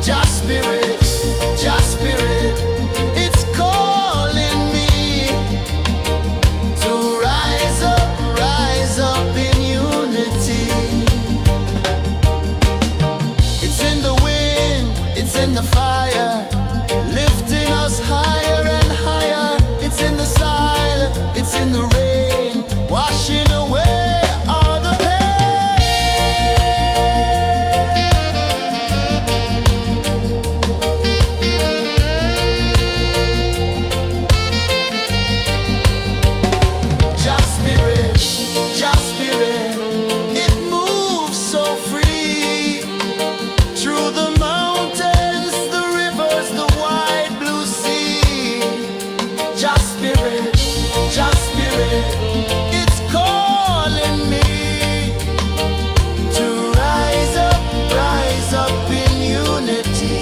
Just spirit, just spirit, it's calling me to rise up in unity. It's in the wind, it's in the fire, lifting us higher and higher. It's in the silence, it's in the rain, washing away all the pain. Just spirit, it moves so free through the mountains, the rivers, the wide blue sea. Just spirit, it's calling me to rise up in unity.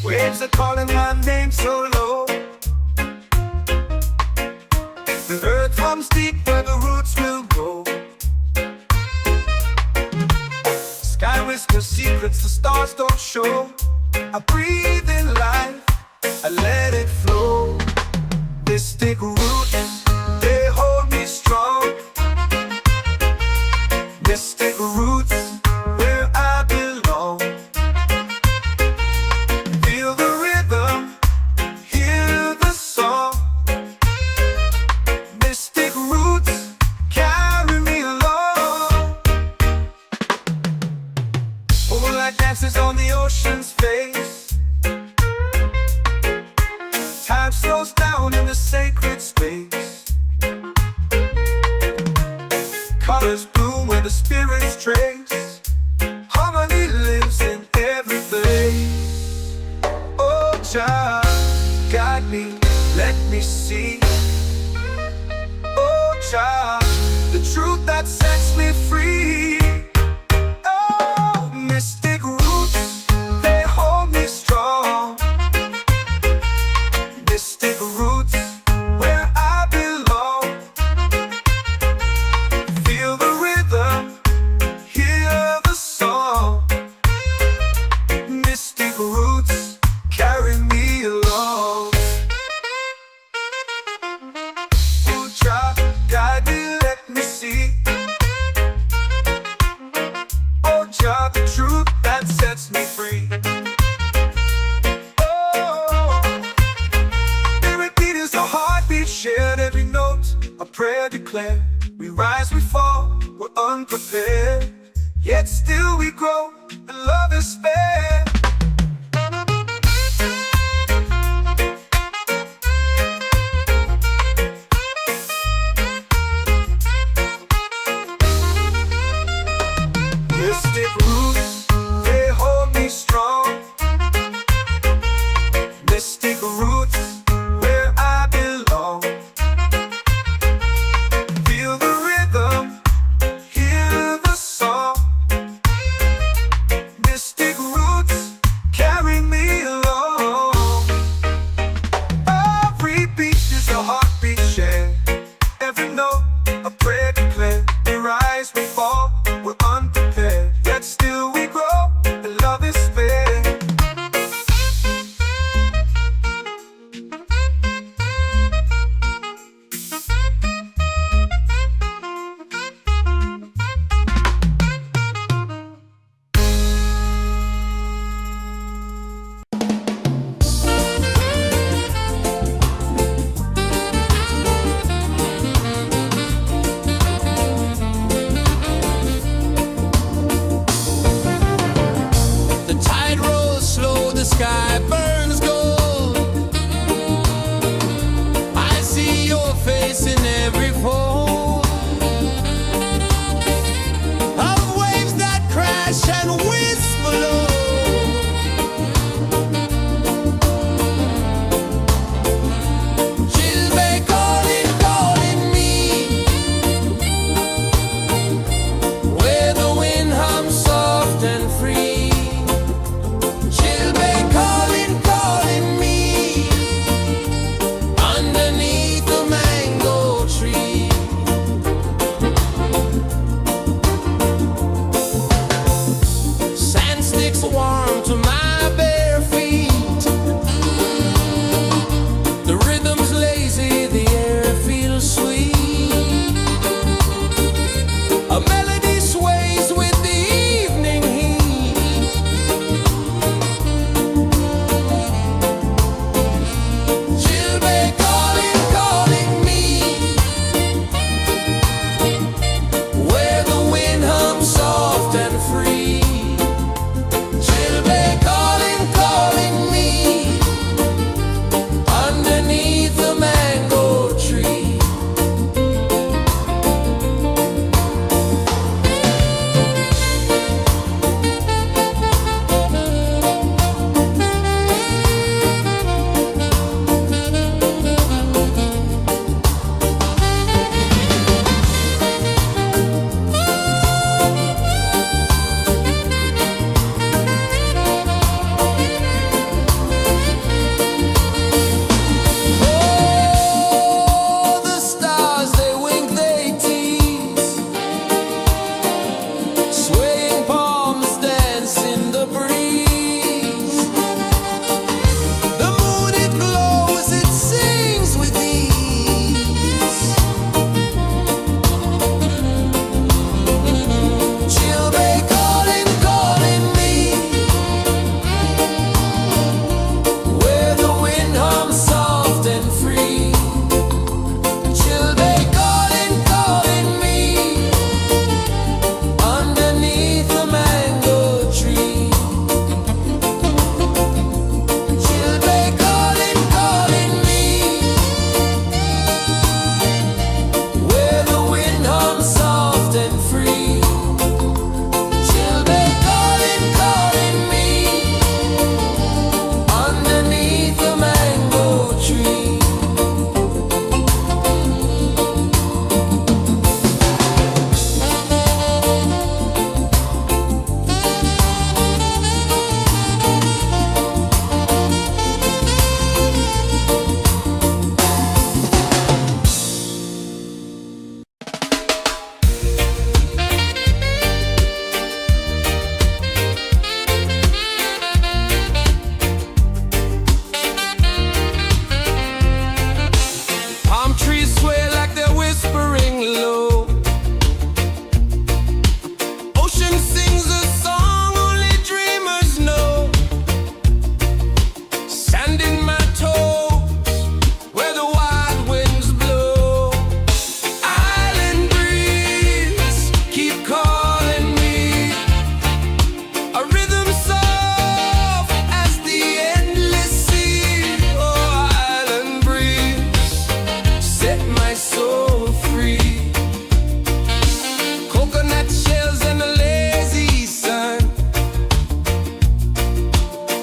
Waves are calling my name so low. The earth comes deep where the roots will grow. Sky whispers secrets the stars don't show. I breathe in life, I let it flow. Mystic roots, they hold me strong. Mystic roots, where I belong. Feel the rhythm, hear the song. Mystic roots, carry me along. Moonlight dances on the ocean's face. Time slows down in the sacred space. Colors bloom where the spirits trace. Harmony lives in every place. Oh, child, guide me, let me see. Oh, child, the truth that sets me free. Oh, mystic roots, they hold me strong. Mystic roots, where I belong. Feel the rhythm, hear the song. Mystic roots, carry me along. Oh, child, guide me, let me see. Oh, child, the truth that sets me free. Oh, every beat is a heartbeat shared, every note a prayer declared. We rise, we fall, we're unprepared, yet still we grow, and love is spared. Mystic roots, they hold me strong. Mystic roots, where I belong. Feel the rhythm, hear the song. Mystic roots, carry me along. Every beat is a heartbeat shared, every note a prayer declared. We rise, we fall, we're unprepared, yet still we warm to my bare feet. The rhythm's lazy, the air feels sweet. A melody sways with the evening heat. Children calling, calling me, where the wind hums soft and free. Children calling, calling me, underneath the mango tree. Oh, the stars, they wink, they tease. Swaying palms dance in the breeze. The moon, it glows, it sings with ease. Children calling, calling me, where the wind hums soft and free. Children calling, calling me, underneath the mango tree. Children calling, calling me, where the wind hums soft and free. Children calling, calling me, underneath the mango tree. Palm trees sway like they're whispering low. Ocean sings a song only dreamers know. Sand in my toes, where the wild winds blow. Island breeze, keep calling me. A rhythm soft as the endless sea. Oh, island breeze, set my soul free. Coconut shells and a lazy sun.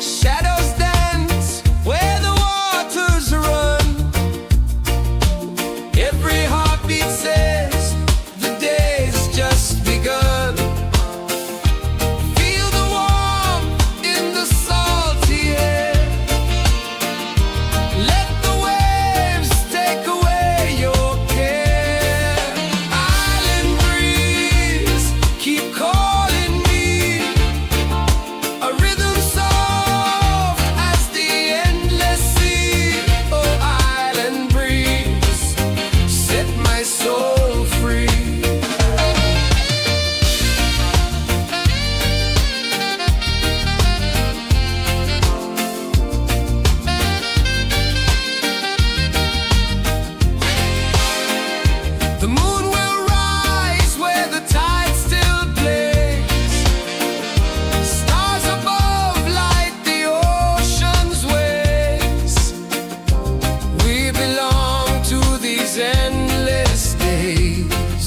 Shadows dance where the waters run. Every heartbeat says the day's just begun. Feel the warmth in the salty air. Let the waves take away your care. Island breeze, keep calling me. A rhythm soft as the endless sea. Oh, island breeze, set my soul free. The moon will rise where the tide still plays. Stars above light the ocean's waves. We belong to these endless days.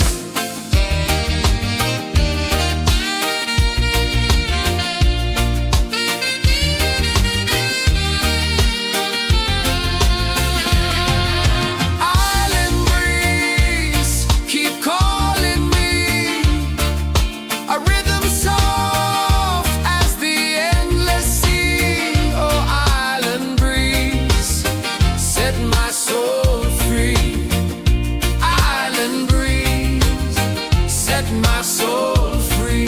Island breeze, keep calling me. A rhythm soft as the endless sea. Oh, island breeze, set my soul free. Island breeze, set my soul free.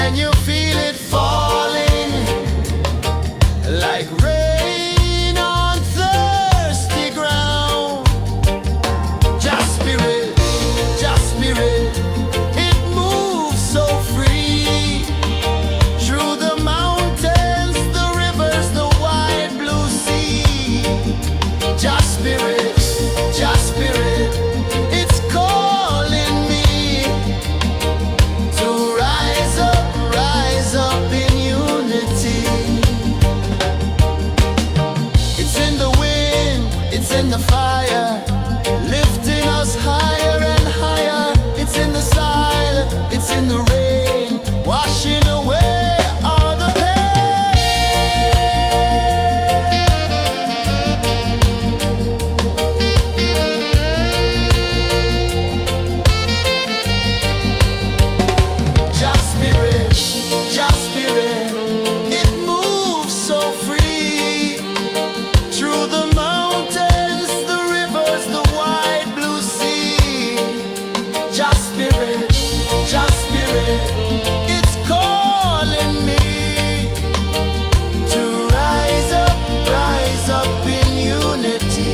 Can you feel it falling like rain on thirsty ground? Just spirit, it moves so free through the mountains, the rivers, the wide blue sea. Just spirit, it's calling me to rise up in unity. It's in the wind, it's in the fire, lifting us higher and higher. It's in the silence, it's in the rain, washing away all the Just spirit, it moves so free through the mountains, the rivers, the wide blue sea. Just spirit, it's calling me to rise up in unity.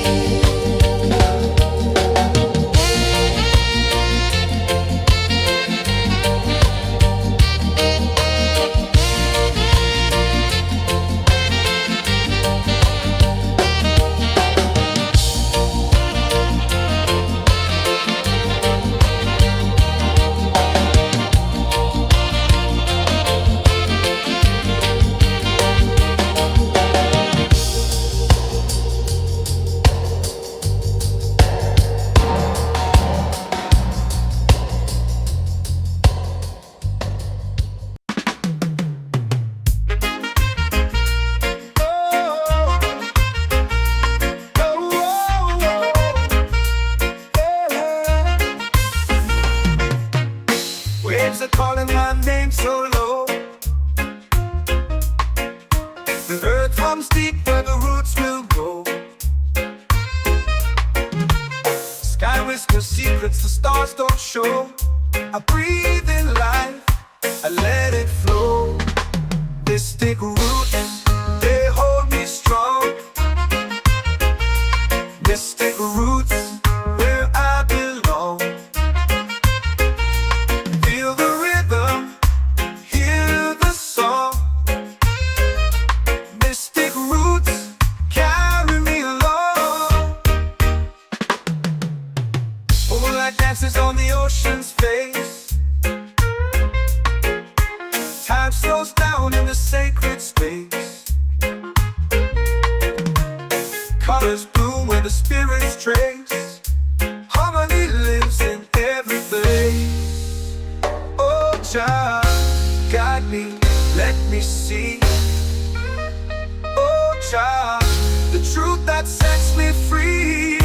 Waves are calling my name so low. The earth comes deep where the roots will go. Sky whispers secrets the stars don't show. I breathe in life, I let it flow. Mystic roots, they hold me strong. Mystic roots, where I belong. Feel the rhythm, hear the song. Mystic roots, carry me along. Moonlight dances on the ocean's face. Time slows down in the sacred space. Colors bloom where the spirits trace. Harmony lives in every place. Oh, child, guide me, let me see. Oh, child, the truth that sets me free.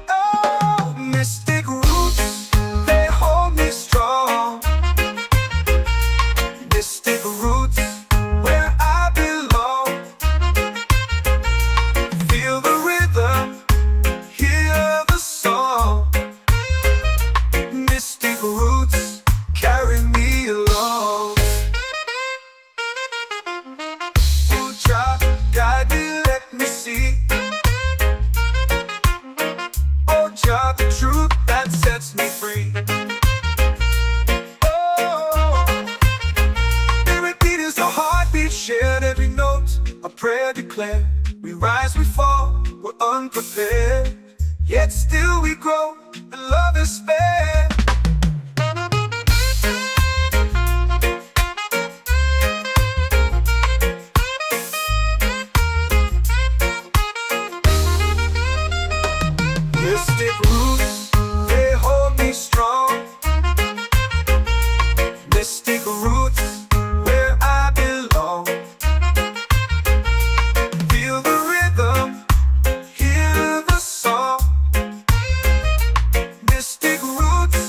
Oh, mystic roots, they hold me strong. Mystic roots, where I belong. Feel the rhythm, hear the song. Mystic roots, carry me along. Oh, child, guide me, let me see. Oh, child, the truth that sets me free. Oh, spirit beat is a heartbeat, shared every note. A prayer declared. We rise, we fall, we're unprepared. Yet still we grow, and love is spared. Mystic roots, they hold me strong. Mystic roots, where I belong. Feel the rhythm, hear the song. Mystic roots,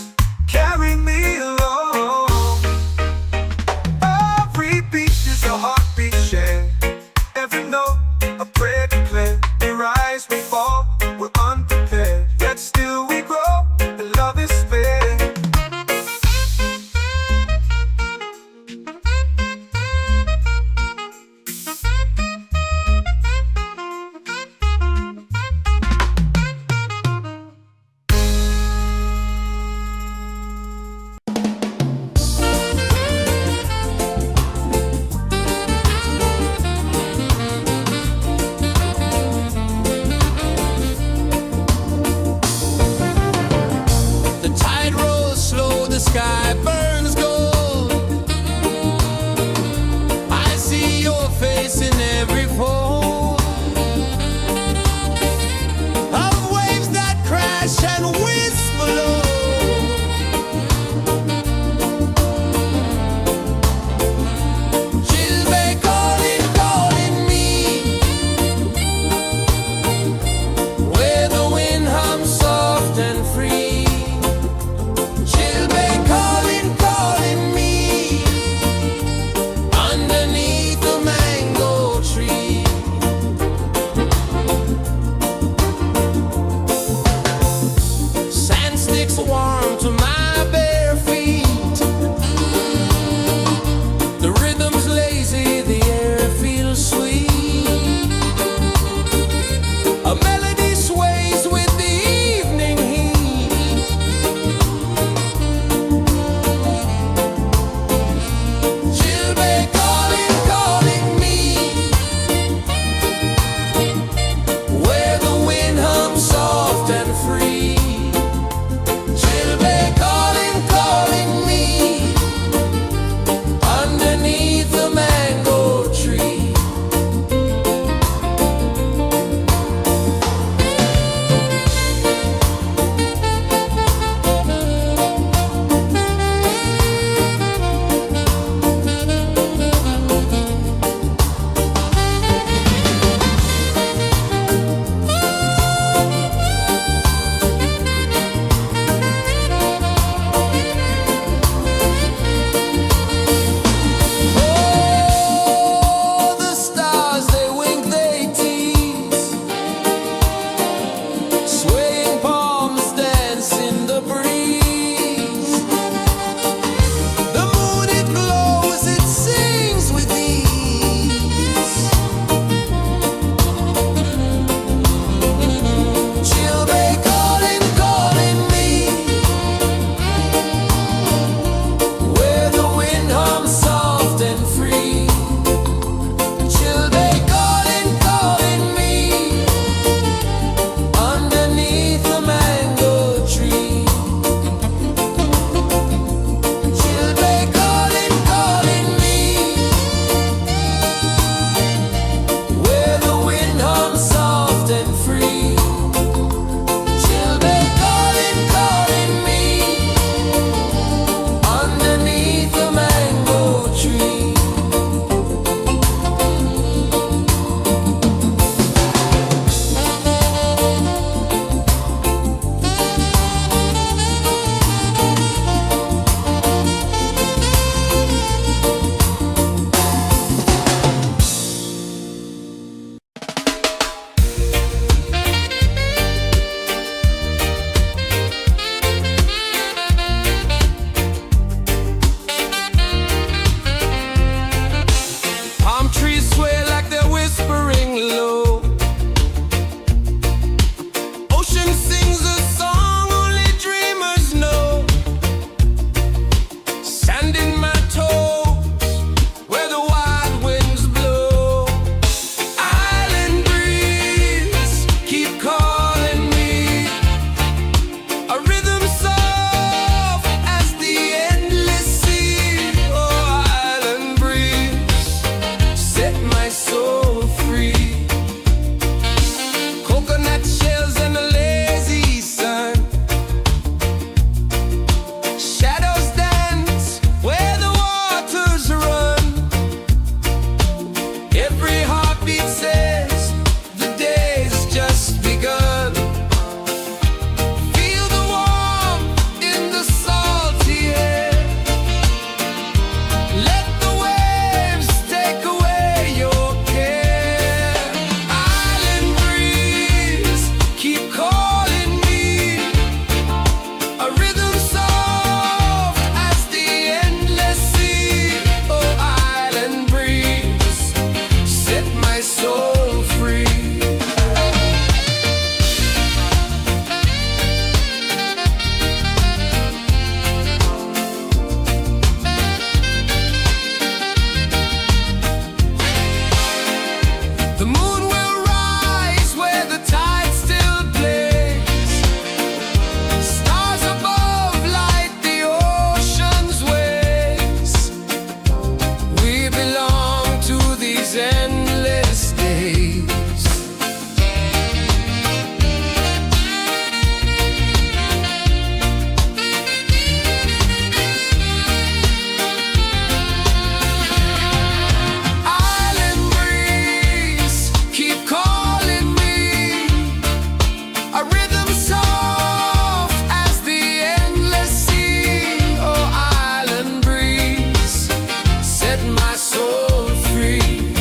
my soul free.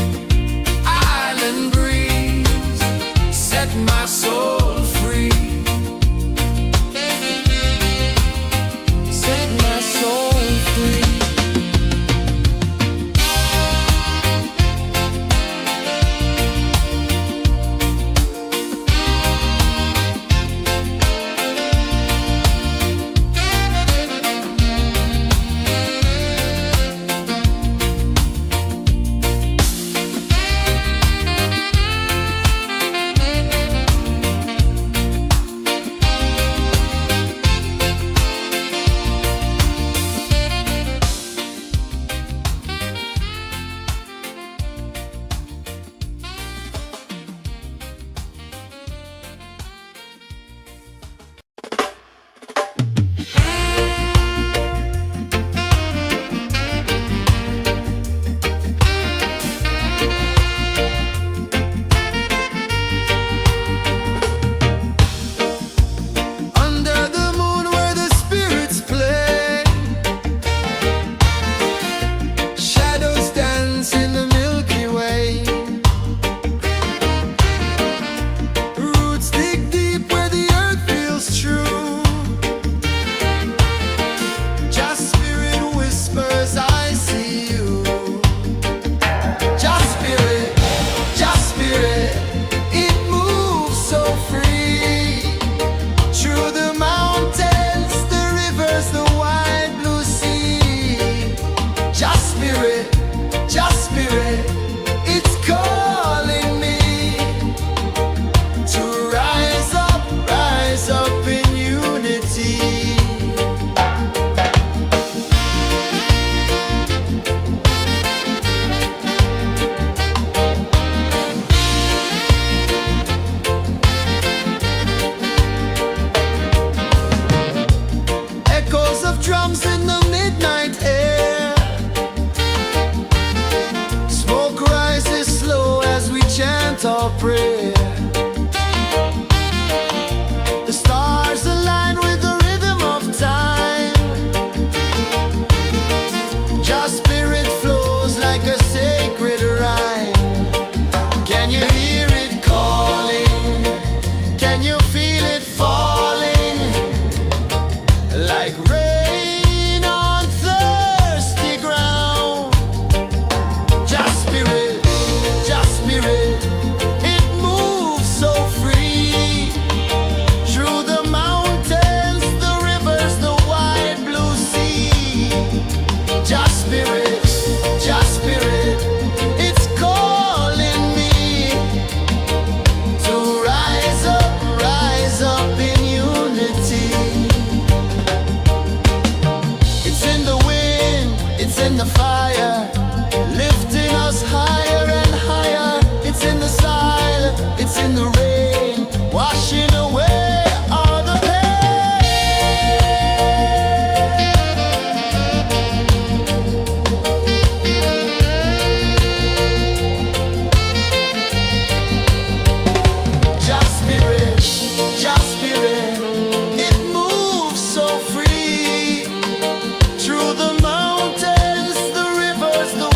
Island breeze, set my soul free. Set my soul free. Under the moon where the spirits play, shadows dance in the Milky Way. Roots dig deep where the earth feels true. Just spirit whispers, I see you. Just spirit, it moves so free. Through the mountains, the rivers, the wide blue sea. Just spirit, it's calling me to rise up in unity. Echoes of drums in the midnight air. Smoke rises slow as we chant our prayer. The stars align with the rhythm of time. Just spirit flows like a sacred rhyme. Can you hear it calling? Can you feel it falling? Like rain on thirsty ground. Just spirit, it moves so free. Through the mountains, the rivers, the wide blue sea. Just spirit, it's calling me to rise up in unity. It's in the wind, it's in the fire, lifting us higher and higher. It's in the silence, it's in the rain, washing away all the pain. Just spirit, it moves so free. Through the mountains, the rivers, the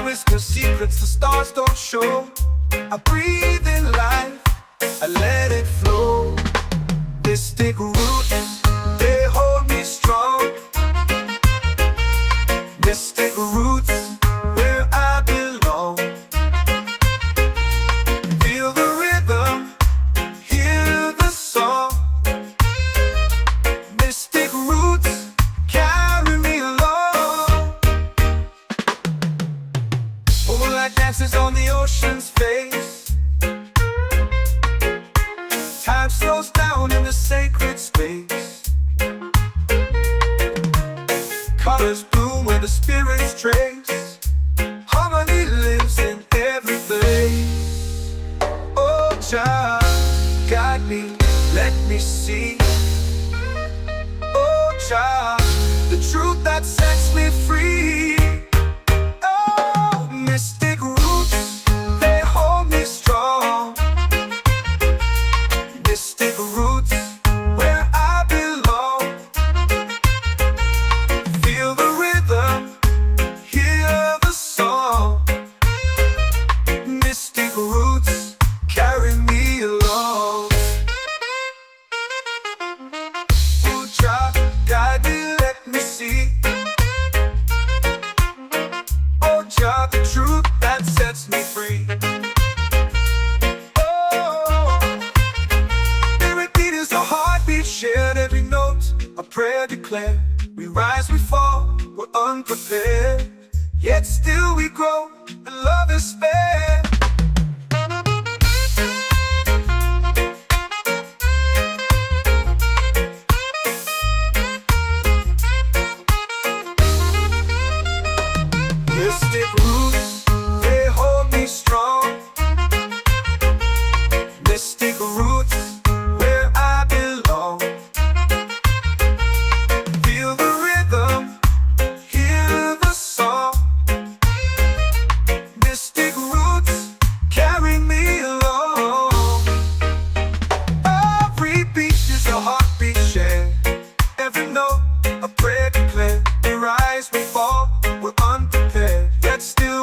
whisper secrets the stars don't show. I breathe in life, I let it flow. Mystic roots, they hold me strong. Mystic roots, where I belong. Feel the rhythm, hear the song. Mystic roots, carry me along. Moonlight dances on the ocean's face. Time slows down in the sacred space. Colors bloom where the spirits trace. Harmony lives in every place. Oh, child, guide me, let me see. Oh, child, the truth that sets me free. Oh, mystic roots, they hold me strong. Mystic roots, where I belong. Feel the rhythm, hear the song. Mystic roots, carry me along. Oh, child, guide me, let me see. Oh, child, the truth that sets me free. Oh, spirit beat is a heartbeat, shared every note, a prayer declared. We rise, we fall, we're unprepared, yet still we grow, and love is spared. Mystic roots, they hold me strong. Mystic roots, where I belong. Feel the rhythm, hear the song. Mystic roots, carry me along. Every beat is a heartbeat shared. Every note, a prayer declared. We rise, we fall, we're unprepared, yet still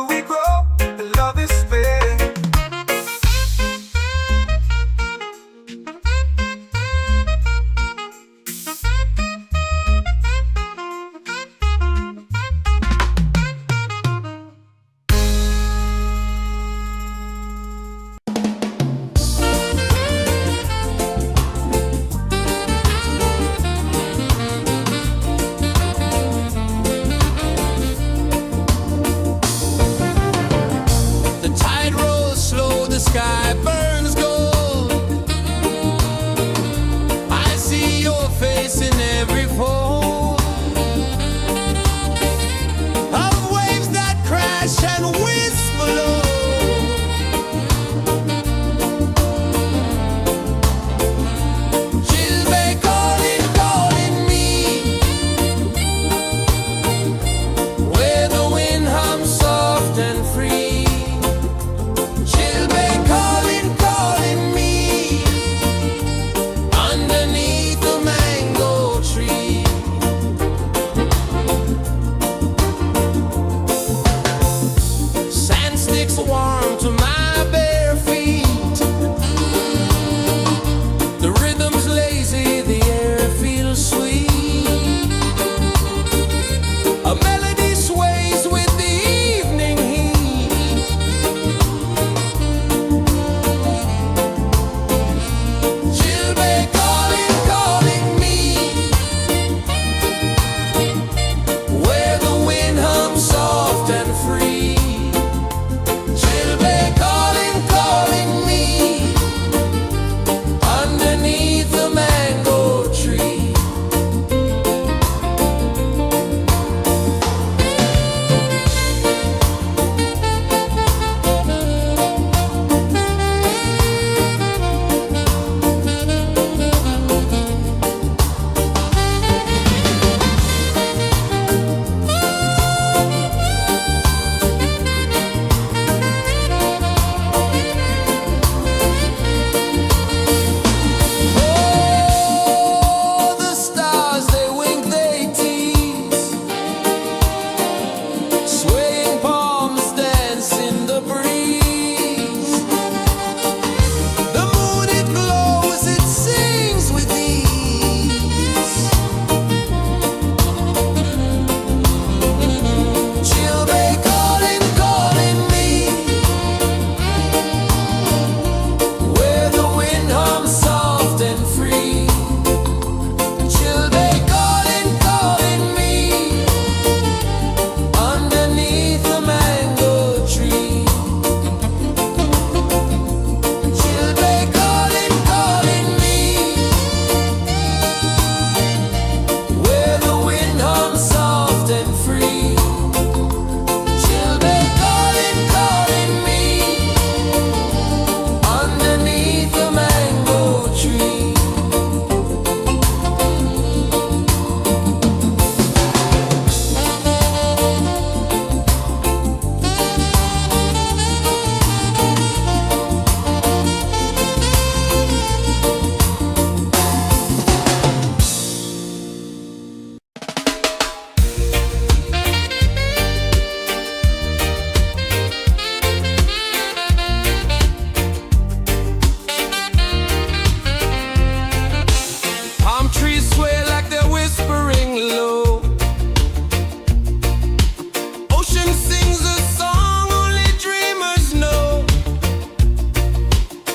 rhythm sings a song only dreamers know.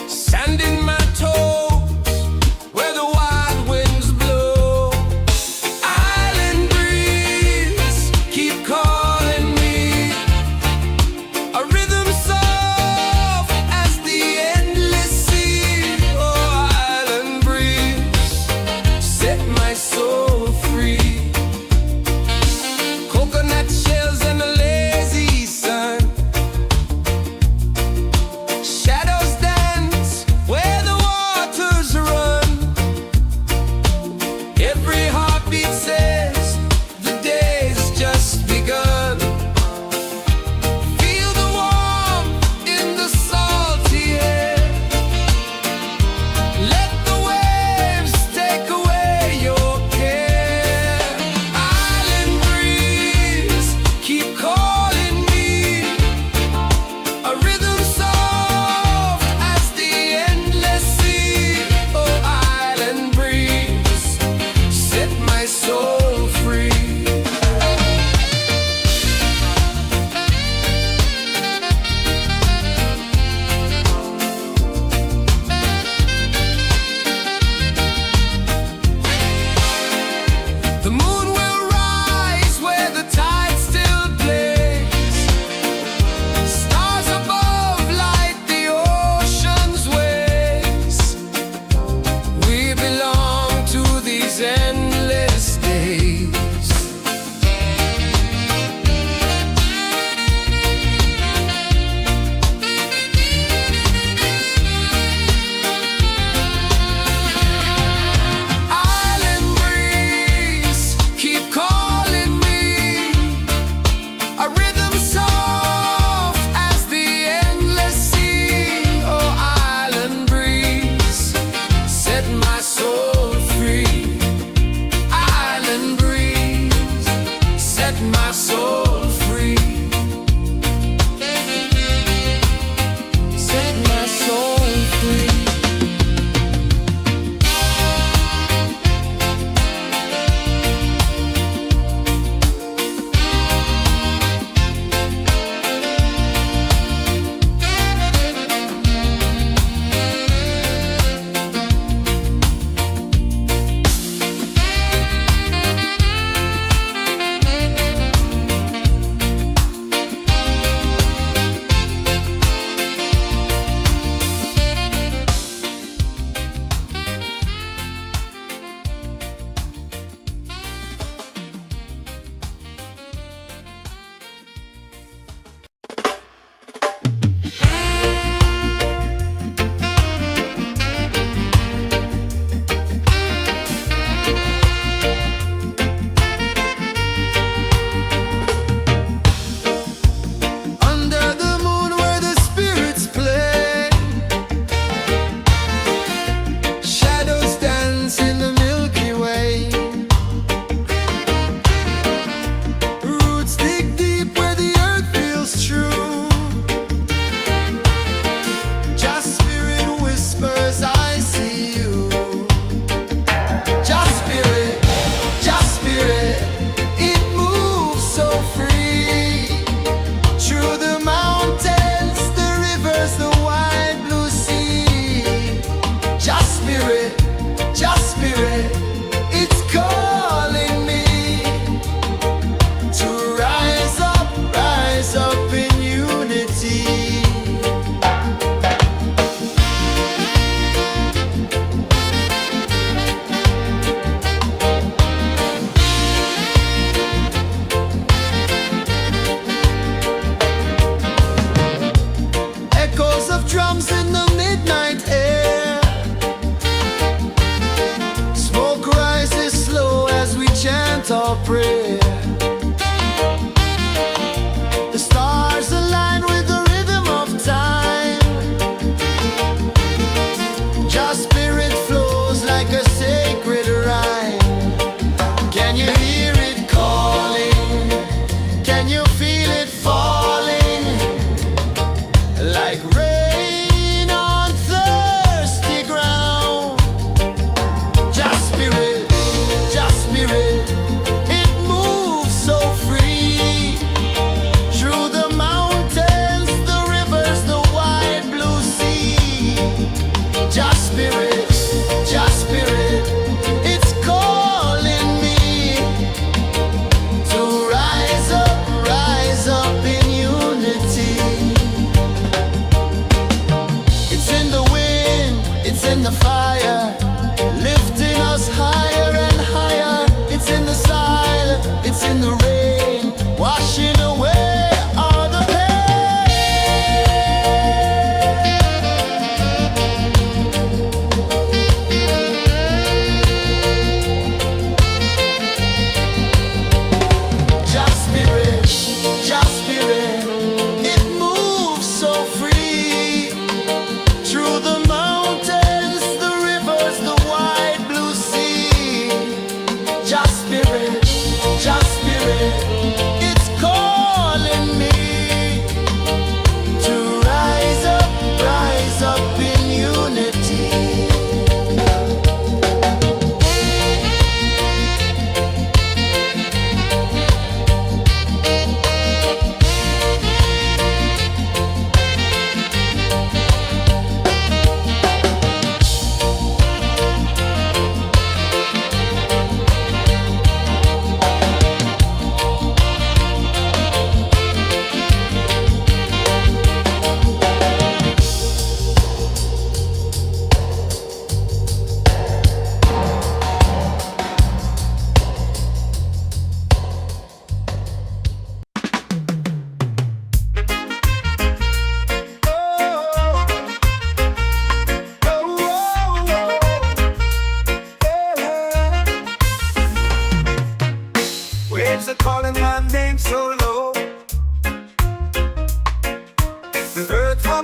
Sand in my toes where the wild winds blow. Island breeze, keep calling me. A rhythm soft as the endless sea. Oh, island breeze, set my soul free. Coconut shells and a lazy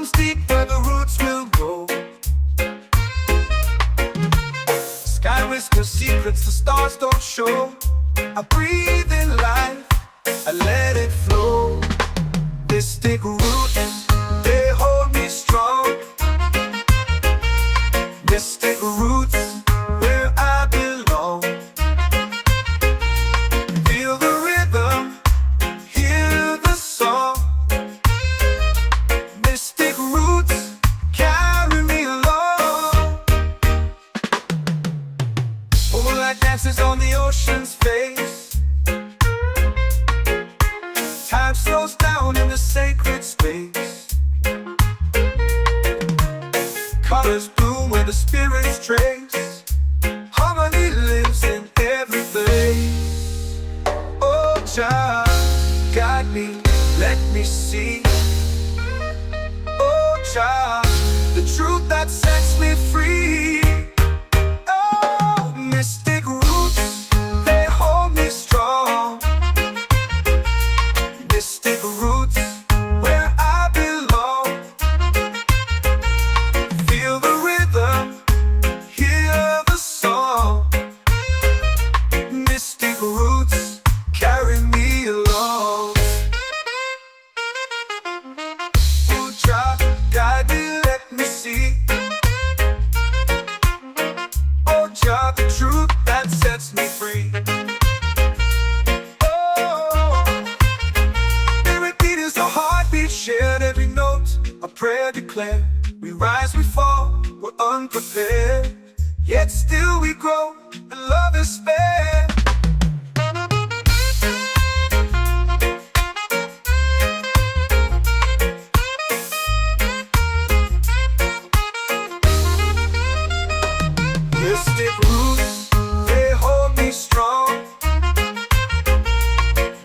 runs deep where the roots will grow. Sky whispers secrets the stars don't show. I breathe in life, I let it flow. Mystic roots, they hold me strong. Mystic roots, where I belong. Feel the rhythm, hear the song. Mystic roots, carry me along. Moonlight dances on the ocean's face. Time slows down in the sacred space. Colors bloom where the spirits trace. Harmony lives in every face. Oh, child, guide me, let me see. Oh, child, the truth that sets me free. Oh, mystic roots, they hold me strong. Mystic roots, where I belong. Feel the rhythm, hear the song. Mystic roots, carry me along. Oh, child, guide me, let me see. Oh, child, the truth that sets me free. Shared every note, a prayer declared. We rise, we fall, we're unprepared. Yet still we grow, and love is spared. Mystic roots, they hold me strong.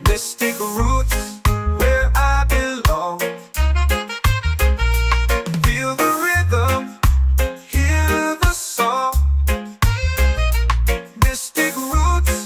Mystic roots, where I belong. Feel the rhythm, hear the song. Mystic roots,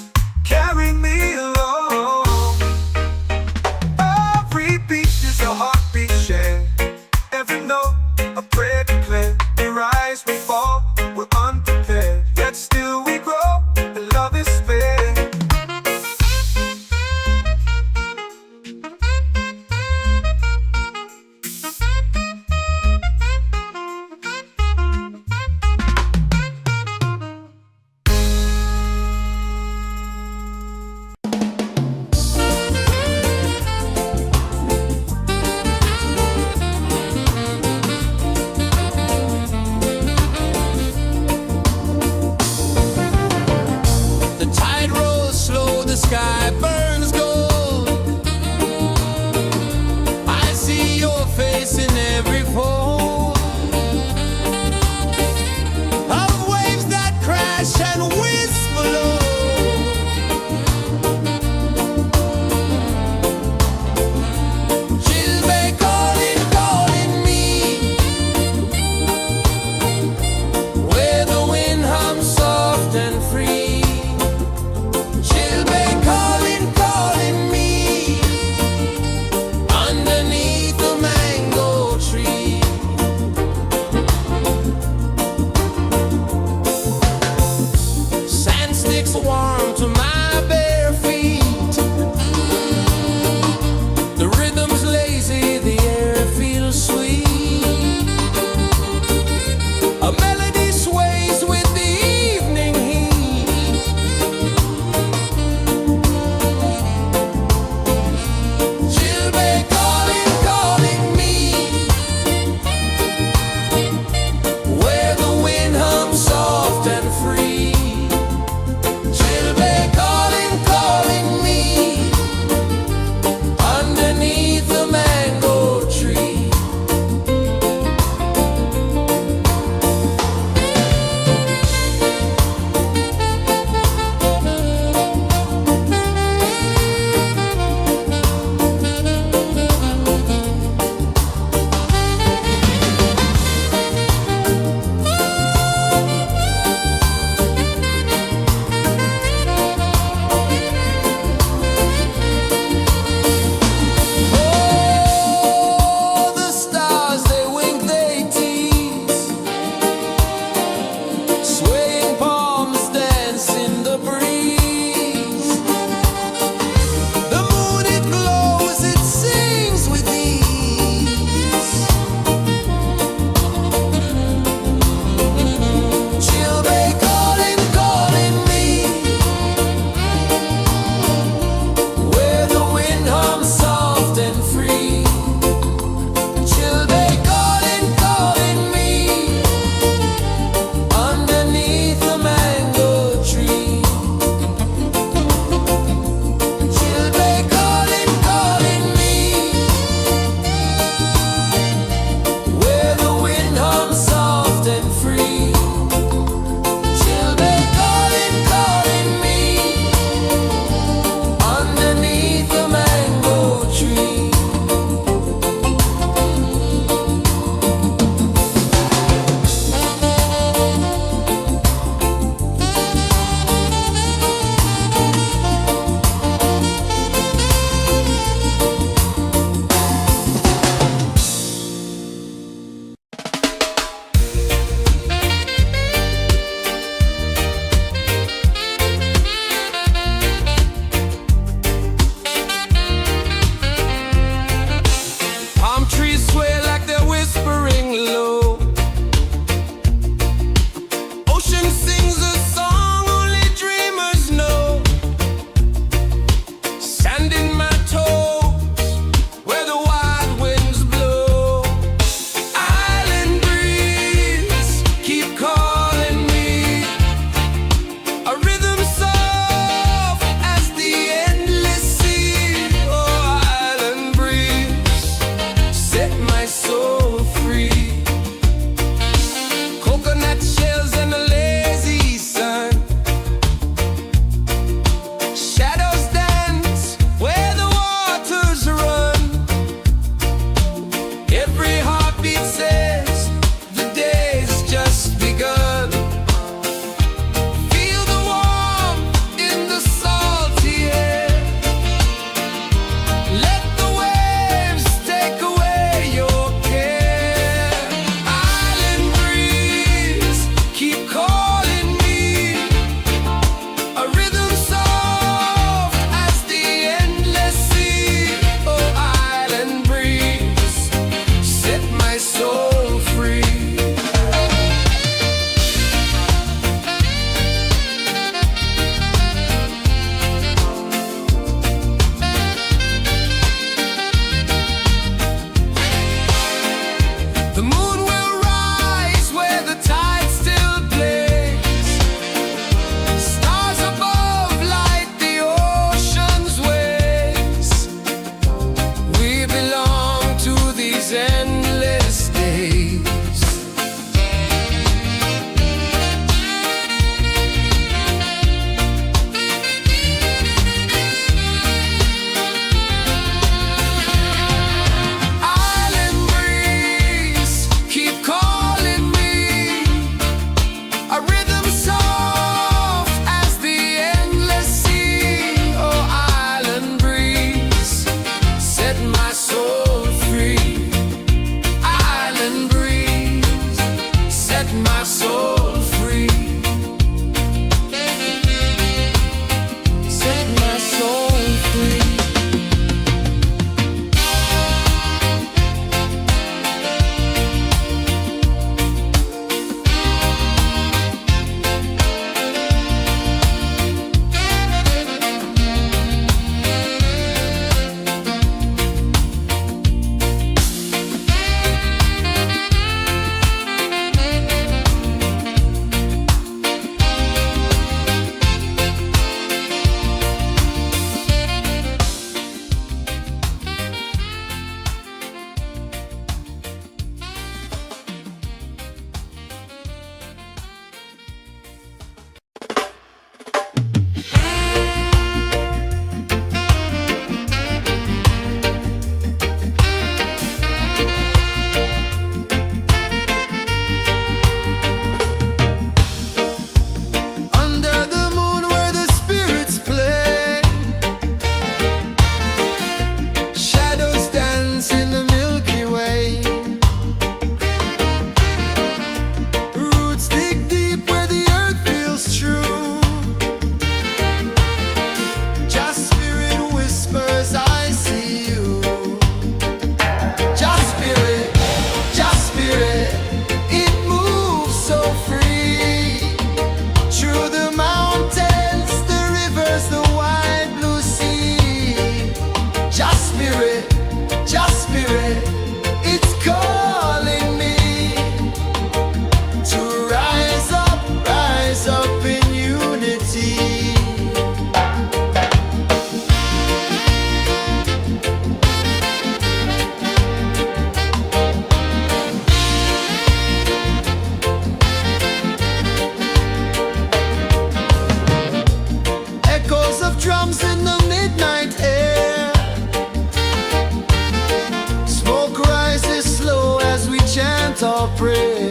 chant or pray.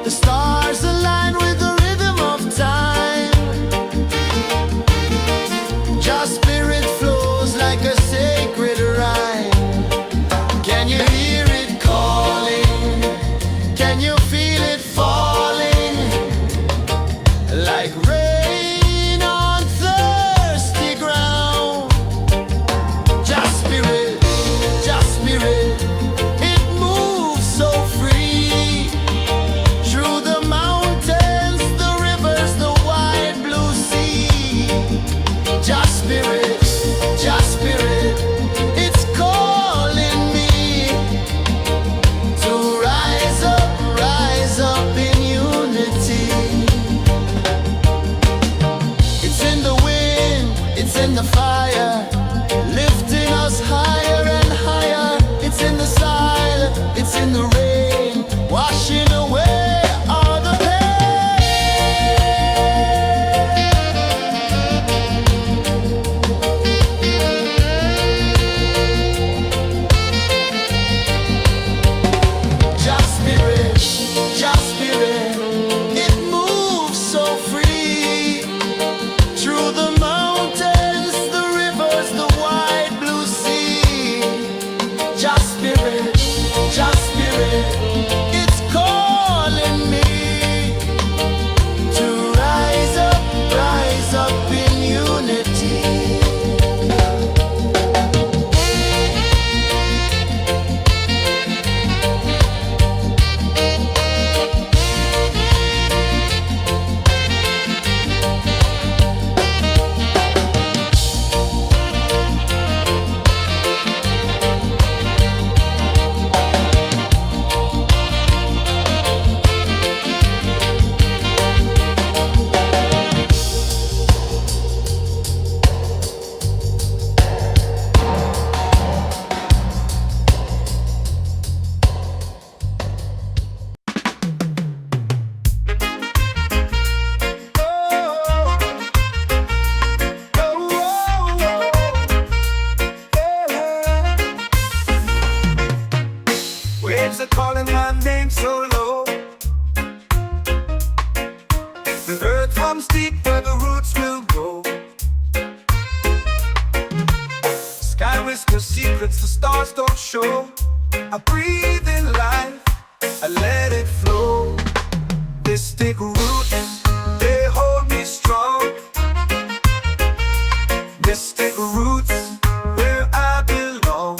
The stars align with the rhythm of time. Your spirit flows like a sacred rhyme. Can you hear it calling? Can you feel it falling? Like rain on thirsty ground. Just spirit, it moves so free. Through the mountains, the rivers, the wide blue sea. Just spirit, it's calling me to rise up in unity. It's in the wind, it's in the fire, lifting us higher and higher. It's in the silence, it's in the rain, washing away all the Just spirit, it moves so free. Through the mountains, the rivers, the wide blue sea. Just spirit, it's calling me to rise up in unity. Waves are calling my name so low. The earth hums deep where the roots will go. Sky whispers secrets the stars don't show. I breathe in life, I let it flow. Mystic roots, they hold me strong. Mystic roots, where I belong.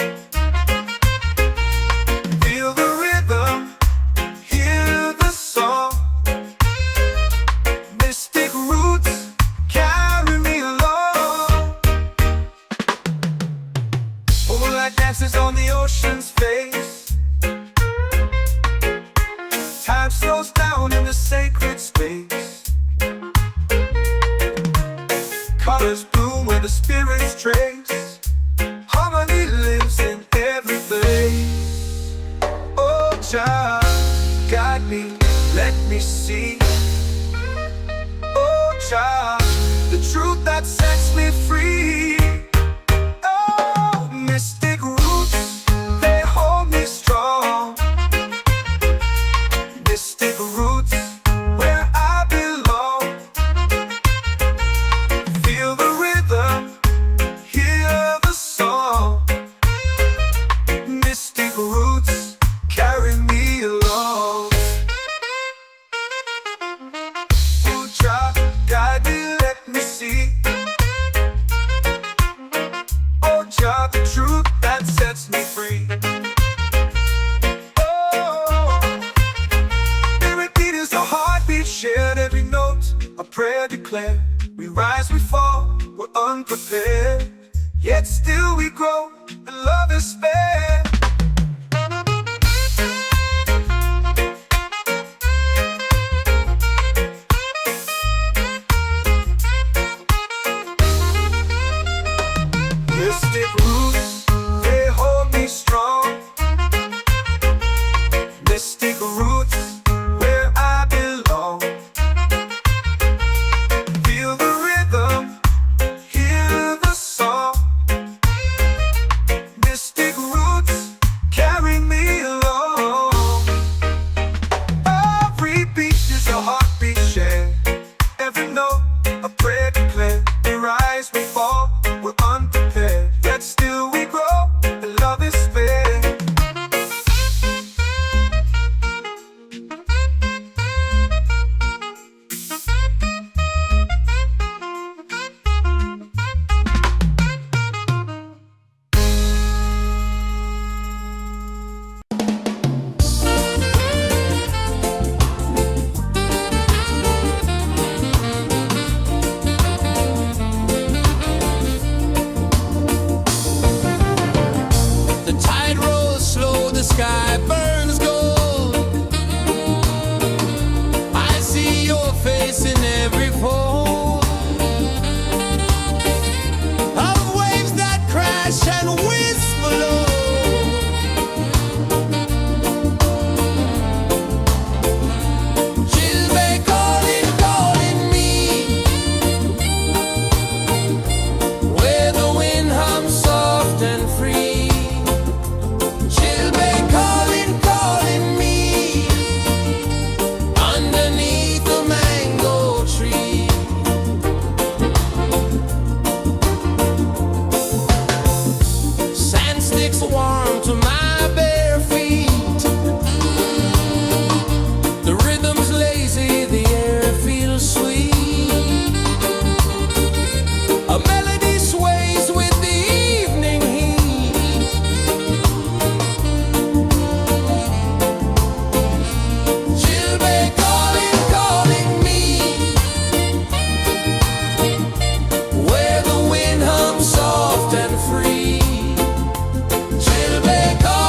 Feel the rhythm, hear the song. Mystic roots, carry me along. Moonlight dances on the ocean's face. Time slows down in the sacred space. Colors bloom where the spirits trace. Harmony lives in every place. Oh, child, guide me, let me see. Oh, child, the truth that sets me free. Oh, mystic roots, they hold me strong. Mystic roots, where I belong. Feel the rhythm, hear the song. Mystic roots, carry me along. Oh, child, guide me, let me see. Oh, child, the truth that sets me free. Oh, every beat is a heartbeat shared, every note a prayer declared. We rise, we fall, we're unprepared, yet still we grow, and love is spared. Mystic roots, they hold me strong. Mystic roots, where I belong. Feel the rhythm, hear the song. Mystic roots. whisper low. Chilbay calling, calling me, where the wind hums soft and free. Chilbay calling, calling me, underneath the mango tree. Sand sticks warm to my bare feet. The rhythm's lazy, the air feels sweet. A melody sways with the evening heat. Chilbay calling, calling me, where the wind hums soft and free. Chilbay calling.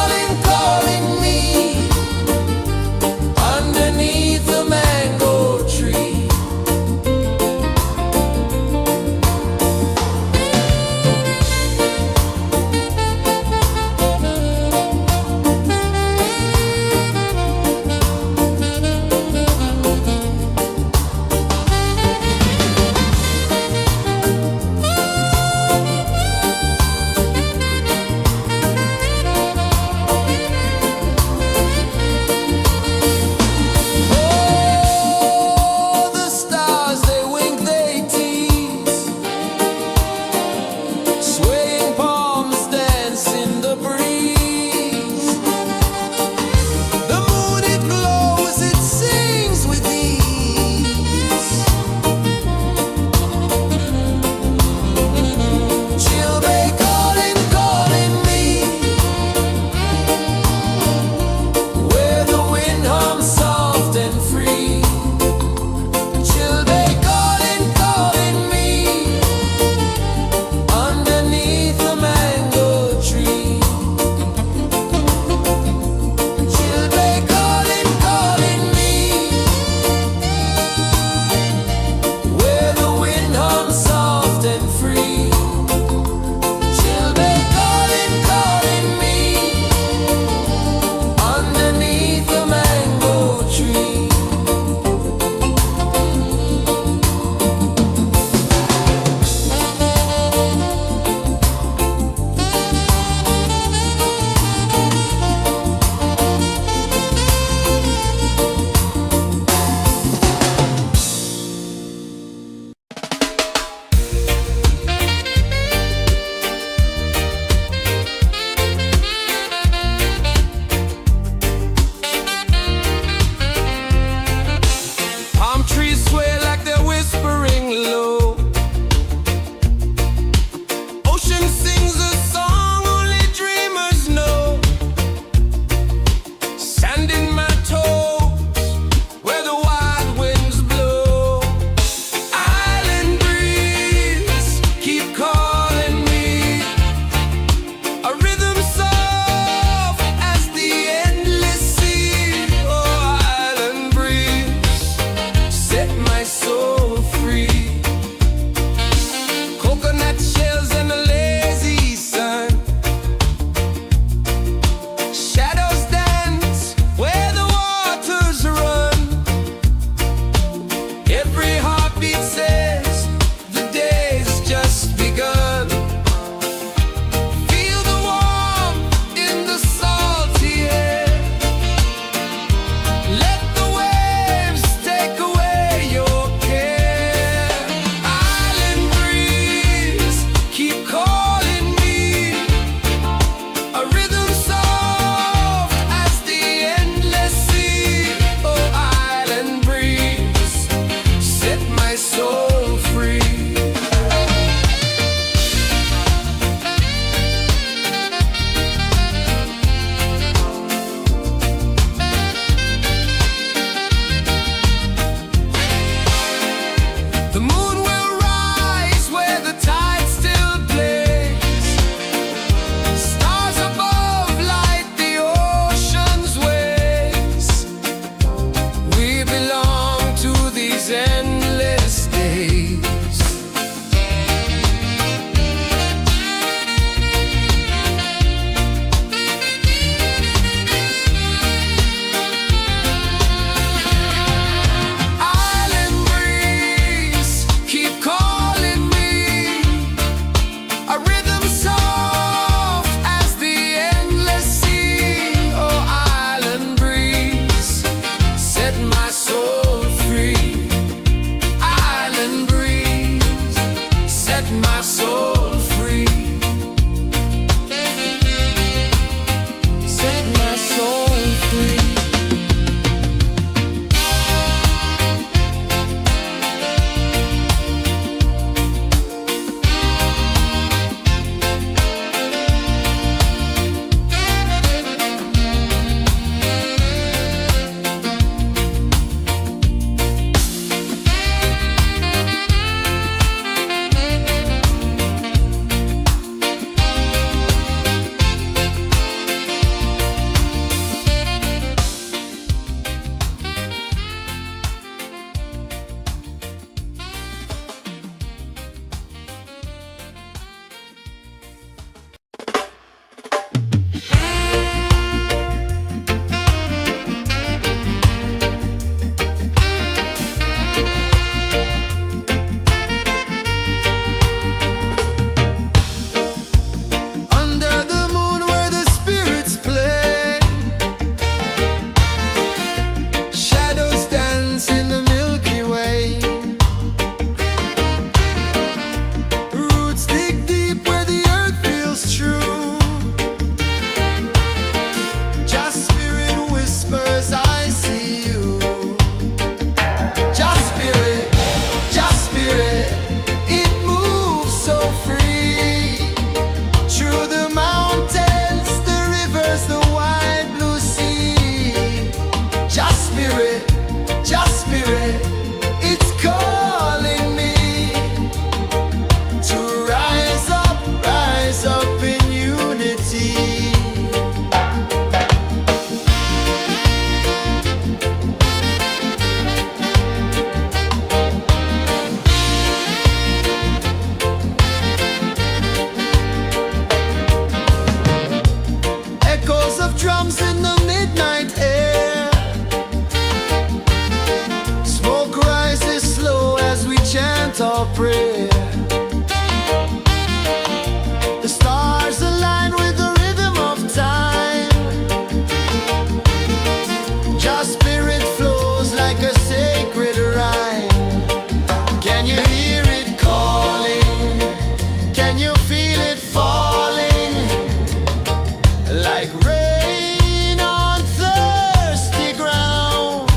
like rain on thirsty ground.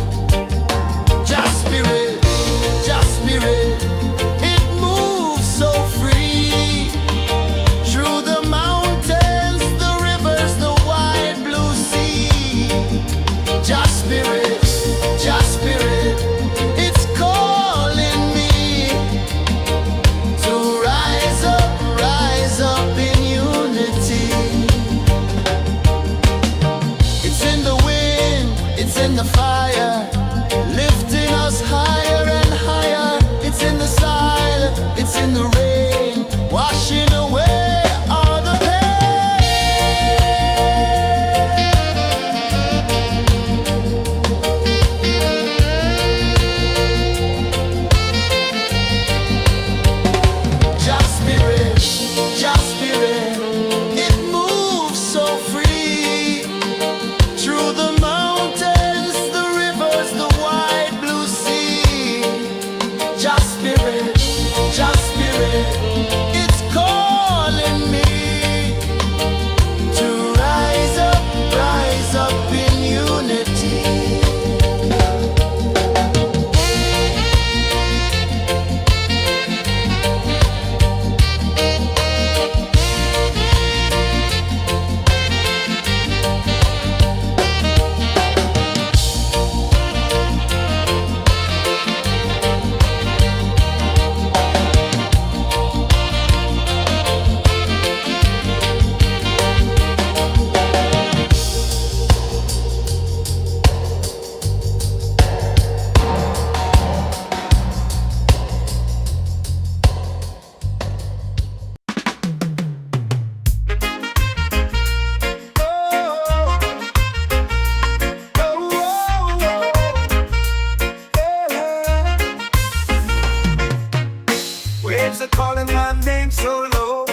Just spirit, it moves so free through the mountains, the rivers, the wide blue sea. Just spirit, it's calling me to rise up in unity. It's in the wind, it's in the fire, lifting us higher and higher. It's in the silence, it's in the rain, washing away all the Just spirit, it moves so free through the mountains, the rivers, the wide blue sea. Just spirit, it's calling me to rise up in unity. Waves are calling my name so low.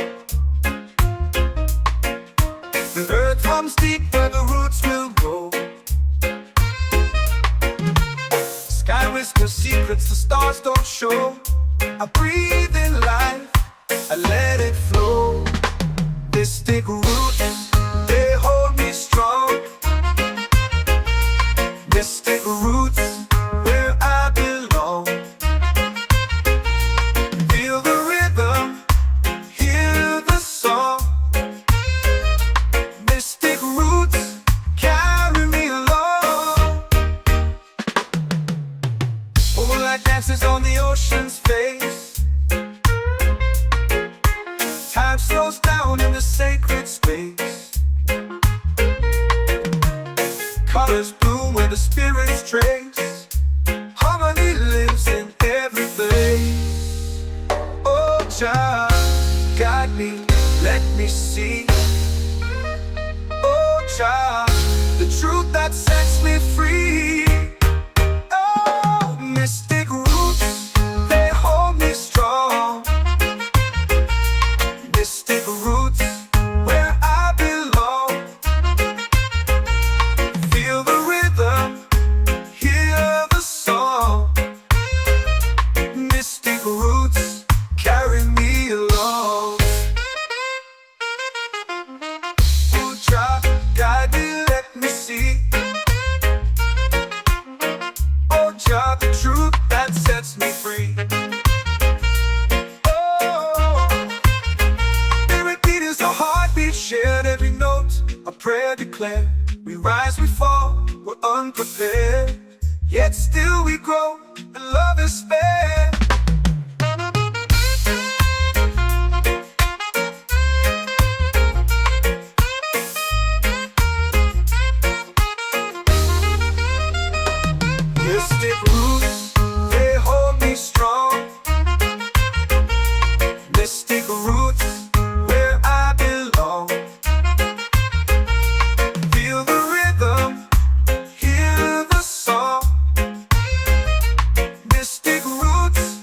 The earth hums deep where the roots will go. Sky whispers secrets the stars don't show. I breathe in life, I let it flow. This take root, they hold me strong. This take roots where I belong. Feel the rhythm, hear the song. Mystic roots carry me along. Moonlight dances on the ocean's face. Time slows down in the sacred space. Colors bloom where the spirits trace. Harmony lives in every place. Oh, Jah, guide me, let me see. Oh, Jah, the truth that sets me free. Oh, mystic roots, they hold me strong. Mystic roots, where I belong. Feel the rhythm, hear the song. Mystic roots carry me along. Oh, Jah, guide me, let me see. Oh, Jah, the truth that sets me free. Oh, spirit beat is a heartbeat, shared every note. A prayer declared. We rise, we fall, we're unprepared. Yet still we grow, and love is spared. Mystic roots, they hold me strong. Mystic roots, where I belong. Feel the rhythm, hear the song. Mystic roots,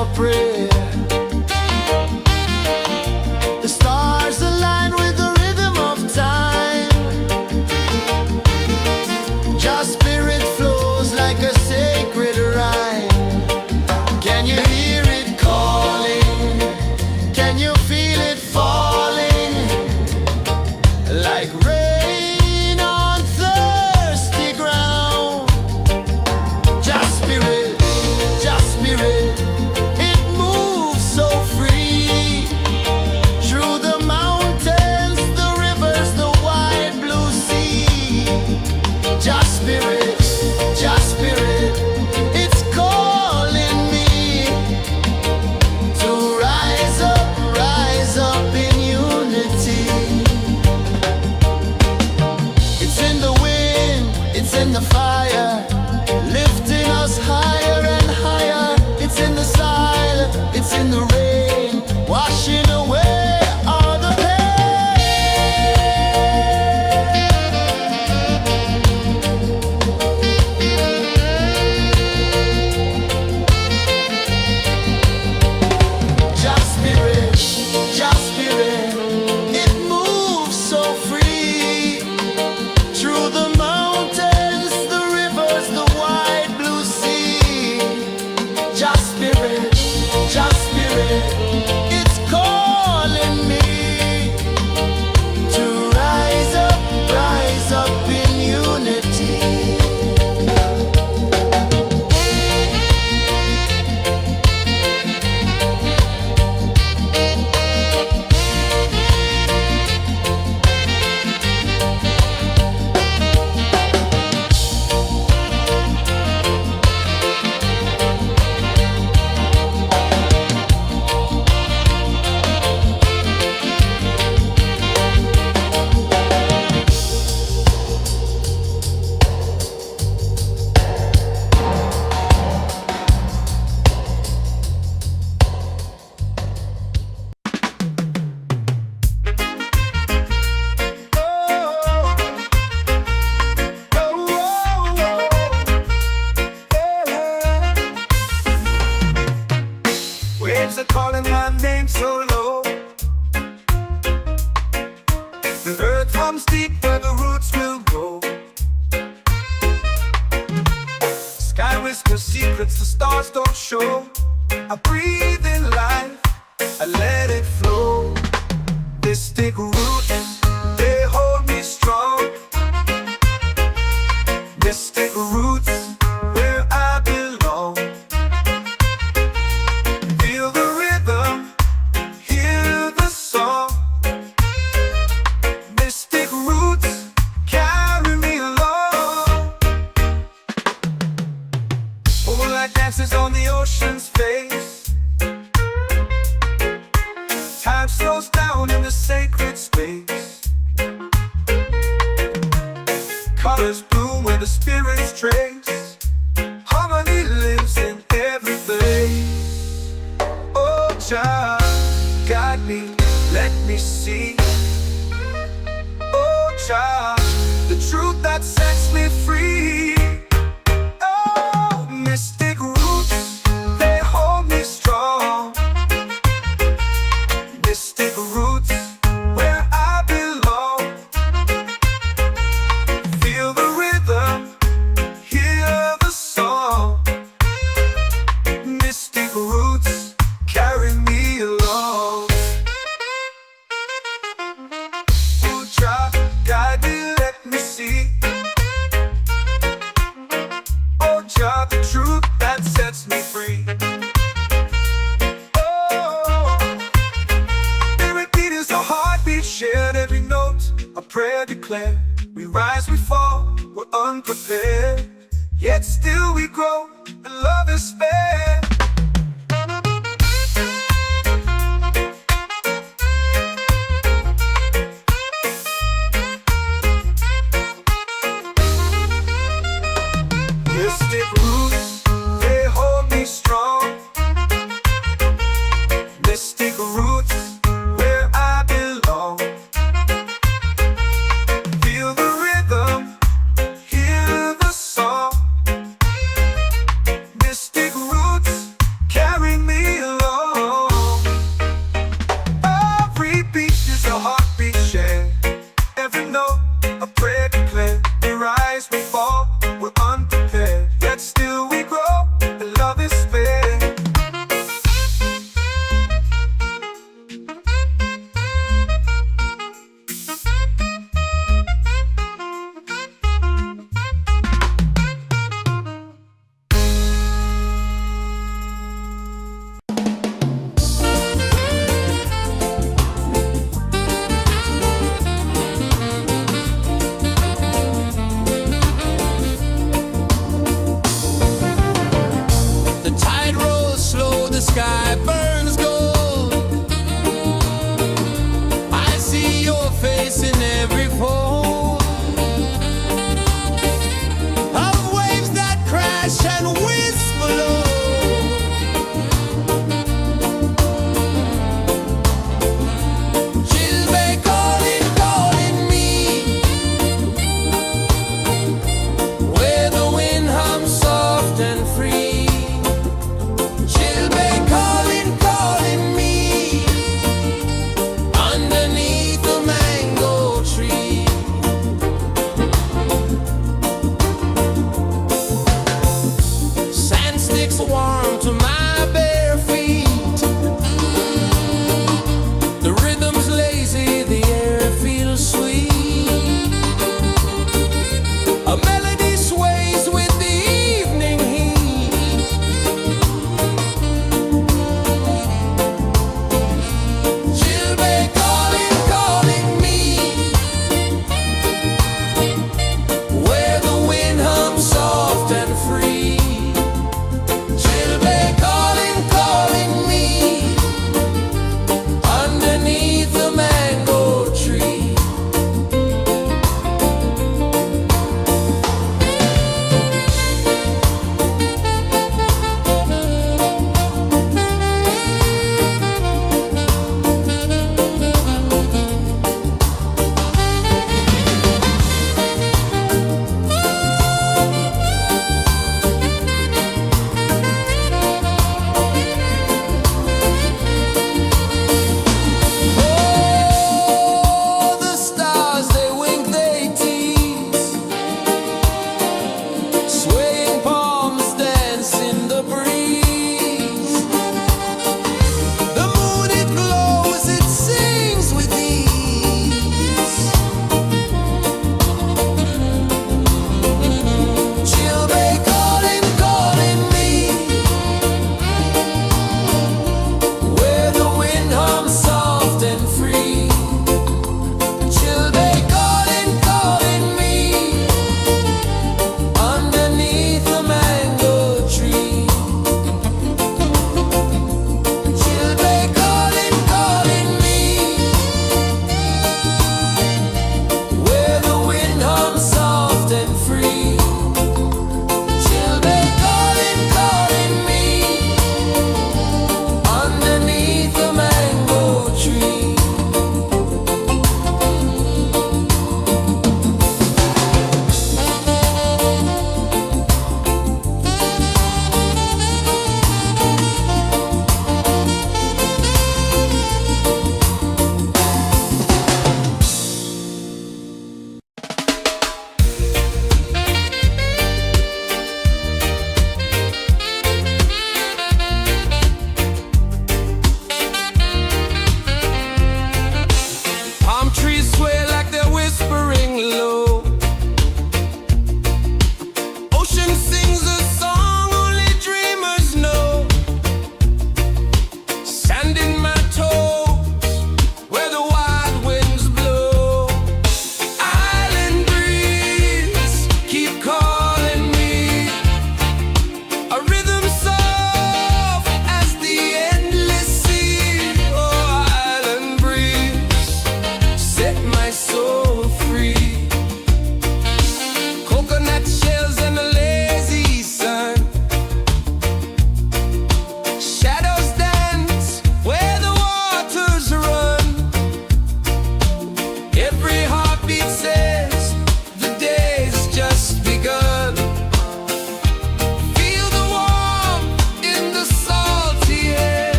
our prayer. The stars align with the rhythm of time. Your spirit flows like a sacred rhyme. Can you hear it calling? Can you feel it falling? Like rain on thirsty ground. Just spirit, it moves so free. Through the mountains, the rivers, the wide blue sea. Just spirit, it's calling me to rise up in unity. It's in the wind, it's in the fire, lifting us higher and higher. It's in the silence, it's in the rain, washing away all the Just spirit, it moves so free. Through the mountains, the rivers, the wide blue sea. Just spirit, it's calling me to rise up in unity. Waves are calling my name so low. The earth hums deep where the roots will grow. Sky whispers secrets the stars don't show. I breathe in life, I let it flow. Mystic roots, they hold me strong. Mystic roots, where I belong. Feel the rhythm, hear the song. Mystic roots, carry me along. Moonlight dances on the ocean's face. Time slows down in the sacred space. Colors bloom where the spirits trace. Harmony lives in every face. Oh, child, guide me, let me see. Oh, child, the truth that sets me free. Oh, mystic roots, they hold me strong. Mystic roots, where I belong. Feel the rhythm, hear the song. Mystic roots, carry me along. Oh, child, guide me, let me see. Oh, child, the truth that sets me free. Oh, spirit beat is a heartbeat, shared every note. A prayer declared. We rise, we fall, we're unprepared. Yet still we grow, and love is spared. Mystic roots, they hold me strong. Mystic roots, where I belong. Feel the rhythm, hear the song. the sky burns gold. I see your face in every fold of waves that crash and whisper low. She'll be calling, calling me where the wind hums soft and free. She'll be calling,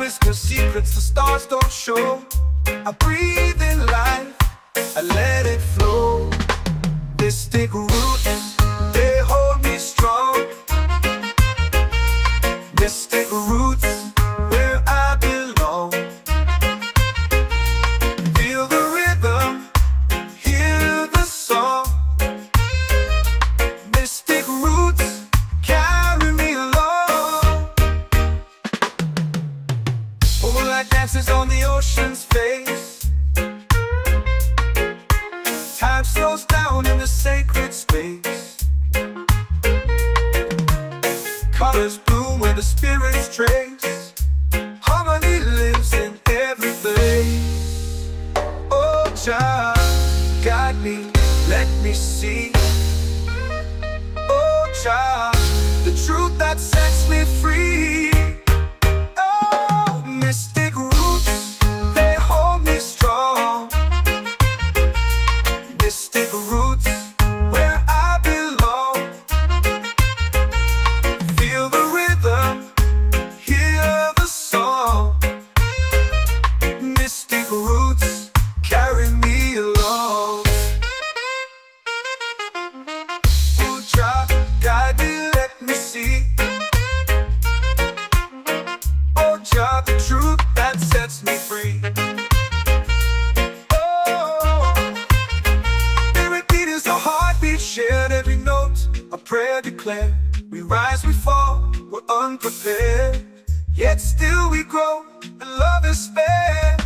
whisper secrets the stars don't show. I breathe in life, I let it flow. Mystic roots, they hold me strong. Mystic roots, where I belong. Feel the rhythm, hear the song. Mystic roots, carry me along. Moonlight dances on the ocean's face. Time slows down in the sacred space. Colors bloom where the spirits trace. Harmony lives in every place. Oh, Jah, guide me, let me see. Oh, Jah, the truth that sets me free. Oh, mystic roots, they hold me strong. Mystic roots, where I belong. Feel the rhythm, hear the song. Mystic roots, carry me along. Oh, Jah, guide me, let me see. Oh, Jah, the truth that sets me free. Shared every note, a prayer declared. We rise, we fall, we're unprepared. Yet still we grow, and love is spared.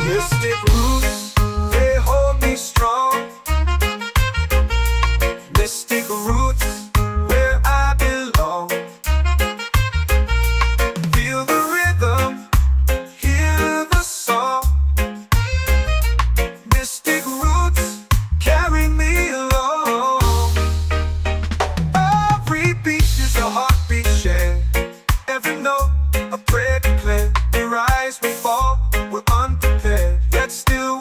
Mystic roots, they hold me strong. Mystic roots, where I belong. Feel the rhythm, hear the song. Mystic roots, carry me along. Every beat is a heartbeat shared. Every note, a prayer declared. We rise, we fall, we're unprepared. Yet still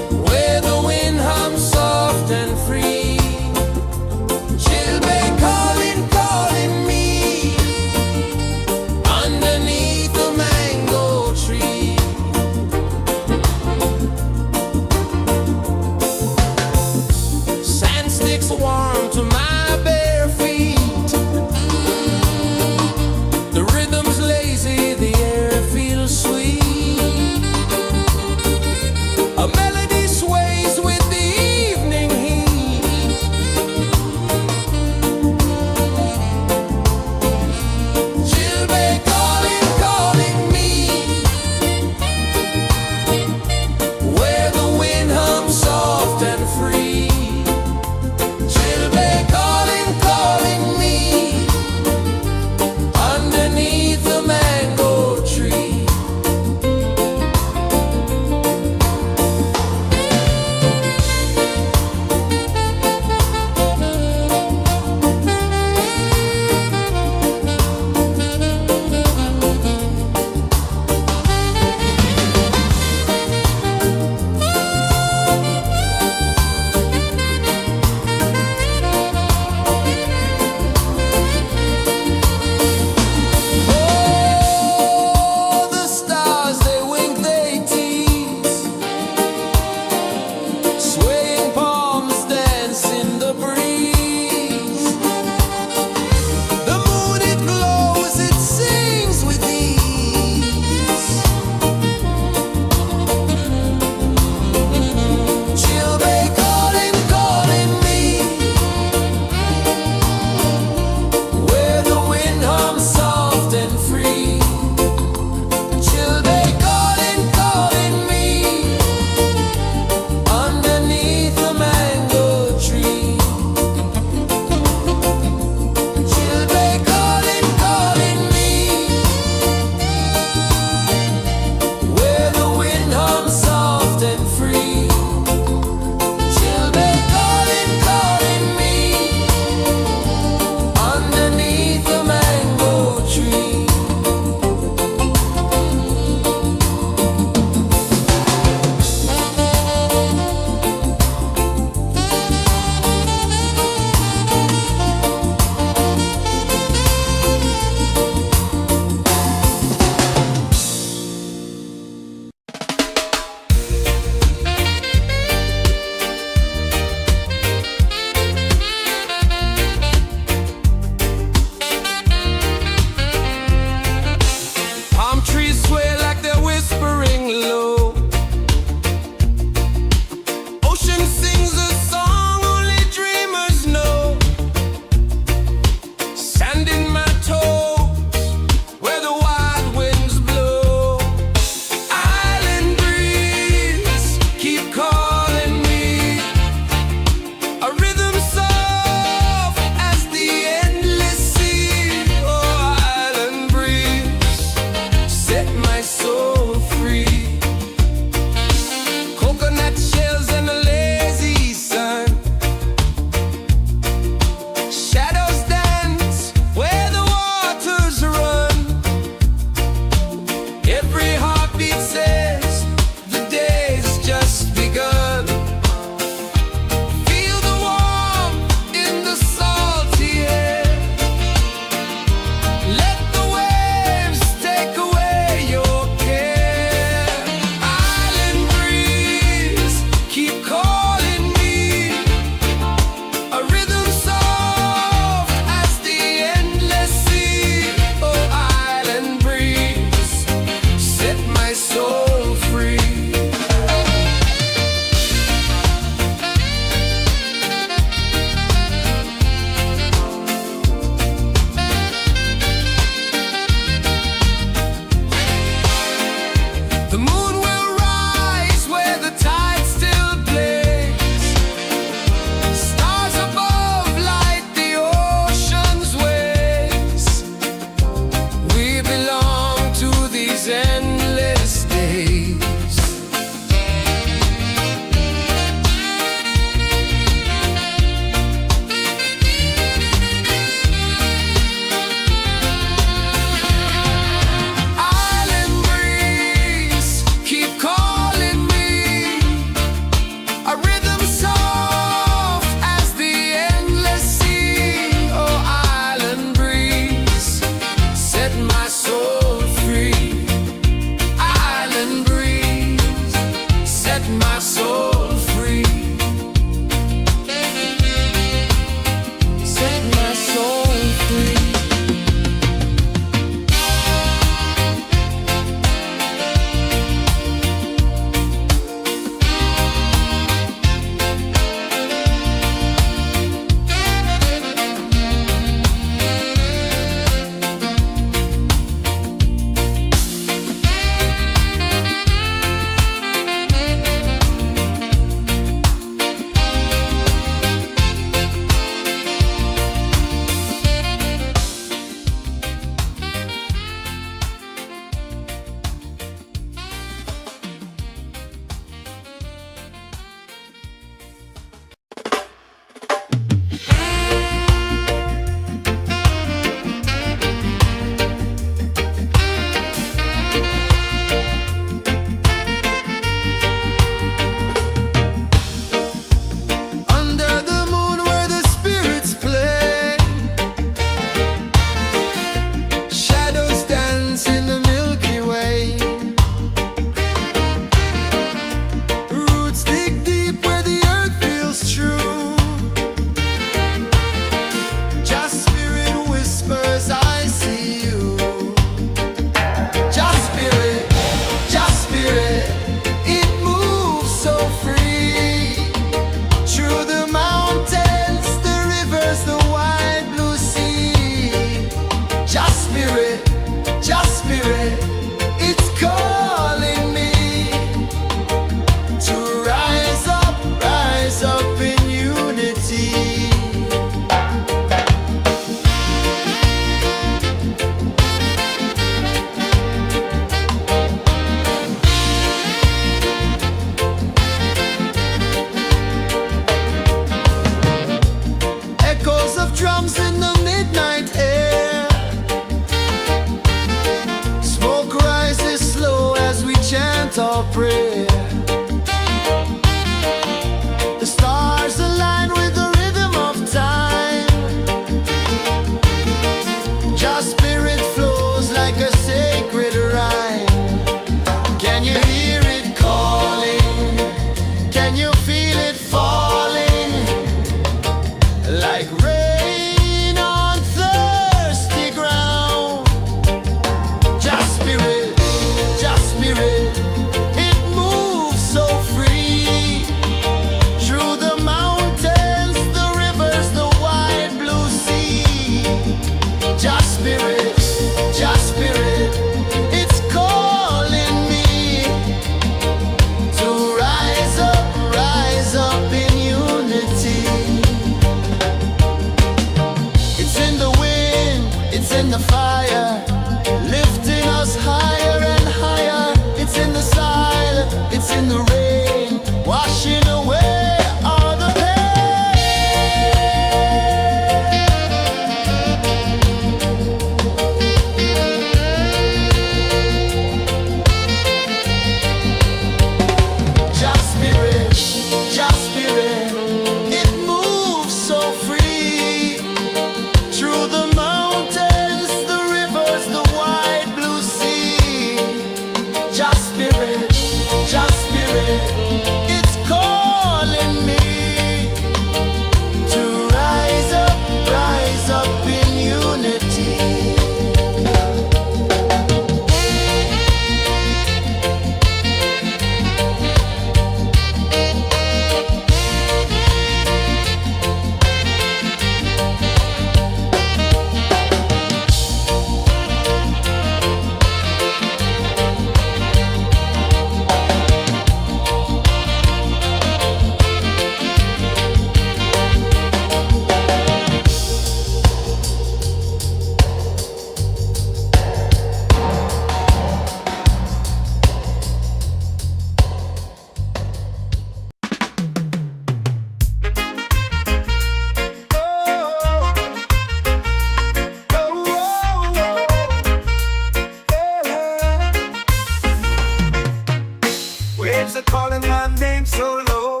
waves are calling my name so low.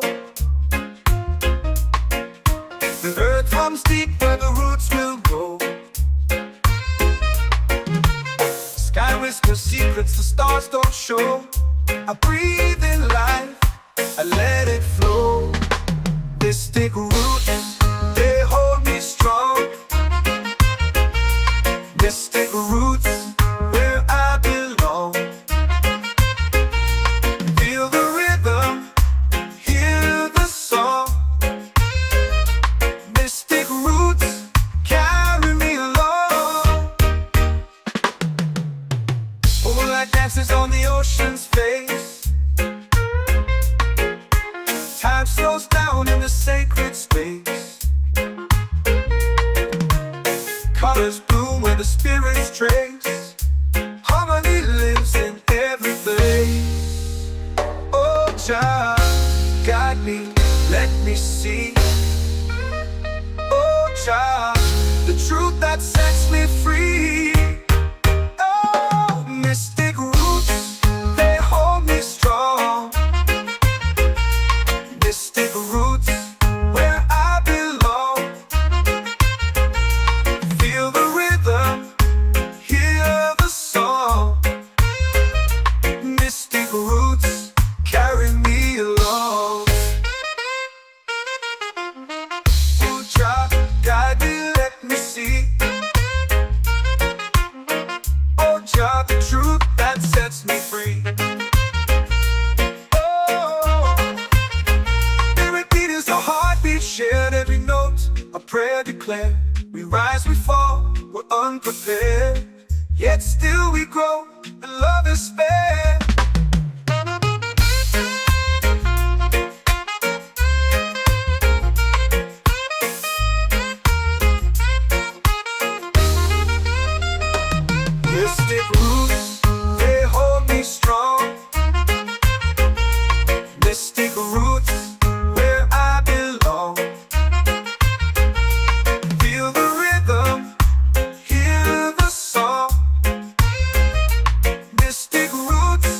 The earth hums deep where the roots will grow. Sky whispers secrets the stars don't show. I breathe in life, I let it flow. Mystic roots, they hold me strong. Mystic roots, where I belong. Feel the rhythm, hear the song. Mystic roots, carry me along. Moonlight dances on the ocean's face. Time slows down in the sacred space. Colors bloom where the spirits trace. Harmony lives in every place. Oh, Jah, guide me, let me see. Oh, Jah, the truth that sets me free. Oh, mystic roots, they hold me strong. Mystic roots, where I belong. Feel the rhythm, hear the song. Mystic roots, carry me along. Oh, Jah, guide me, let me see. Oh, Jah, the truth that sets me free. Oh, every beat is a heartbeat shared, every note a prayer declared. We rise, we fall, we're unprepared, yet still we grow, and love is spared. Mystic roots, they hold me strong. Mystic roots, where I belong. Feel the rhythm, hear the song. Mystic roots,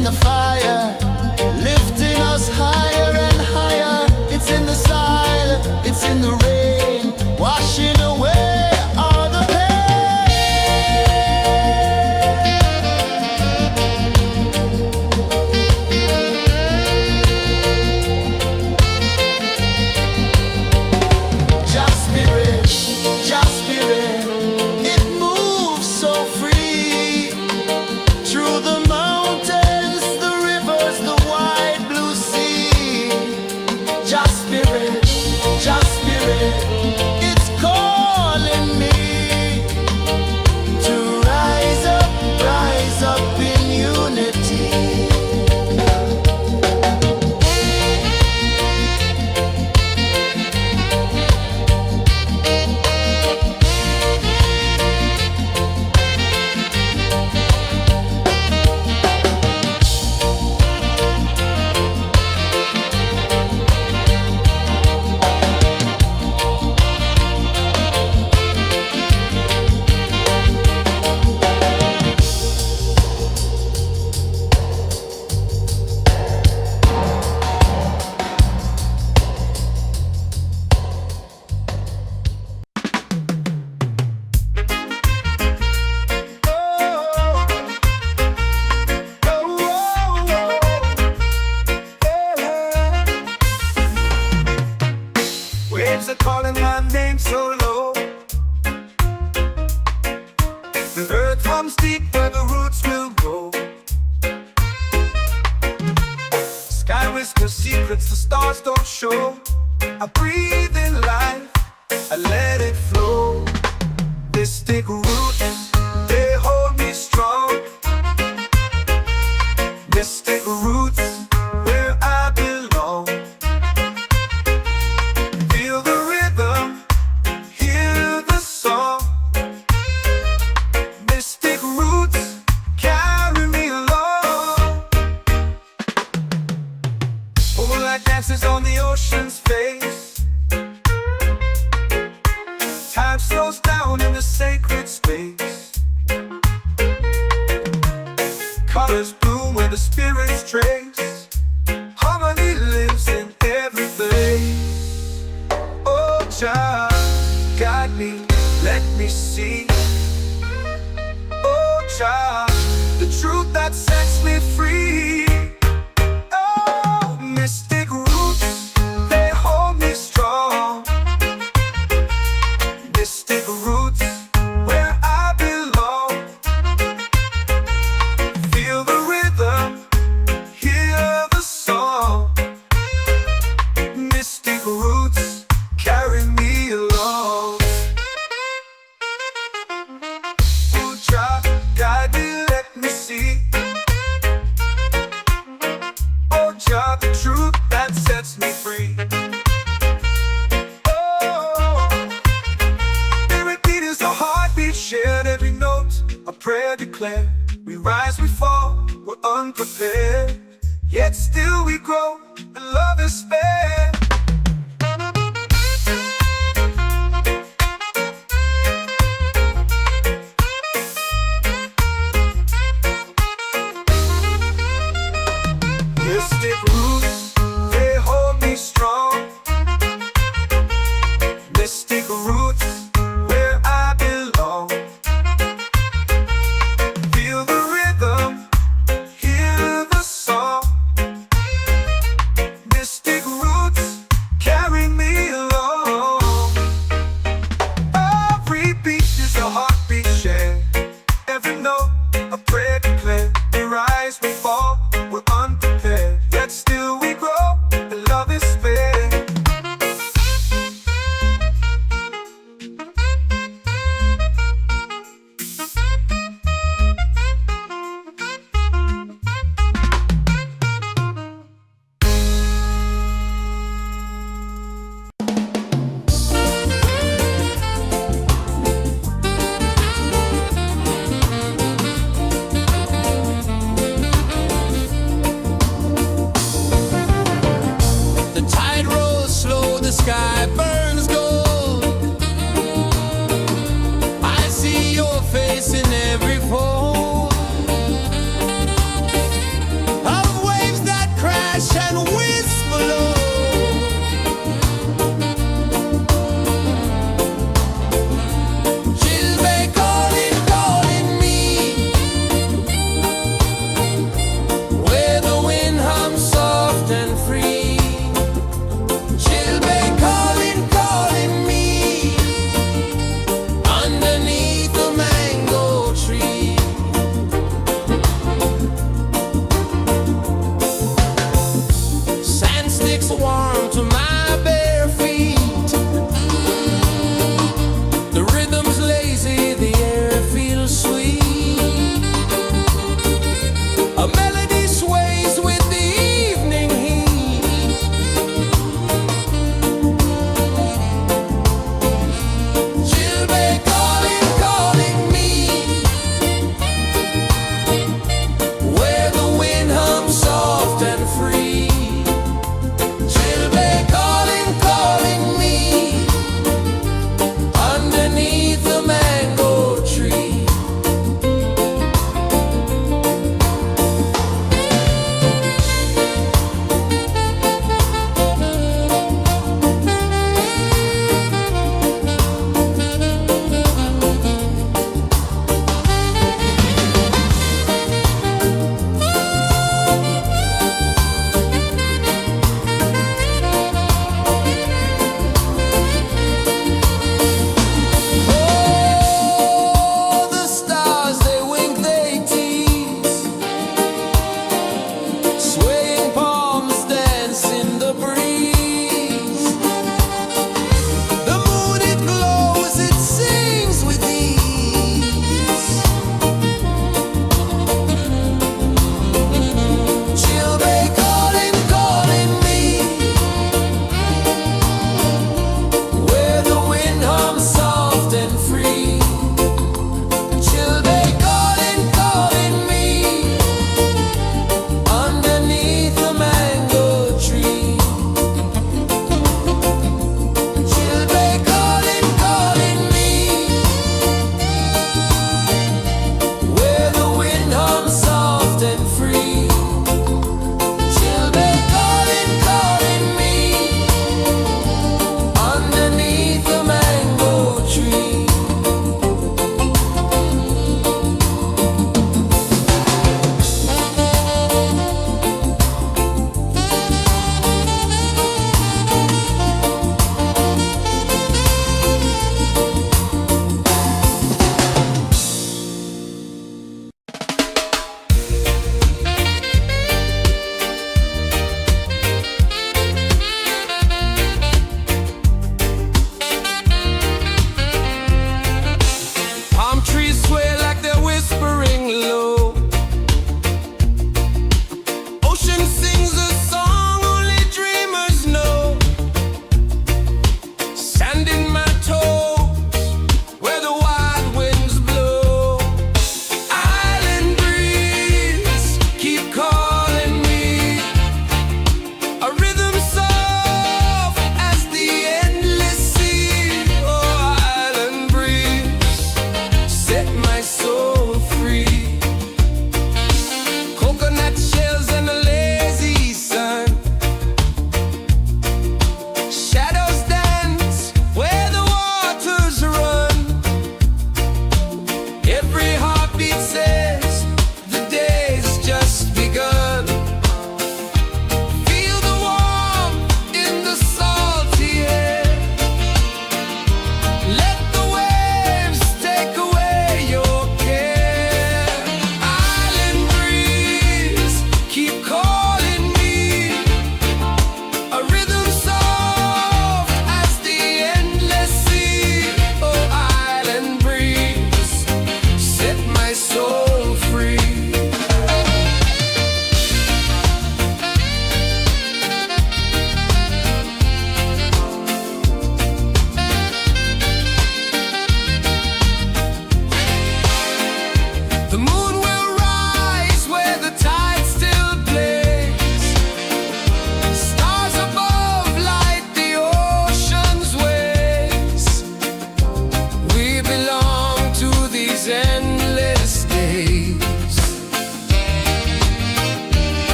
in the fire, lifting us higher and higher. It's in the silence, it's in the rain, washing away all the Just spirit, just spirit, it moves so free through the mountains, the rivers, the wide blue sea. Just spirit, it's calling me to rise up in unity. Waves are calling my name so low. The earth hums deep where the roots will grow. Sky whispers secrets the stars don't show. I breathe in life, I let it flow. Mystic roots, they hold me strong. Mystic roots, where I belong. Feel the rhythm, hear the song. Mystic roots, carry me along. Moonlight dances on the ocean's face. Time slows down in the sacred space. Colors bloom where the spirits trace. Harmony lives in every face. Oh, Jah, guide me, let me see. Oh, Jah, the truth that sets me free. Oh, mystic roots, they hold me strong. Mystic roots, where I belong. Feel the rhythm, hear the song. Mystic roots, carry me along. Oh, Jah, guide me, let me see. Oh, Jah, the truth that sets me free. Oh, spirit beat is a heartbeat shared, every note a prayer declared. We rise, we fall, we're unprepared, yet still we grow, and love is spared. Mystic roots, they hold me strong. Mystic roots, where I belong. Feel the rhythm, hear the song. Mystic roots, carry me along. Every beat is a heartbeat shared, every note a prayer declared. We rise, we fall, we're unprepared, yet still we grow.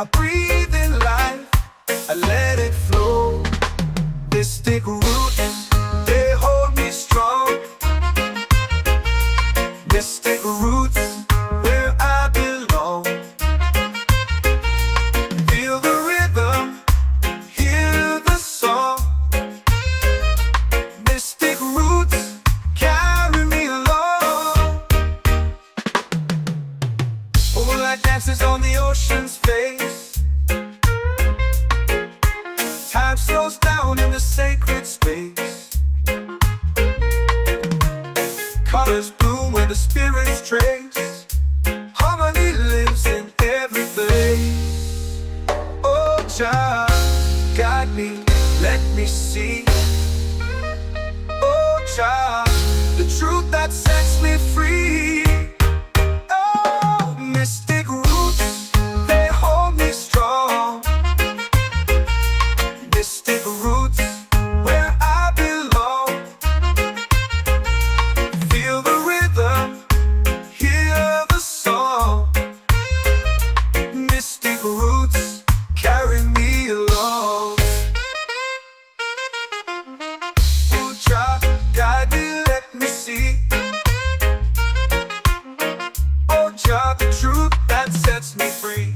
I breathe in life, I let it flow. Mystic roots, they hold me strong. Mystic roots, where I belong. Feel the rhythm, hear the song. Mystic roots, carry me along. Moonlight dances on the ocean's face. Time slows down in the sacred space. Colors bloom where the spirits trace. Harmony lives in every place. Oh, child, guide me, let me see. Oh, child, the truth that sets me free. Oh, mystic roots, they hold me strong. Mystic roots, where I belong. Feel the rhythm, hear the song. Mystic roots, carry me along. Oh, child, guide me, let me see. Oh, child, the truth that sets me free.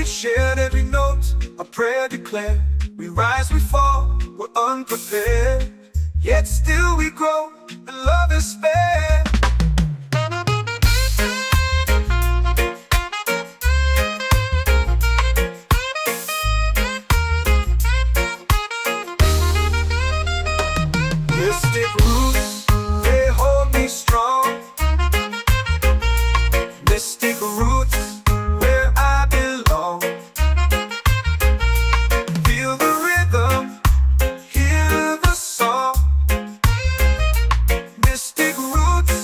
Shared every note, a prayer declared. We rise, we fall, we're unprepared. Yet still we grow, and love is spared. Mystic roots, they hold me strong. Mystic roots, where I belong. Feel the rhythm, hear the song. Mystic roots,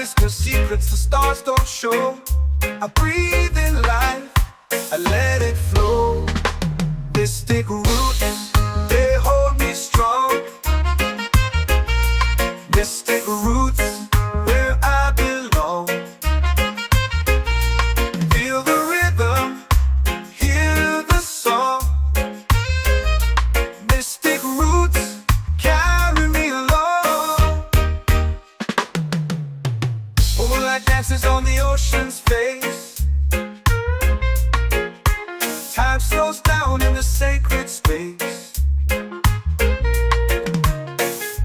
skies, 'cause secrets the stars don't show. I breathe in life, I let it flow. Mystic roots, they hold me strong. Mystic roots, where I belong. Feel the rhythm, hear the song. Mystic roots carry me along. Moonlight dances on the ocean's face. Time slows down in the sacred space.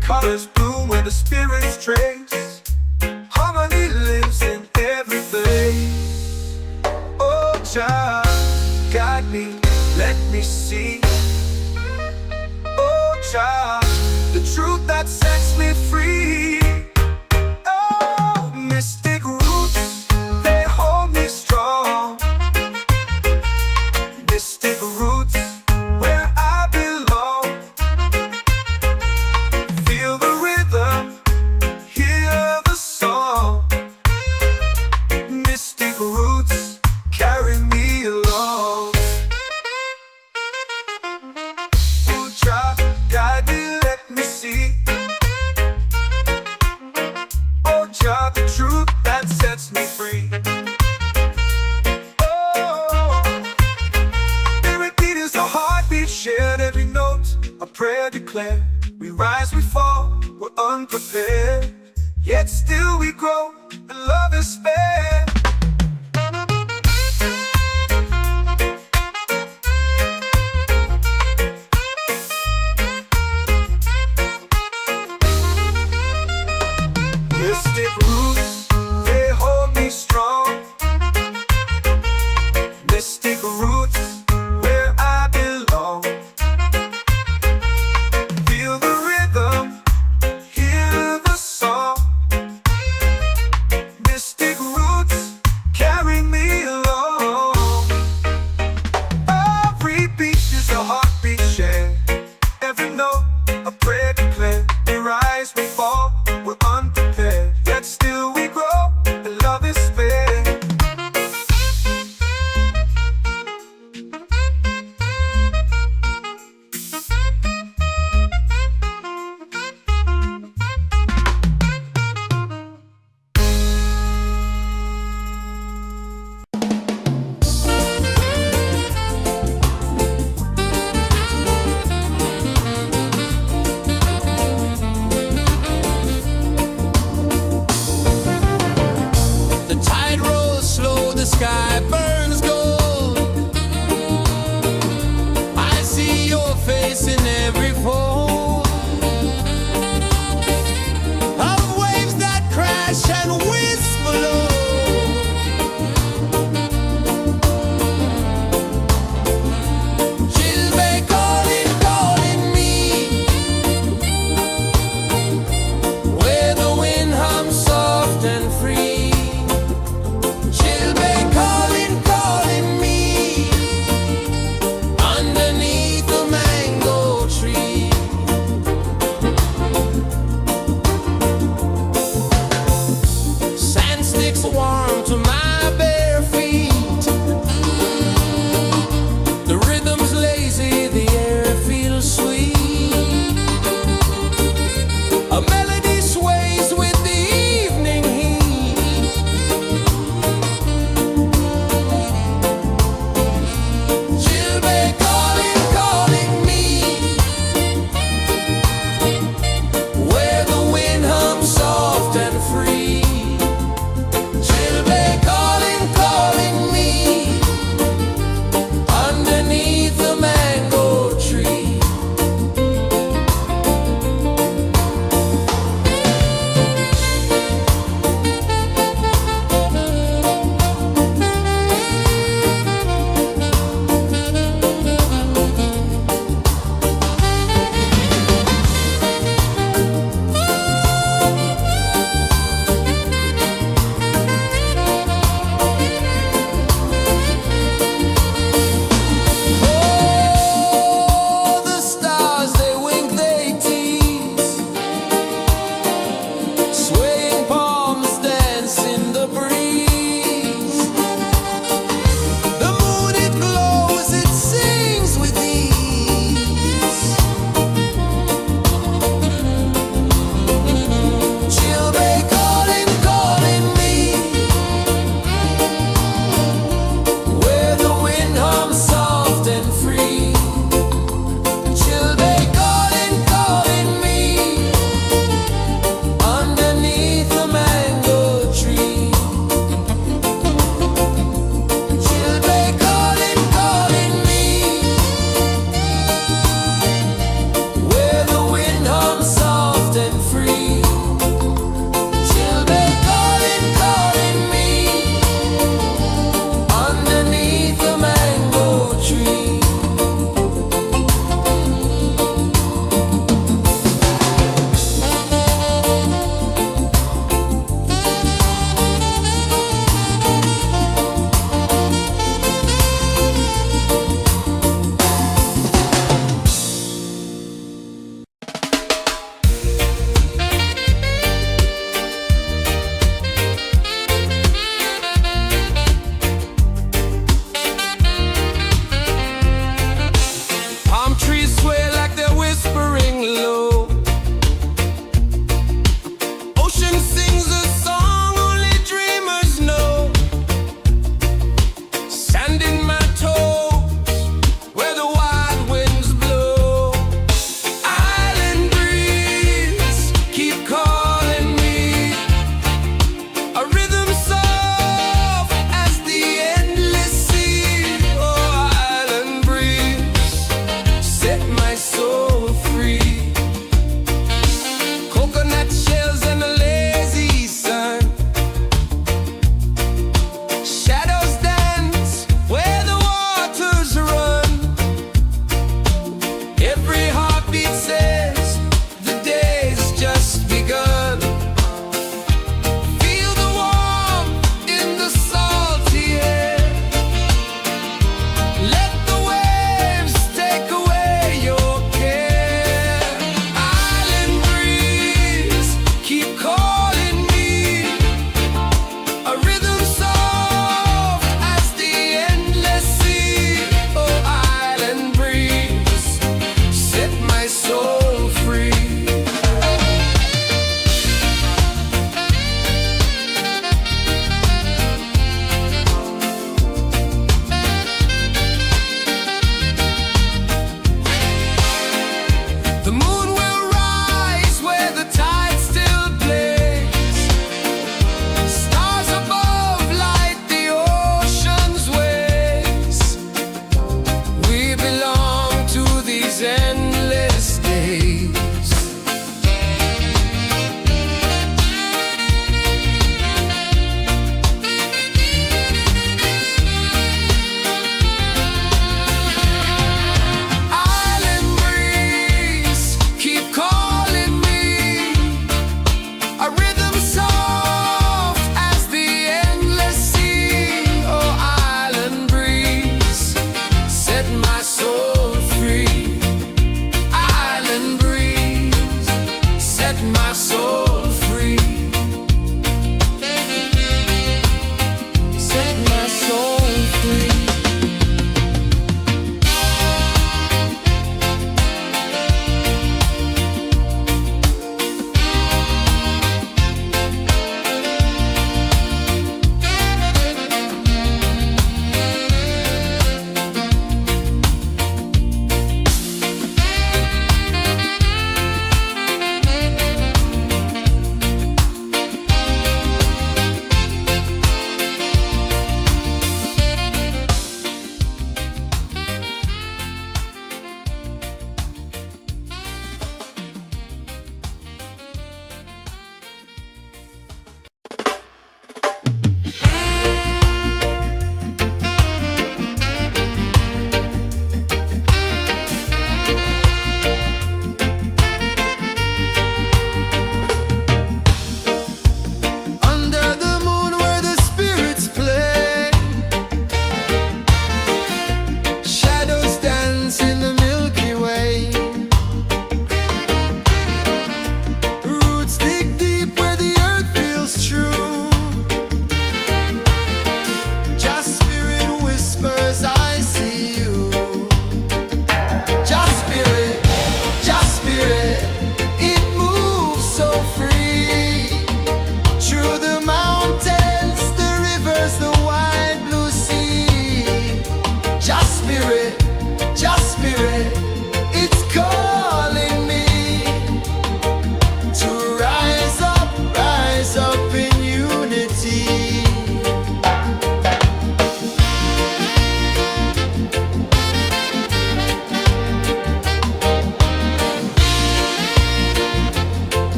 Colors bloom where the spirits trace. Harmony lives in every place. Oh, Jah, guide me, let me see. Oh, Jah, the truth that sets me free. Oh, mystic roots, they hold me strong. Mystic roots, where I belong. Feel the rhythm, hear the song. Mystic roots carry me along. Oh, Jah, guide me, let me see. Oh, Jah, the truth that sets me free. Shared every note, a prayer declared. We rise, we fall, we're unprepared. Yet still we grow, and love is spared. Mystic roots, they hold me strong. Mystic roots, where I belong. Feel the rhythm, hear the song. Mystic roots carry me along. Every beat is a heartbeat shared. Every note, a prayer declared. We rise, we fall, we're unprepared. Yet still we grow, and love is spared. The tide rolls slow, the sky burns gold. I see your face in every fold of waves that crash and whisper low. She'll be calling, calling me, where the wind hums soft and free. She'll be calling, calling me, underneath the mango tree. Sand sticks warm to my bare feet. The rhythm's lazy, the air feels sweet. A melody sways with the evening heat. She'll be calling, calling me, where the wind hums soft and free. She'll be calling, calling me, underneath the mango tree.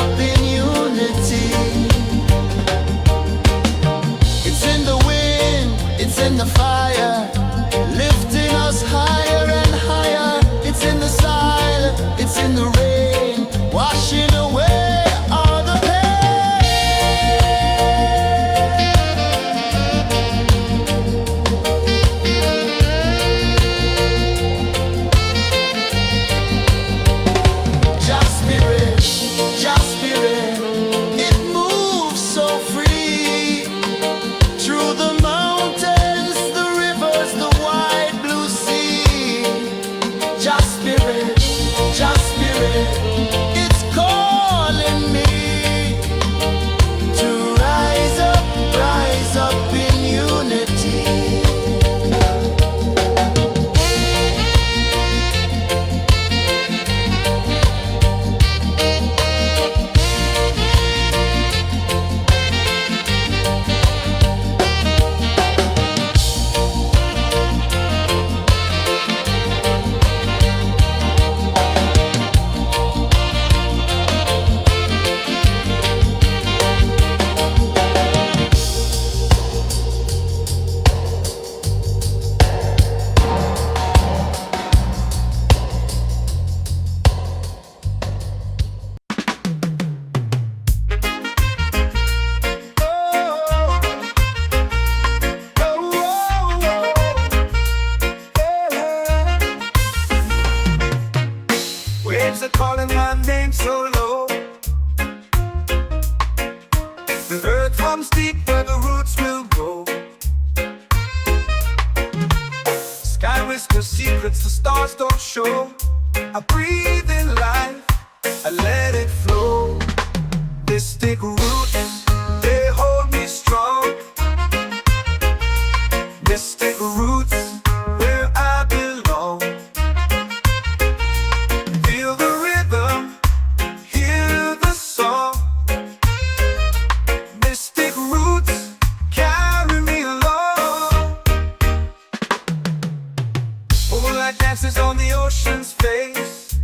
up in unity. It's in the wind, it's in the fire, lifting us higher and higher. It's in the silence, it's in the rain, washing away all the Just spirit, just spirit, it moves so free through the mountains, the rivers, the wide blue sea. Just spirit, it's calling me to rise up in unity. Waves are calling my name so low. The earth comes deep where the roots will grow. Sky whispers secrets the stars don't show. I breathe in life, I let it flow. Mystic roots, they hold me strong. Mystic roots, where I belong. Feel the rhythm, hear the song. Mystic roots, carry me along. Moonlight dances on the ocean's face.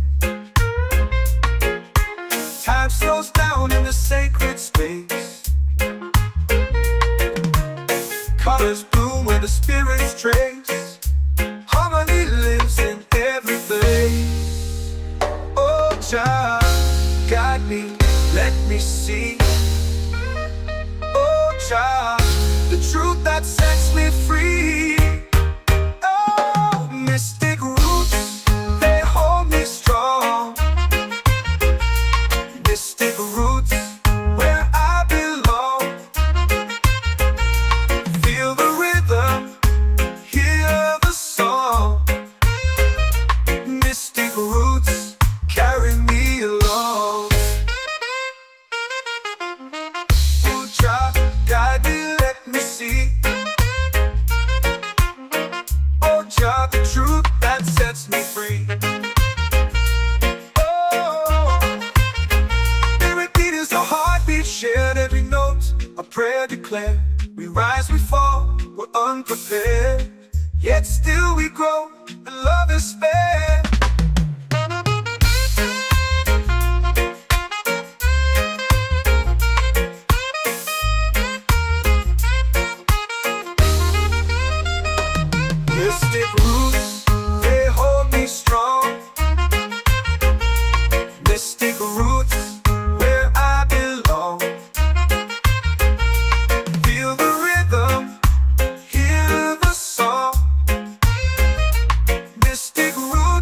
Time slows down in the sacred space. Colors bloom where the spirits trace. Harmony lives in every face. Oh, Jah, guide me, let me see. Oh, Jah, the truth that sets me free. Oh, mystic roots, they hold me strong. Mystic roots, where I belong. Feel the rhythm, hear the song. Mystic roots, carry me along. Oh, Jah, guide me, let me see. Oh, Jah, the truth that sets me free. Oh, spirit beat is a heartbeat, shared every note. A prayer declared. We rise, we fall, we're unprepared. Yet still we grow, and love is spared. Mystic roots, they hold me strong. Mystic roots, where I belong. Feel the rhythm, hear the song. Mystic roots,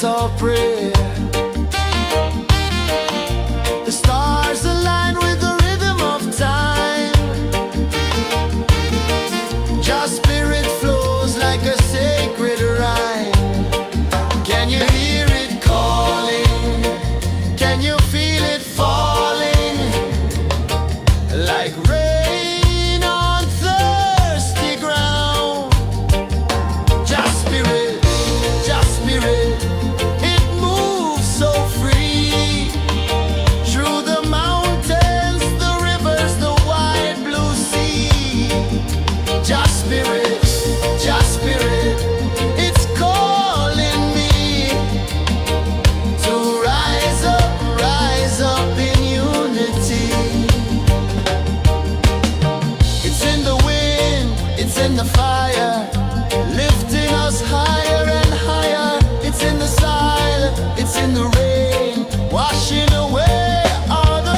our prayer. The stars align with the rhythm of time. Your spirit flows like a sacred rhyme. Can you hear it calling? Can you feel it falling? Like rain on thirsty ground. Just spirit, it moves so free. Through the mountains, the rivers, the wide blue sea. Just spirit, it's calling me to rise up in unity. It's in the wind, it's in the fire, lifting us higher and higher. It's in the silence, it's in the rain, washing away all the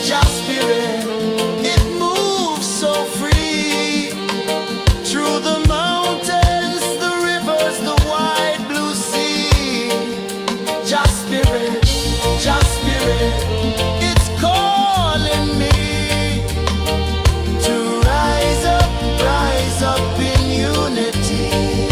Just spirit, it moves so free. Through the mountains, the rivers, the wide blue sea. Just spirit, it's calling me to rise up in unity.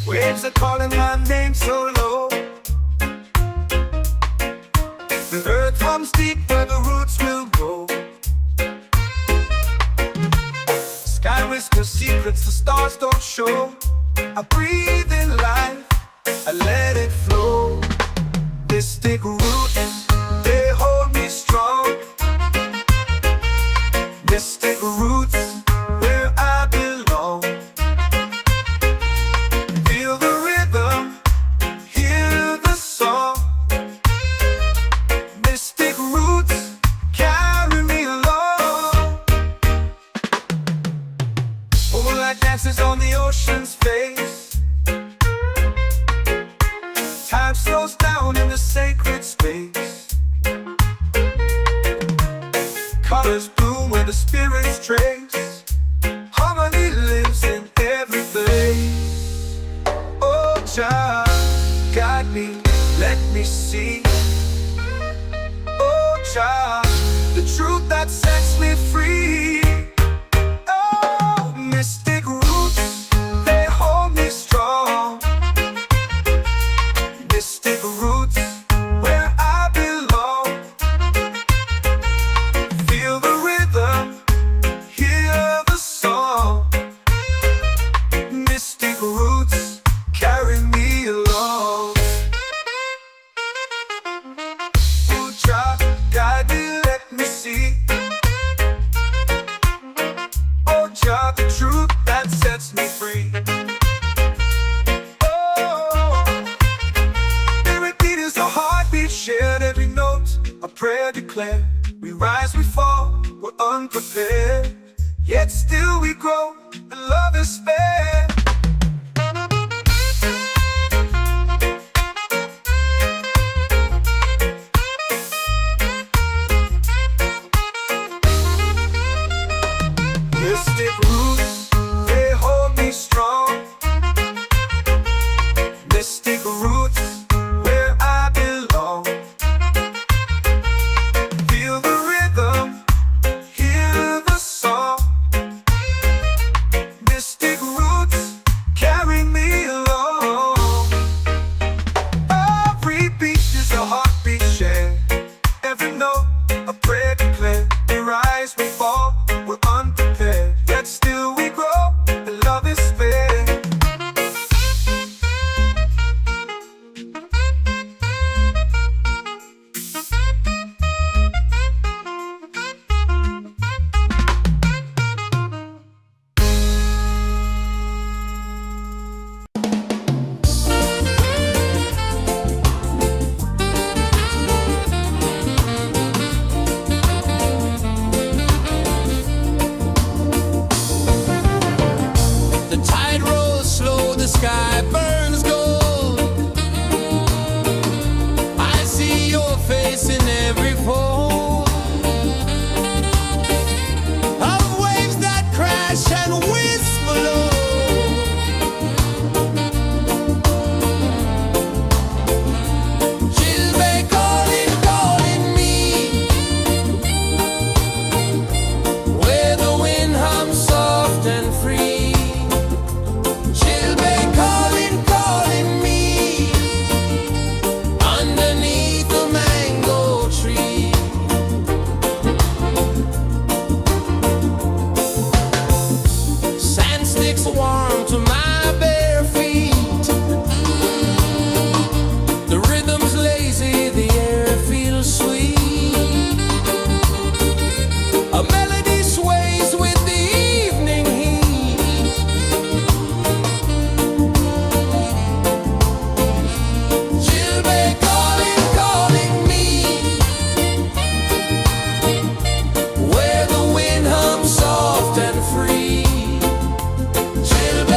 Waves are calling my name so low. The earth comes deep where the roots will grow. Sky whispers secrets the stars don't show. I breathe in life, I let it flow. Mystic roots, they hold me strong. Mystic roots, where I belong. Feel the rhythm, hear the song. Mystic roots, carry me along. Moonlight dances on the ocean's face. Time slows down in the sacred space. Colors bloom where the spirits trace. Harmony lives in every place. Oh, child, guide me, let me see. Oh, child, the truth that sets me free. Oh, mystic roots, they hold me strong. Mystic roots, where I belong. Feel the rhythm, hear the song. Mystic roots, carry me along. Ooh, child, guide me, let me see. Oh, child, the truth that sets me free. Oh, every beat is a heartbeat shared, every note a prayer declared. We rise, we fall, we're unprepared, yet still we grow, and love is spared. Mystic roots, they hold me strong. Mystic roots, where I belong. Feel the rhythm, hear the song. music's warm to my bare feet. The rhythm's lazy, the air feels sweet. A melody sways with the evening heat. Children calling, calling me, where the wind hums soft and free. Children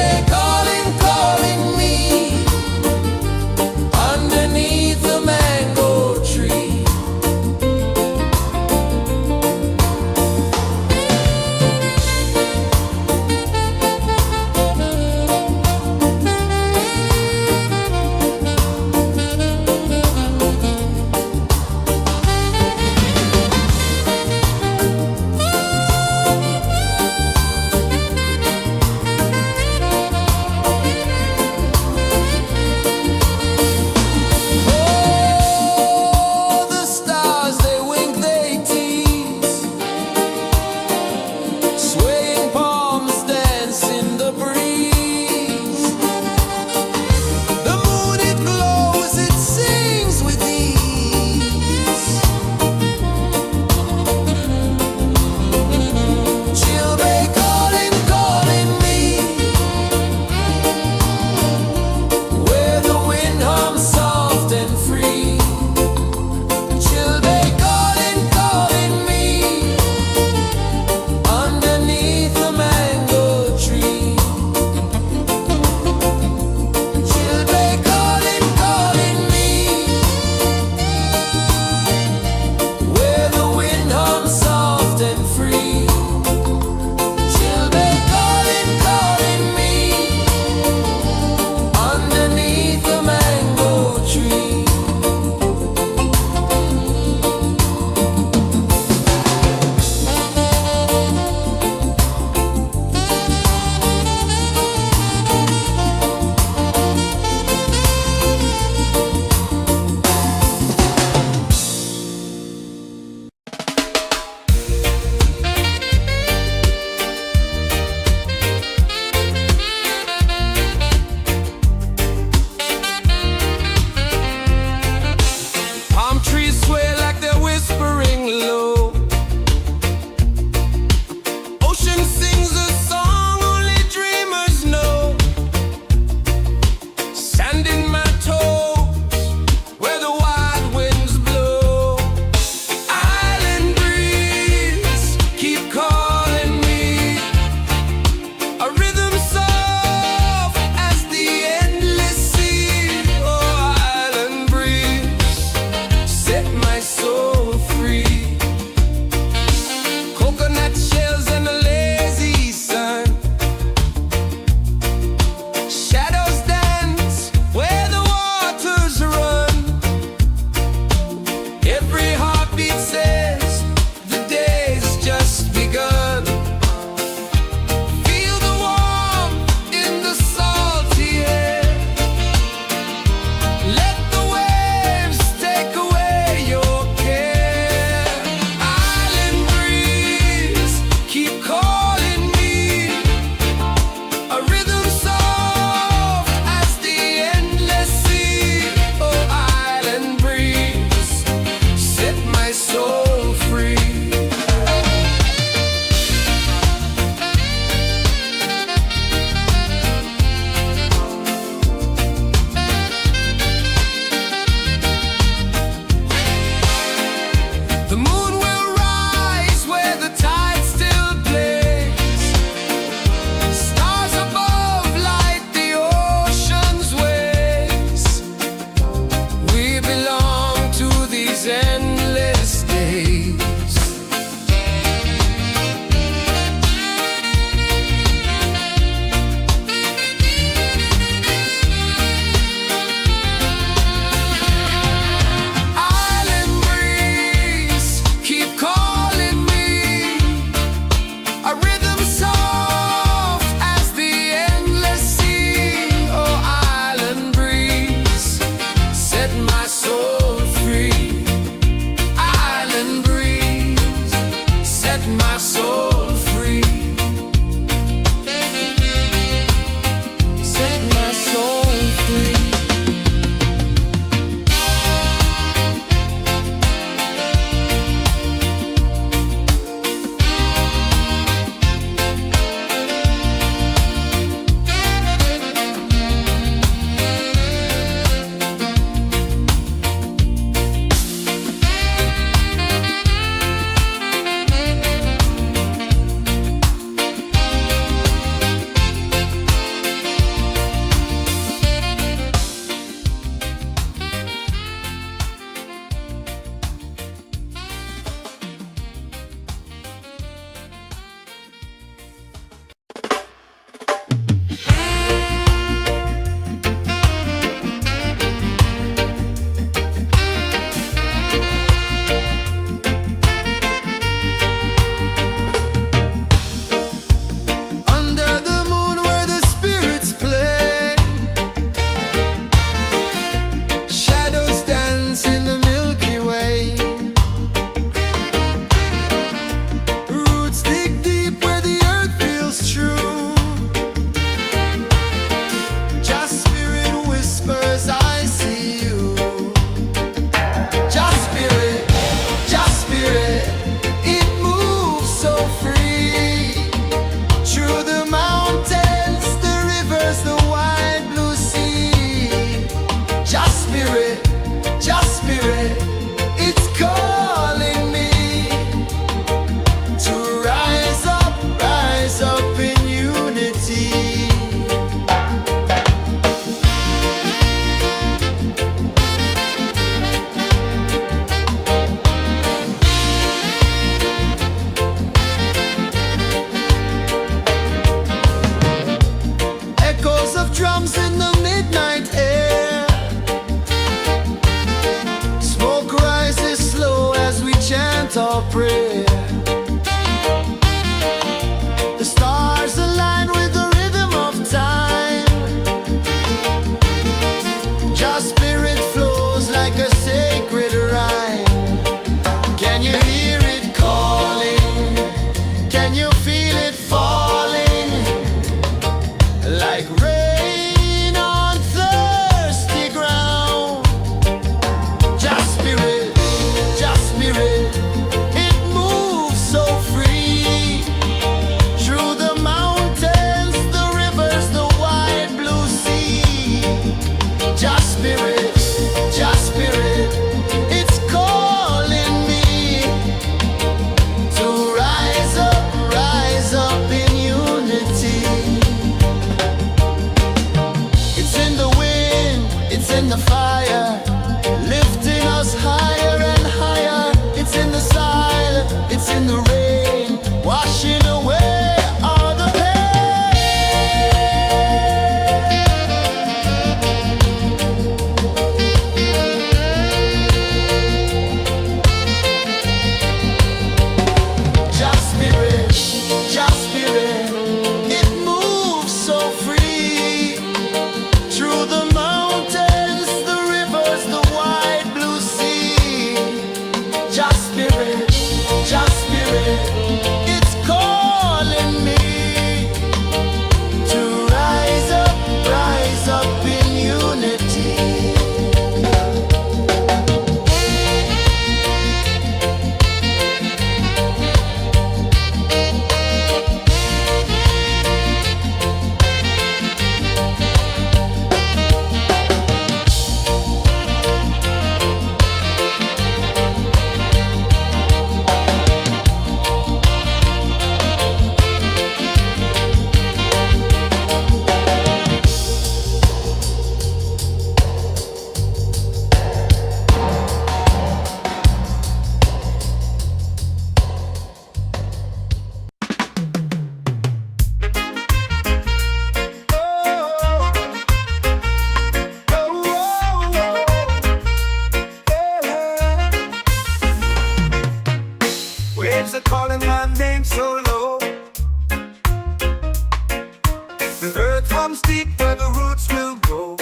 comes deep where the roots will grow.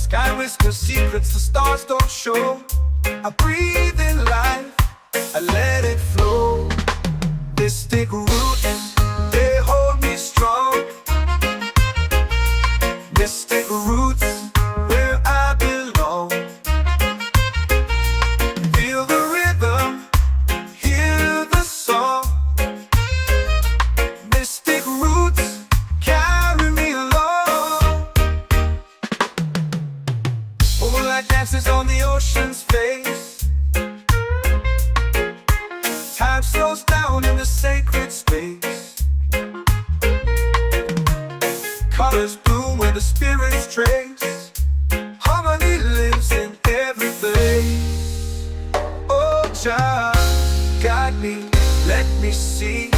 Sky whispers secrets the stars don't show. I breathe in life, I let it flow. Mystic roots, they hold me strong. Mystic roots, where I belong. Feel the rhythm, hear the song. Mystic roots, carry me along. Moonlight dances on the ocean's face. Time slows down in the sacred space. Colors bloom where the spirits trace. Harmony lives in every place. Oh, Jah, guide me, let me see.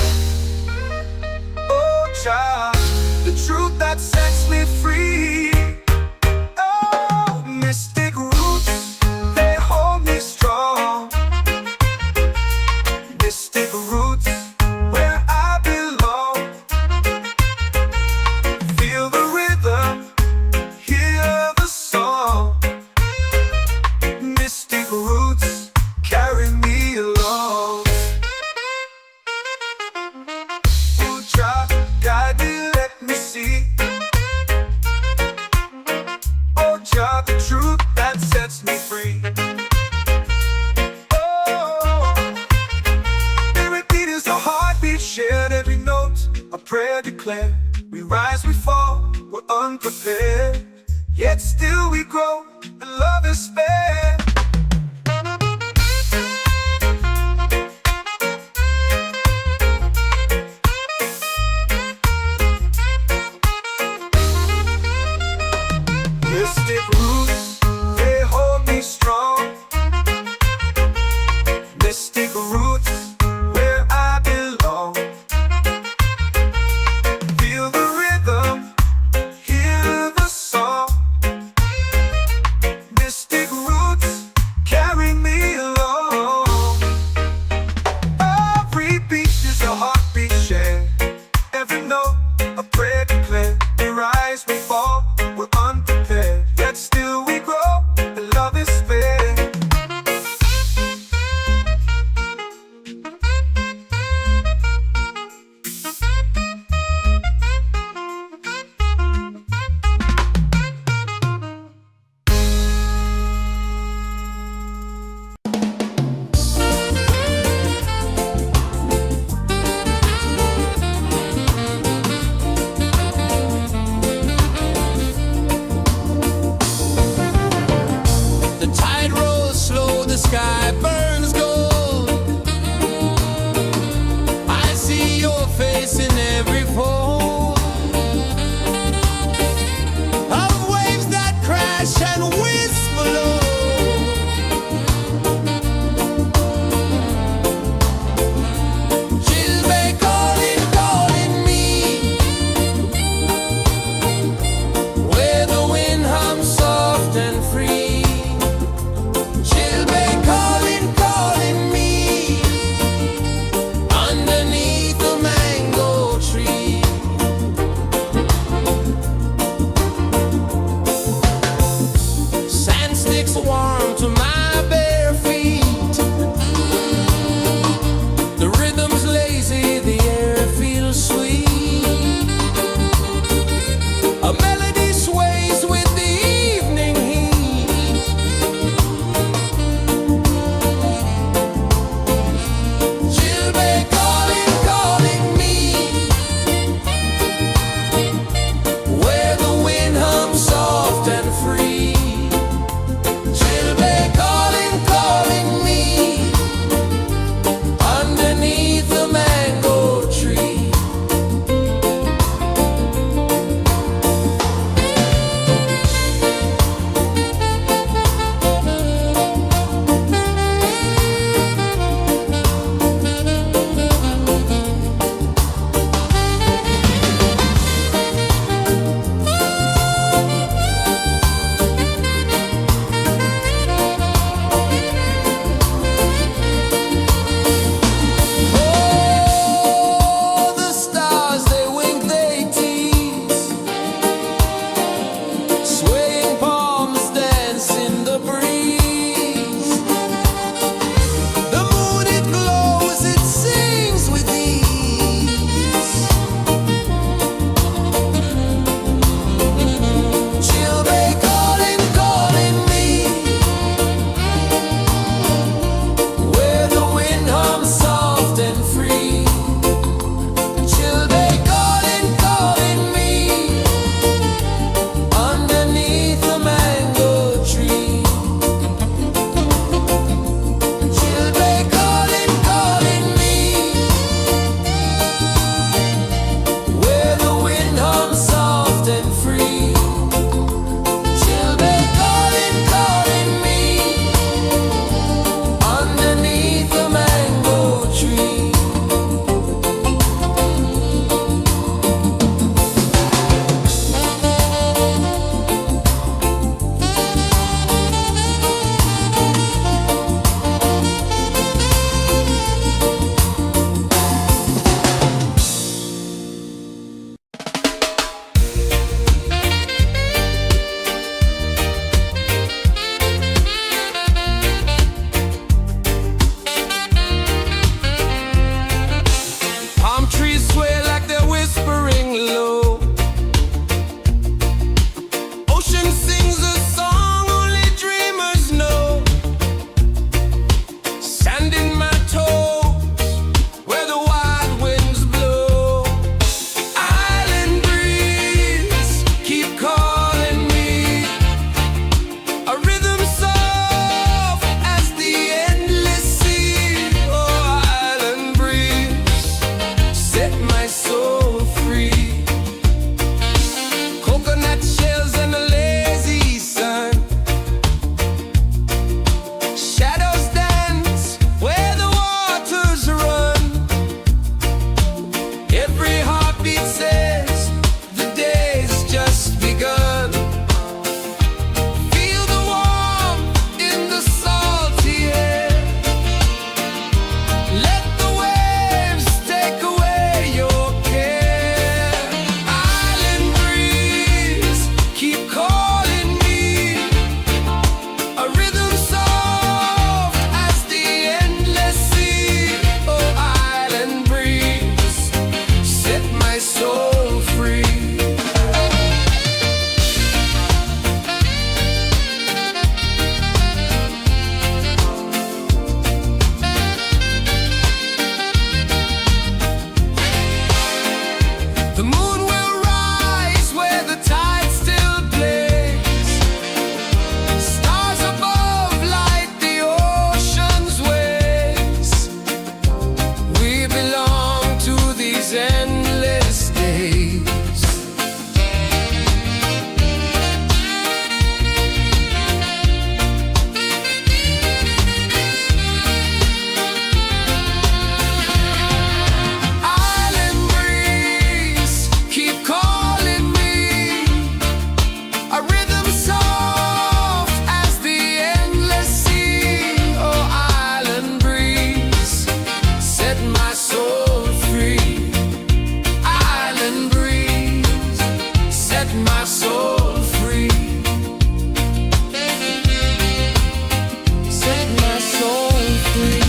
Oh, Jah, the truth that sets me free. Oh, mystic roots, they hold me strong. Mystic roots, where I belong. Feel the rhythm, hear the song. Mystic roots, carry me along. Oh, Jah, guide me, let me see. Oh, Jah, the truth that sets me free. Shared every note, a prayer declared. We rise, we fall, we're unprepared. Yet still we grow, and love is spared. Mystic roots, they hold me strong. Mystic roots, where I belong. Feel the rhythm, hear the song. Mystic roots, my soul free. Set my soul free.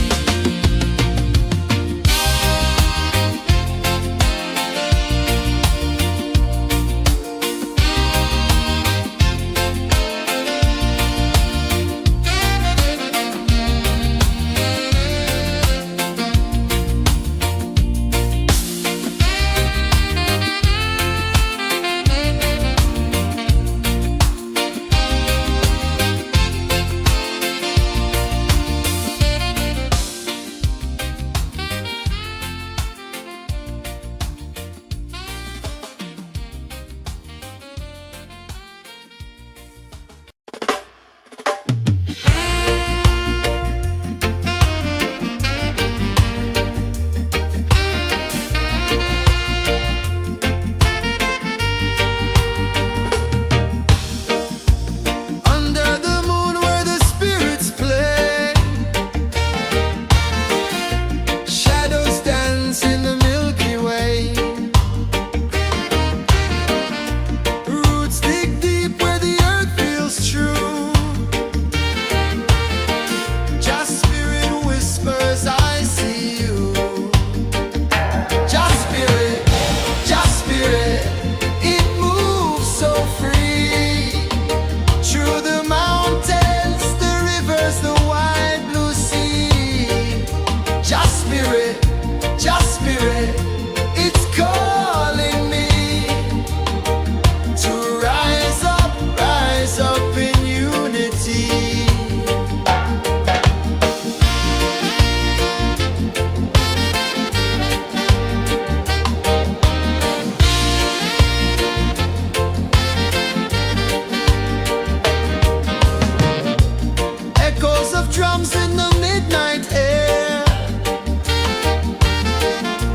Drums in the midnight air.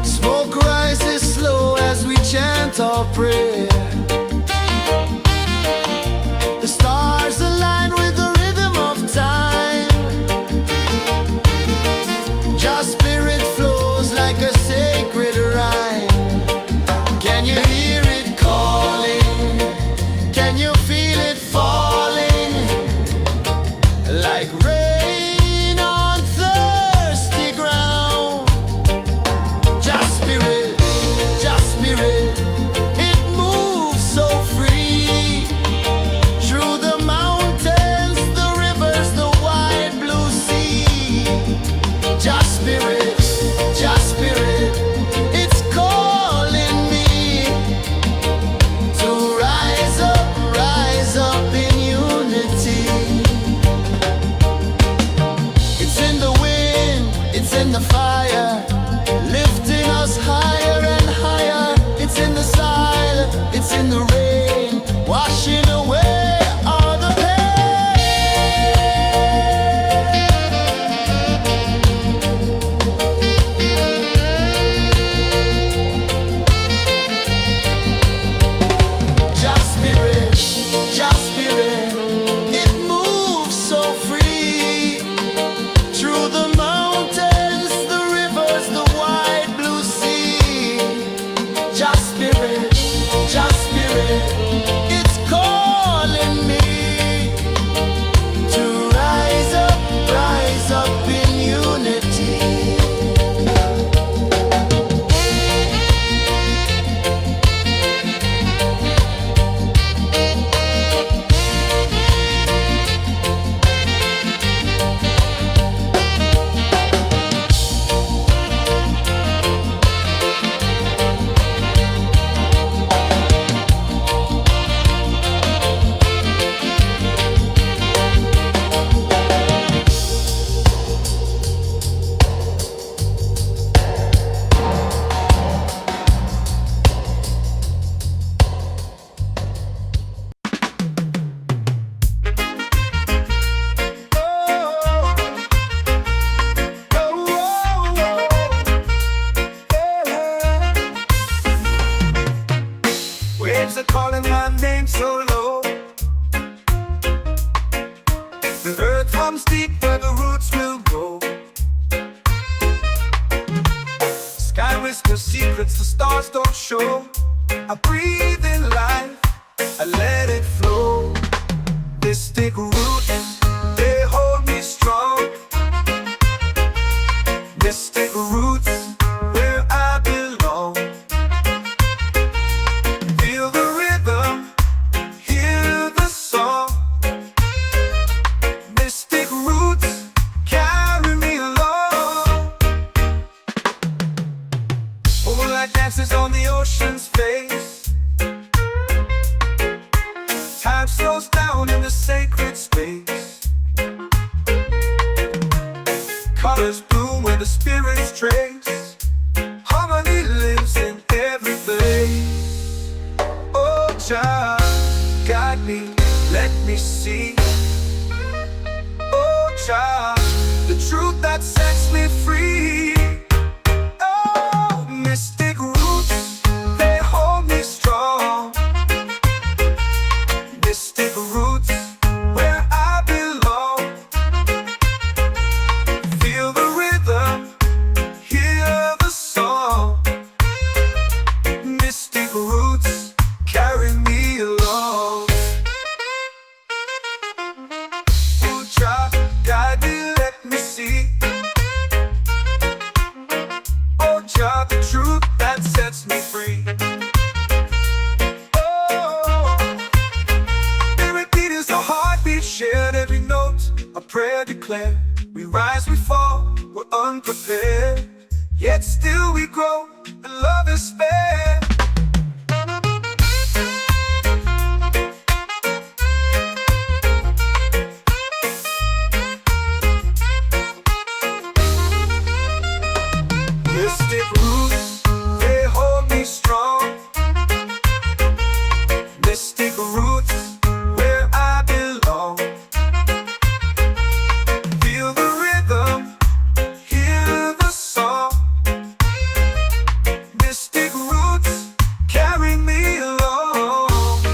Smoke rises slow as we chant our prayer. The stars align with the rhythm of time. Just spirit flows like a sacred rhyme. Can you hear it calling? Can you feel it falling? Like rain in the fire, lifting us higher and higher. It's in the silence, it's in the rain, washing away all the Just spirit, it moves so free through the mountains, the rivers, the wide blue sea. Just spirit, it's calling me to rise up in unity. Waves are calling my name so low. The earth hums deep where the roots will go. Sky whispers secrets the stars don't show. I breathe in life, let it flow. Mystic roots, they hold me strong. Mystic roots, where I belong. Feel the rhythm, hear the song. Mystic roots, carry me along. Moonlight dances on the ocean's face. Time slows down in the sacred space. Colors bloom where the spirits trace. Harmony lives in every place. Oh, child, guide me, let me see. Oh, child, the truth that sets me free. Oh, mystic roots, they hold me strong. Mystic roots, where I belong. Feel the rhythm, hear the song. Mystic roots, carry me along. Oh, child, guide me, let me see. Oh, child, the truth that sets me free. Shared every note, a prayer declared. We rise, we fall, we're unprepared. Yet still we grow, and love is spared. Mystic roots, they hold me strong. Mystic roots, where I belong. Feel the rhythm, hear the song. Mystic roots, carry me along.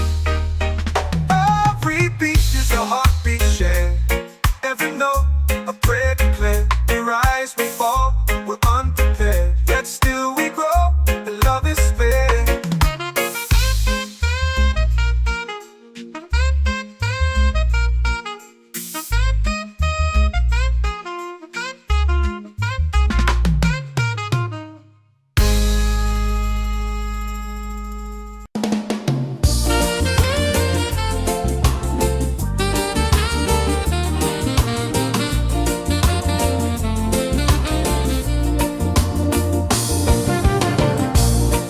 Every beat is a heartbeat shared. Every note, a prayer declared. We rise, we fall, we're unprepared. Yet still we grow, and love is spared.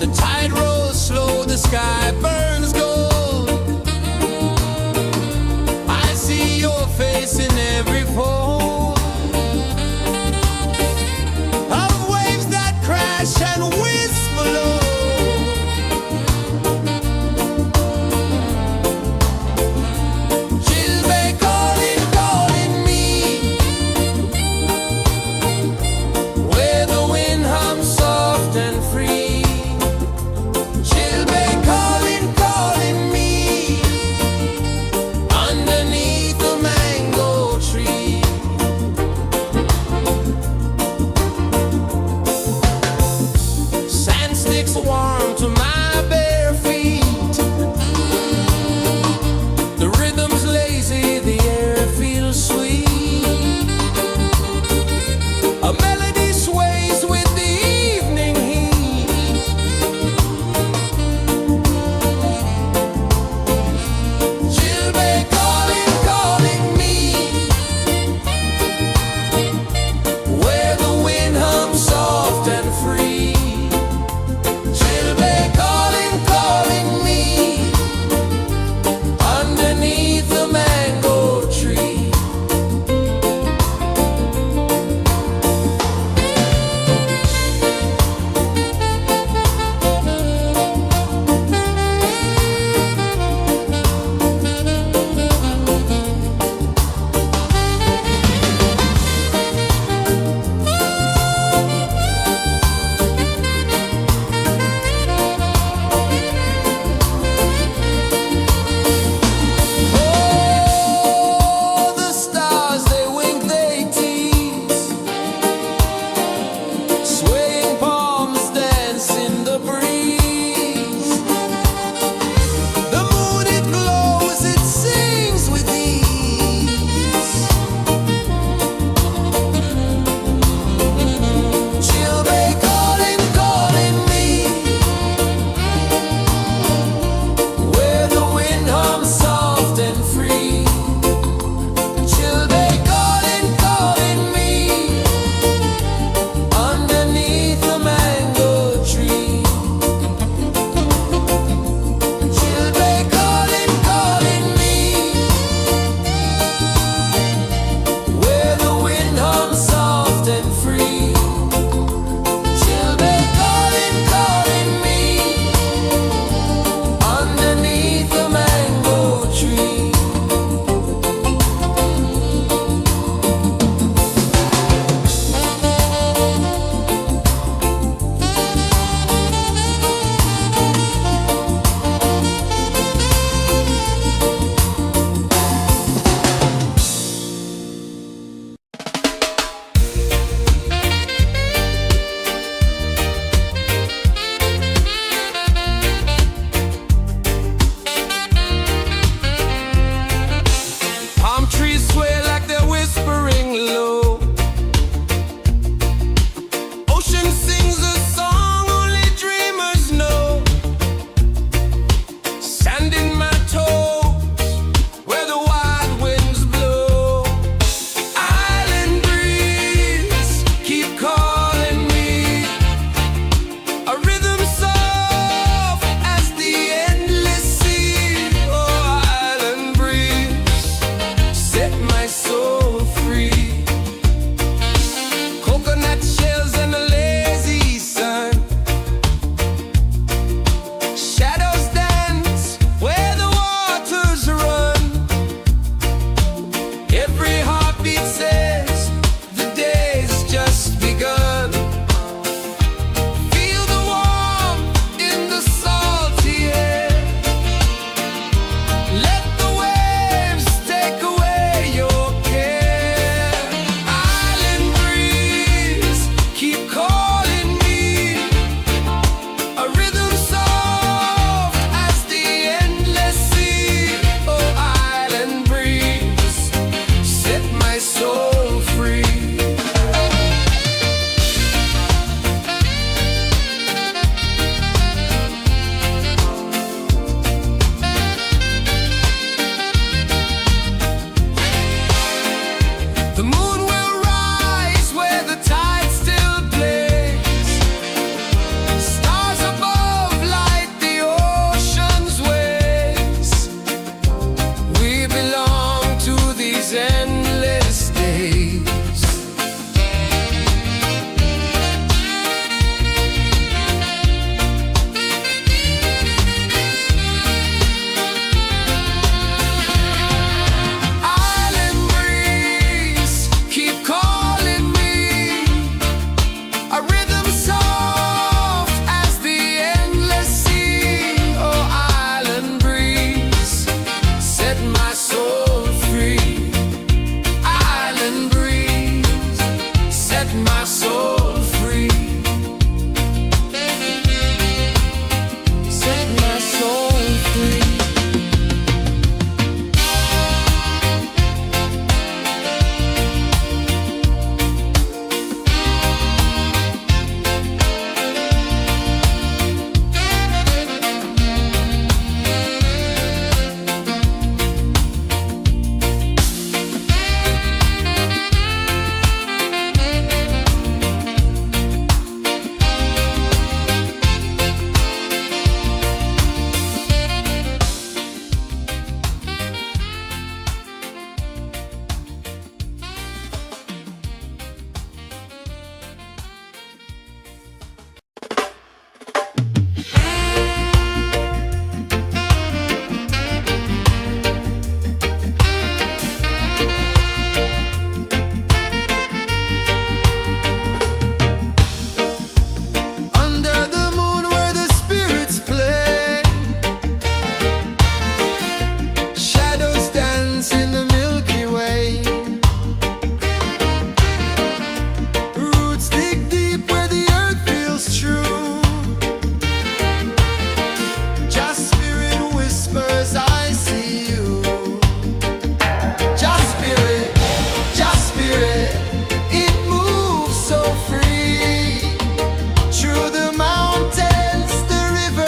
The tide rolls slow, the sky burns gold. I see your face in every fold of waves that crash and whisper low. She'll be calling, calling me, where the wind hums soft and free. She'll be calling,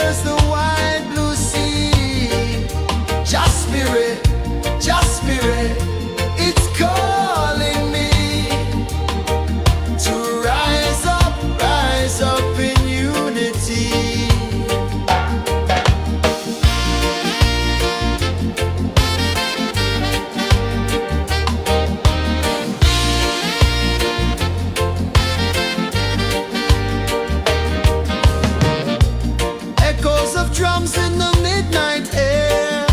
rivers, the wide blue sea. Just spirit, it's calling me to rise up in unity. Echoes of drums in the midnight air.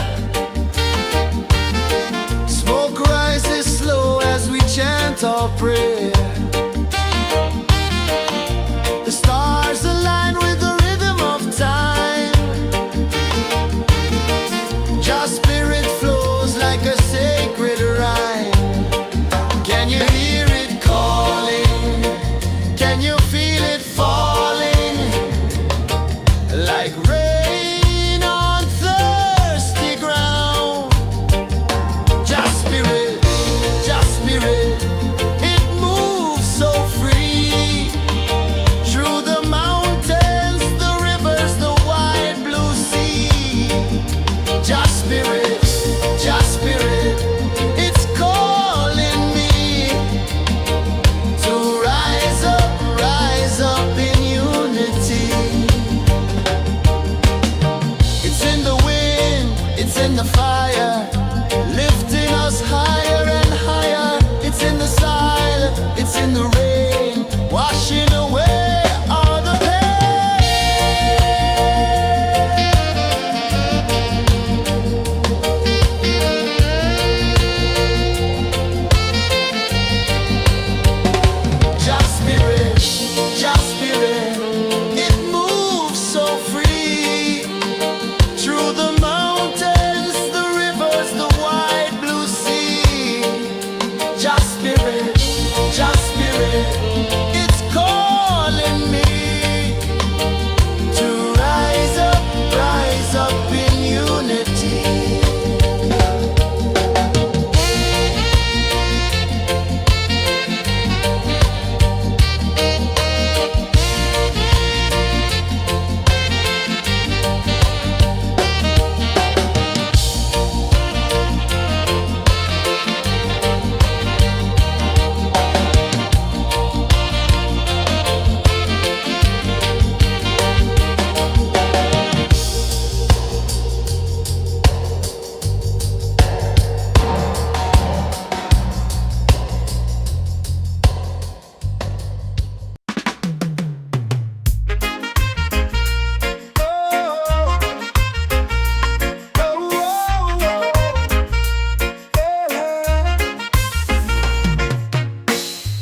Smoke rises slow as we chant our prayer. The stars align with the rhythm of time. Just spirit flows like a sacred rhyme. Can you hear it calling? Can you feel it falling? Like rain on thirsty ground. Just spirit, it moves so free. Through the mountains, the rivers, the wide blue sea. Just spirit, it's calling me to rise up in unity. It's in the wind, it's in the fire, lifting us higher and higher. It's in the silence, it's in the rain, washing away all the pain. Just spirit, it moves so free. Through the mountains, the rivers, the wide blue sea. Just spirit, it's calling me to rise up in unity.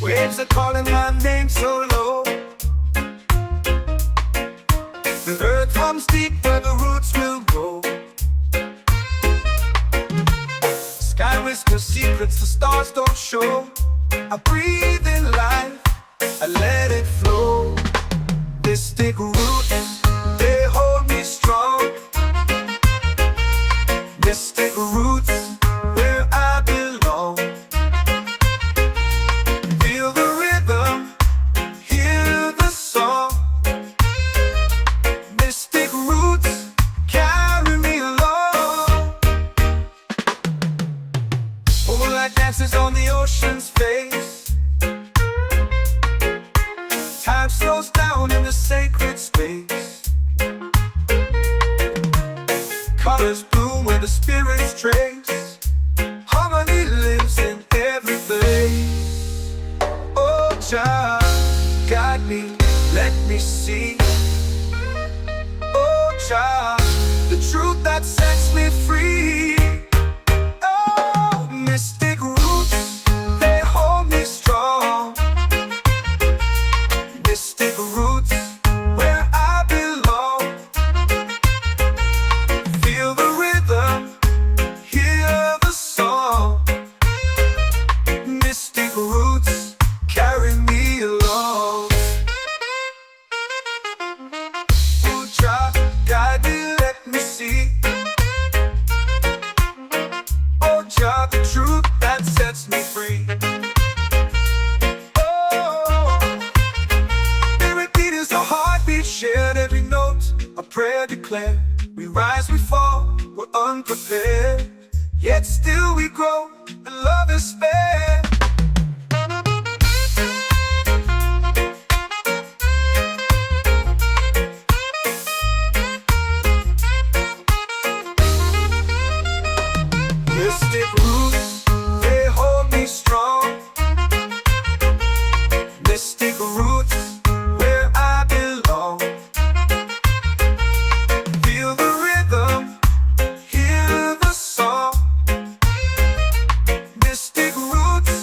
Waves are calling my name so low. The earth hums deep where the roots will grow. Sky whispers secrets the stars don't show. I breathe in life, I let it flow. Mystic roots, they hold me strong. Mystic roots, where I belong. Feel the rhythm, hear the song. Mystic roots, carry me along. Moonlight dances on the ocean's face. Time slows down in the sacred space. Colors bloom where the spirits trace. Harmony lives in every place. Oh, child, guide me, let me see. Oh, child, the truth that sets me free. Oh, mystic roots, they hold me strong. Mystic roots, where I belong. Feel the rhythm, hear the song. Mystic roots, carry me along. Ooh, child, guide me. declare, we rise, we fall, we're unprepared. Yet still we grow, and love is spared. Mystic roots, they hold me strong. Mystic roots, where I belong. Feel the rhythm, hear the song. Mystic roots,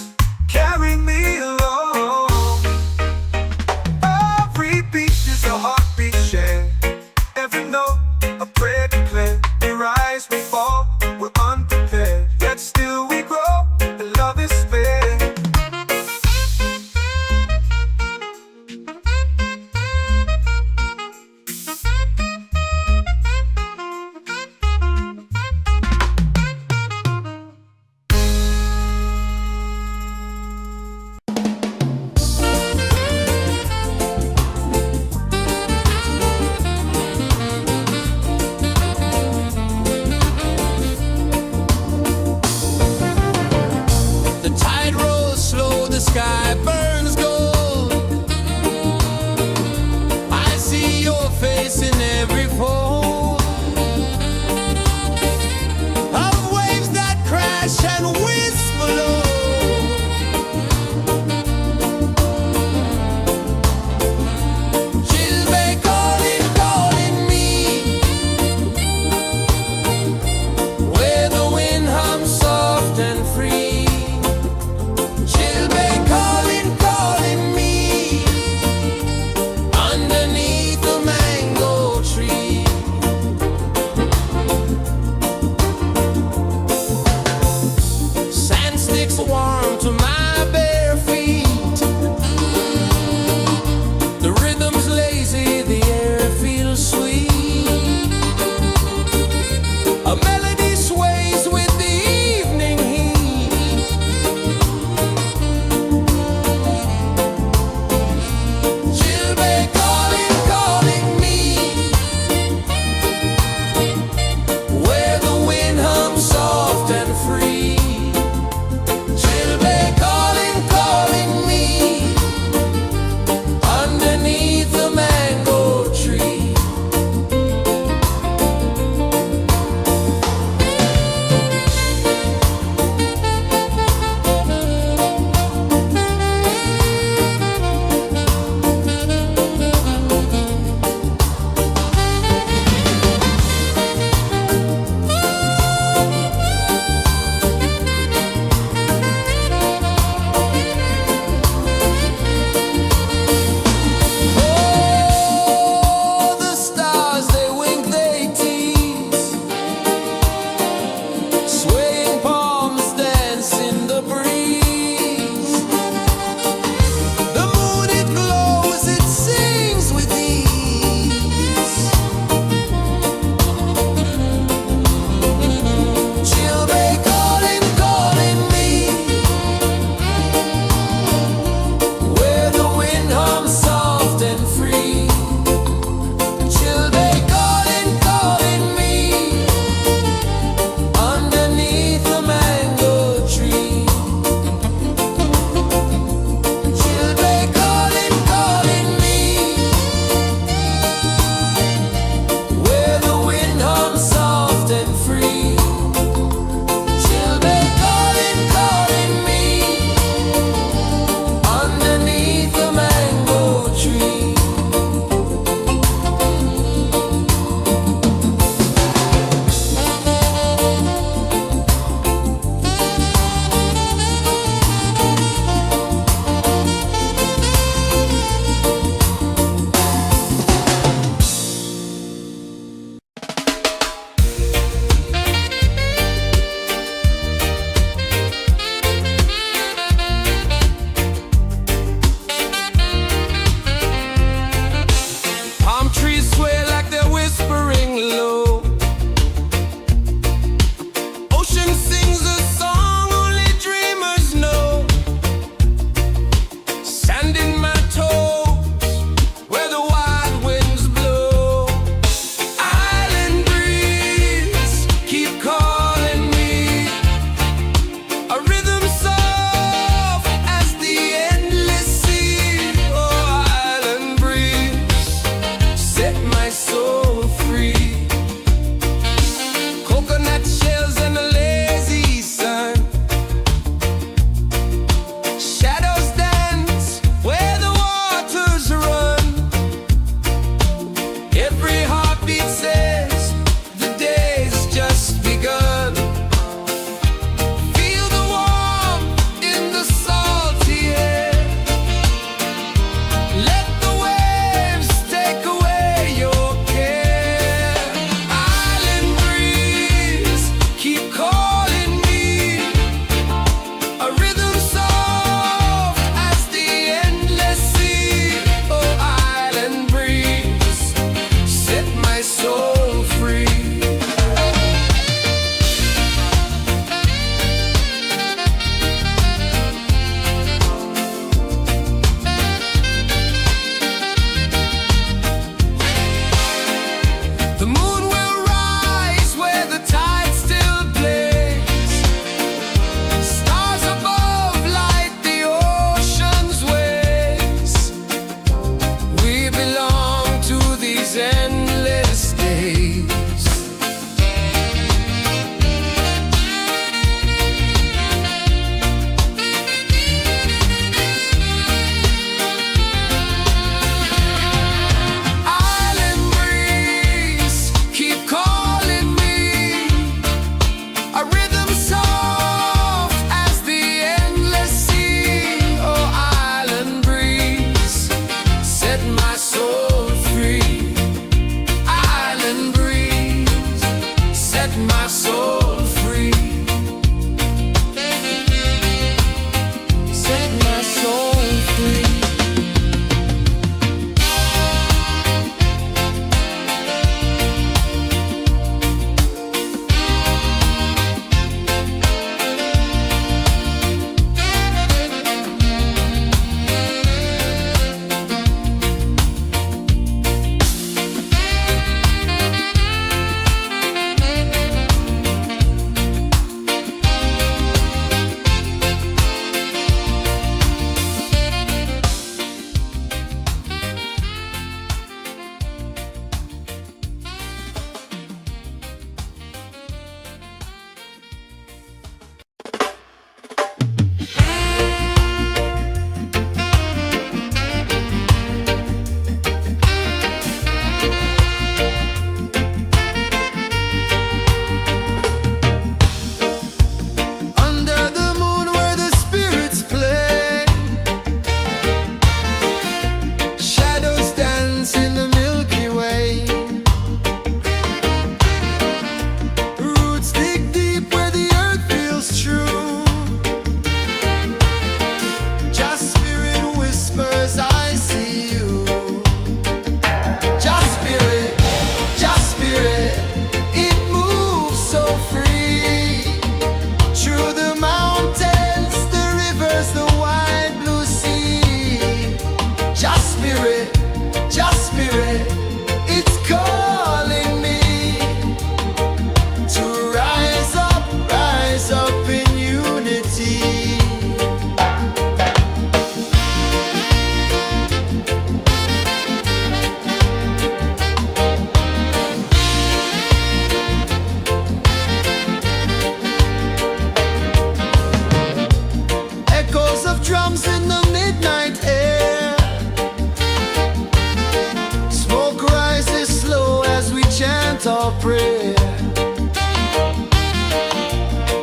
prayer.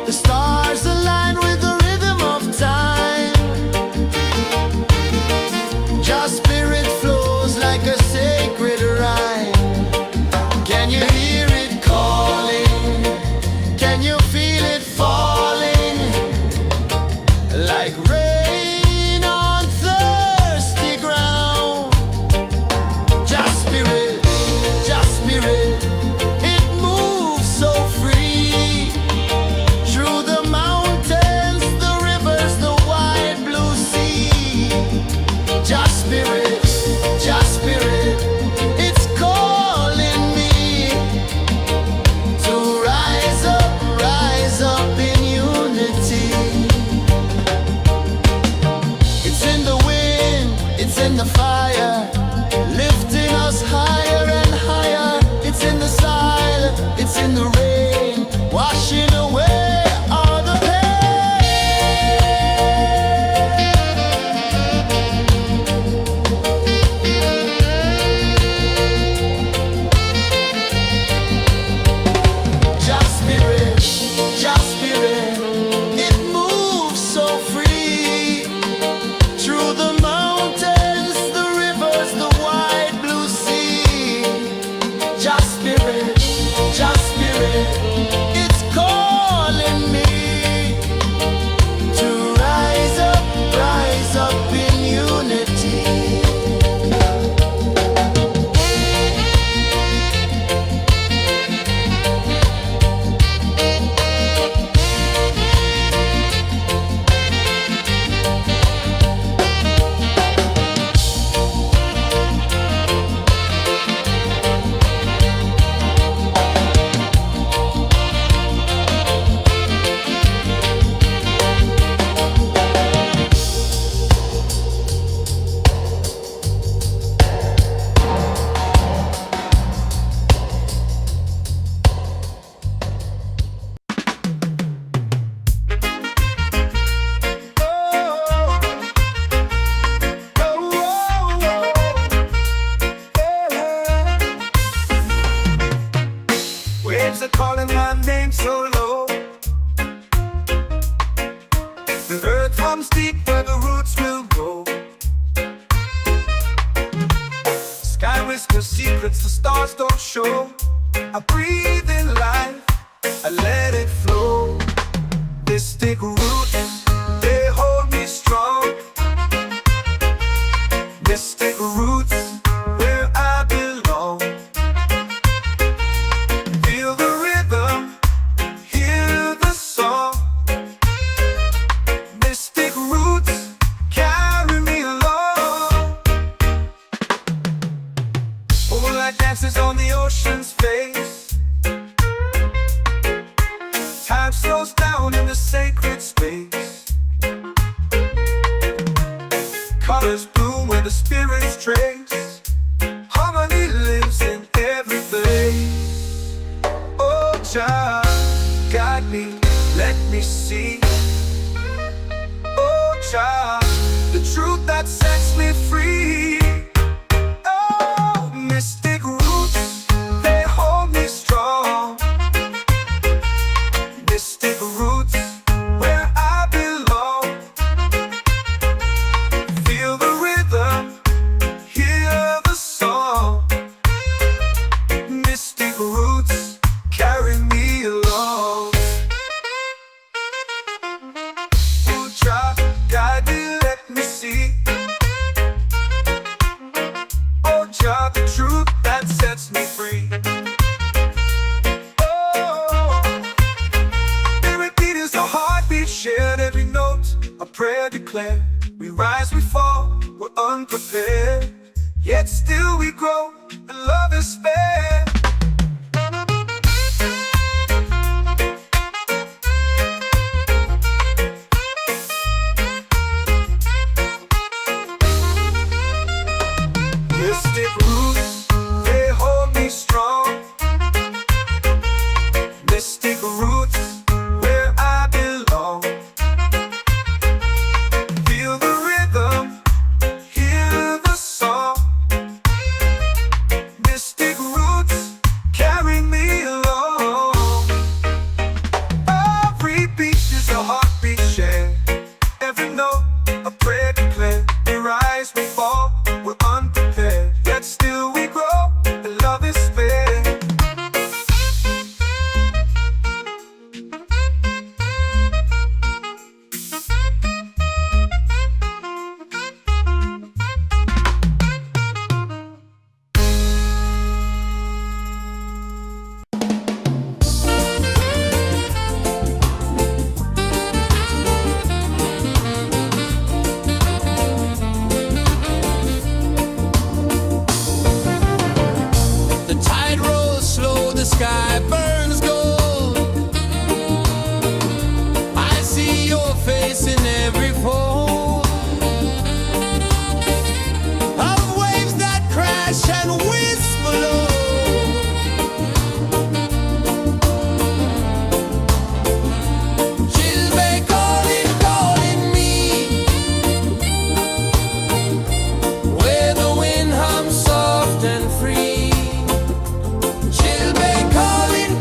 The stars align with the rhythm of time. Just spirit flows like a sacred rhyme. Can you hear it calling? Can you feel it falling? Like rain on thirsty ground. Just spirit, it moves so free. Through the mountains, the rivers, the wide blue sea. Just spirit, it's calling me to rise up in unity. It's in the wind, it's in the fire, lifting us higher and higher. It's in the silence, it's in the rain, washing away all the Just spirit, it moves so free. Through the mountains, the rivers, the wide blue sea. Just spirit, it's calling me to rise up in unity. Waves are calling my name so low. The earth hums deep where the roots will go. Sky whispers secrets the stars don't show. I breathe in life, I let it flow. Mystic roots, they hold me strong. Mystic roots, where I belong. Feel the rhythm, hear the song. Mystic roots, carry me along. Moonlight dances on the ocean's face. Time slows down in the sacred space. Colors bloom where the spirits trace. Harmony lives in every place. Oh, child, guide me, let me see. Oh, child, the truth that sets me free. Oh, mystic roots, they hold me strong. Mystic roots, where I belong. Feel the rhythm, hear the song. Mystic roots, carry me along. Oh, child, guide me, let me see. Oh, child, the truth that sets me free. Oh, every beat is a heartbeat shared, every note a prayer declared. We rise, we fall, we're unprepared, yet still we grow, and love is spared. Mystic roots, they hold me strong. Mystic roots, where I belong. Feel the rhythm, hear the song. Mystic roots, sky burns gold. I see your face in every fold of waves that crash and whisper low. She'll be calling, calling me where the wind hums soft and free. She'll be calling,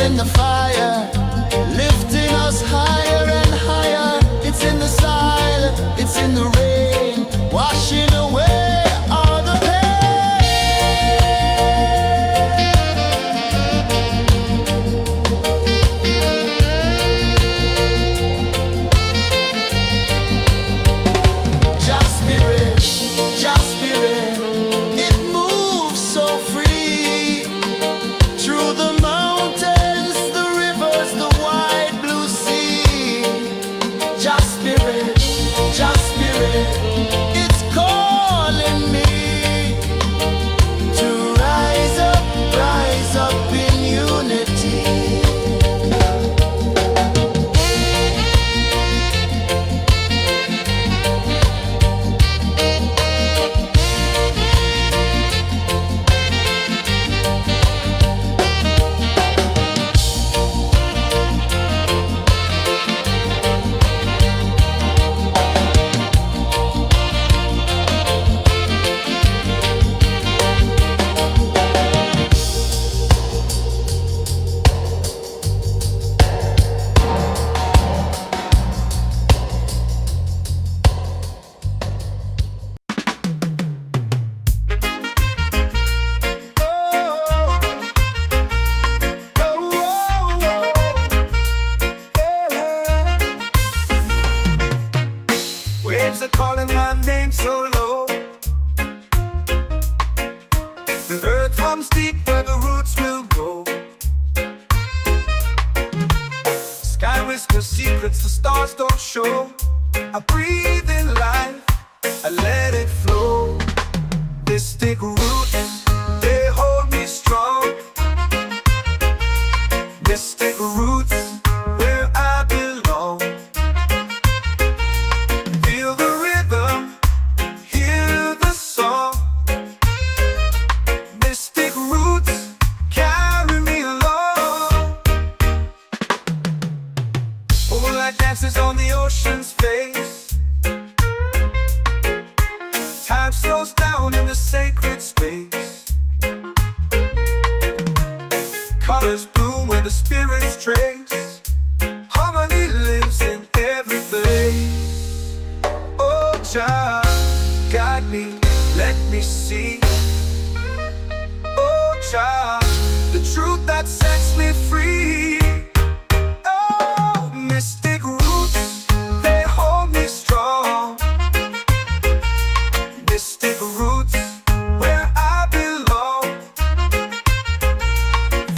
in the fire, lifting us higher and higher. It's in the silence, it's in the rain, washing away all the Just spirit, just spirit, it moves so free through the mountains, the rivers, the wide blue sea. Just spirit, it's calling me to rise up in unity. Waves are calling my name so low. The earth hums deep where the roots will go. Sky whispers secrets the stars don't show. I breathe in life, I let it flow. Mystic roots, they hold me strong. Mystic roots, where I belong. Feel the rhythm, hear the song. Mystic roots, carry me along. Moonlight dances on the ocean's face. Time slows down in the sacred space. Colors bloom where the spirits trace. Harmony lives in every place. Oh, Jah, guide me, let me see. Oh, Jah, the truth that sets me free. Oh, mystic roots, they hold me strong. Mystic roots, where I belong.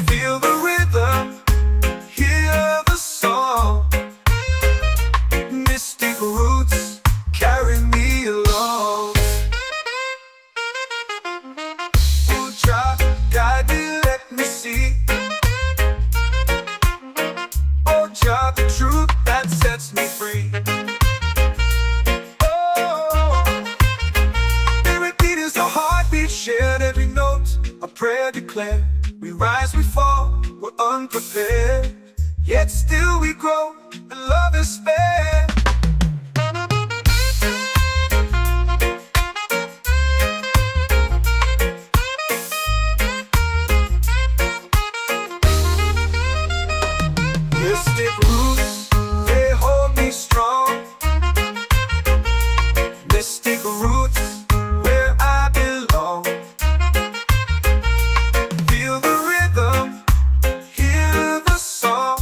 Feel the rhythm, hear the song. Mystic roots, carry me along. Oh, Jah, guide me, let me see. Oh, Jah, the truth that sets me free. Oh, spirit beat is a heartbeat, shared every note. A prayer declared. We rise, we fall, we're unprepared. Yet still we grow, and love is spared. Mystic roots, they hold me strong. Mystic roots, where I belong. Feel the rhythm, hear the song.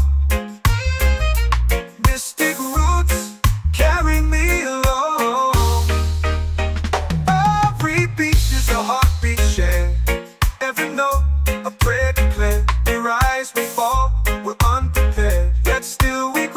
Mystic roots, carry me along. Every beat is a heartbeat shared. Every note, a prayer declared. We rise, we fall, we're unprepared. Yet still we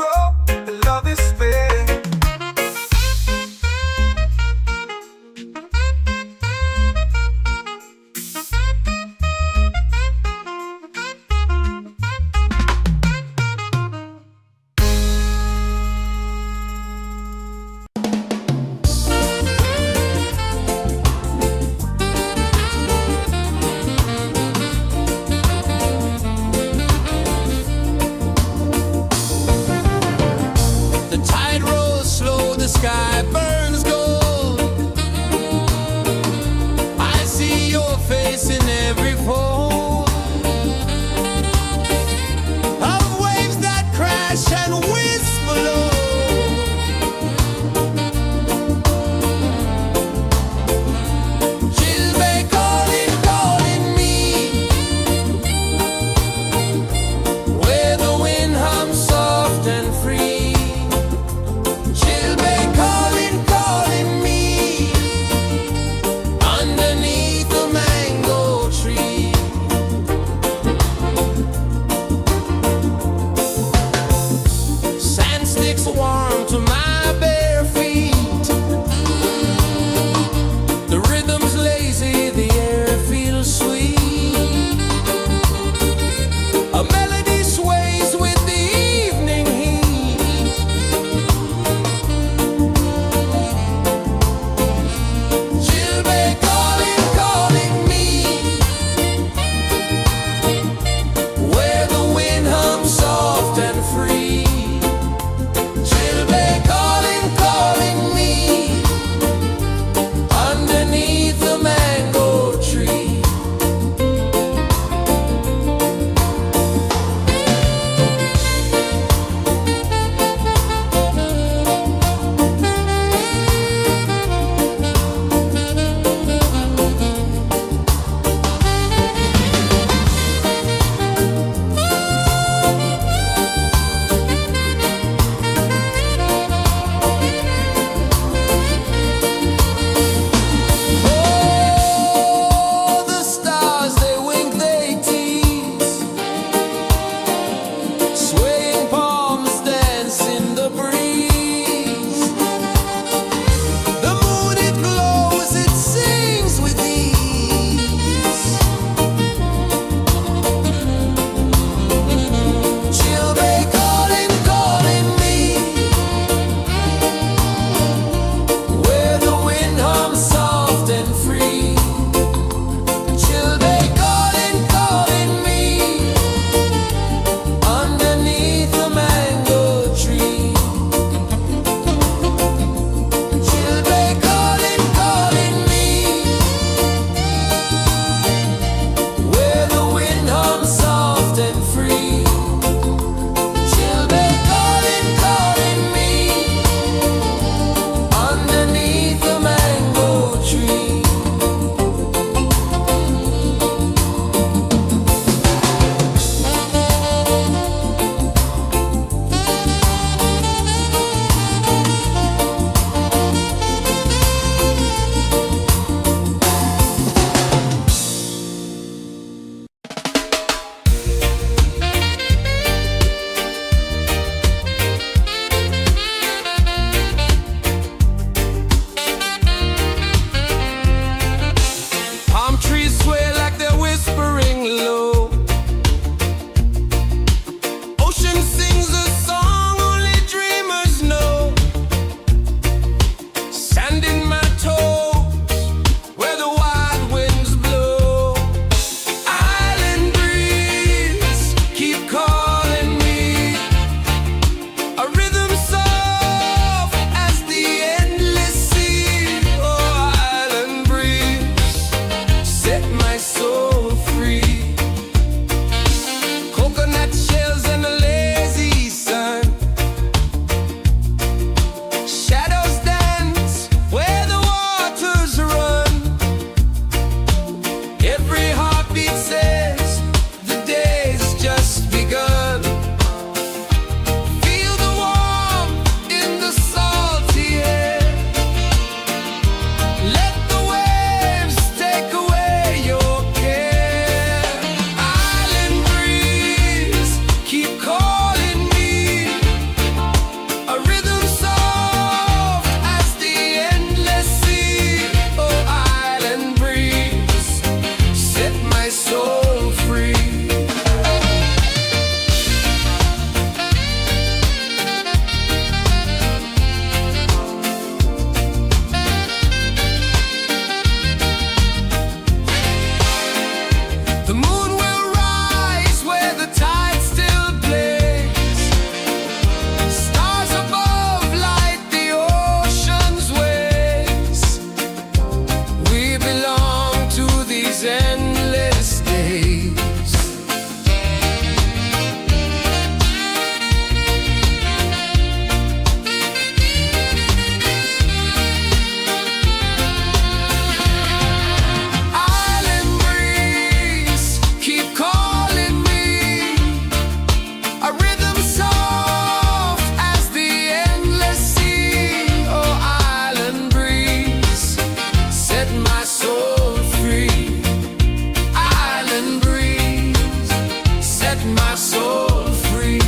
my soul free.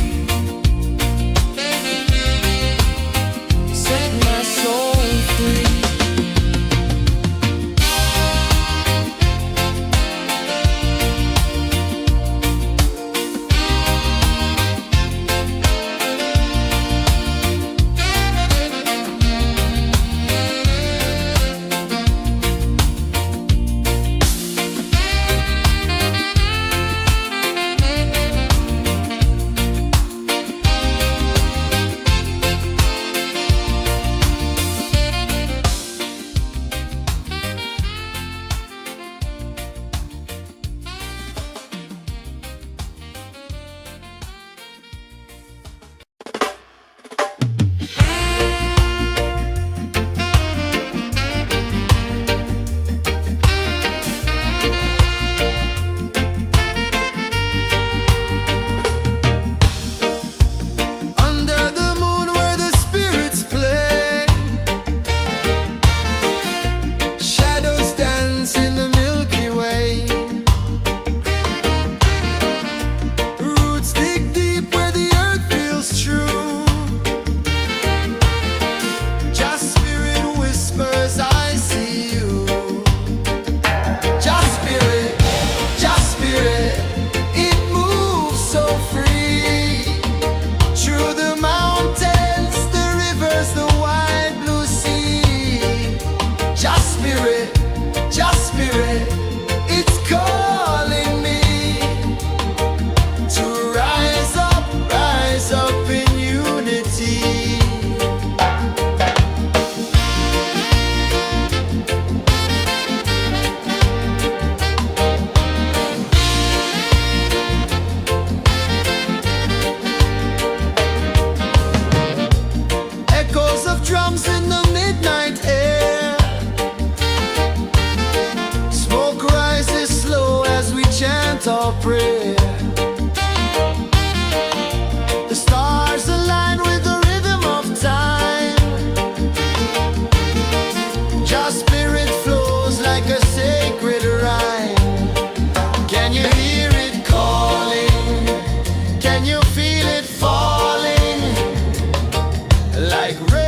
Set my soul free. Drums in the midnight air. Smoke rises slow as we chant our prayer. The stars align with the rhythm of time. Your spirit flows like a sacred rhyme. Can you hear it calling? Can you feel it falling? Like rain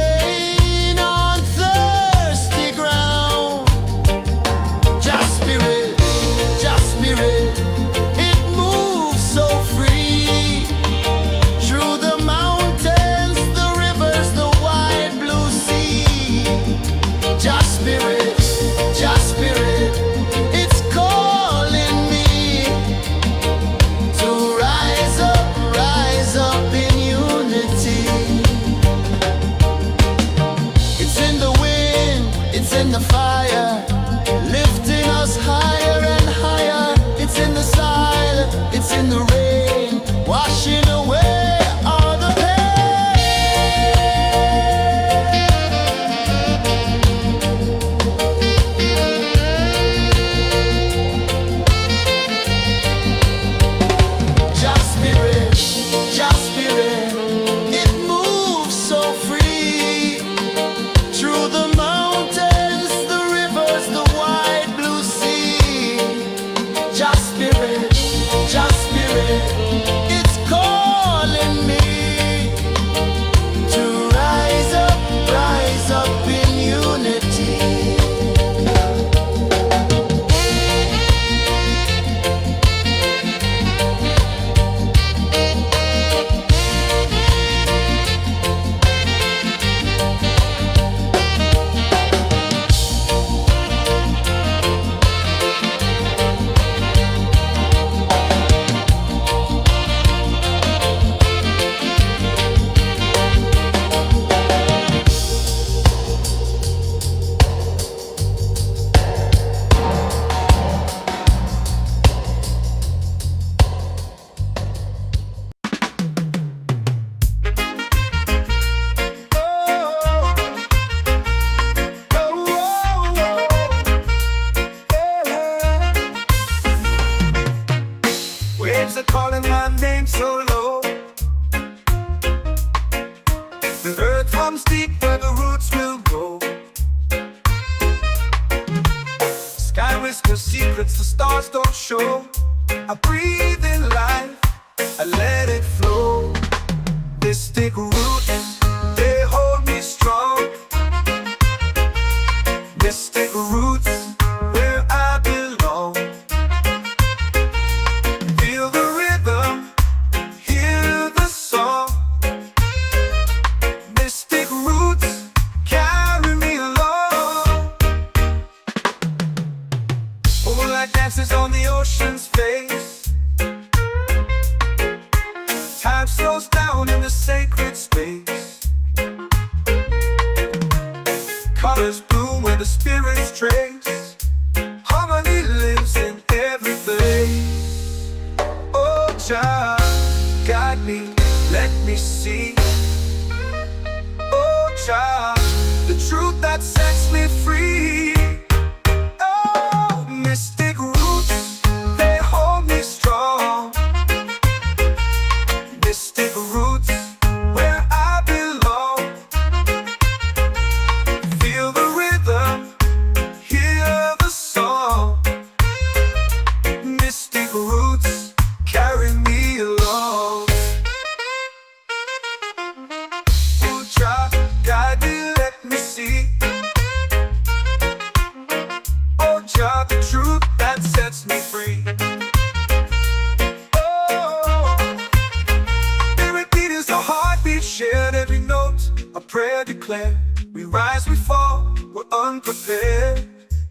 in the fire, lifting us higher and higher. It's in the silence, it's in the rain, washing away all the Just spirit, it moves so free through the mountains, the rivers, the wide blue sea. Just spirit, it's calling me to rise up in unity. Waves are calling my name so low. The earth hums deep where the roots will grow. Sky whispers secrets the stars don't show. I breathe in life, I let it flow. Mystic roots, they hold me strong. Mystic roots, where I belong. Feel the rhythm, hear the song. Mystic roots, carry me along. Moonlight dances on the ocean's face. Time slows down in the sacred space. Colors bloom where the spirits trace. Harmony lives in every face. Oh, Jah, guide me, let me see. Oh, Jah, the truth that sets me free. Oh, mystic roots, they hold me strong. Mystic roots, where I belong. Feel the rhythm, hear the song. Mystic roots, carry me along. Oh, Jah, guide me, let me see. Oh, Jah, the truth that sets me free. Shared every note, a prayer declared. We rise, we fall, we're unprepared.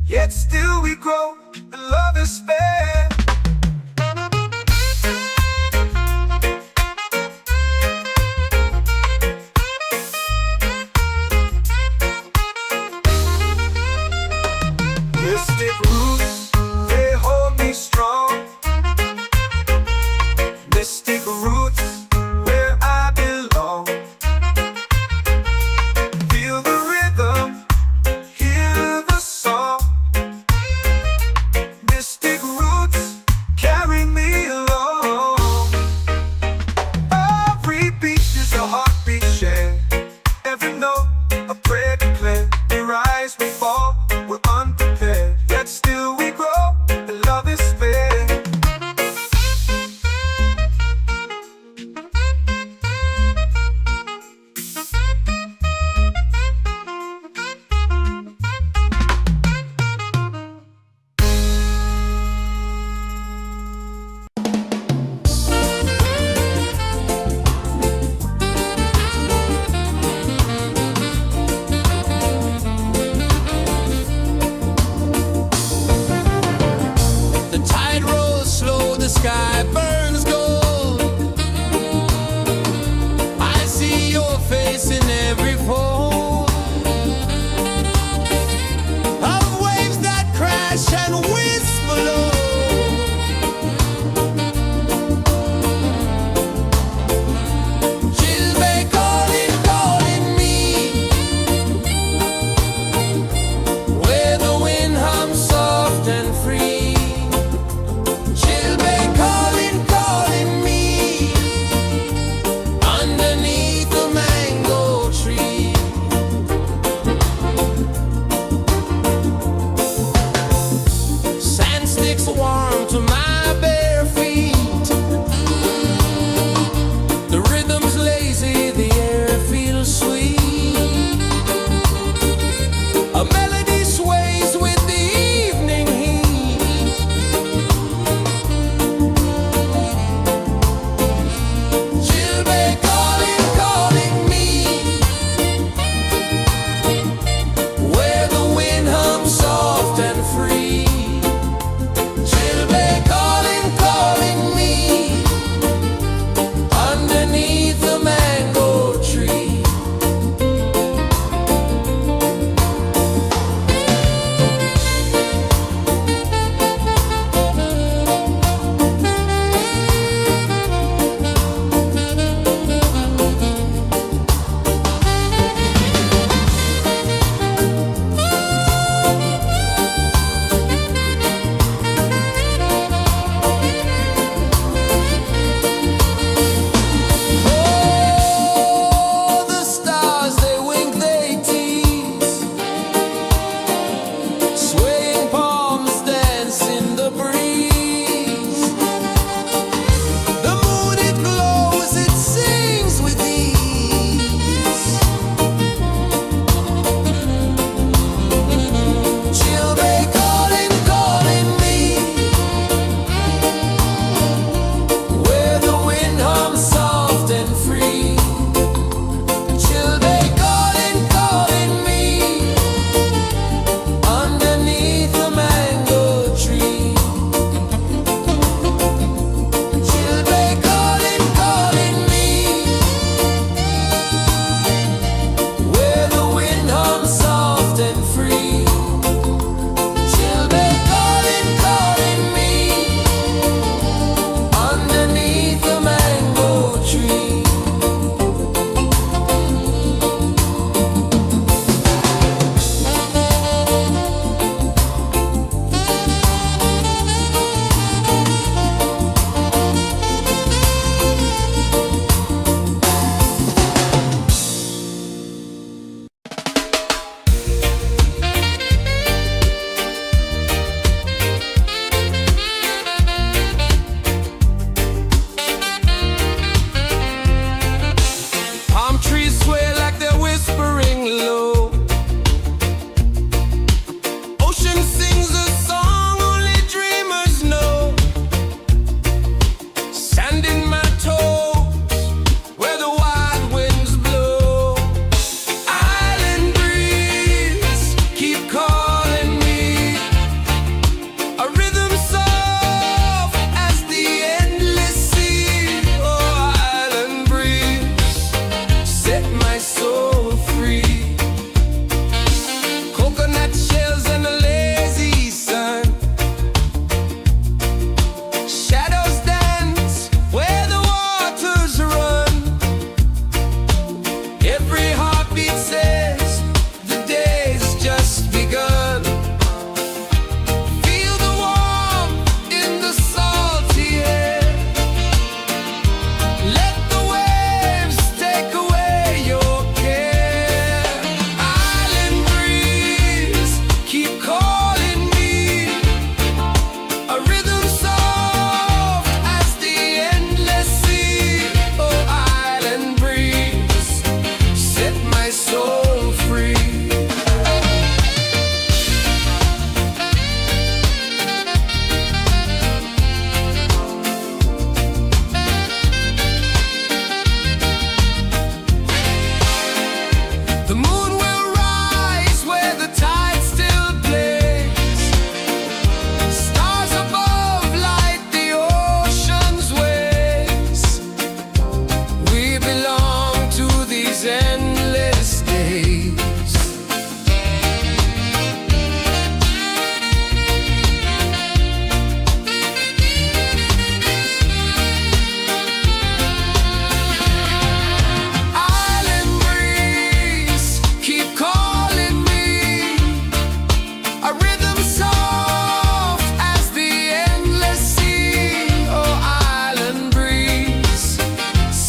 Yet still we grow, and love is spared. Mystic roots, they hold me strong. Mystic roots, where I belong. Feel the rhythm, hear the song. Mystic roots,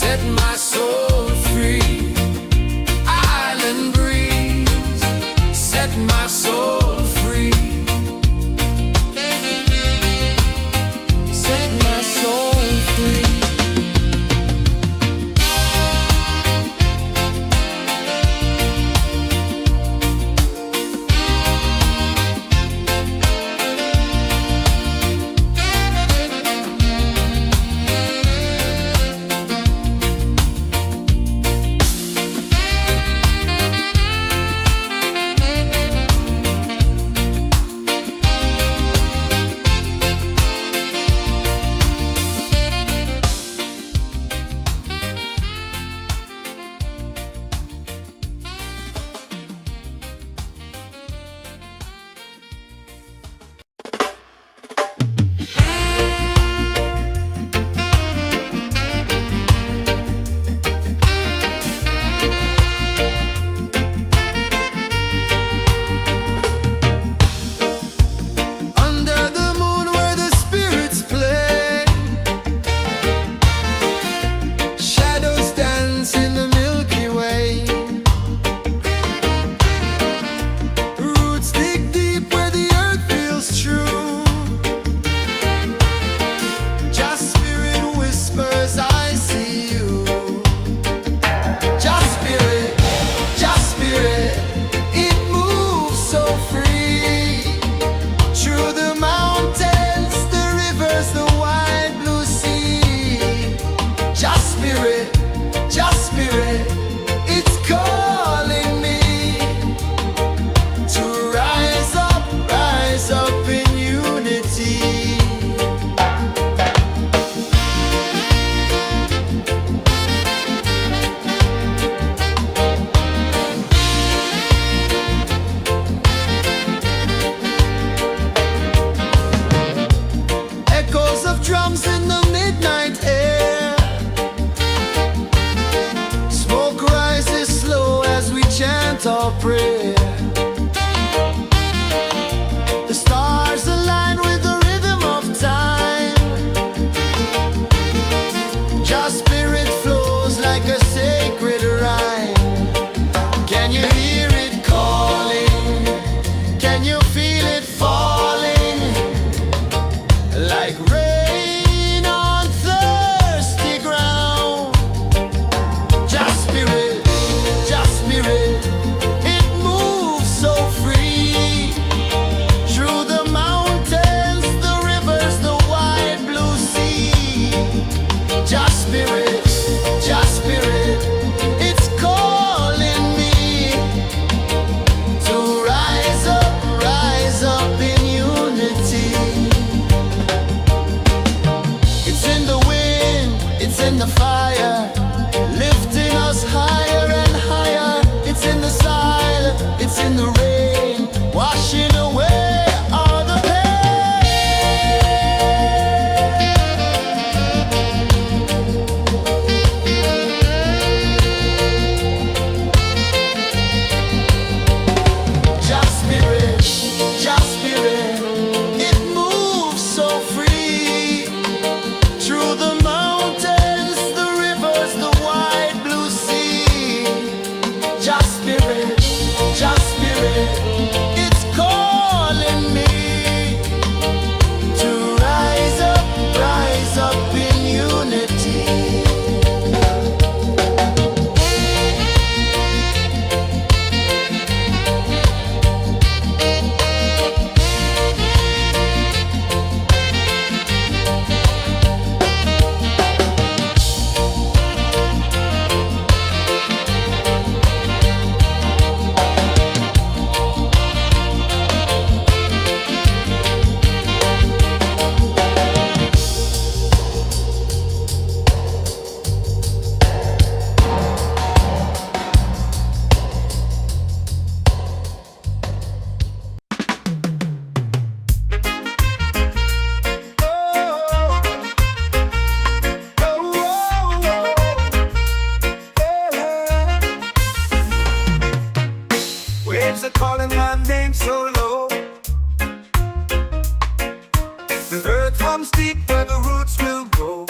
set my soul free. Island breeze, set my soul free. Set my soul free. Drums in the midnight air. Smoke rises slow as we chant our prayer. The stars align with the rhythm of time. Your spirit flows like a sacred rhyme. Can you hear it calling? Can you feel it falling? Like rain on thirsty ground. Just spirit, it moves so free. Through the mountains, the rivers, the wide blue sea. Just spirit, it's calling me to rise up in unity. It's in the wind, it's in the fire, lifting us higher and higher. It's in the silence, it's in the rain, washing away all the Just spirit, it moves so free. Through the mountains, the rivers, the wide blue sea. Just spirit, it's calling me to rise up in unity. Waves are calling my name so low. The earth hums deep where the roots will go.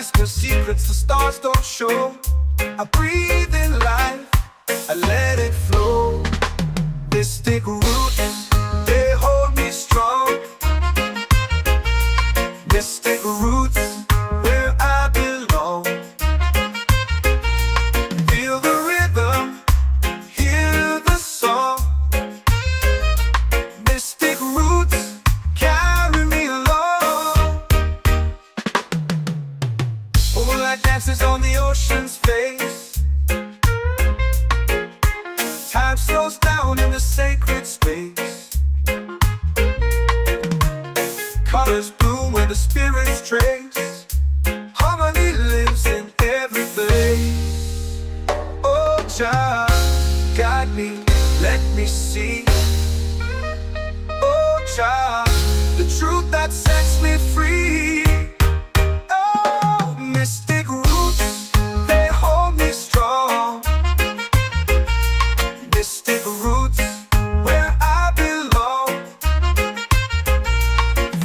whisper secrets the stars don't show. I breathe in life, I let it flow. Mystic roots, they hold me strong. Mystic roots, where I belong. Feel the rhythm, hear the song. Mystic roots, carry me along. Moonlight dances on the ocean's face. Time slows down in the sacred space. Colors bloom where the spirits trace. Harmony lives in every place. Oh, Jah, guide me, let me see. Oh, Jah, the truth that sets me free. Oh, mystic roots, they hold me strong. Mystic roots, where I belong.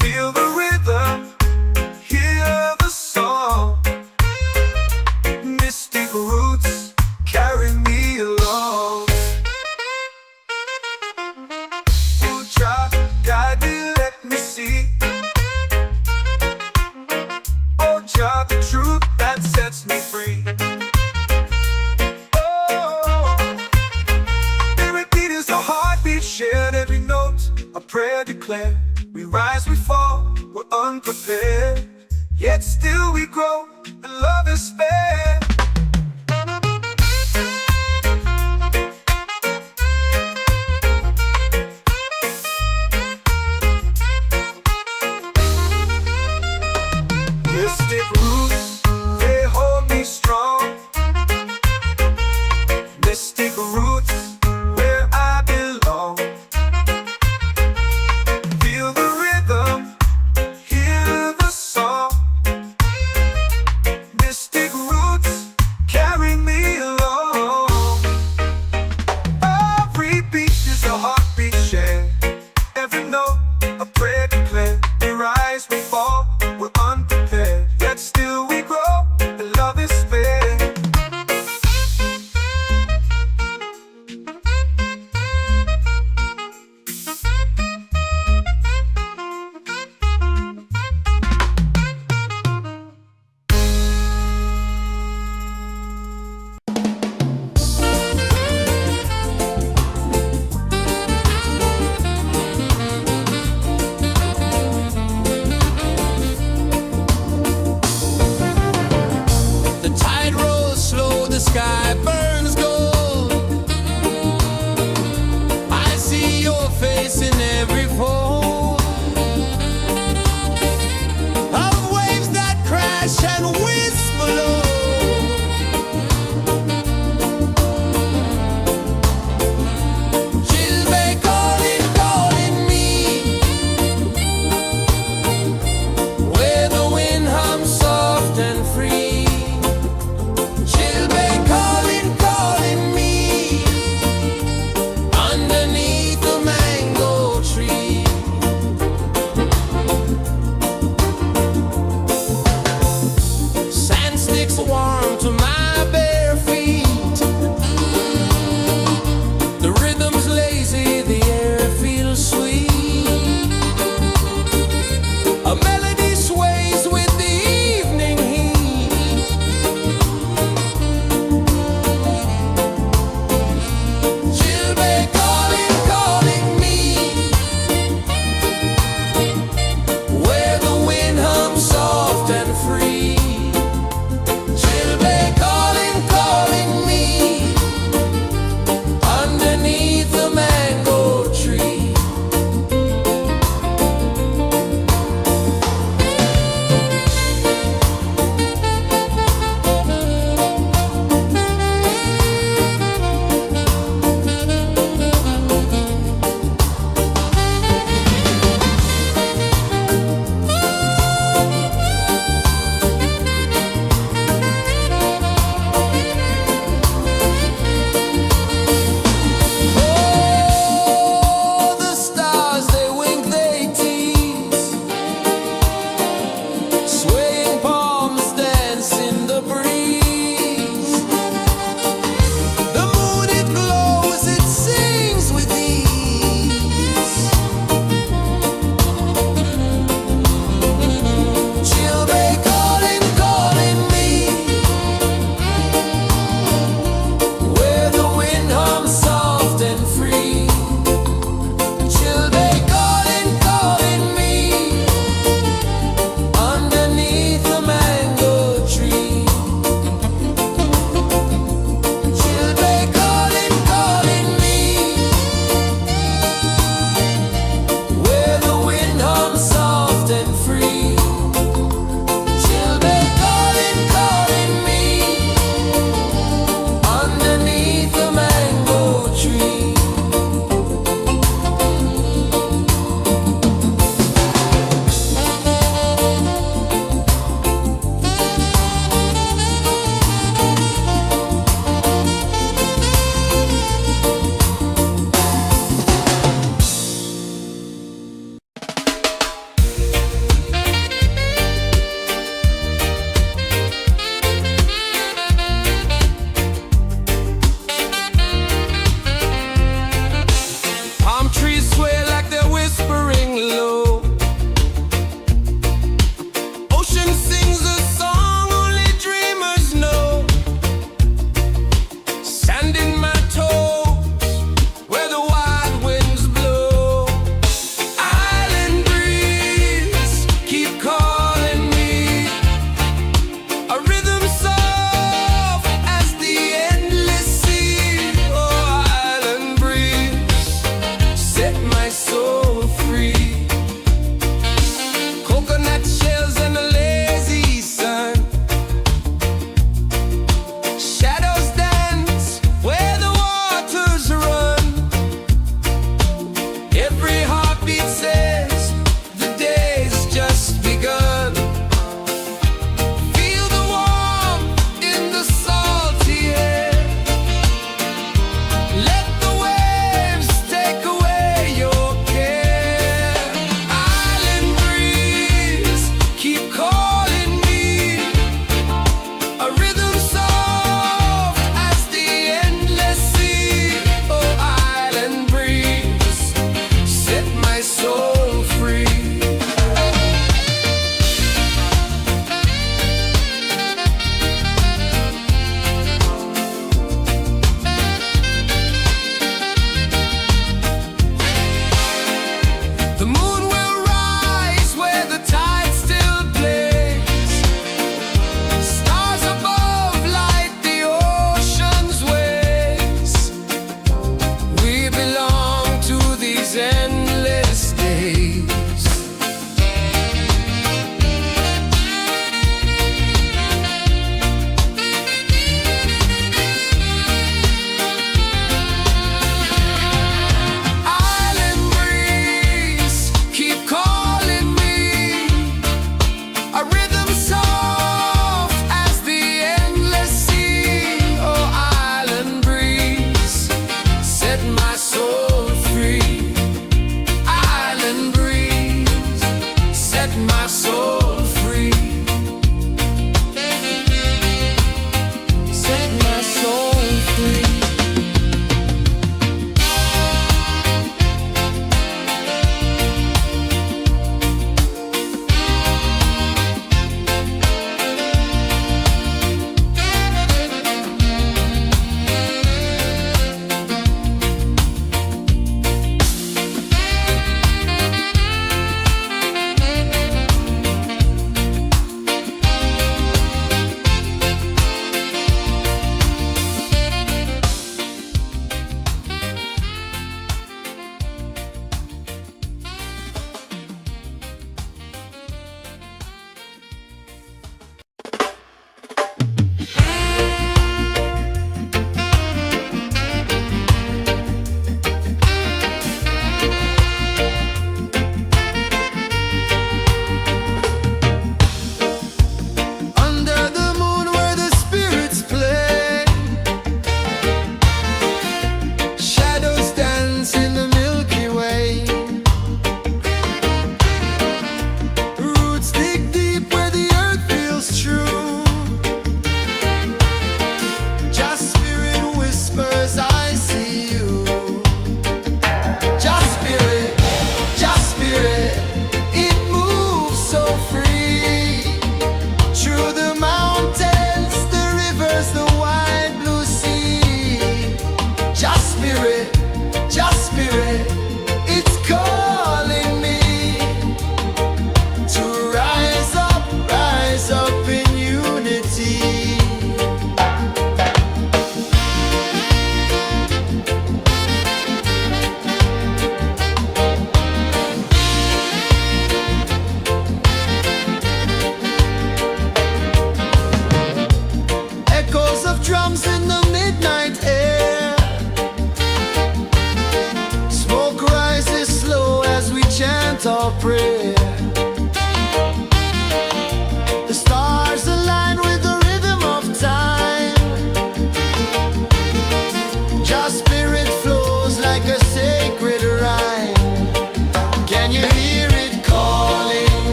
Feel the rhythm, hear the song. Mystic roots, carry me along. Oh, Jah, guide me, let me see. Oh, Jah, the truth that sets me free. Shared every note, a prayer declared. We rise, we fall, we're unprepared. Yet still we grow, and love is fair. Mystic roots, they hold me strong. Mystic roots, where I belong. Feel the rhythm, hear the song. Mystic roots, carry me along. Every beat is a heartbeat shared. Every note, a prayer declared. We rise, we fall, we're unprepared. Yet still we grow, and love is fair. The tide rolls slow, the sky burns gold. I see your face in every fold of waves that crash and whisper low. She'll be calling, calling me, where the wind hums soft and free. She'll be calling, calling me, underneath the mango tree.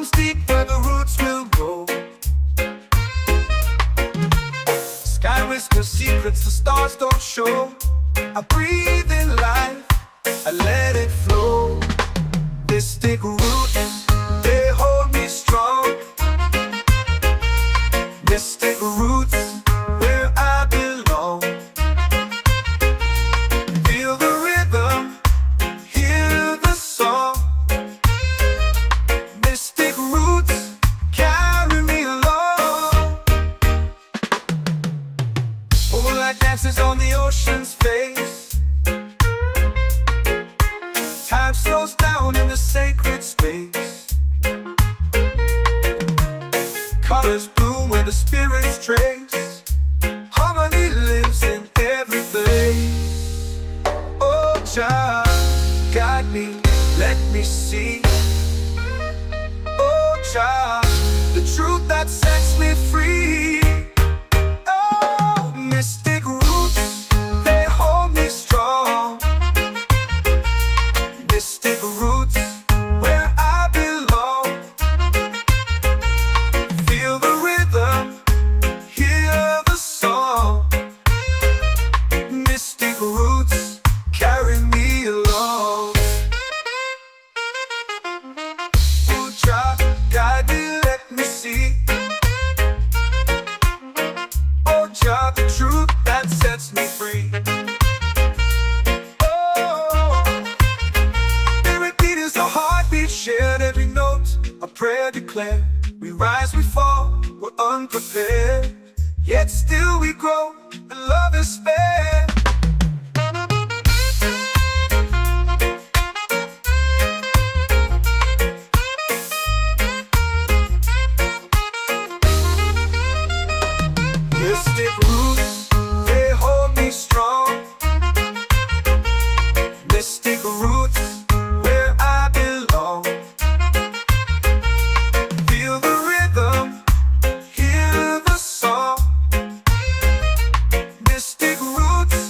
runs deep where the roots will grow. Sky whispers secrets the stars don't show. I breathe in life, I let it flow. Mystic roots, they hold me strong. Mystic roots, where I belong. Feel the rhythm, hear the song. Mystic roots, carry me along. Moonlight dances on the ocean's face. Time slows down in the sacred space. Colors bloom where the spirits trace. Harmony lives in every place. Oh, Jah, guide me, let me see. Oh, Jah, the truth that sets me free. Oh, mystic roots, they hold me strong. Mystic roots, where I belong. Feel the rhythm, hear the song. Mystic roots, carry me along. Oh, Jah, guide me, let me see. Oh, Jah, the truth that sets me free. Oh, spirit beat is a heartbeat, shared every note. A prayer declared. We rise, we fall, we're unprepared. Yet still we grow, and love is fair. Mystic roots, they hold me strong. Mystic roots, where I belong. Feel the rhythm, hear the song. Mystic roots,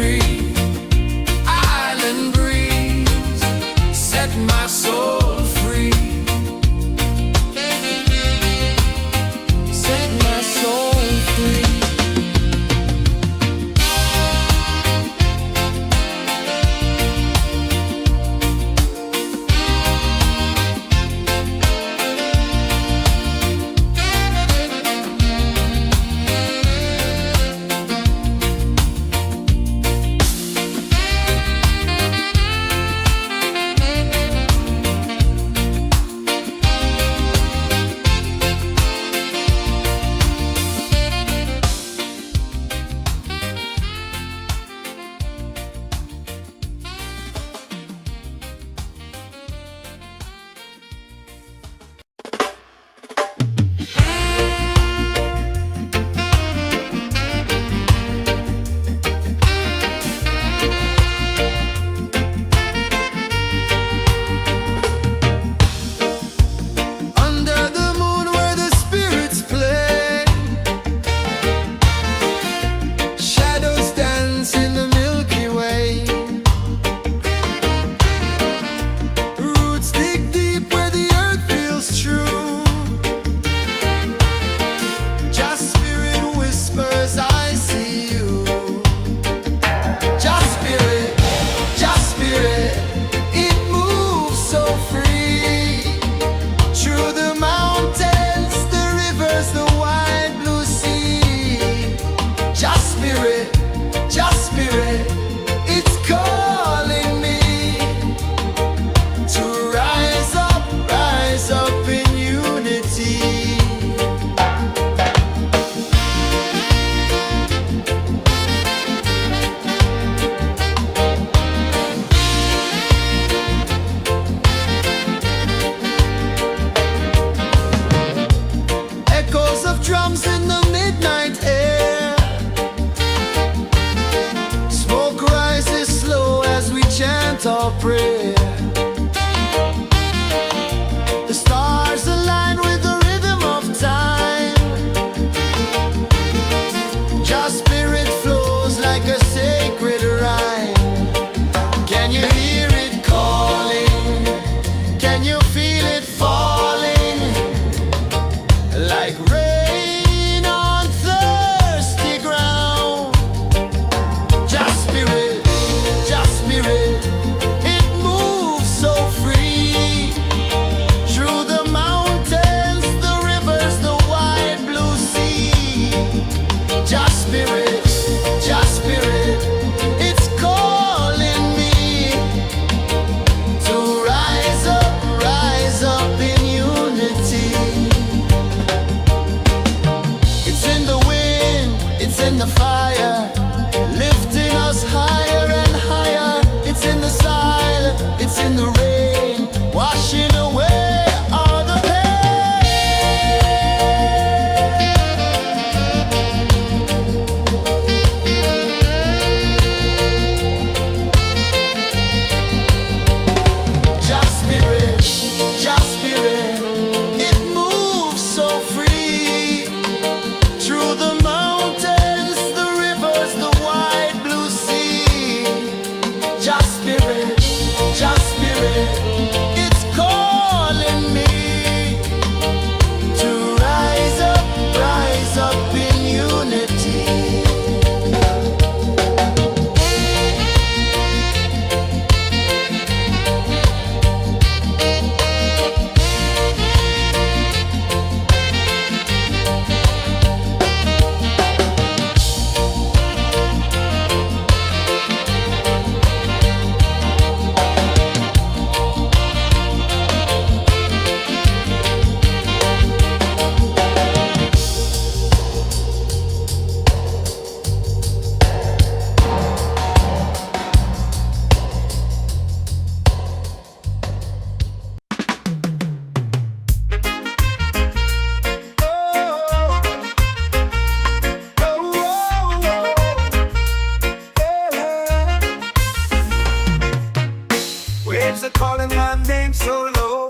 free. Island breeze set my soul free. Set my soul free. Drums in the midnight air. Smoke rises slow as we chant our prayer. The stars align with the rhythm of time. Your spirit flows like a sacred rhyme. Can you hear it calling? Can you feel it falling? Like rain in the fire, lifting us higher and higher. It's in the silence, it's in the rain, washing away all the Just spirit, it moves so free through the mountains, the rivers, the wide blue sea. Just spirit, it's calling me to rise up in unity. Waves are calling my name so low.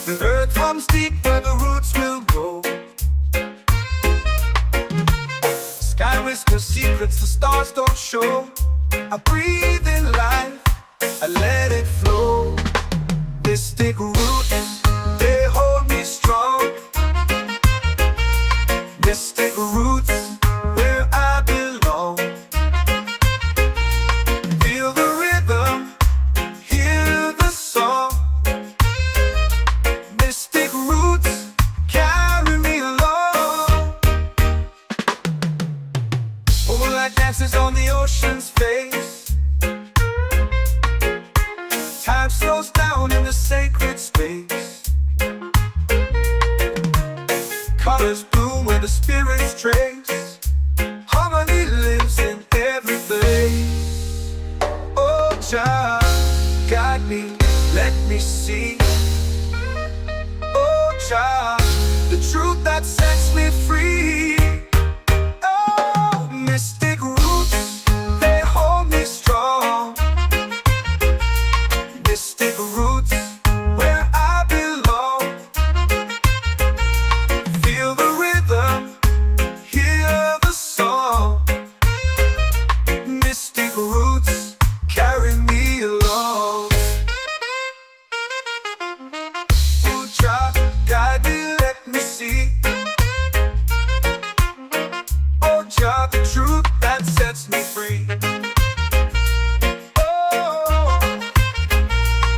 The earth runs deep where the roots will grow. Sky will whisper secrets the stars don't show. I breathe in life, I let it flow. Mystic roots, they hold me strong. Mystic roots, where I belong. Feel the rhythm, hear the song. Mystic roots carry me along. Moonlight dances on the ocean's face. Time slows down in the sacred space. Colors bloom where the spirits trace. Harmony lives in every face. Oh, Jah, guide me, let me see. Oh, Jah, the truth that sets me free. Oh, mystic roots, they hold me strong. Mystic roots, where I belong. Feel the rhythm, hear the song. Mystic roots carry me along. Oh, Jah, guide me, let me see. Oh, Jah, the truth that sets me free. Oh,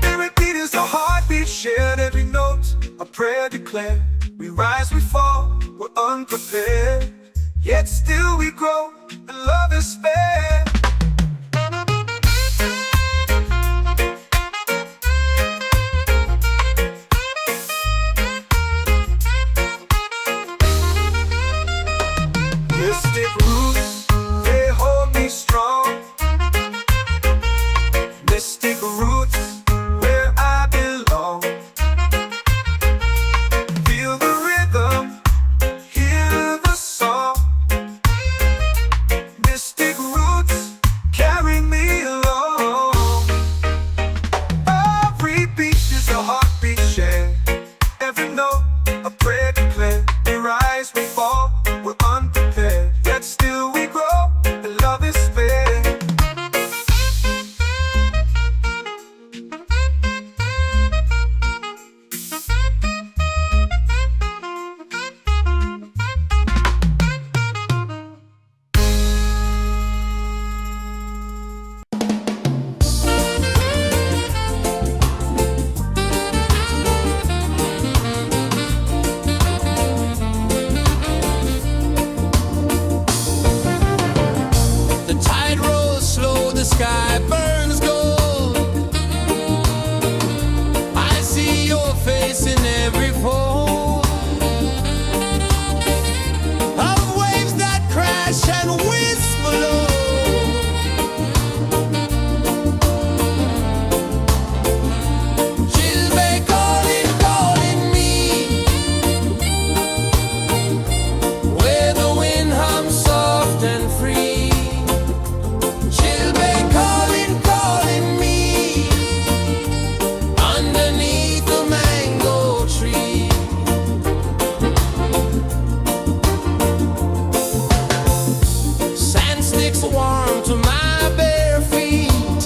every beat is a heartbeat shared, every note a prayer declared. We rise, we fall, we're unprepared, yet still we grow, and love is spared. Mystic roots, they hold me strong. Mystic roots, where I belong. Feel the rhythm, hear the song. Mystic roots carry me along. Every beat is a heartbeat shared, every note a prayer declared. We rise, we fall, we're unprepared, yet still we grow, and love is spared. The tide rolls slow, the sky burns gold. I see your face in every fold of waves that crash and whisper low. She'll be calling, calling me, where the wind hums soft and free. She'll be calling, calling me, underneath the mango tree. Sand sticks warm to my bare feet.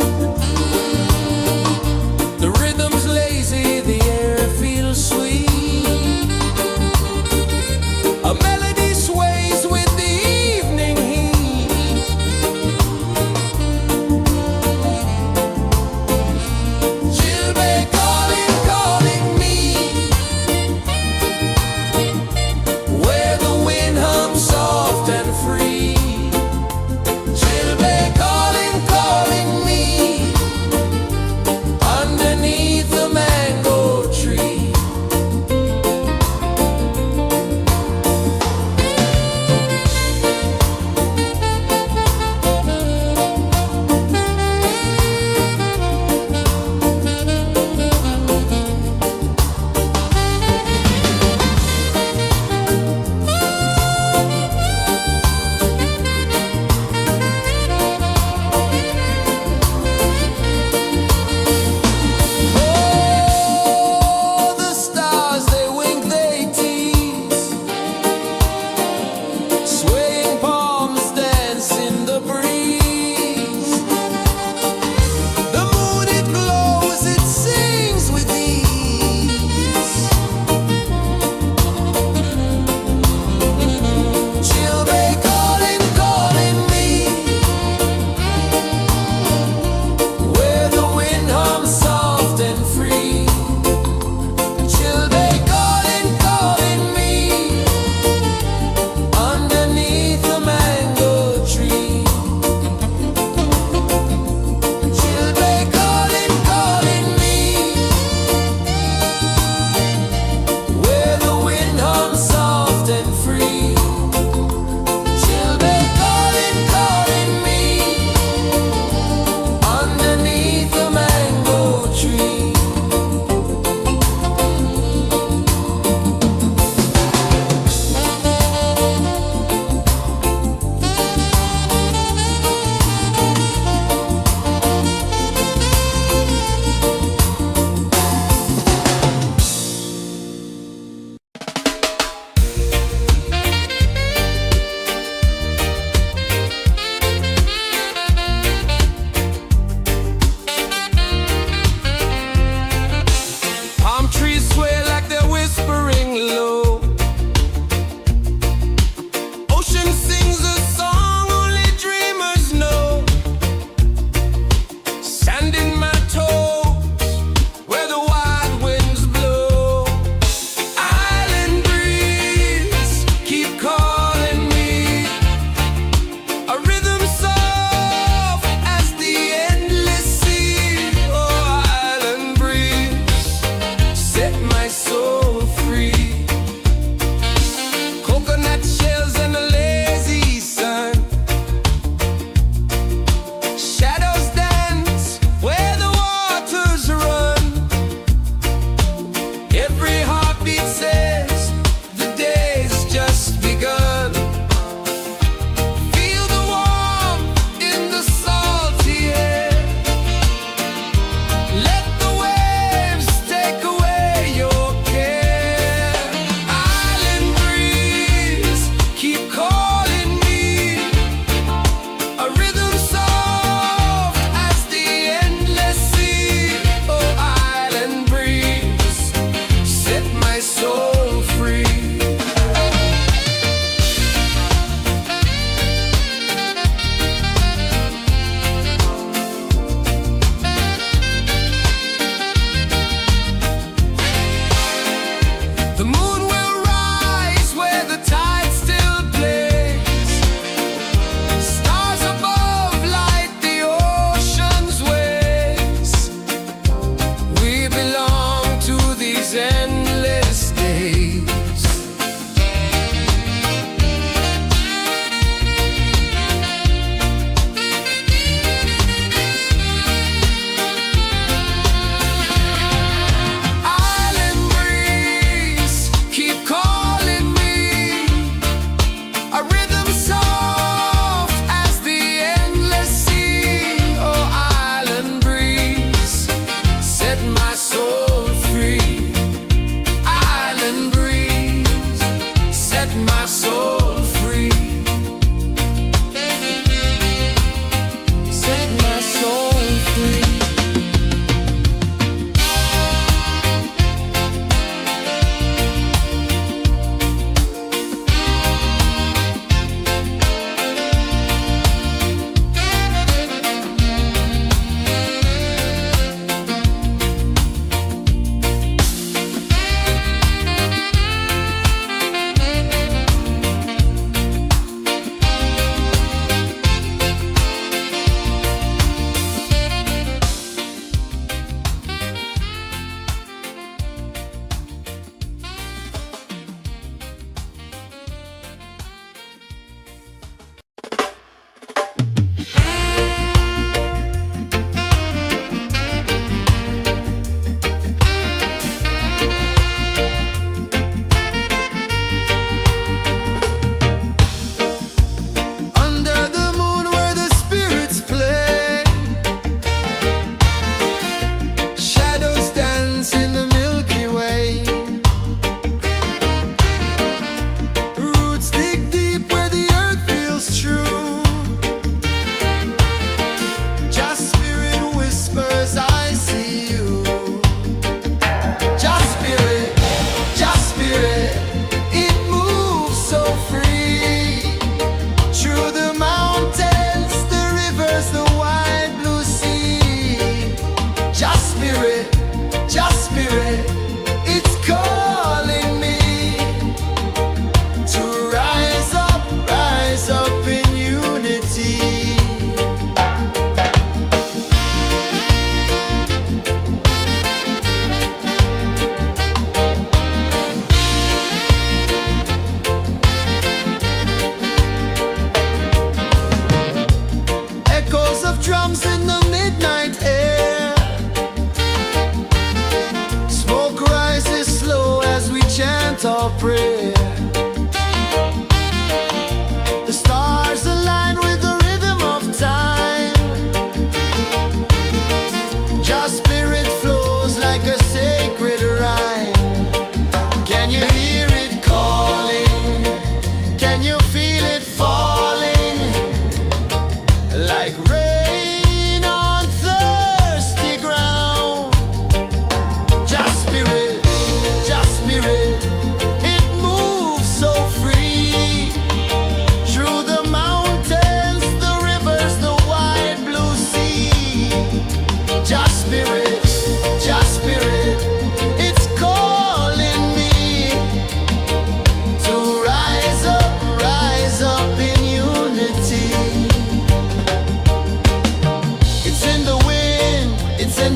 The rhythm's lazy, the air feels sweet. A melody sways with the evening heat. She'll be calling, calling me, where the wind hums soft and free. She'll be calling.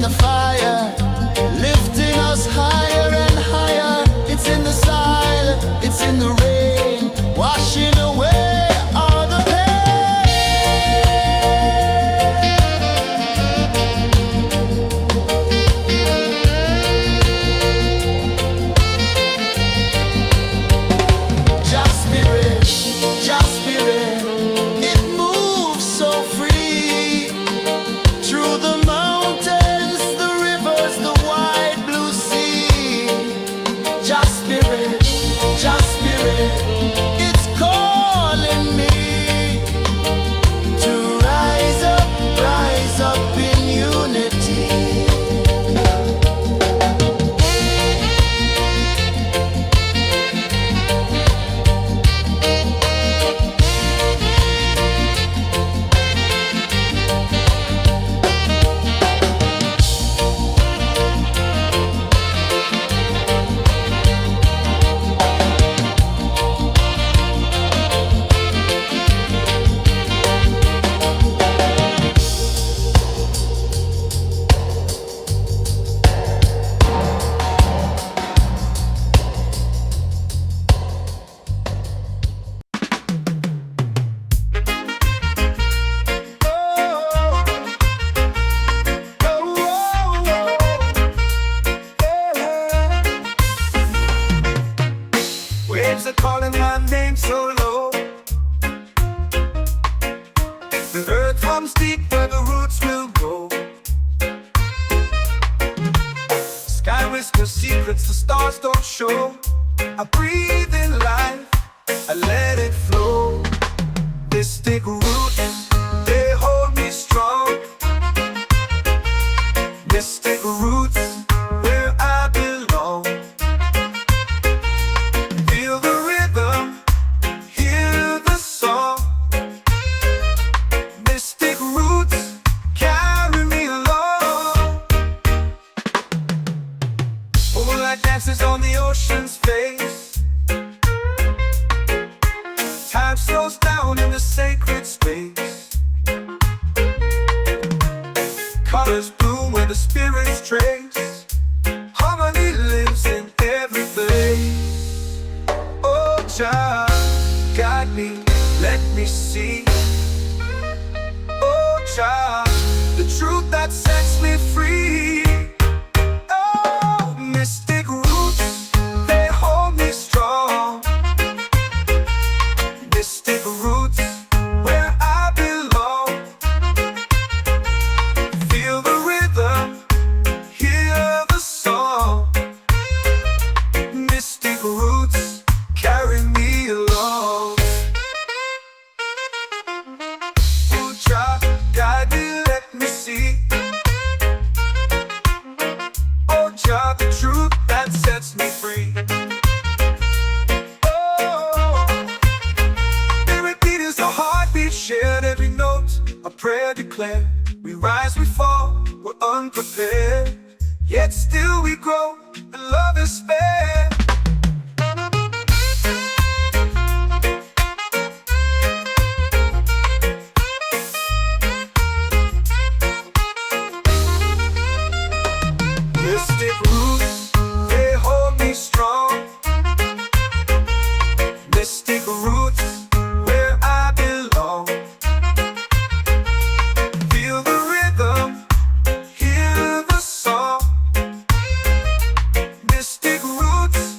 in the fire, lifting us higher and higher. It's in the silence, it's in the rain, washing away all the pain. Just spirit, just spirit, it moves so free through the mountains, the rivers, the wide blue sea. Just spirit, it's calling me to rise up in unity. Waves are calling my name so low. The earth hums deep where the roots will go. Sky whispers secrets the stars don't show. I breathe in life, I let it flow. Mystic roots, they hold me strong. Mystic roots, where I belong. Feel the rhythm, hear the song. Mystic roots, carry me along. Moonlight dances on the ocean's face. Time slows down in the sacred space. Colors bloom where the spirits trace. Harmony lives in every place. Oh, child, guide me, let me see. Oh, child, the truth that sets me free. Oh, mystic roots, they hold me strong. Mystic roots, where I belong. Feel the rhythm, hear the song. Mystic roots, carry me along. Oh, child, guide me, let me see. Oh, child, the truth that sets me free. Oh, every beat is a heartbeat shared, every note a prayer declared. We rise, we fall, we're unprepared, yet still we grow, and love is spared. Mystic roots, they hold me strong. Mystic roots, where I belong. Feel the rhythm, hear the song. Mystic roots,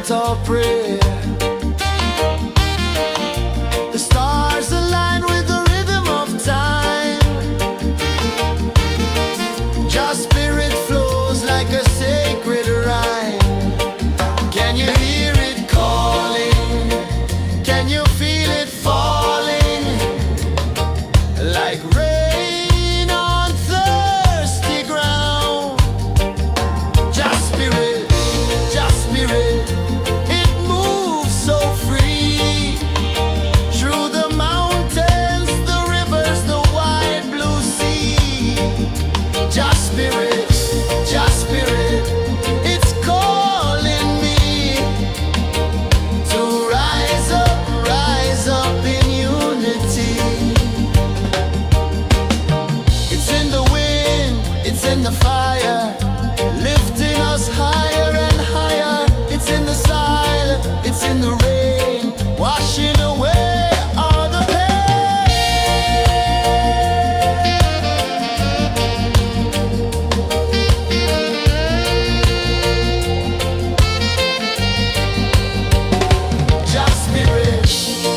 chant or pray. The stars align with the rhythm of time. Your spirit flows like a sacred rhyme. Can you hear it calling? Can you feel it falling? Like rain on thirsty ground. Just spirit, it moves so free. Through the mountains, the rivers, the wide blue sea. Just spirit, it's calling me to rise up in unity. It's in the wind, it's in the fire, lifting us higher and higher. It's in the silence, it's in the rain, washing away all the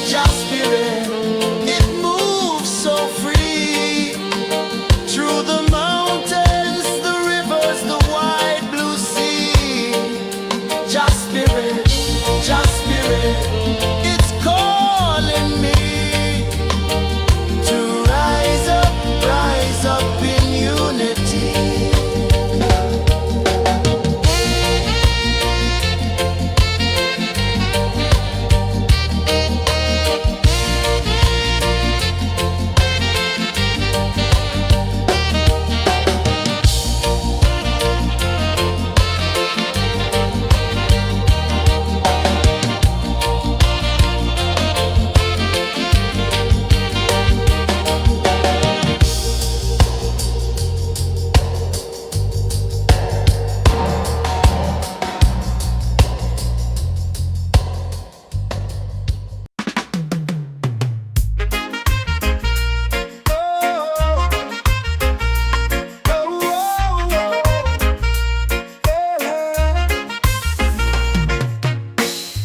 Just spirit, it moves so free. Through the mountains, the rivers, the wide blue sea. Just spirit, it's calling me to rise up in unity.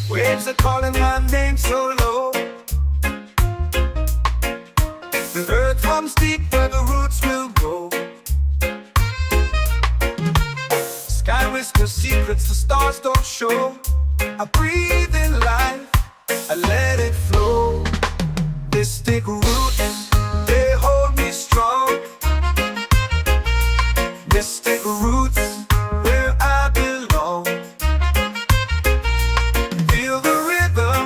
Waves are calling my name so low. The earth hums deep where the roots will grow. Sky whispers secrets the stars don't show. I breathe in life, I let it flow. Mystic roots, they hold me strong. Mystic roots, where I belong. Feel the rhythm,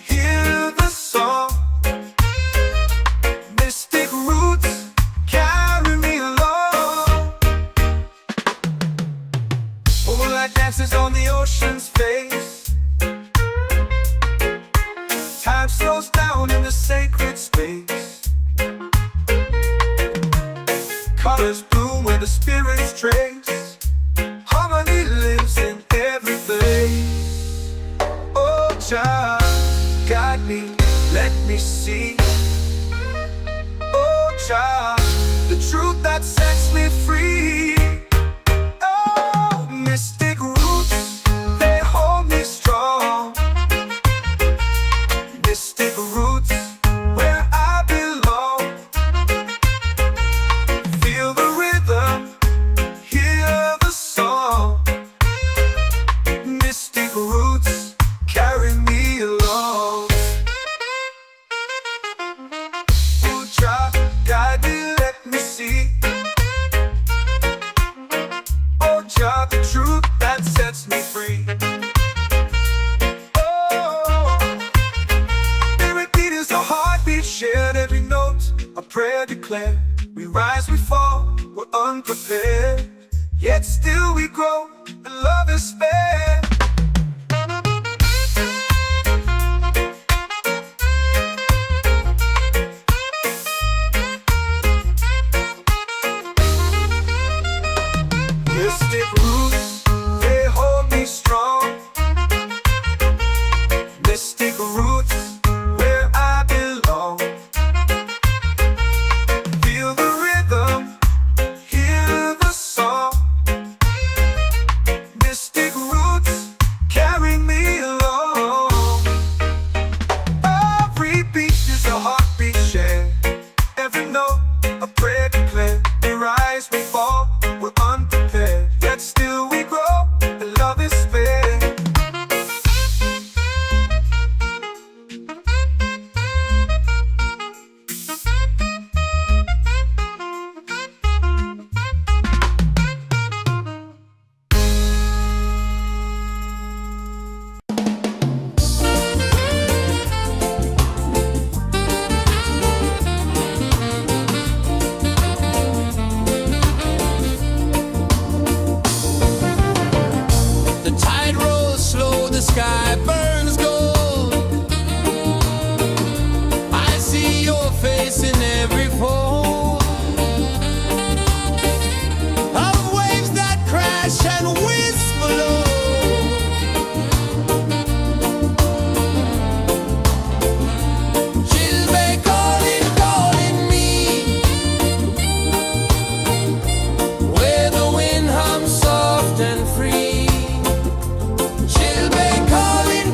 hear the song. Mystic roots, carry me along. Moonlight dances on the ocean's face. Time slows down in the sacred space. Colors bloom where the spirits trace. Harmony lives in every place. Oh, child, guide me, let me see. Oh, child, the truth that sets me free. Oh, mystic roots, they hold me strong. Mystic roots, where I belong. Feel the rhythm, hear the song. Mystic roots, carry me along. Oh, child, guide me, let me see. Oh, child, the truth that sets me free. Oh, every beat is a heartbeat shared, every note a prayer declared. We rise, we fall, we're unprepared, yet still we grow, and love is fair. Mystic roots, they hold me strong. Mystic roots, where I belong. Feel the rhythm, hear the song. Mystic roots. sky burns gold. I see your face in every fold of waves that crash and whisper low. She'll be calling, calling me where the wind hums soft and free. She'll be calling,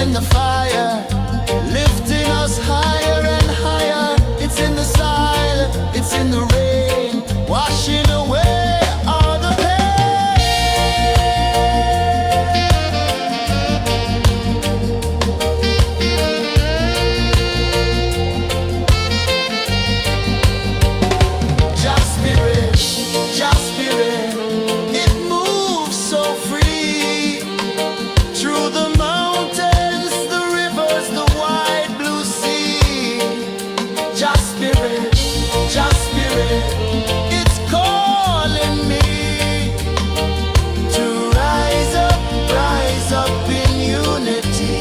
in the fire, lifting us higher and higher. It's in the silence, it's in the rain, washing away all the Just spirit, just spirit, it moves so free through the mountains, the rivers, the wide blue sea. Just spirit, it's calling me to rise up in unity.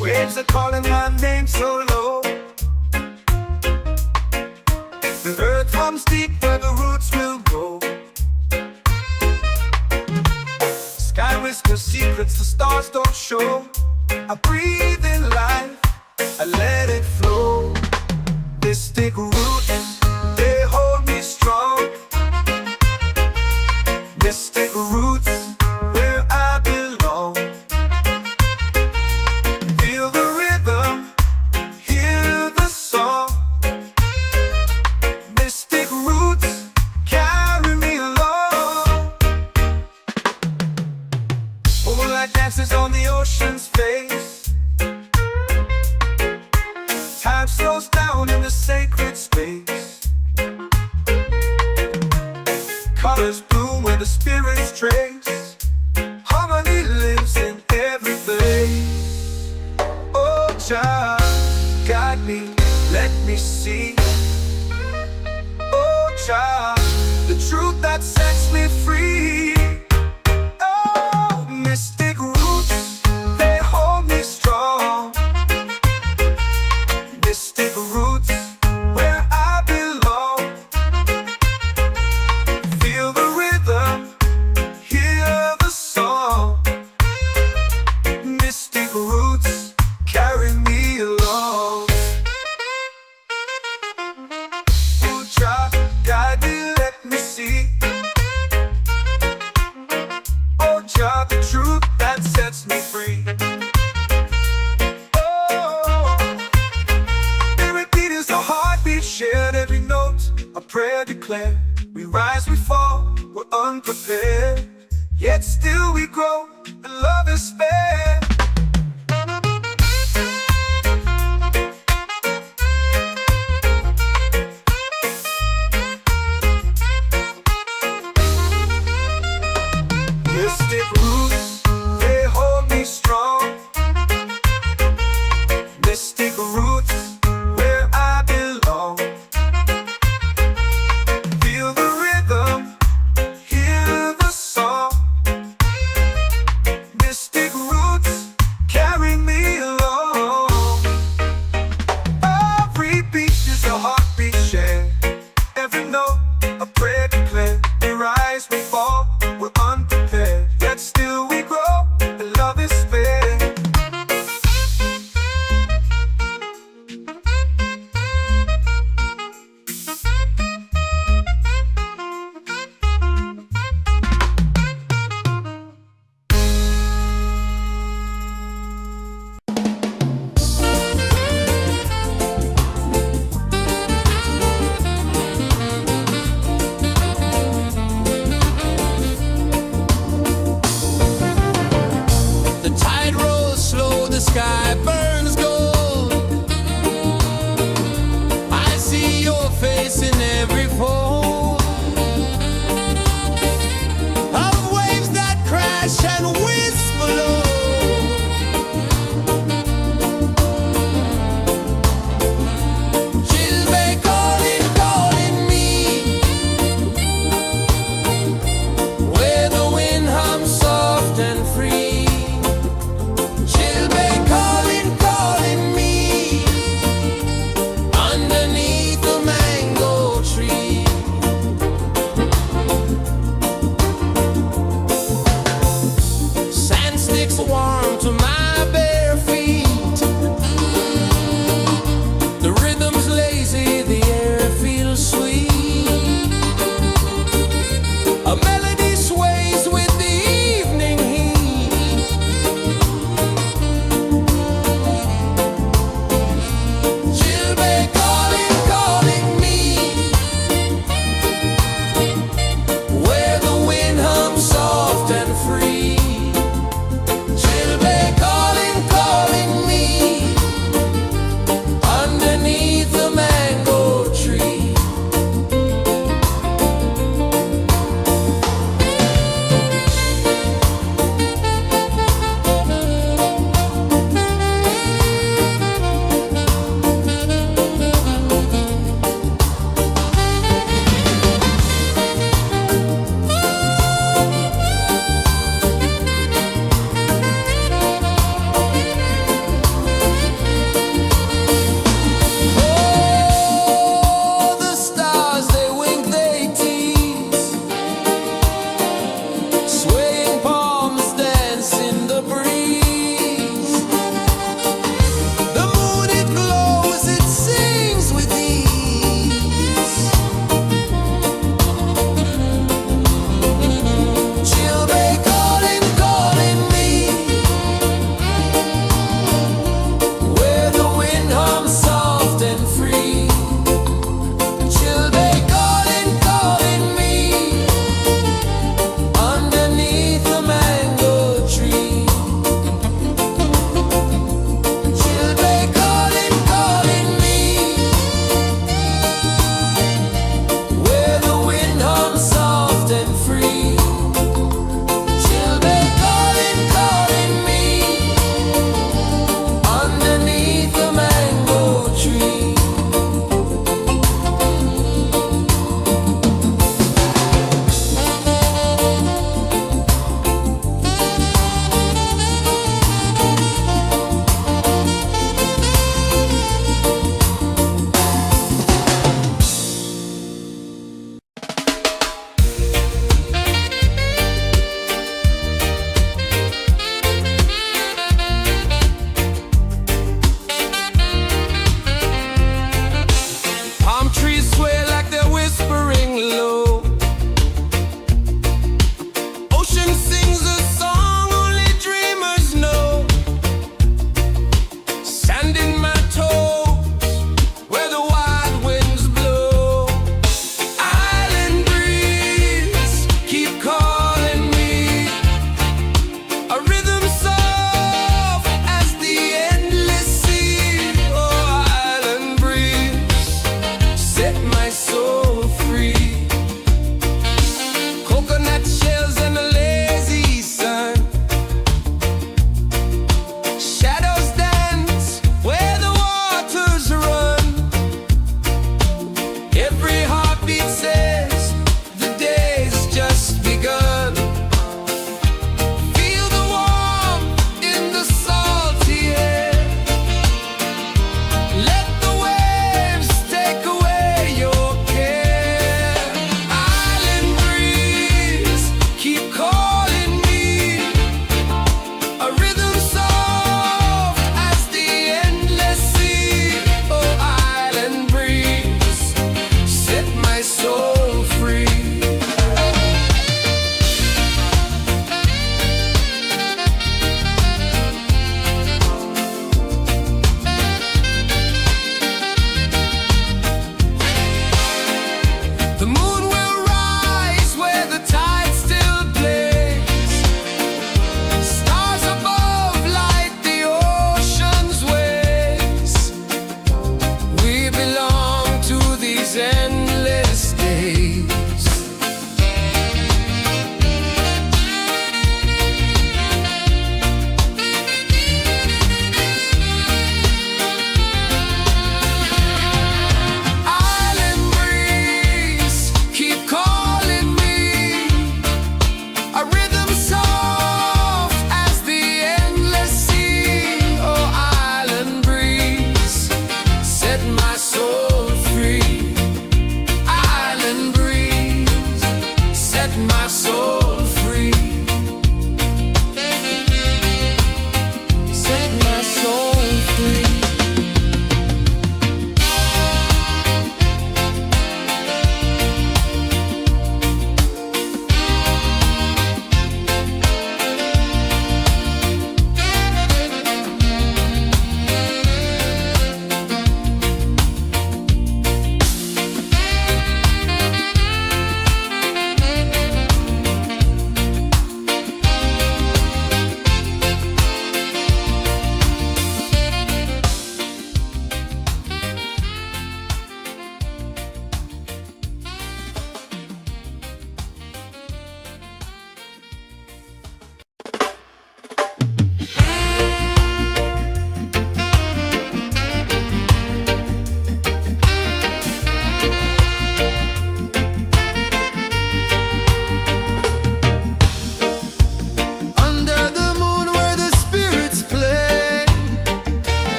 Waves are calling my name so low. The earth hums deep where the roots will grow. Sky whispers secrets the stars don't show. I breathe in life, I let it flow. Mystic roots, they hold me strong. Mystic roots, where I belong. Feel the rhythm, hear the song. Mystic roots, carry me along. Moonlight dances on the ocean's face. Time slows down in the sacred space. Colors bloom where the spirits trace. Harmony lives in every face. Oh, Jah, guide me, let me see. Oh, Jah, the truth that sets me free. Oh, mystic roots, they hold me strong. Mystic roots, where I belong. Feel the rhythm, hear the song. Mystic roots, carry me along. Oh, Jah, guide me, let me see. Oh, Jah, the truth that sets me free. Oh, spirit beat is a heartbeat, shared every note. A prayer declared. We rise, we fall, we're unprepared. Yet still we grow, and love is spared. Mystic roots, they hold me strong. Mystic roots, where I belong. Feel the rhythm, hear the song. Mystic roots,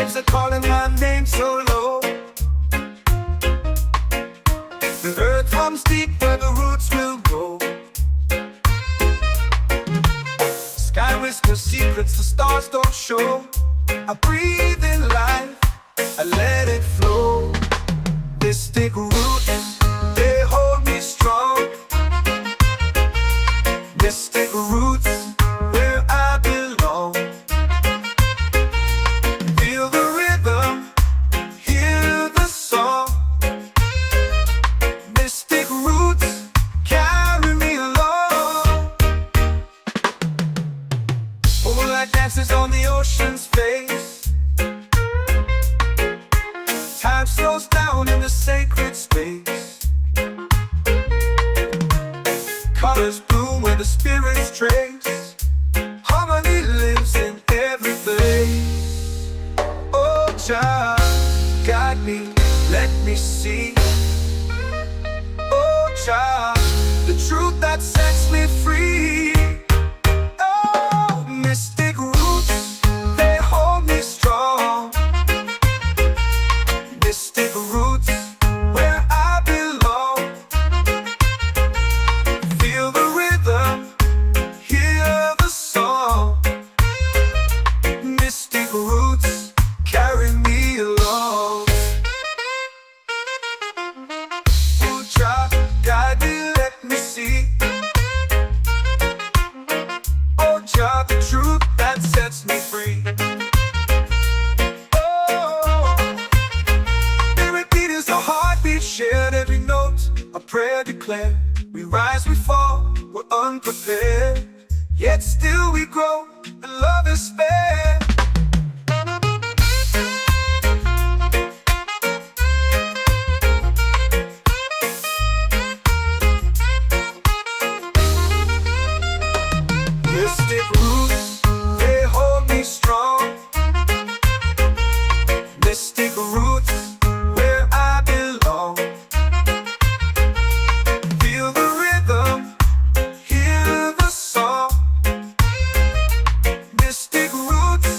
waves are calling my name so low. The earth comes deep where the roots will grow. Sky whispers secrets the stars don't show. I breathe in life, I let it flow. Mystic roots, they hold me strong. Mystic roots, where I belong. Feel the rhythm, hear the song. Mystic roots, carry me along. Moonlight dances on the ocean's face. Time slows down in the sacred space. Colors bloom where the spirits trace. Harmony lives in every place. Oh, child, guide me, let me see. Oh, child, the truth that sets me free. Oh, mystic roots, they hold me strong. Mystic roots, where I belong. Feel the rhythm, hear the song. Mystic roots, carry me along. Oh, child, guide me, let me see. Oh, child, the truth that sets me free. Shared every note, a prayer declared. We rise, we fall, we're unprepared. Yet still we grow, and love is spared. Mystic roots, they hold me strong. Mystic roots, where I belong. Feel the rhythm, hear the song. Mystic roots,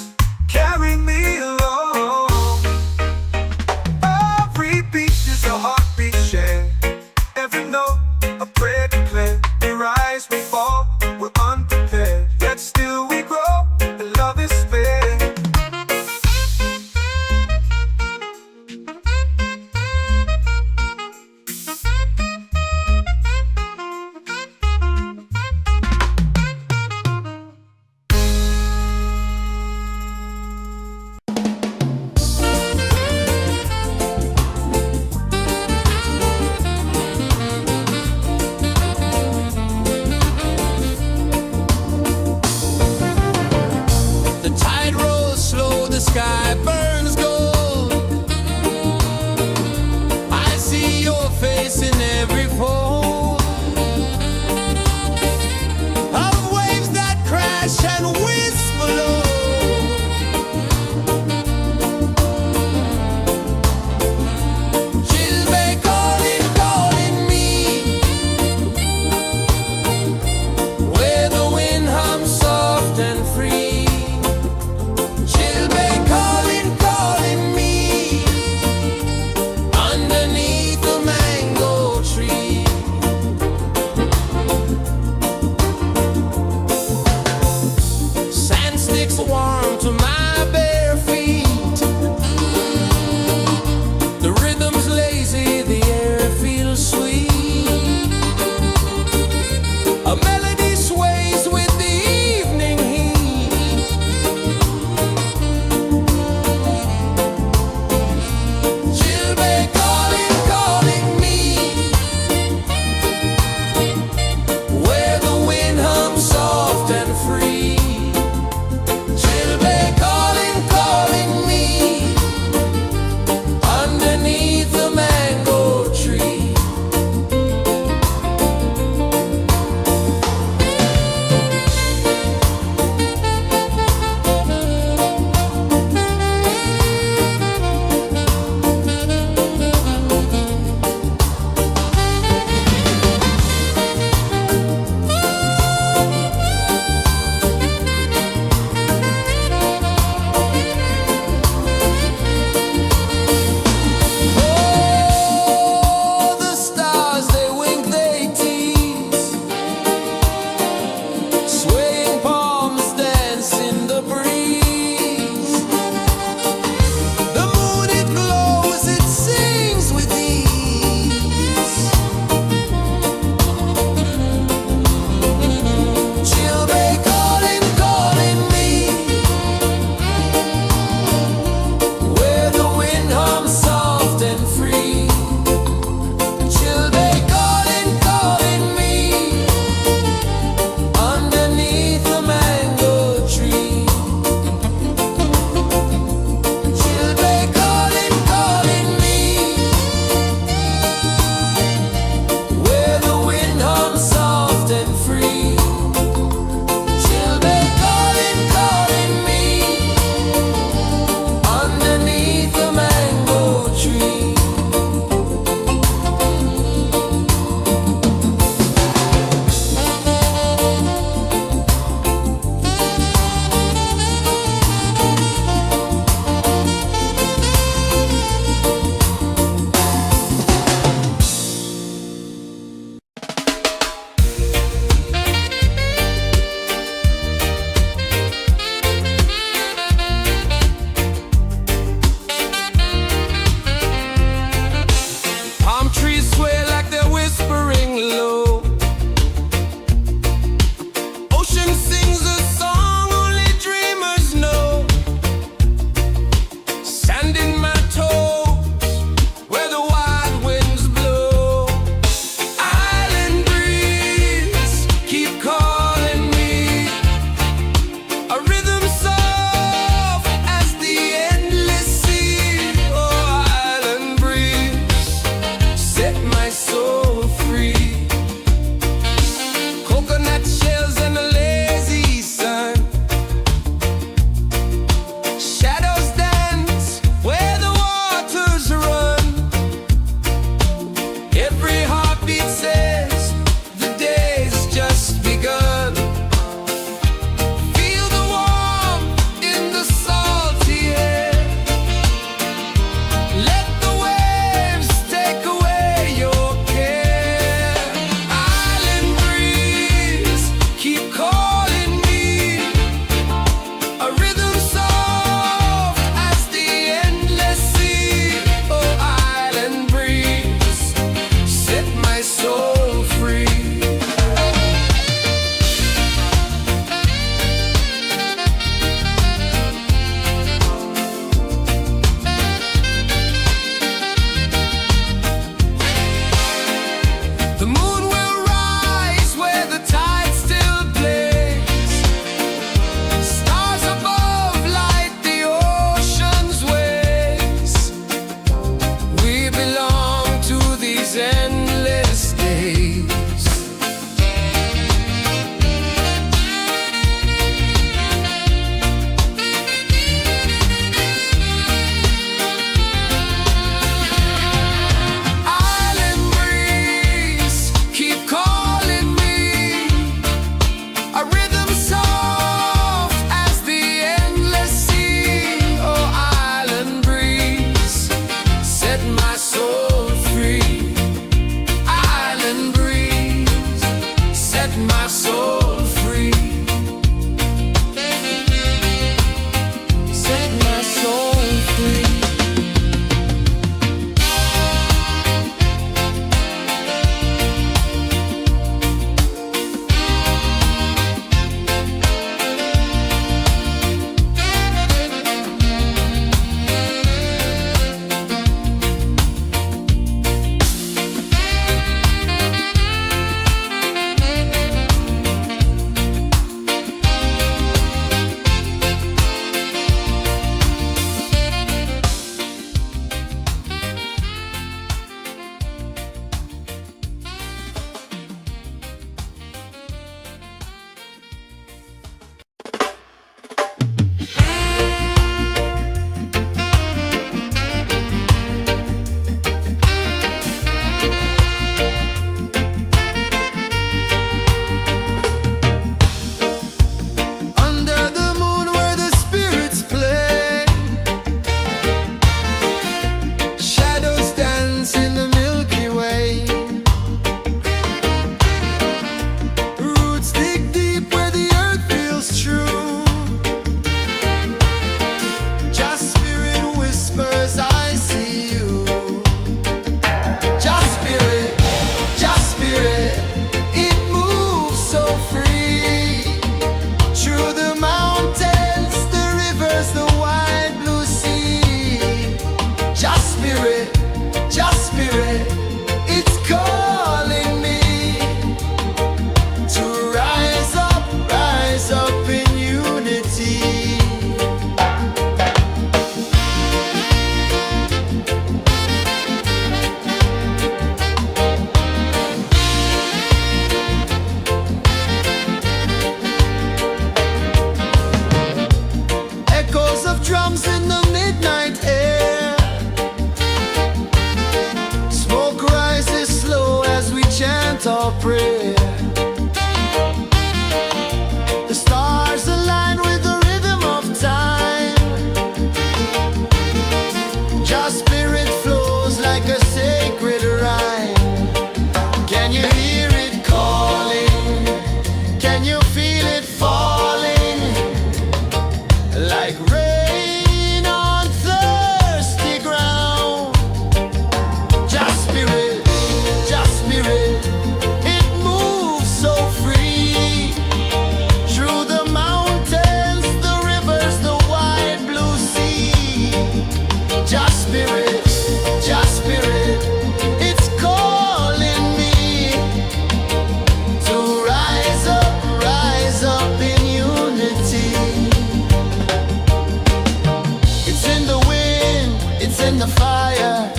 the fire,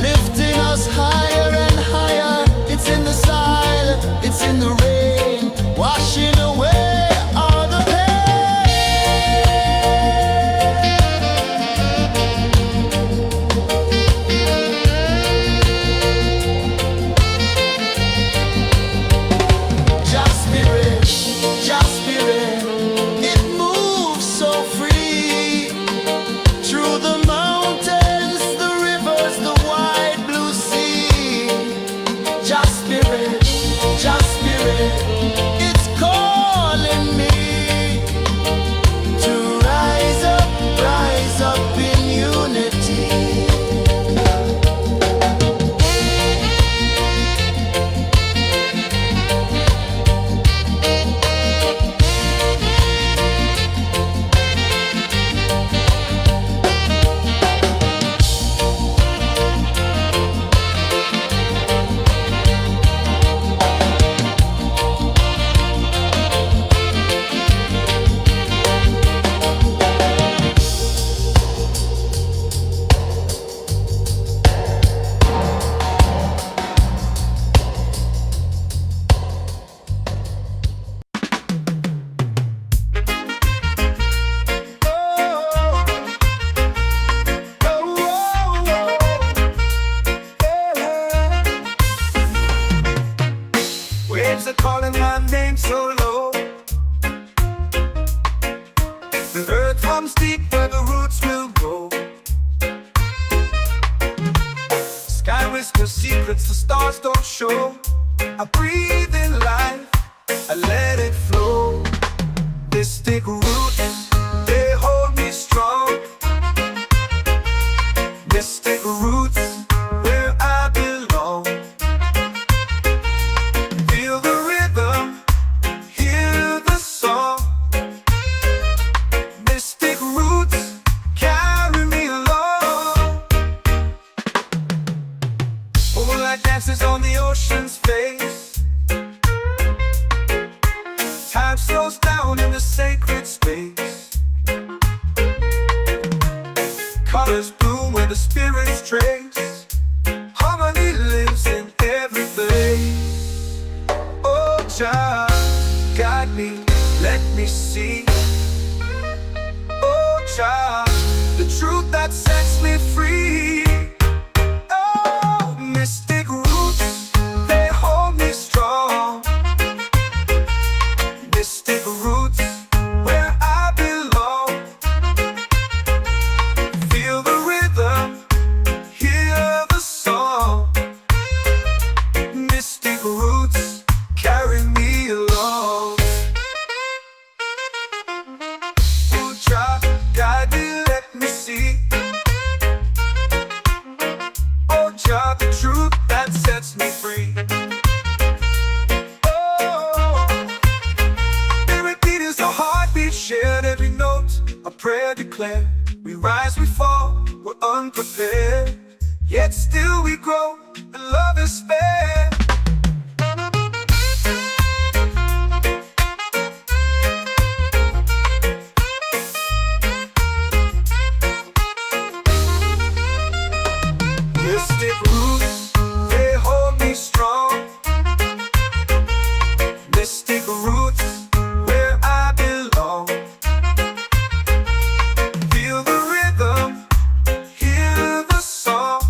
lifting us higher and higher. It's in the silence, it's in the rain, washing away all the Just spirit, just spirit, it moves so free through the mountains, the rivers, the wide blue sea. Just spirit, it's calling me to rise up in unity. Waves are calling my name so low. The earth hums deep where the roots will grow. Sky whispers secrets the stars don't show. I breathe in life, I let it flow. Mystic roots, they hold me strong. Mystic roots, where I belong. Feel the rhythm, hear the song. Mystic roots, carry me along. Moonlight dances on the ocean's face. Time slows down in the sacred space. Colors bloom where the spirits trace. Harmony lives in every place. Oh, Jah, guide me, let me see. Oh, Jah, the truth that sets me free. Oh, mystic roots, they hold me strong. Mystic roots, where I belong. Feel the rhythm, hear the song. Mystic roots, carry me along. Oh, Jah, guide me, let me see. Oh, Jah, the truth that sets me free. Oh, every beat is a heartbeat shared, every note a prayer declared. We rise, we fall, we're unprepared, yet still we grow, and love is fair. Mystic roots, they hold me strong. Mystic roots, where I belong. Feel the rhythm, hear the song.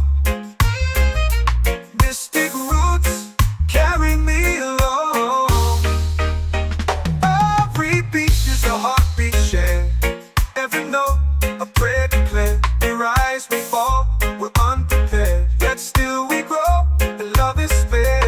Mystic roots, carry me along. Every beat is a heartbeat shared, every note a prayer declared. We rise, we fall, we're unprepared, yet still we grow, and love is fair.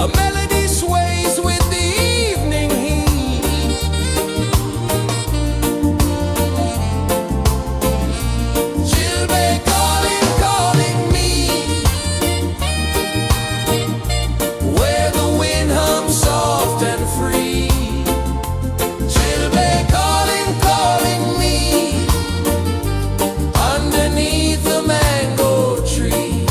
A melody sways with the evening heat. Children calling, calling me, where the wind hums soft and free. Children calling, calling me, underneath the mango tree.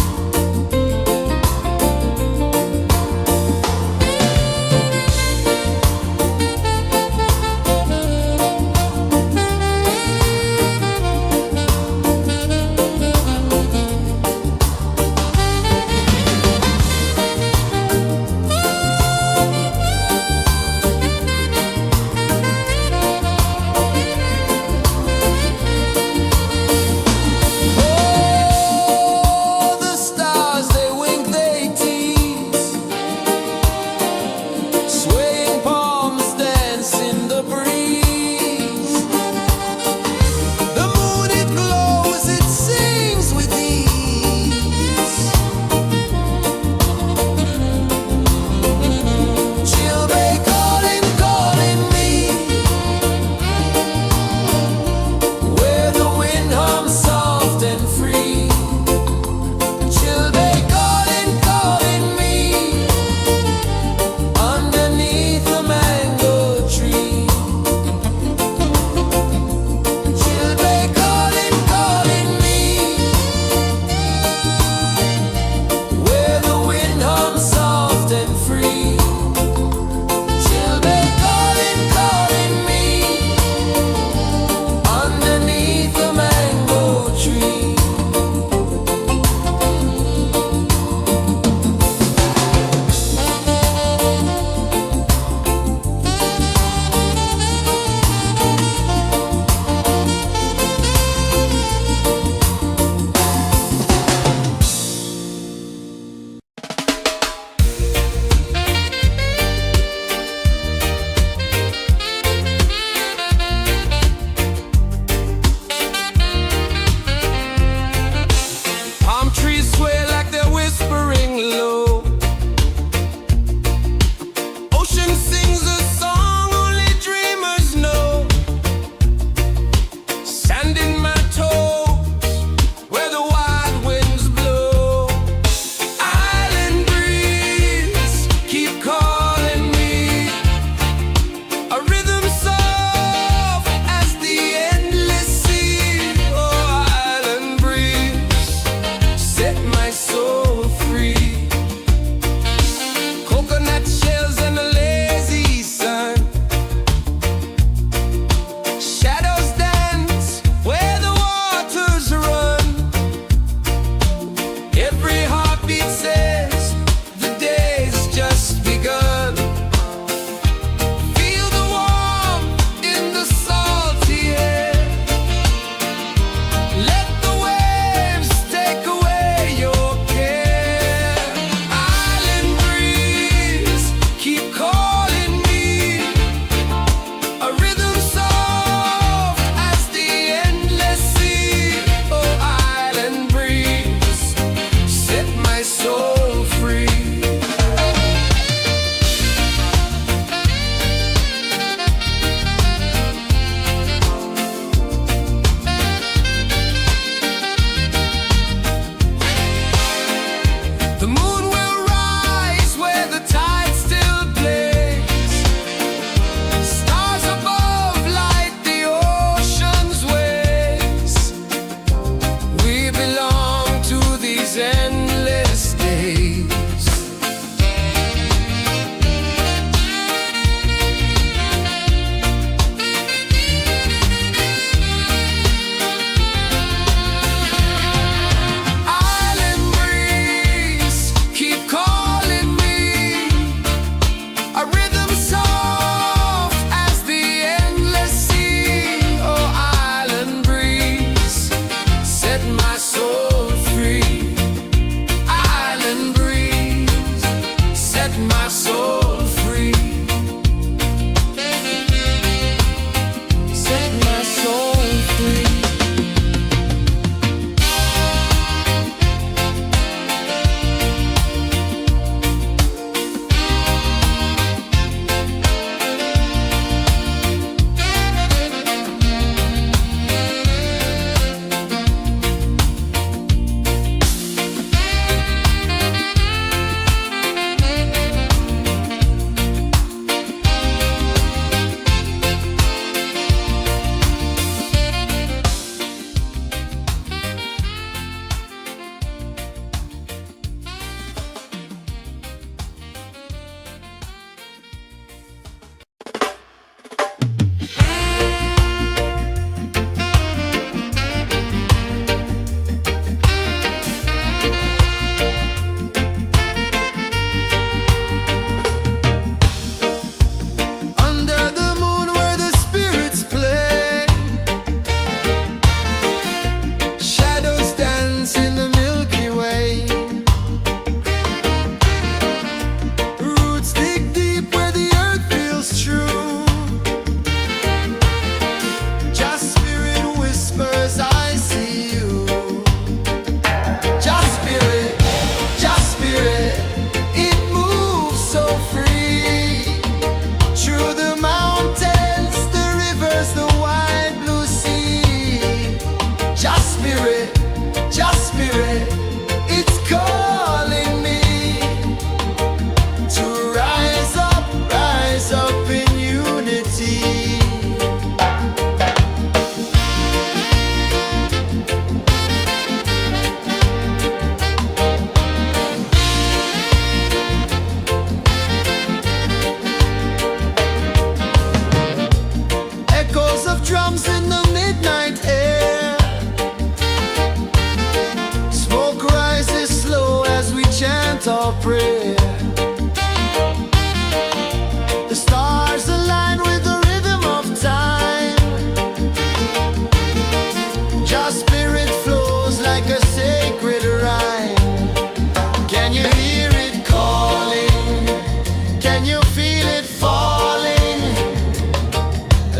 Can you feel it falling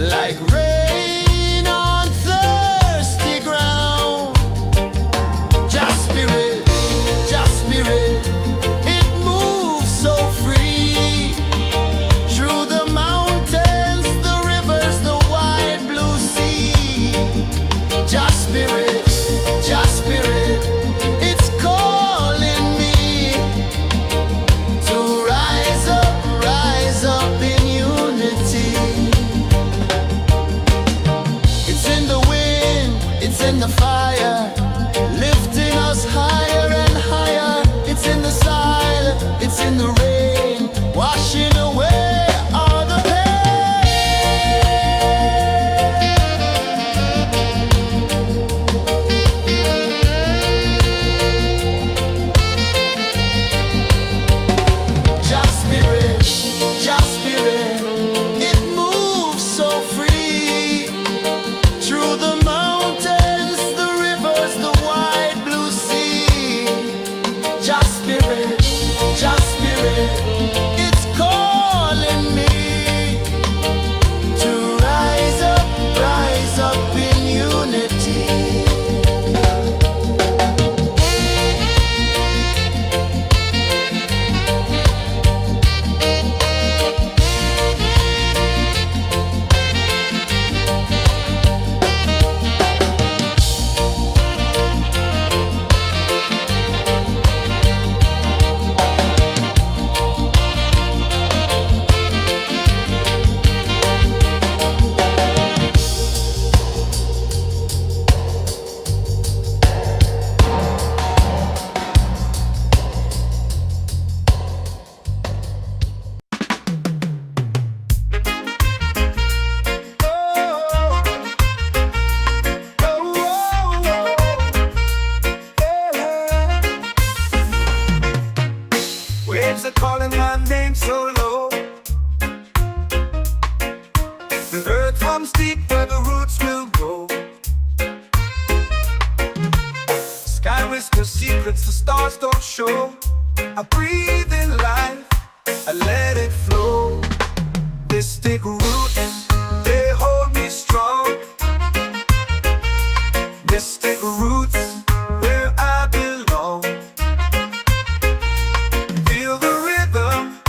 like rain on thirsty ground? Just spirit, it moves so free through the mountains, the rivers, the wide blue sea. Just spirit, it's calling me to rise up in unity. It's in the wind, it's in the fire, lifting us higher and higher. It's in the silence, it's in the rain, washing away all the pain. Just spirit, it moves so free through the mountains, the rivers, the wide blue sea. Just spirit, it's calling me to rise up in unity. Waves are calling my name so low. The earth runs deep where the roots will grow. Sky whispers secrets the stars don't show. I breathe in life, I let it flow. They stick roots, they hold me strong. They stick roots where I belong. Feel the rhythm,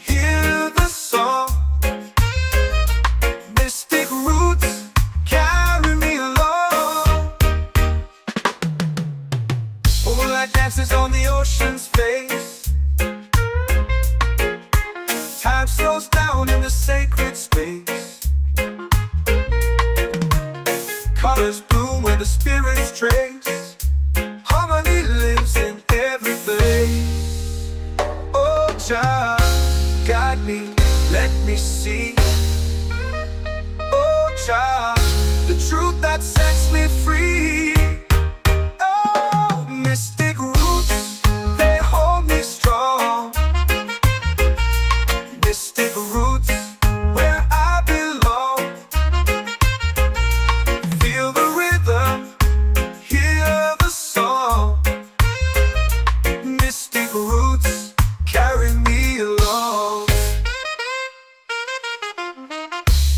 hear the song. Mystic roots carry me along. Moonlight dances on the ocean's face. Time slows down in the sacred space. Colors bloom where the spirits trace. Harmony lives in every place. Oh, Jah, guide me, let me see. Oh, Jah, the truth that sets me free. Oh, mystic roots, they hold me strong. Mystic roots, where I belong. Feel the rhythm, hear the song. Mystic roots carry me along.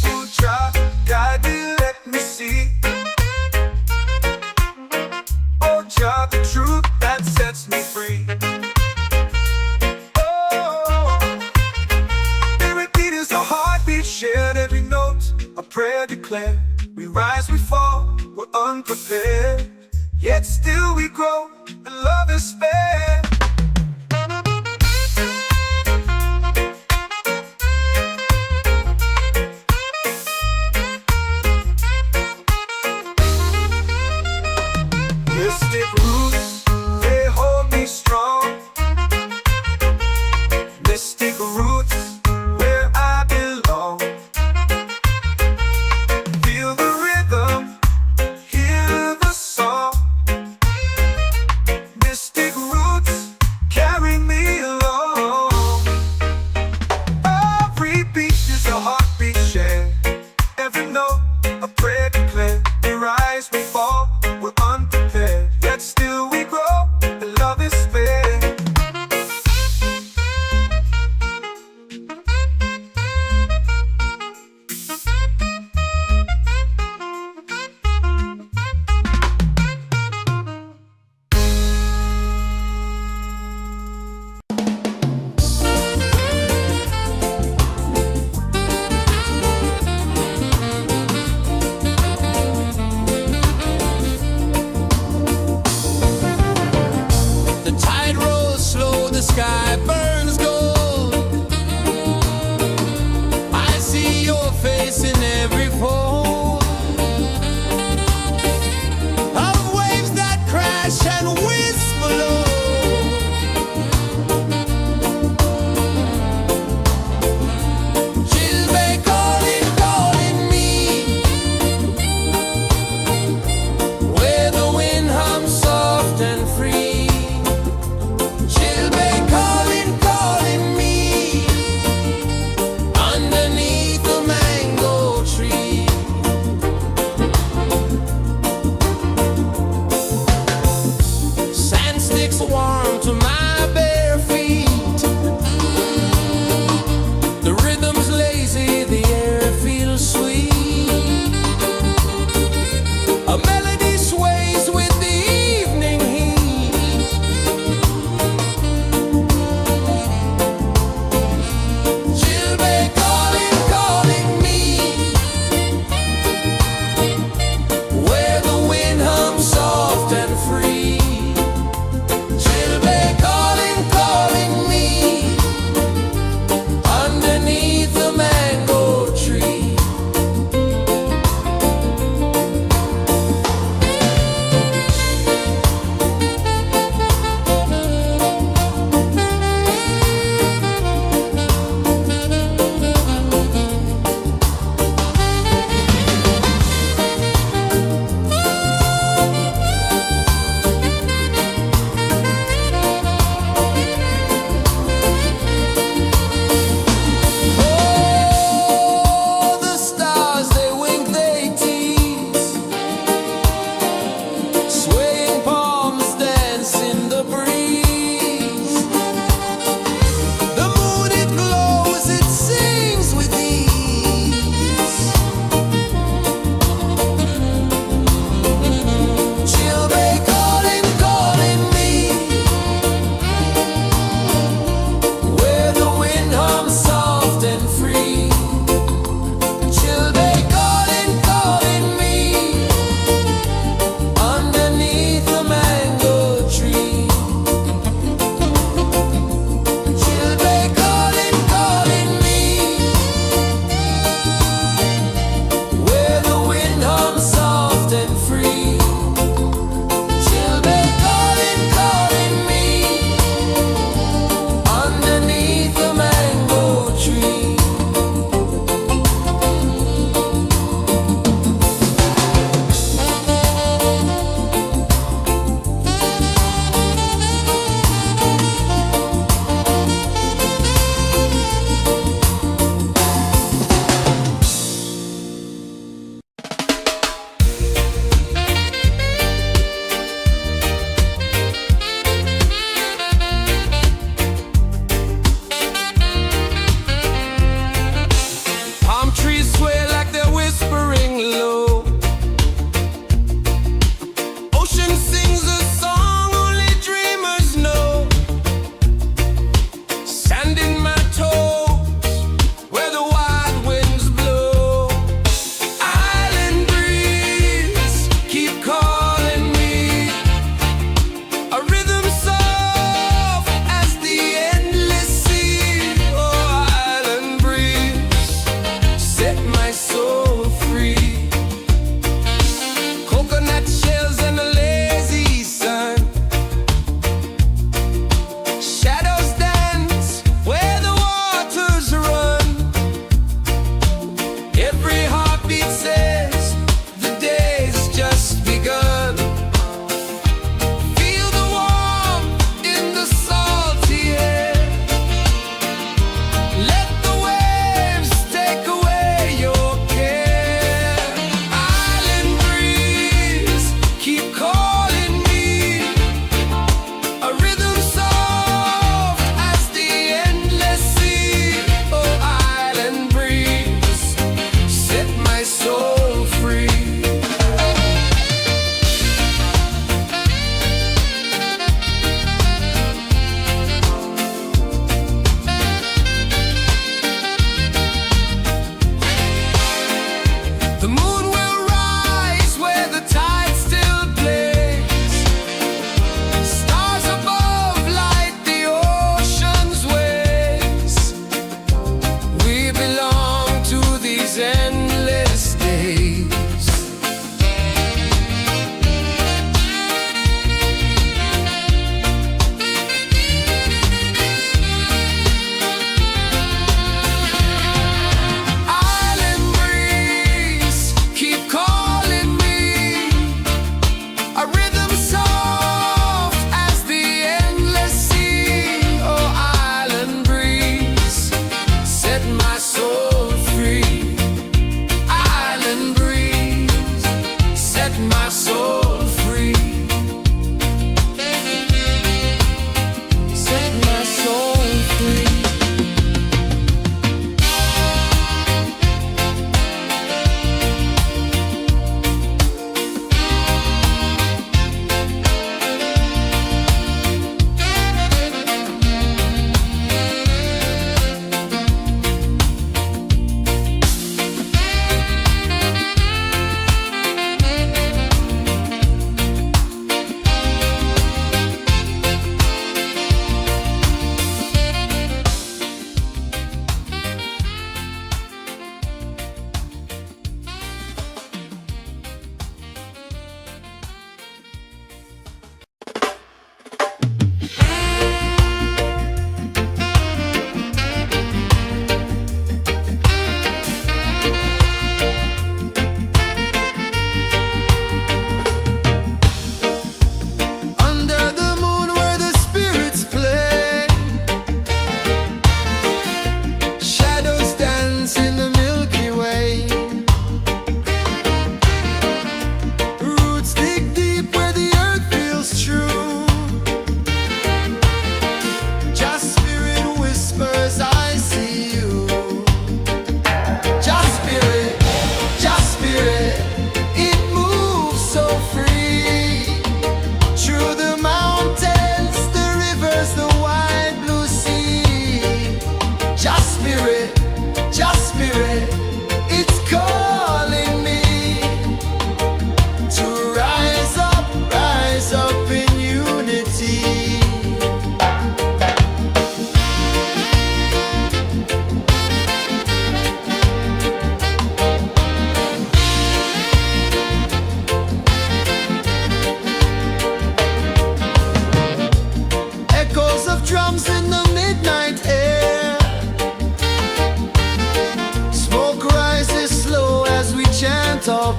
Oh, Jah, guide me, let me see. Oh, Jah, the truth that sets me free. Oh, spirit beat is a heartbeat, shared every note. A prayer declared. We rise, we fall, we're unprepared. Yet still we grow, and love is spared. Mystic roots, they hold me strong. Mystic roots, where I belong. Feel the rhythm, hear the song. Mystic roots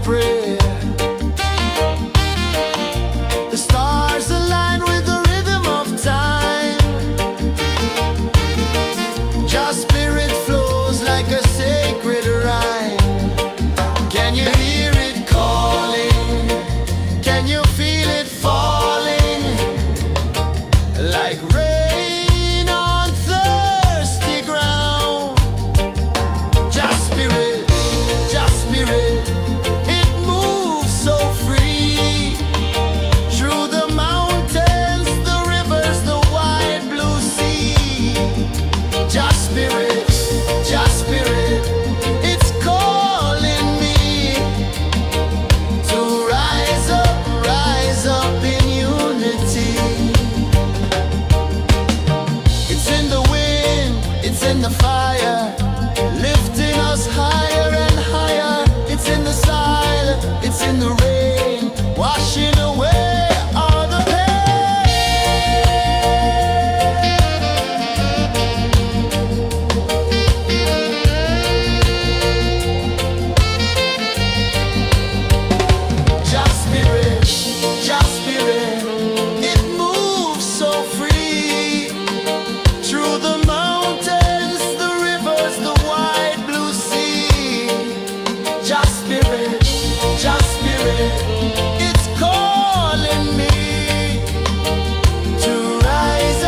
prayer. The stars align with the rhythm of time. Your spirit flows like a sacred rhyme. Can you hear it calling? Can you feel it falling? Like rain on thirsty ground. Just spirit, it moves so free. Through the mountains, the rivers, the wide blue sea. Just spirit, it's calling me to rise up in unity. It's in the wind, it's in the fire, lifting us higher and higher. It's in the silence, it's in the rain, washing away all the Just spirit, it moves so free. Through the mountains, the rivers, the wide blue sea. Just spirit, it's calling me to rise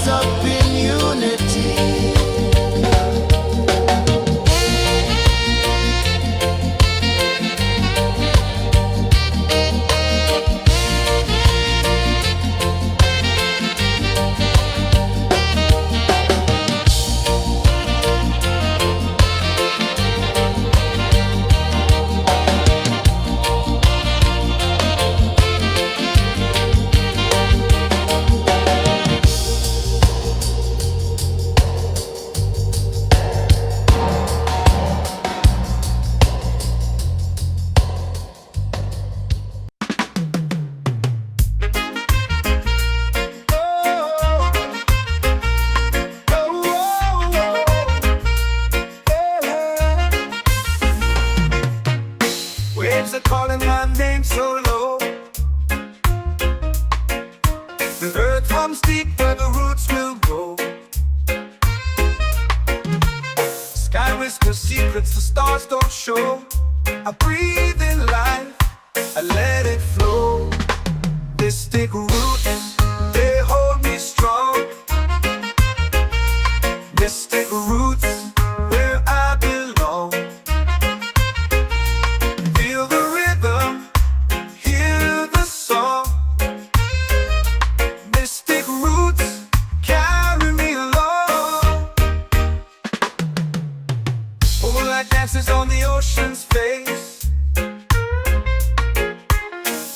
up in unity. Waves are calling my name so low. The earth hums deep where the roots will grow. Sky whispers secrets the stars don't show. I breathe in life, I let it flow. Mystic roots, they hold me strong. Mystic roots, where I belong. Feel the rhythm, hear the song. Mystic roots, carry me along. Moonlight dances on the ocean's face.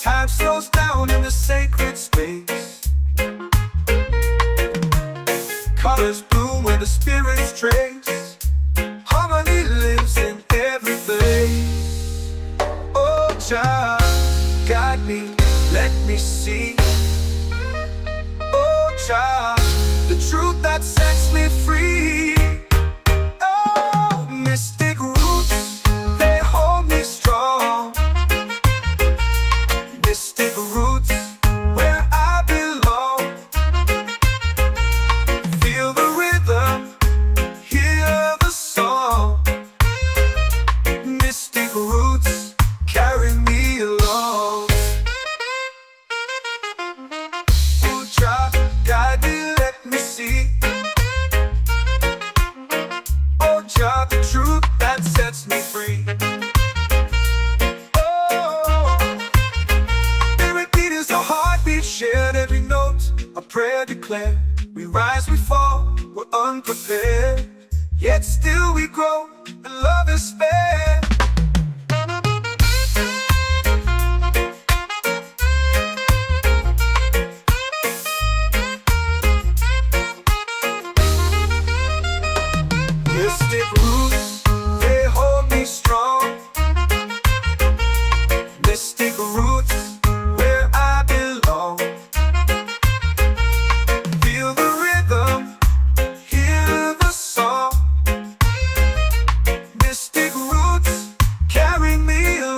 Time slows down in the sacred space. Colors bloom where the spirits trace. Harmony lives in every place. Oh, child, guide me, let me see. Oh, child, the truth that sets me free. Oh, mystic roots, they hold me strong. Mystic roots, where I belong. Feel the rhythm, hear the song. Mystic roots, carry me along. Oh, child, guide me, let me see. Oh, child, the truth that sets me free. Oh, every beat is a heartbeat shared, every note a prayer declared. We rise, we fall, we're unprepared, yet still we grow, and love is spared. Mystic roots, they hold me strong. Mystic roots, where I belong. Feel the rhythm, hear the song. Mystic roots, carry me along.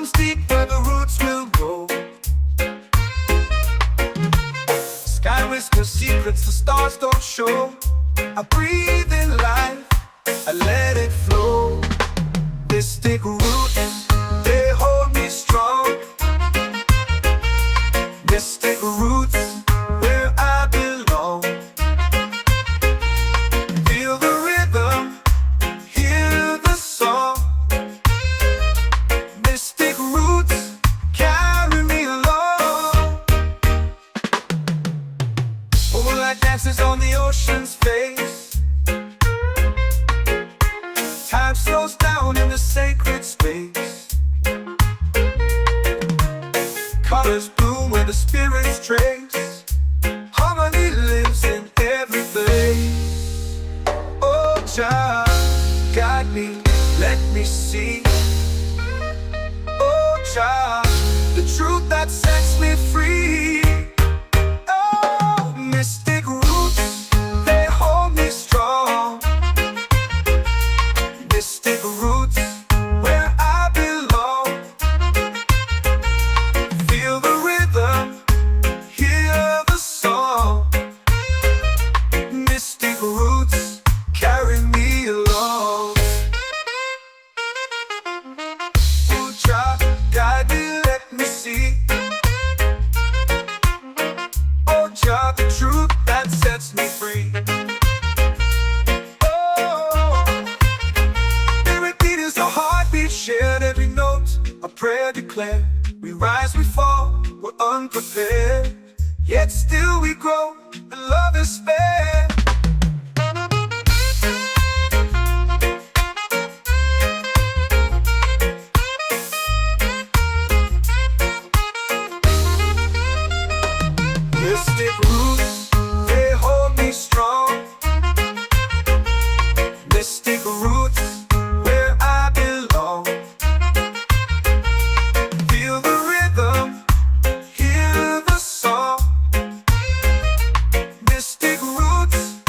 comes deep where the roots will grow. Sky whispers secrets the stars don't show. I breathe in life, I let it flow. Mystic roots, they hold me strong. Mystic roots, where I belong. Feel the rhythm, hear the song. Mystic roots, carry me along. Moonlight dances on the ocean's face. Time slows down in the sacred space. Colors bloom where the spirits trace. Harmony lives in every place. Oh, Jah, guide me, let me see. Oh, Jah, the truth that sets me free. Oh, mystic roots, they hold me strong. Mystic roots, where I belong. Feel the rhythm, hear the song. Mystic roots, carry me along. Oh, Jah, guide me, let me see. Oh, Jah, the truth that sets me free. Shared every note, a prayer declared. We rise, we fall, we're unprepared. Yet still we grow, and love is spared. Mystic roots, they hold me strong. Mystic roots, where I belong. Feel the rhythm, hear the song. Mystic roots,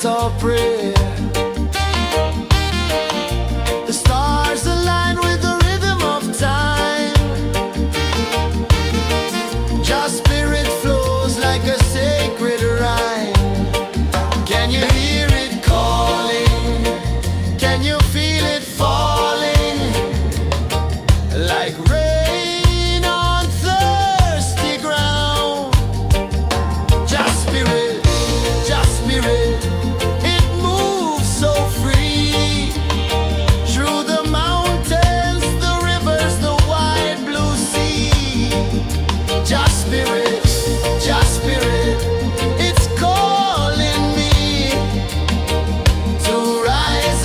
chant or pray. The stars align with the rhythm of time. Just spirit flows like a sacred rhyme. Can you hear it calling? Can you feel it falling? Like rain on thirsty ground. Just spirit, it moves so free. Through the mountains, the rivers, the wide blue sea. Just spirit, it's calling me to rise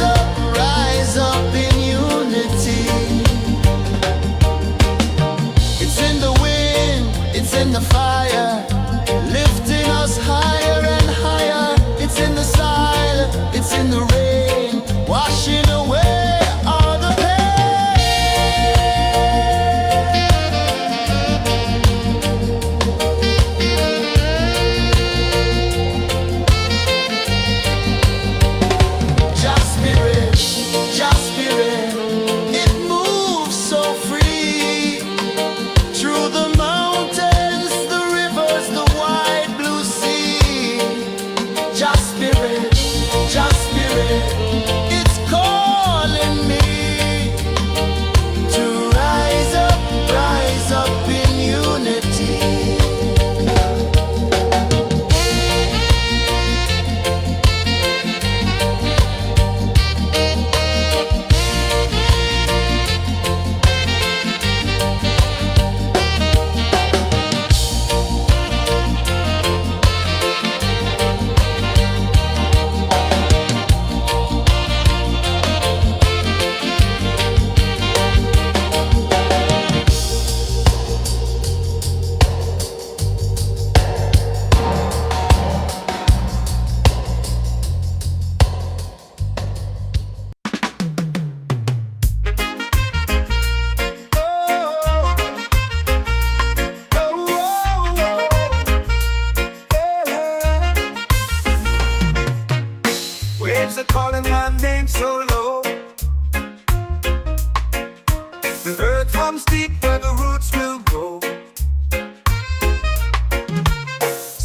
up in unity. It's in the wind, it's in the fire, lifting us higher and higher. It's in the silence, it's in the rain, washing away all the Just spirit, it moves so free. Through the mountains, the rivers, the wide blue sea. Just spirit, it's calling me to rise up in unity. Waves are calling my name so low. The earth runs deep where the roots will grow.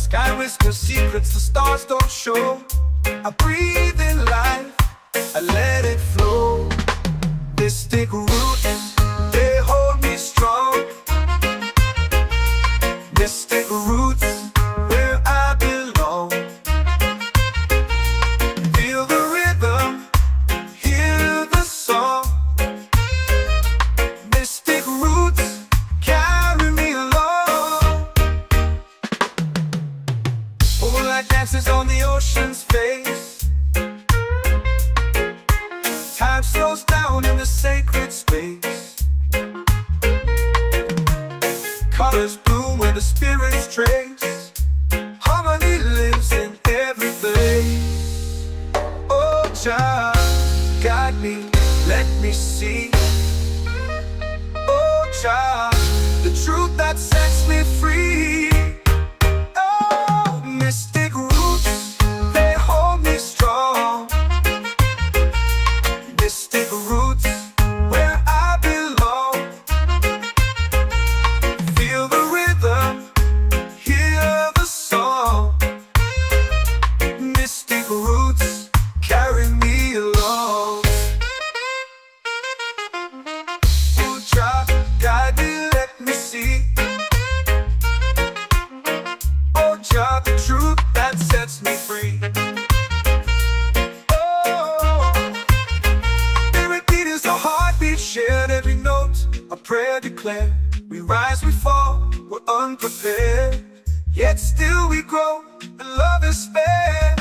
Sky whispers secrets the stars don't show. I breathe in life, I let it flow. This take root, they hold me strong. This take roots where I belong. Feel the rhythm, hear the song. Mystic roots carry me along. Moonlight dances on the ocean's face. Time slows down in the sacred space. Colors bloom where the spirits trace. Harmony lives in every place. Oh, Jah, guide me, let me see. Oh, Jah, the truth that sets me free. Oh, mystic roots, they hold me strong. Mystic roots, where I belong. Feel the rhythm, hear the song. Mystic roots carry me along. Oh, Jah, guide me, let me see. Oh, Jah, the truth that sets me free. Oh, spirit beat is a heartbeat, shared every note. A prayer declared. We rise, we fall, we're unprepared. Yet still we grow, and love is spared.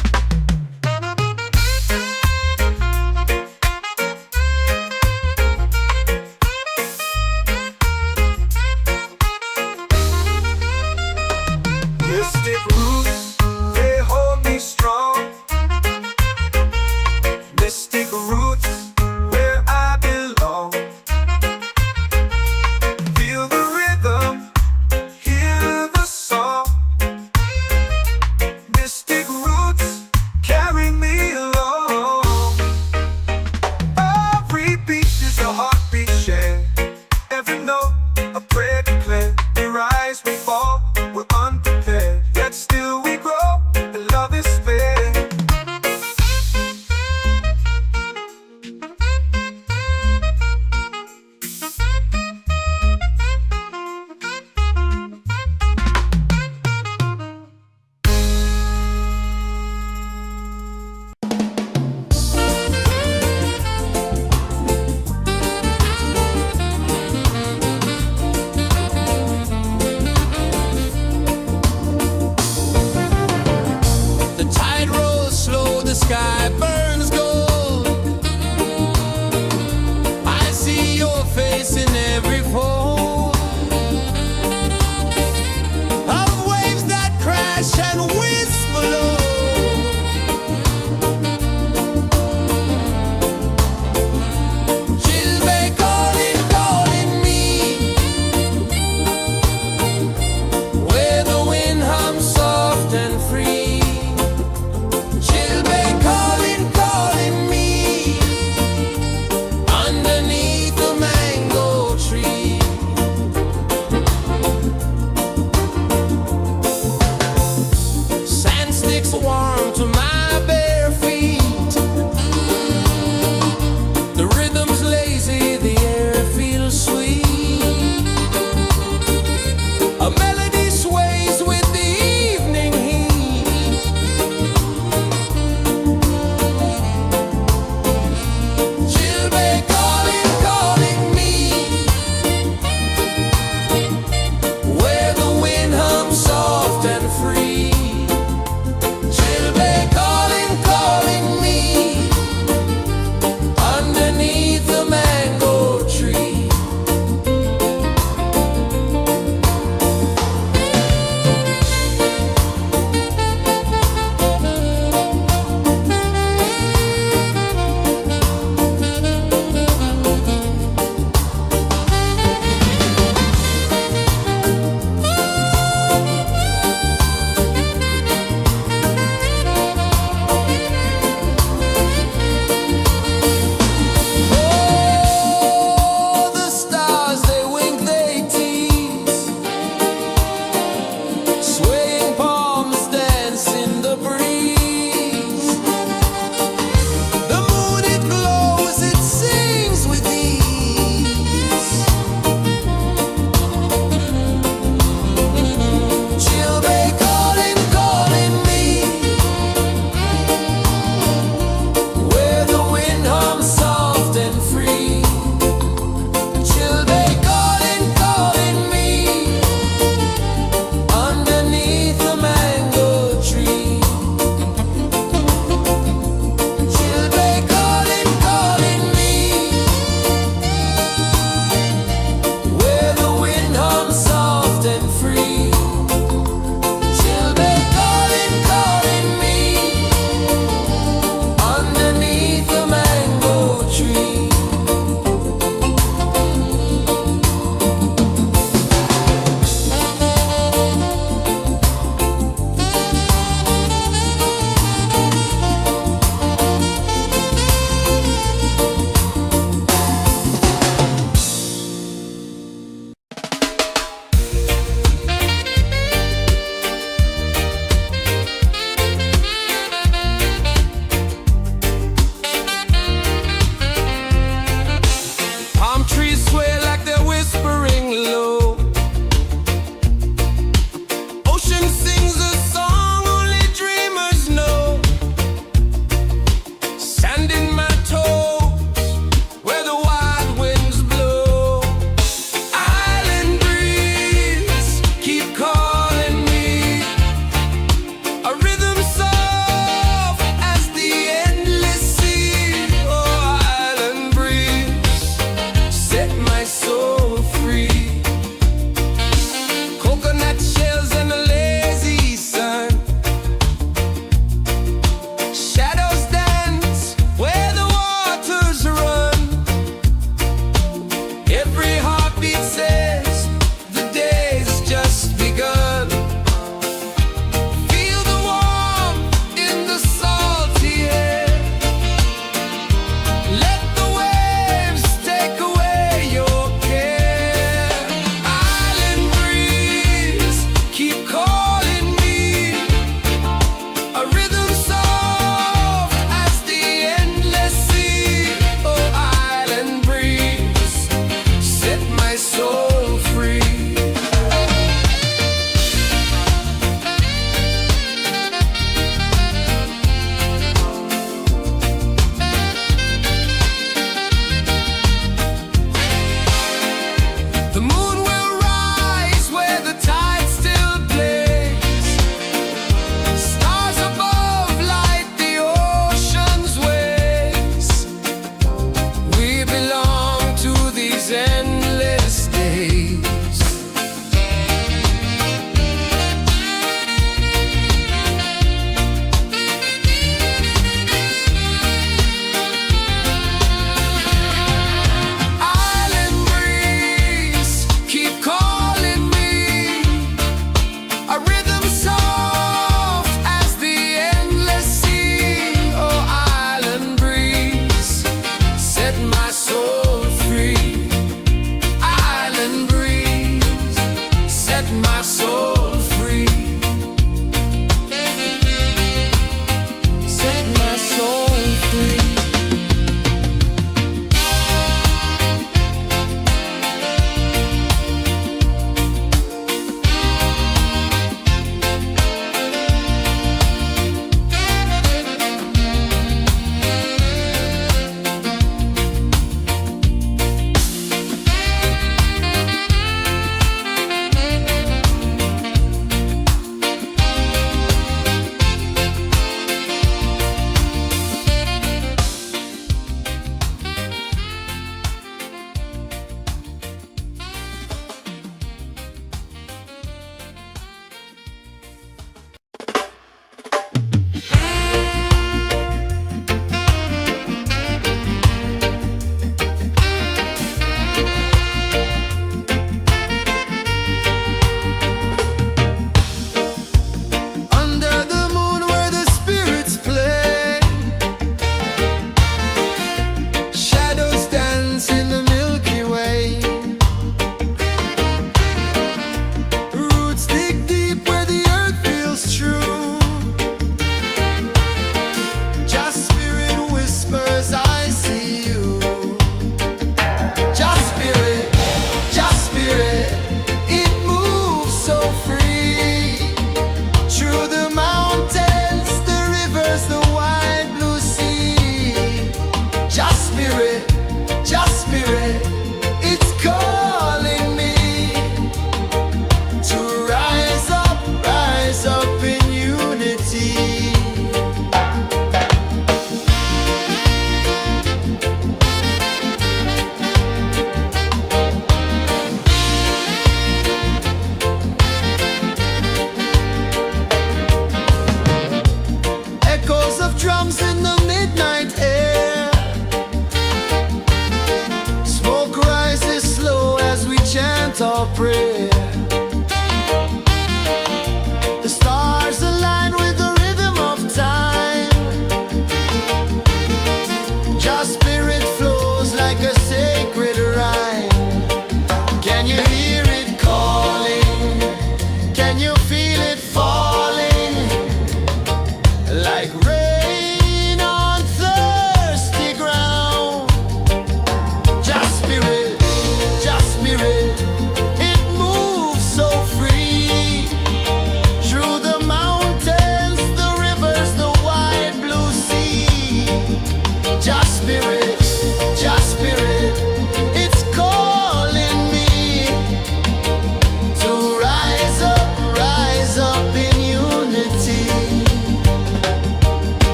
Mystic roots, they hold me strong. Mystic roots, where I belong. Feel the rhythm, hear the song. Mystic free. Children calling, calling me underneath the mango tree. Sand sticks warm to my bare feet. The rhythm's lazy, the air feels sweet. A melody sways with the evening heat.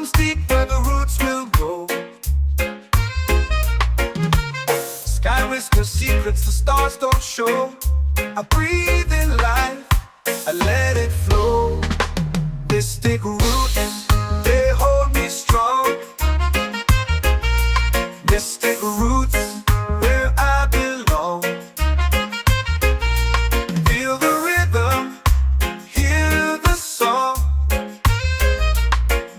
runs deep where the roots will grow. Sky whispers secrets the stars don't show. I breathe in life, I let it flow. Mystic roots, they hold me strong. Mystic roots, where I belong. Feel the rhythm, hear the song.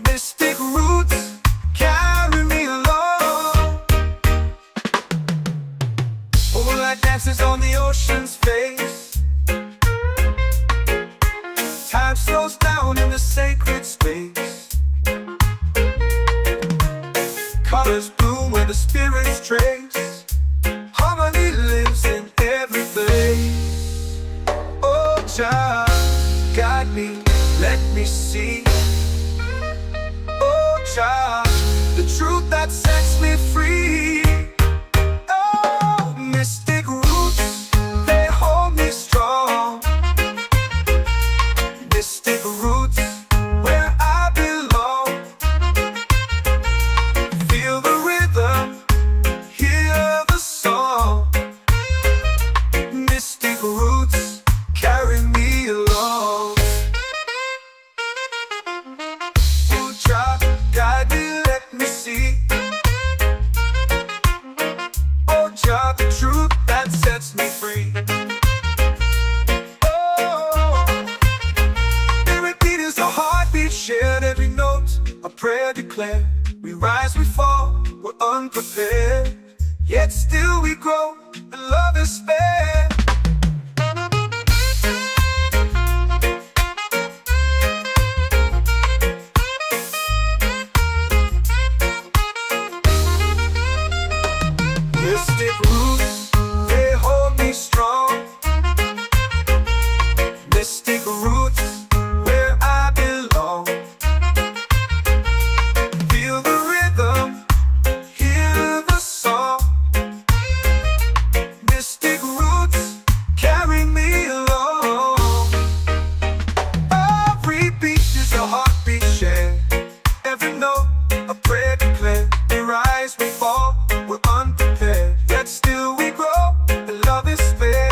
Mystic roots, carry me along. Moonlight dances on the ocean's face. Time slows down in the sacred space. Colors bloom where the spirits trace. Harmony lives in every place. Oh, child, guide me, let me see. Oh, child, the truth that sets me free. Oh, mystic roots, they hold me strong. Mystic roots, where I belong. Feel the rhythm, hear the song. Mystic roots, carry me along. Oh, child, guide me, let me see. Oh, child, the truth that sets me free. Shared every note, a prayer declared. We rise, we fall, we're unprepared. Yet still we grow, and love is spared. Mystic roots, they hold me strong. Mystic roots, where I belong. Feel the rhythm, hear the song. Mystic roots, carry me along. Every beat is a heartbeat shared. Every note, a prayer declared. We rise, we fall, we're unprepared. Yet still we grow, and love is spared.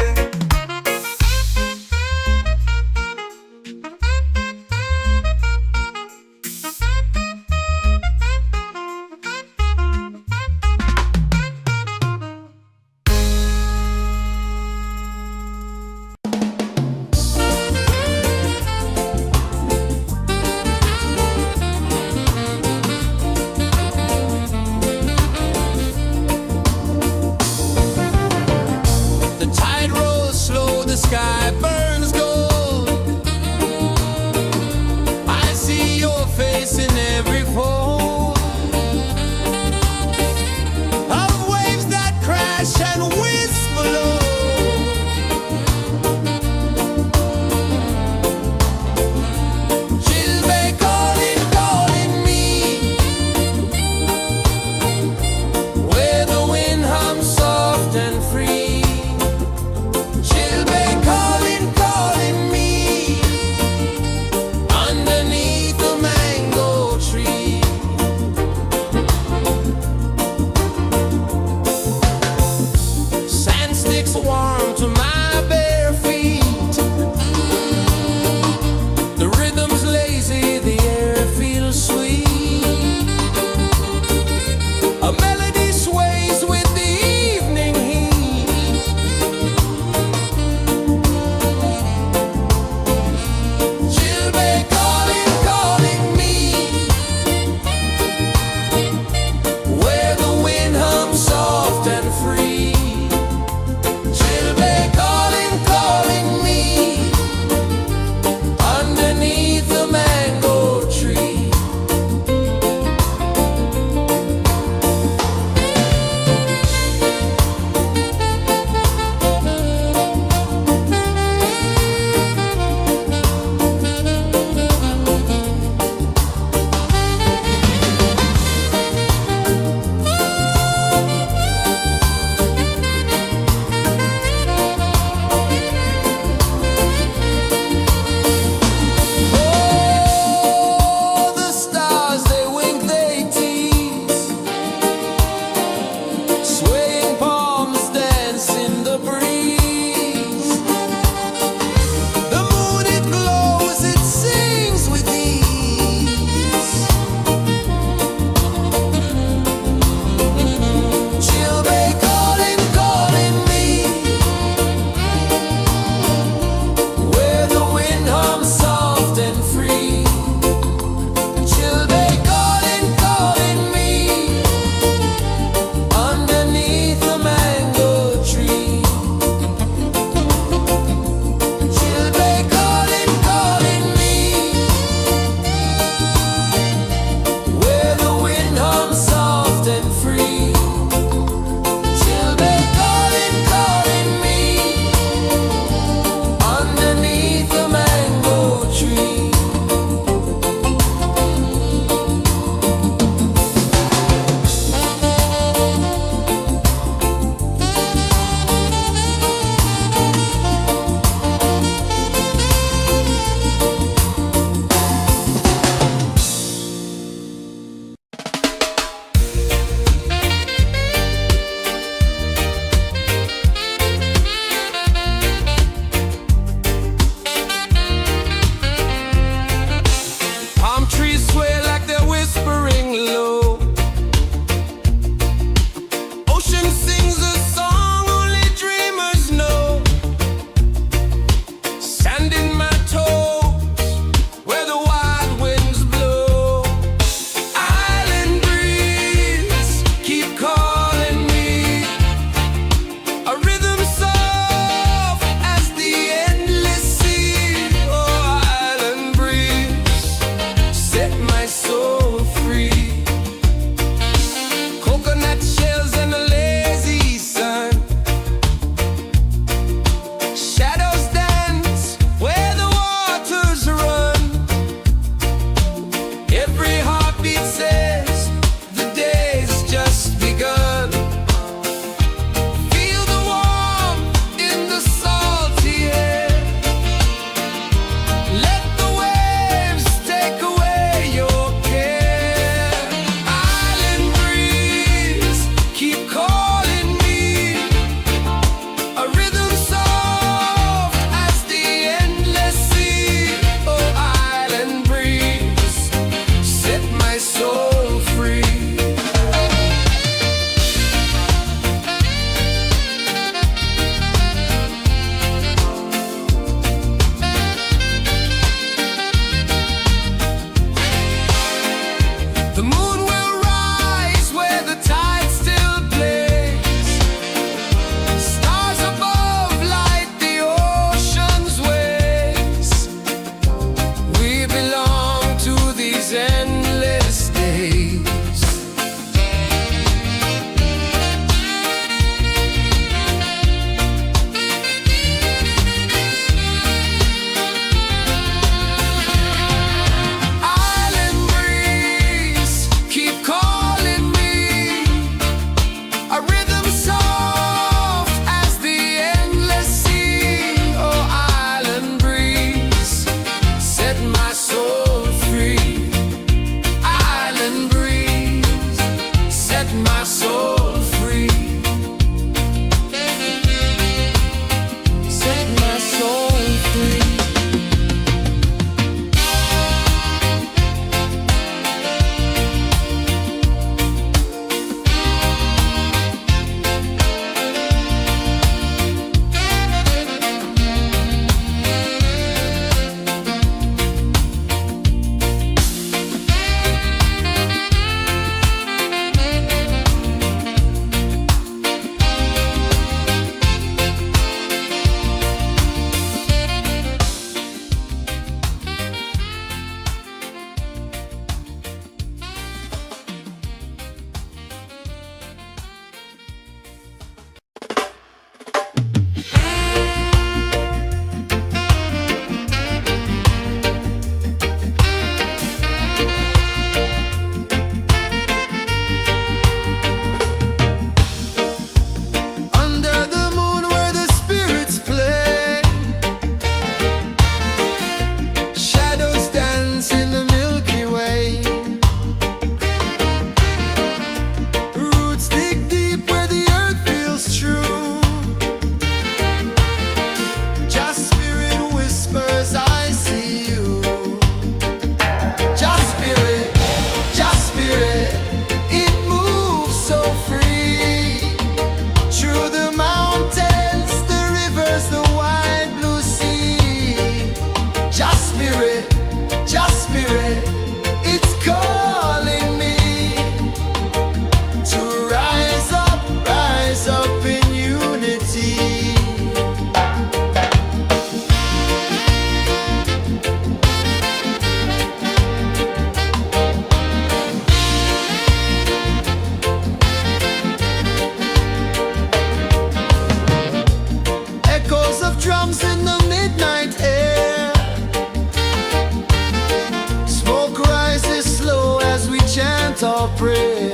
chant or pray.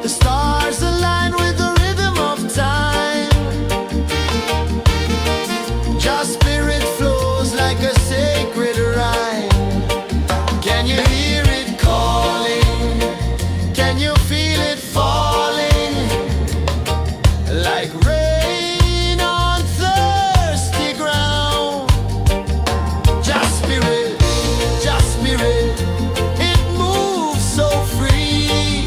The stars align with the rhythm of time. Your spirit flows like a sacred rhyme. Can you hear it calling? Can you feel it falling? Like rain on thirsty ground. Just spirit, it moves so free.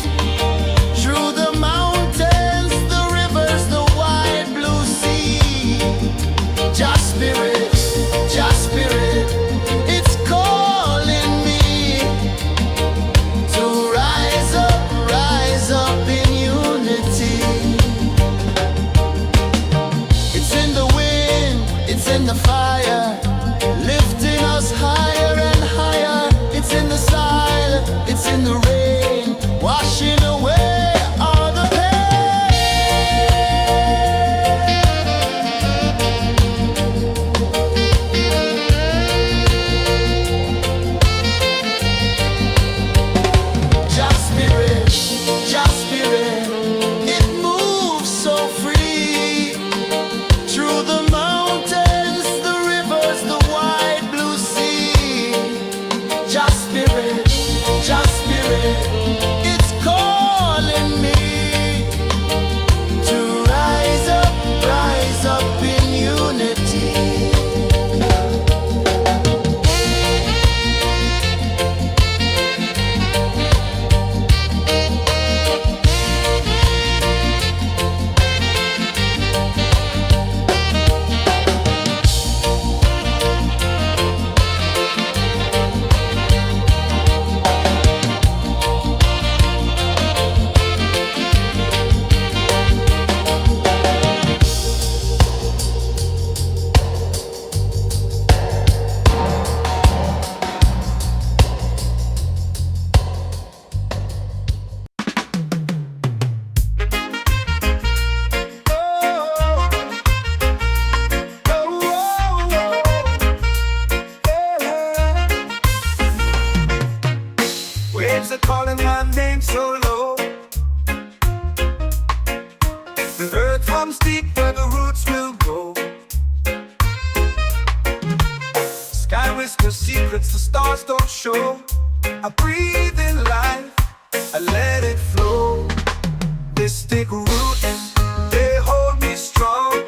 Through the mountains, the rivers, the wide blue sea. Just spirit, it's calling me to rise up in unity. It's in the wind, it's in the fire, lifting us higher and higher. It's in the silence, it's in the rain, washing away all the pain. Just spirit, it moves so free. Through the mountains, the rivers, the wide blue sea. Just spirit, it's calling me to rise up in unity. Waves are calling my name so low. The earth hums deep where the roots will go. Sky whispers secrets the stars don't show. I breathe in life, I let it flow. Mystic roots, they hold me strong.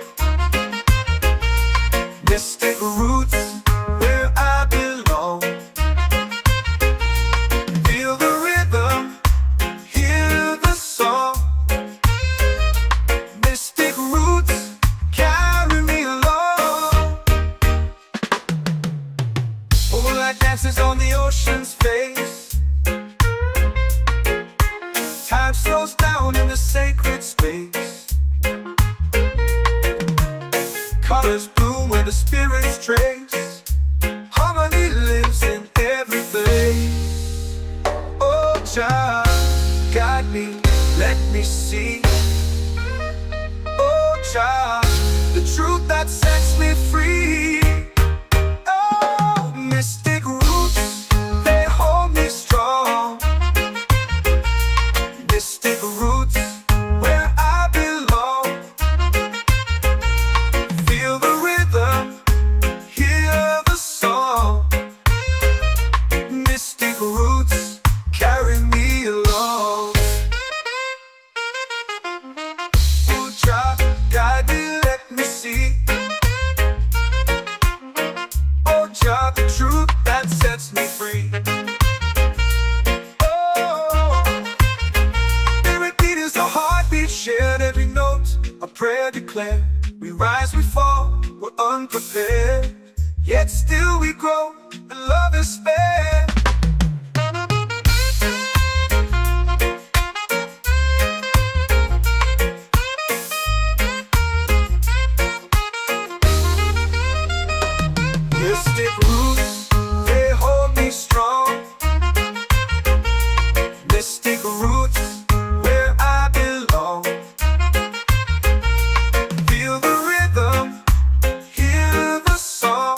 Mystic roots, where I belong. Feel the rhythm, hear the song. Mystic roots, carry me along. Moonlight dances on the ocean's face. Time slows down in the sacred space. Colors bloom where the spirits trace. Harmony lives in every place. Oh, child, guide me, let me see. Oh, child, the truth that sets me free. Oh, mystic roots, they hold me strong. Mystic roots, where I belong. Feel the rhythm, hear the song. Mystic roots, carry me along. Oh, child, guide me, let me see. Oh, child, the truth that sets me free. Oh, every beat is a heartbeat shared, every note a prayer declared. We rise, we fall, we're unprepared, yet still we grow, and love is spared. Mystic roots, they hold me strong. Mystic roots, where I belong. Feel the rhythm, hear the song.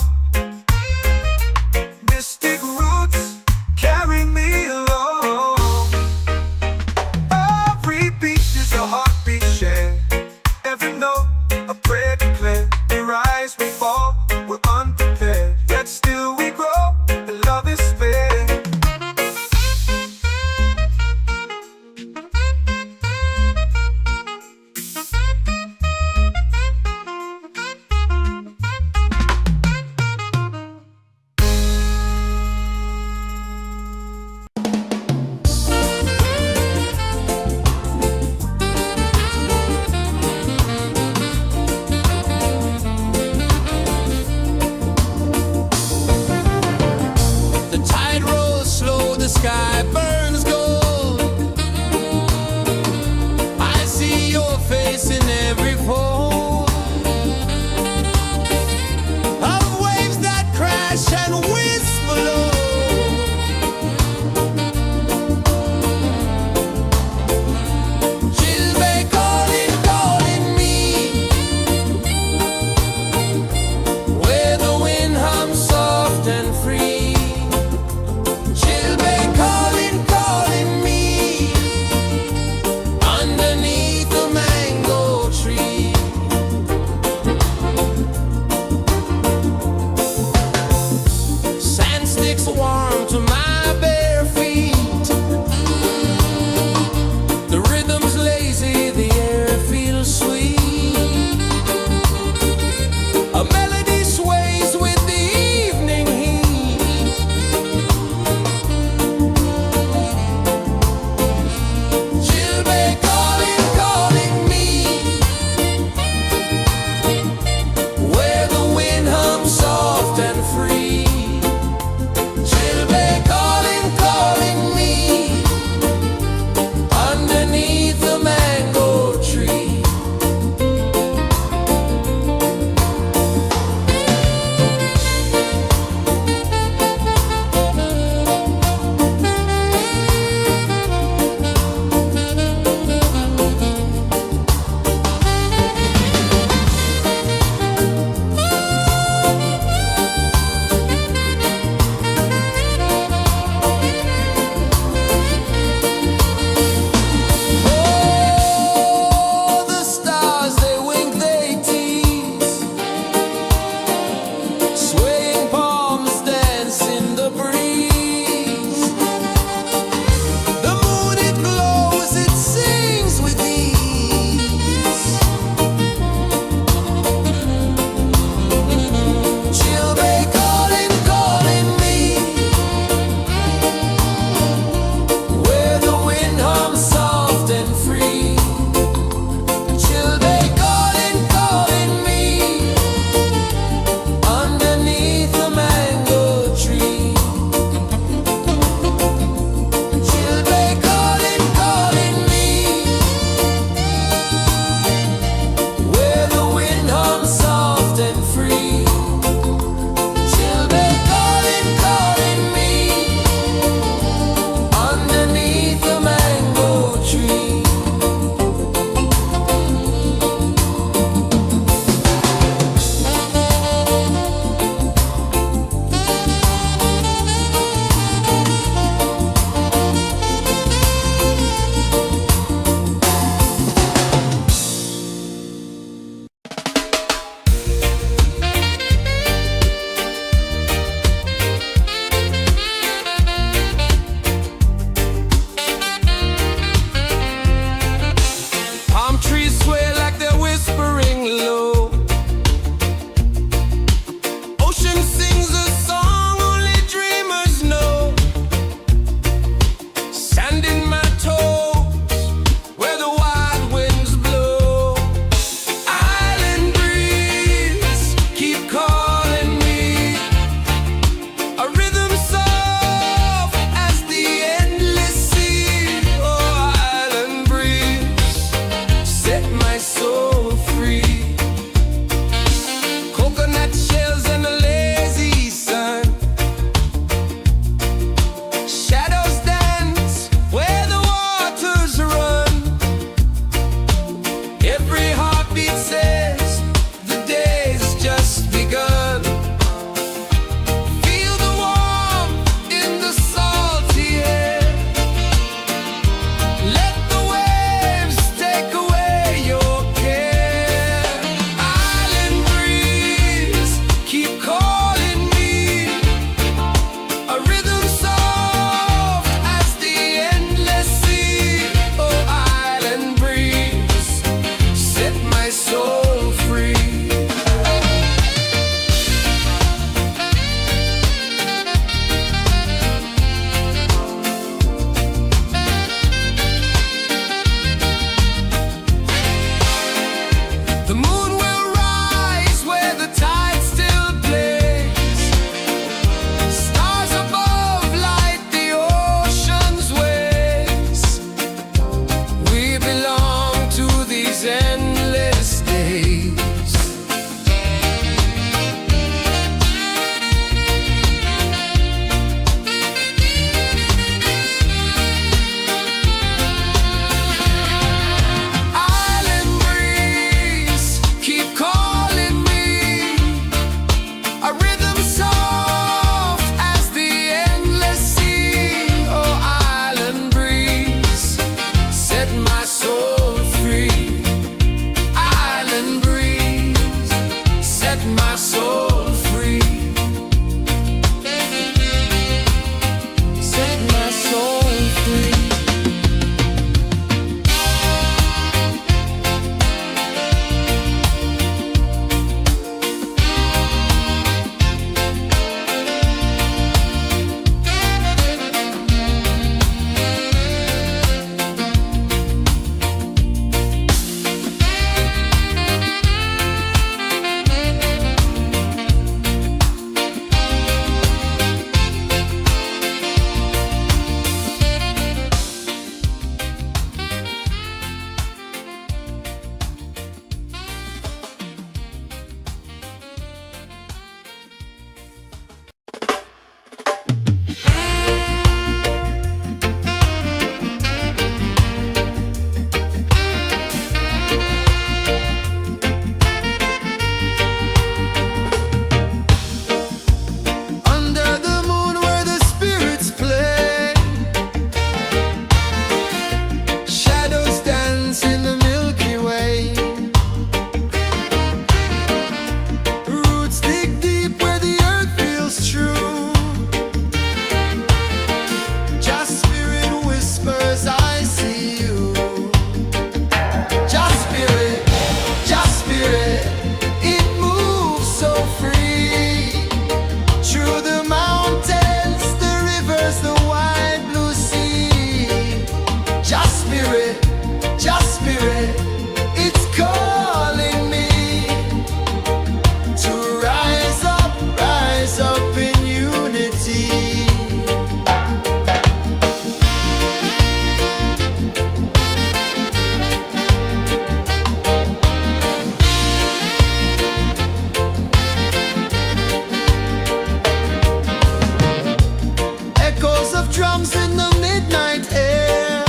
drums in the midnight air.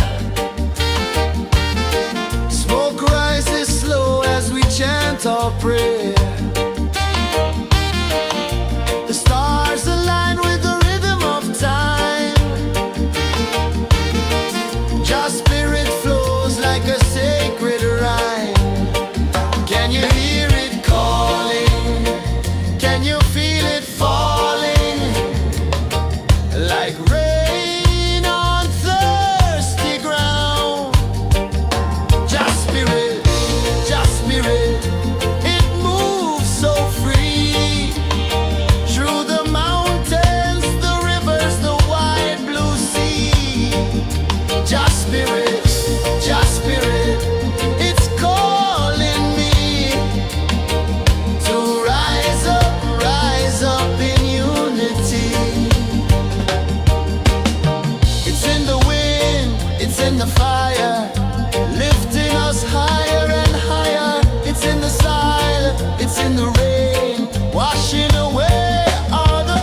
Smoke rises slow as we chant our prayer. The stars align with the rhythm of time. Just spirit flows like a sacred rhyme. Can you hear it calling? Can you feel it falling? Like rain on thirsty ground. Just spirit, it moves so free. Through the mountains, the rivers, the wide blue sea. Just spirit, it's calling me to rise up in unity. It's in the wind, it's in the fire, lifting us higher and higher. It's in the silence, it's in the rain, washing away all the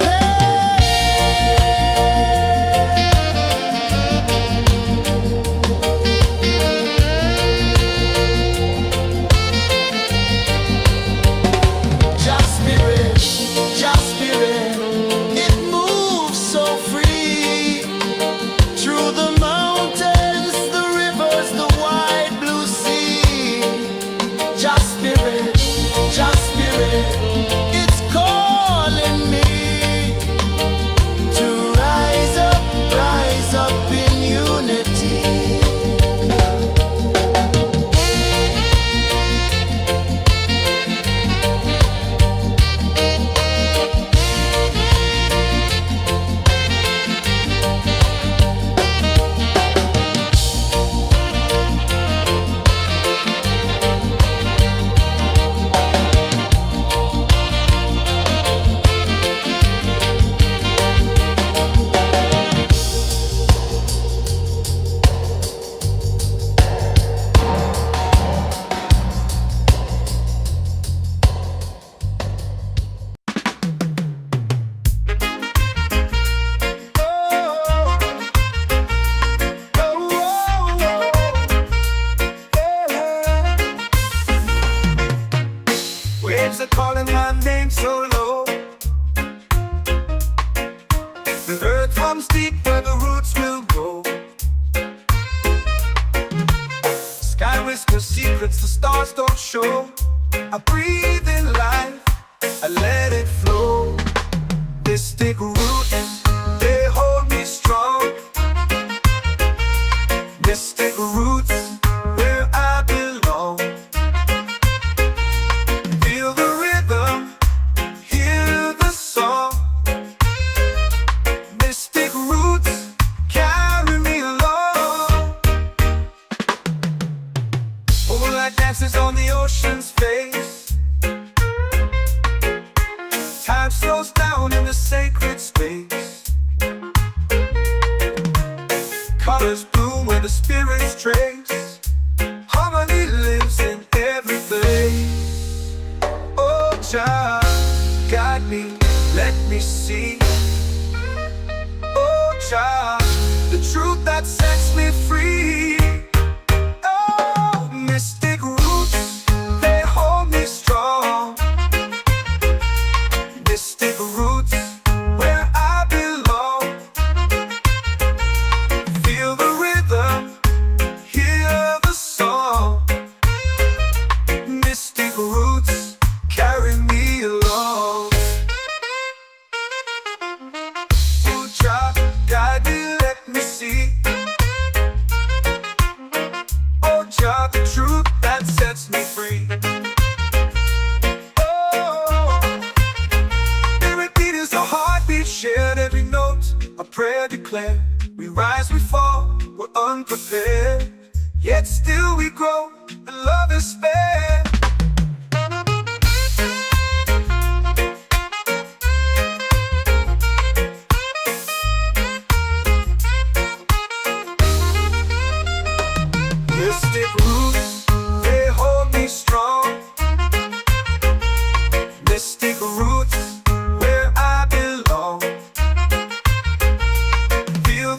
Just spirit, it moves so free. Through the mountains, the rivers, the wide blue sea. Just spirit, it's calling me to rise up in unity. Waves are calling my name so low. The earth runs deep where the roots will go. Sky whispers secrets the stars don't show. I breathe in life, I let it flow. Mystic roots, they hold me strong. Mystic roots, where I belong. Feel the rhythm, hear the song. Mystic roots, carry me along. Moonlight dances on the ocean's face. Time slows down in the sacred space. Colors bloom where the spirits trace. Harmony lives in every place. Oh, child, guide me, let me see. Oh, child, the truth that sets me free. Oh, mystic roots, they hold me strong. Mystic roots, where I belong. Feel the rhythm, hear the song. Mystic roots, carry me along. Oh, child, guide me, let me see. Oh, child, the truth that sets me free. Oh, spirit beat is a heartbeat, shared every note. A prayer declared. We rise, we fall, we're unprepared. Yet still we grow, and love is spared. Mystic roots, they hold me strong. Mystic roots, where I belong. Feel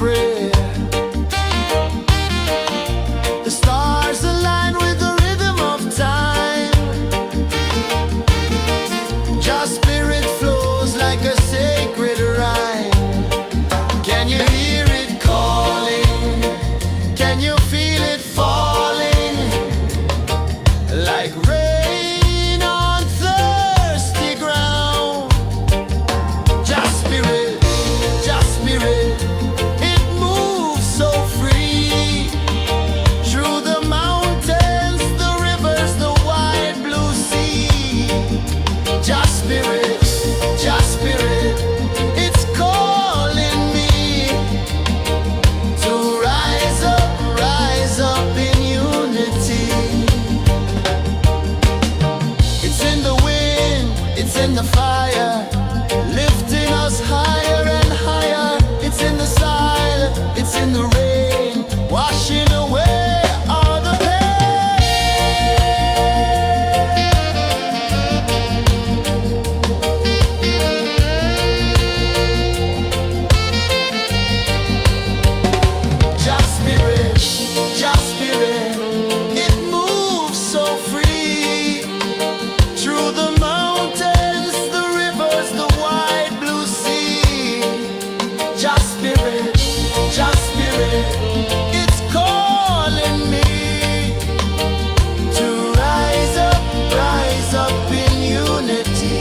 prayer. The stars align with the rhythm of time. Your spirit flows like a sacred rhyme. Can you hear it calling? Can you feel it falling? Like rain on thirsty ground. Just spirit, it moves so free. Through the mountains, the rivers, the wide blue sea. Just spirit, it's calling me to rise up in unity. It's in the wind, it's in the fire, lifting us higher and higher. It's in the silence, it's in the rain, washing away all the Just spirit, it moves so free. Through the mountains, the rivers, the wide blue sea. Just spirit, it's calling me to rise up in unity.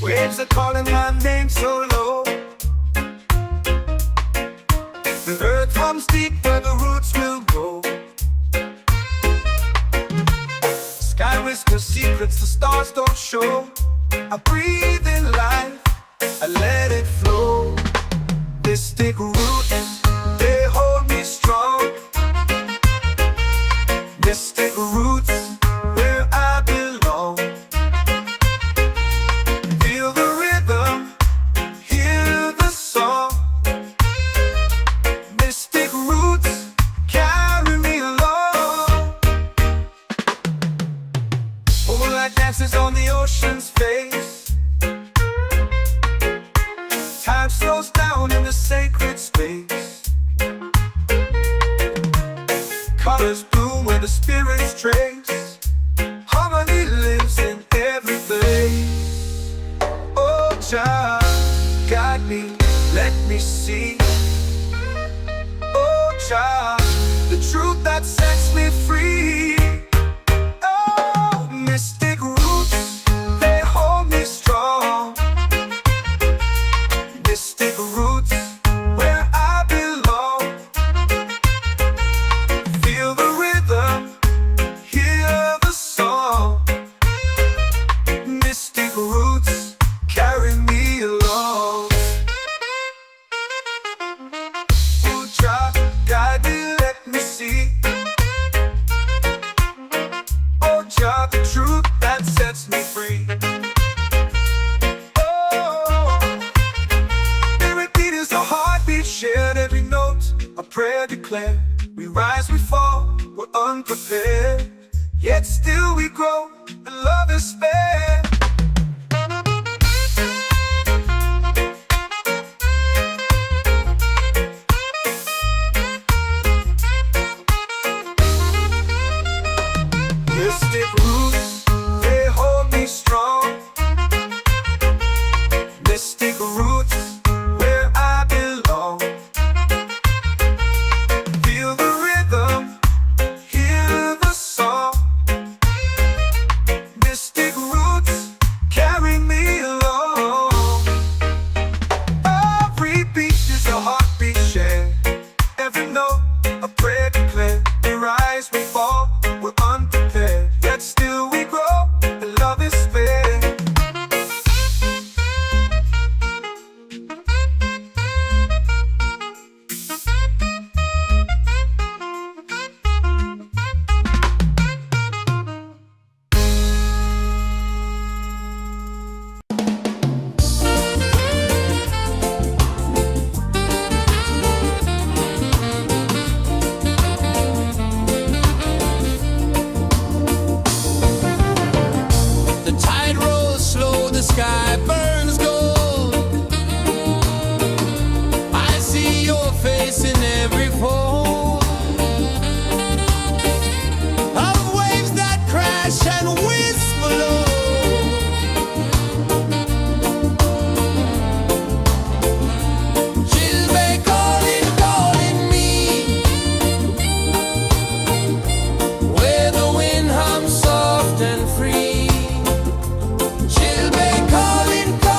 Waves are calling my name so low. The earth hums deep where the roots will grow. Sky whispers secrets the stars don't show. I breathe in life, I let it flow. Mystic roots, they hold me strong. Mystic roots, where I belong. Feel the rhythm, hear the song. Mystic roots, carry me along. Moonlight dances on the ocean's face. Time slows down in the sacred space. Colors bloom where the spirits trace. Harmony lives in every place. Oh, child, guide me, let me see. Oh, child, the truth that sets me free. Oh, mystic roots, they hold me strong. Mystic roots, where I belong. Feel the rhythm, hear the song. Mystic roots, carry me along. Oh, child, guide me, let me see. Oh, child, the truth that sets me free. Oh, spirit beat is a heartbeat shared, every note a prayer declared. We rise, we fall, we're unprepared, yet still we grow, and love is spared. Mystic roots, they hold me strong. Mystic roots, where I belong. Feel the rhythm, hear the song. Mystic roots, sky burns gold. I see your face in every fold of waves that crash and whisper low. She'll be calling, calling me where the wind hums soft and free. She'll be calling, calling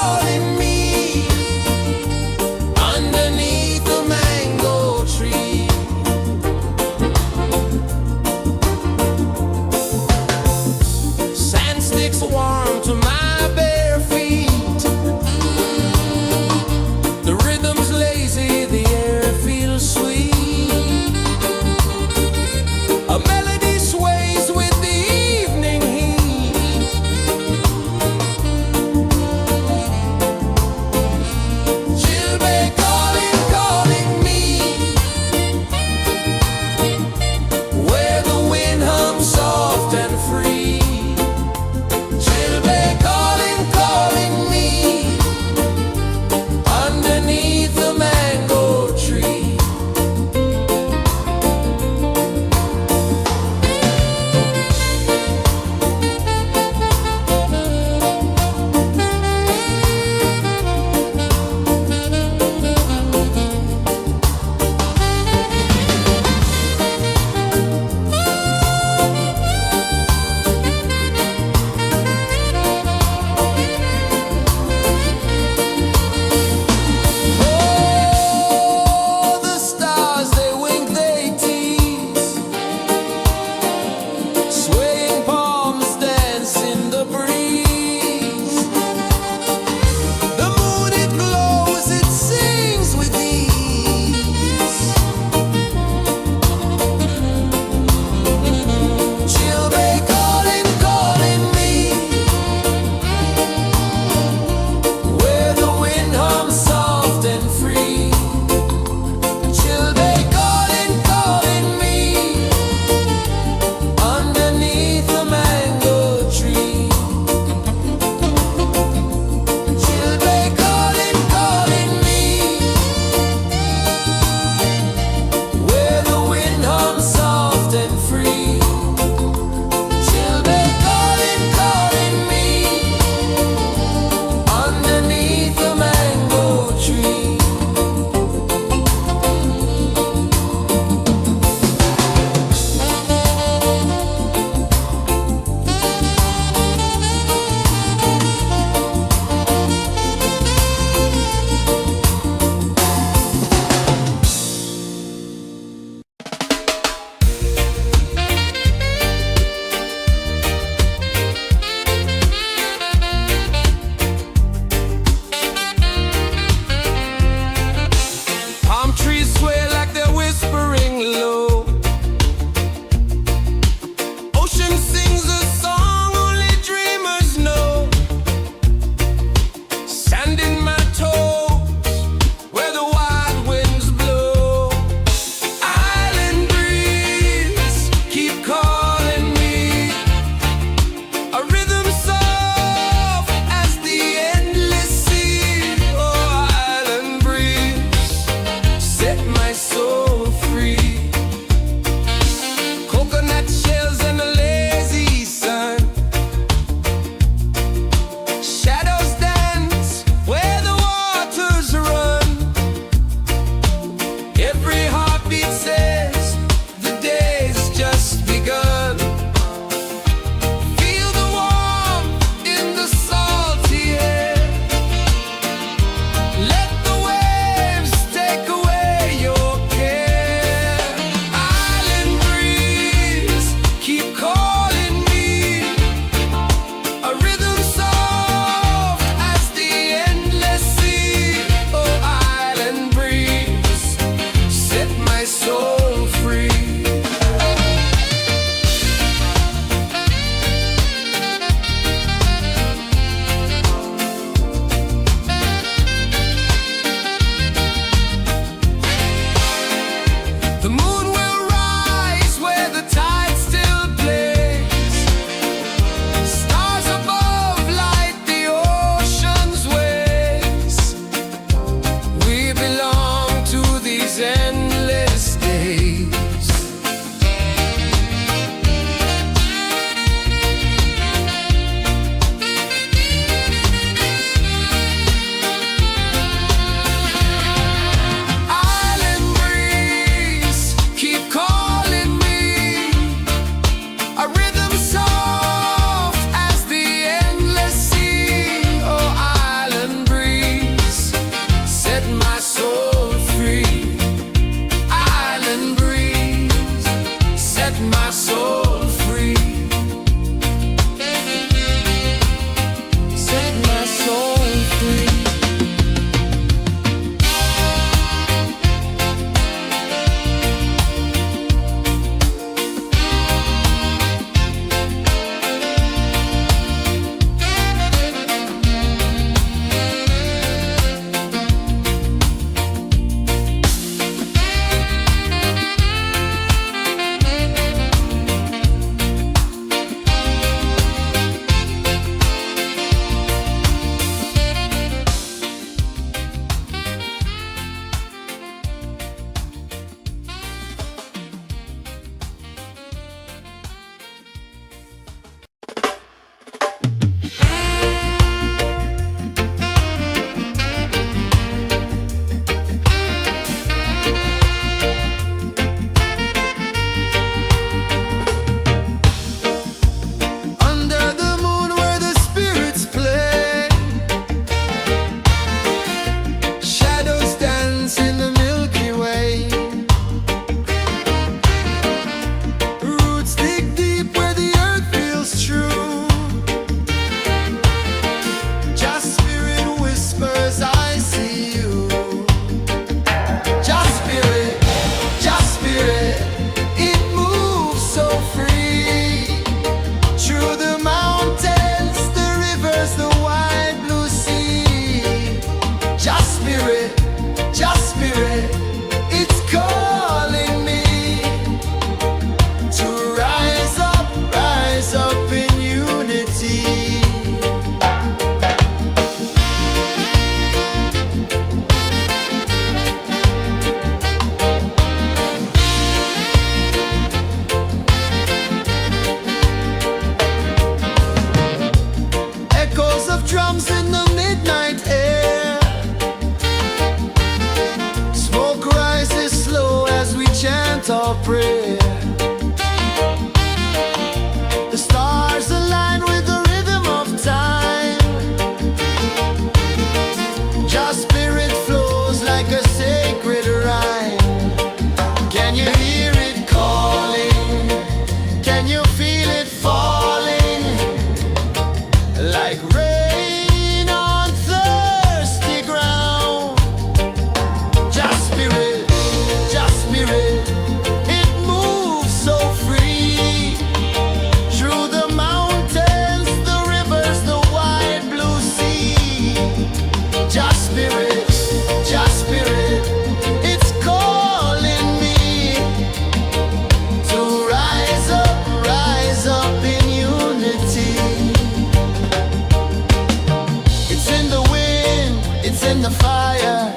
it's in the fire,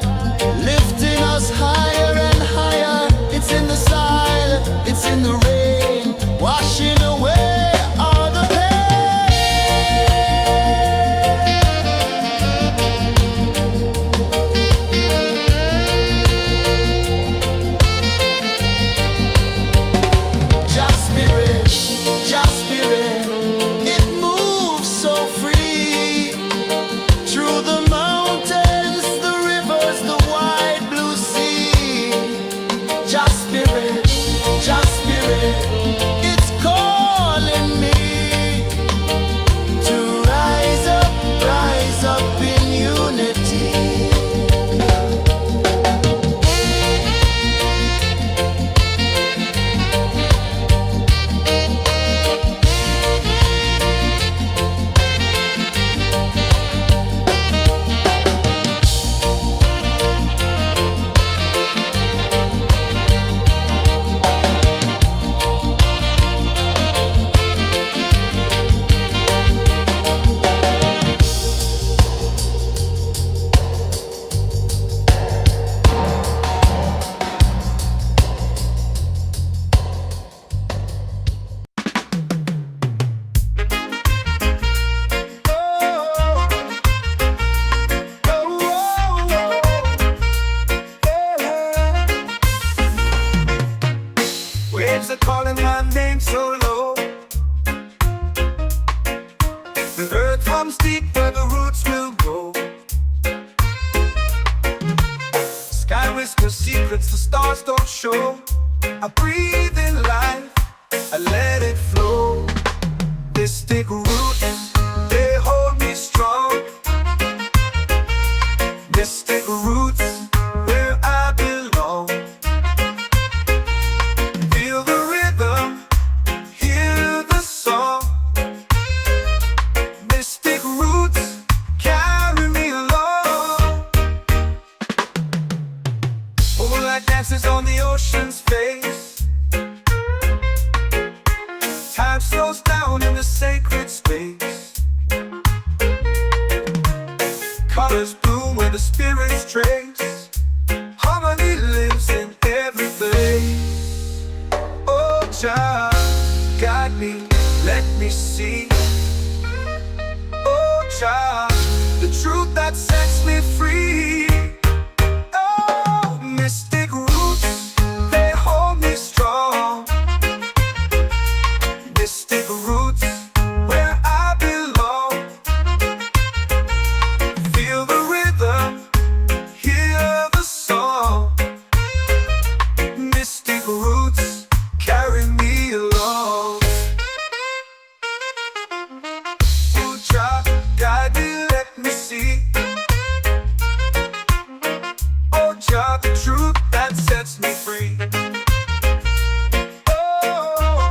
lifting us higher and higher. It's in the silence, it's in the rain, washing away all the pain. Just spirit, it moves so free through the mountains, the rivers, the wide blue sea. Just spirit, it's calling me to rise up in unity. Waves are calling my name so low. The earth hums deep where the roots will go. Sky whispers secrets the stars don't show. I breathe in life, I let it flow. Mystic roots, they hold me strong. Mystic roots, where I belong. Feel the rhythm, hear the song. Mystic roots, carry me along. Moonlight dances on the ocean's face. Time slows down in the sacred space. Colors bloom where the spirits trace. Harmony lives in every place. Oh, Jah, guide me, let me see. Oh, Jah, the truth that sets me free. Oh, mystic roots, they hold me strong. Mystic roots, where I belong. Feel the rhythm, hear the song. Mystic roots, carry me along. Oh, Jah, guide me, let me see. Oh, Jah, the truth that sets me free. Oh,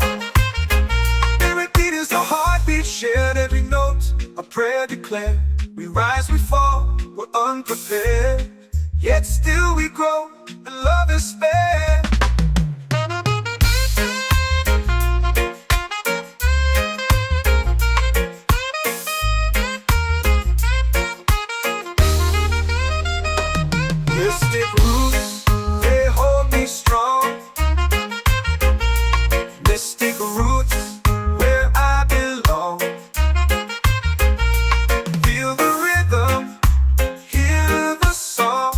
every beat is a heartbeat shared, every note a prayer declared. We rise, we fall, we're unprepared, yet still we grow, and love is spared. Mystic roots, they hold me strong. Mystic roots, where I belong. Feel the rhythm, hear the song.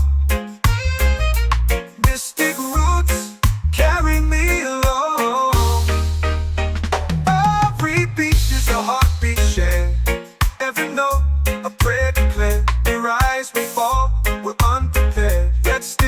Mystic roots, carry me along. Every beat is a heartbeat shared, every note a prayer declared. We rise, we fall, we're unprepared, yet still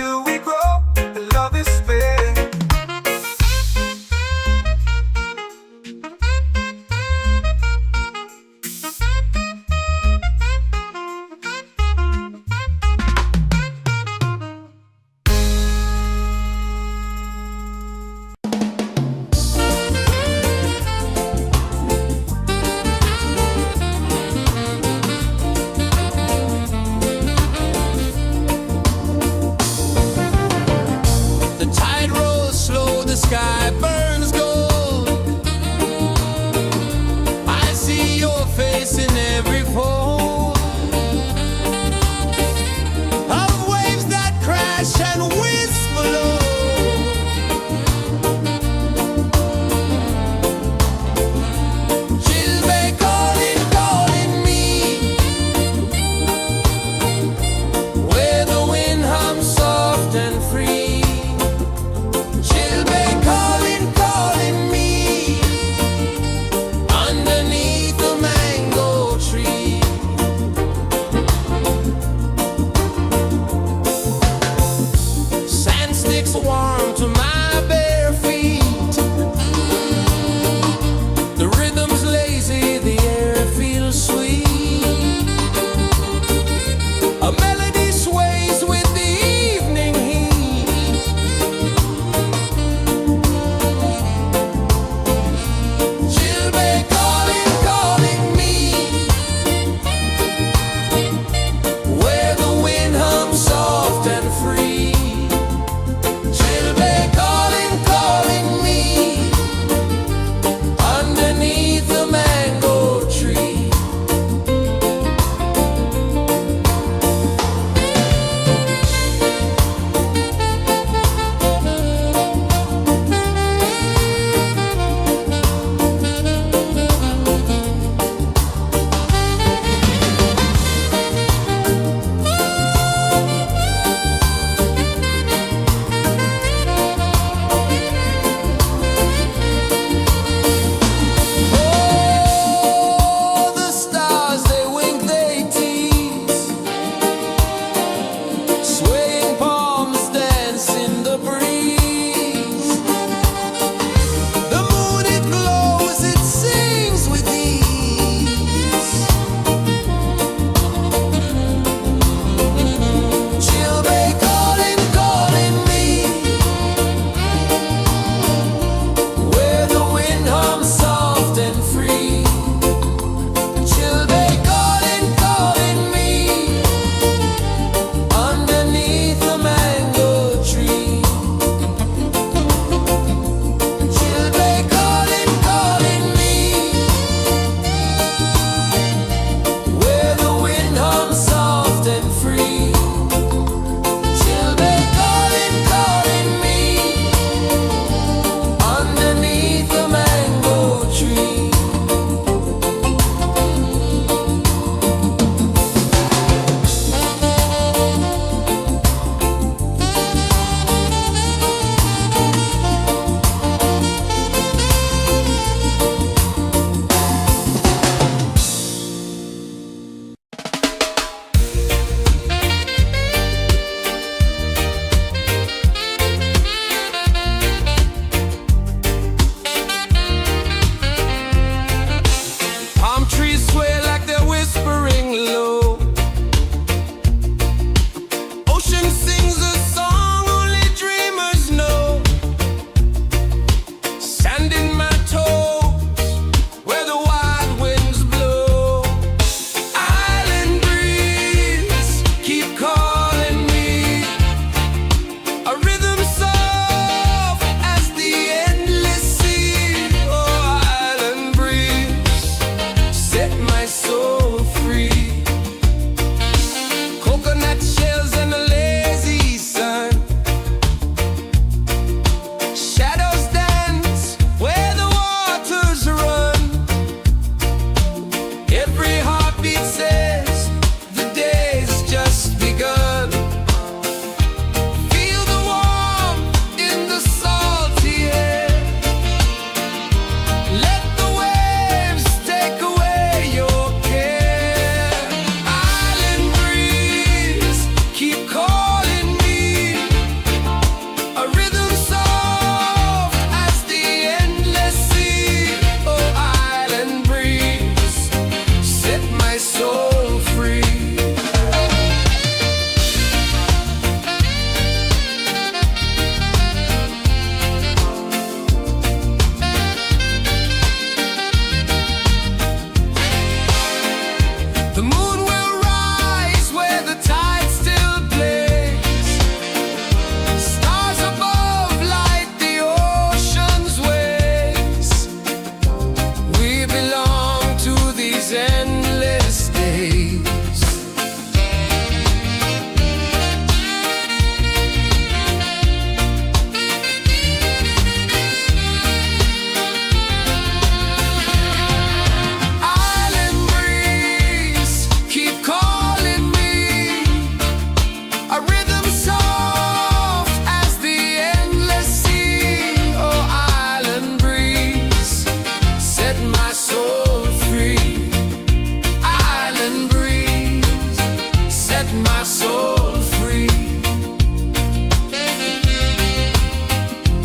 my soul free.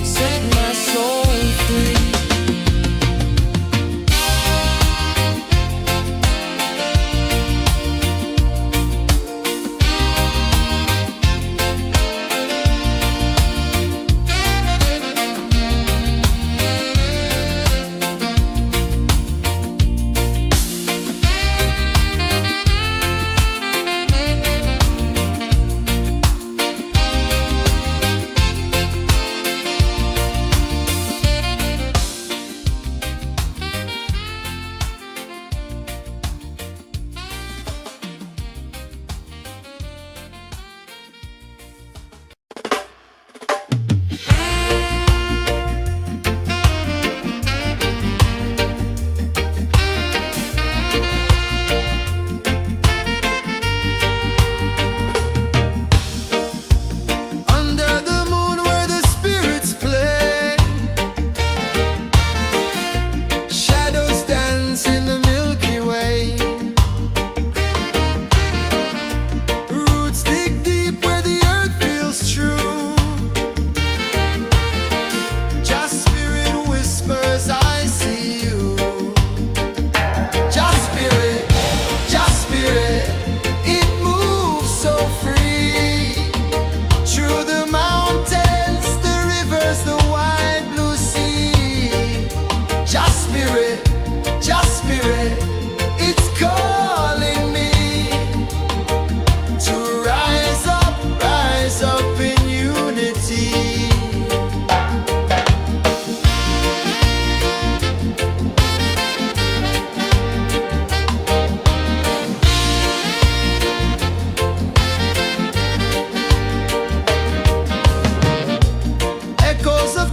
Set my soul free.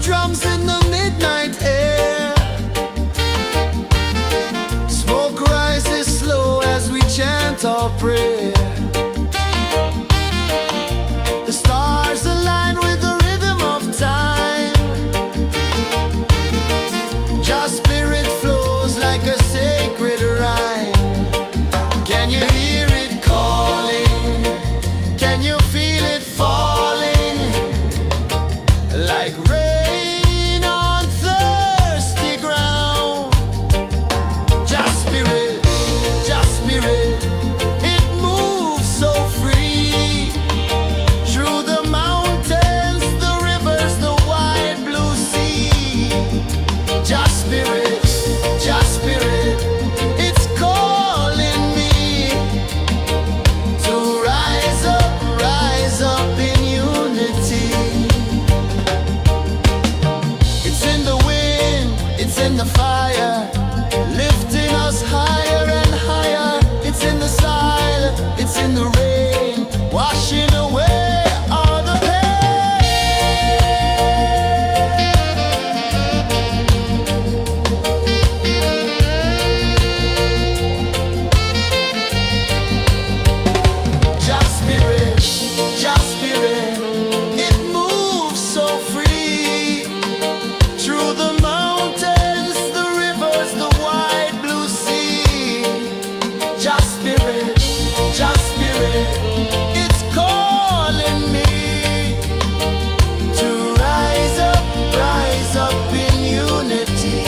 Drums in the midnight air. Smoke rises slow as we chant our prayer. The stars align with the rhythm of time. Your spirit flows like a sacred rhyme. Can you hear it calling? Can you feel it falling? Like rain in the fire, lifting us higher and higher. It's in the silence, it's in the rain, washing away all the Just spirit, it moves so free through the mountains, the rivers, the wide blue sea. Just spirit, it's calling me to rise up in unity.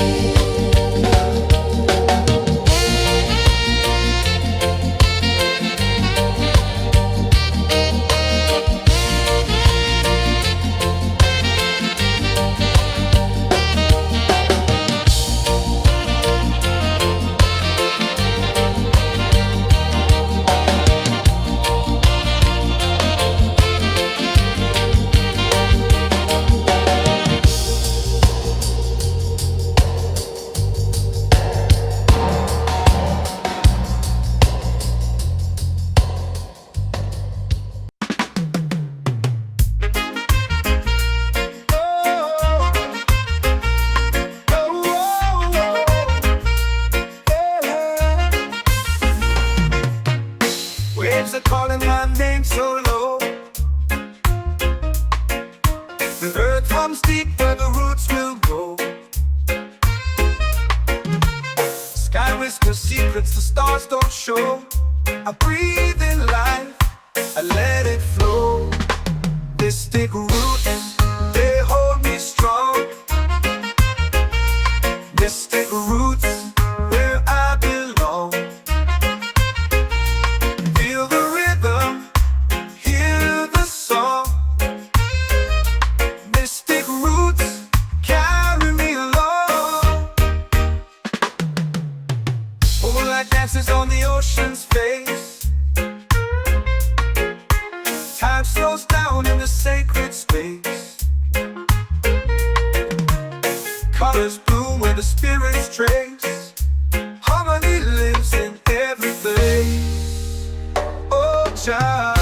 Waves are calling my name so low. The earth hums deep where the roots will go. Sky whispers secrets the stars don't show. I breathe in life, I I let it flow. Mystic roots, they hold me strong. Mystic roots, where I belong. Feel the rhythm, hear the song. Mystic roots, carry me along. Moonlight dances on the ocean's face. Time slows down in the sacred space. Colors bloom where the spirits trace. Harmony lives in every place. Oh, child,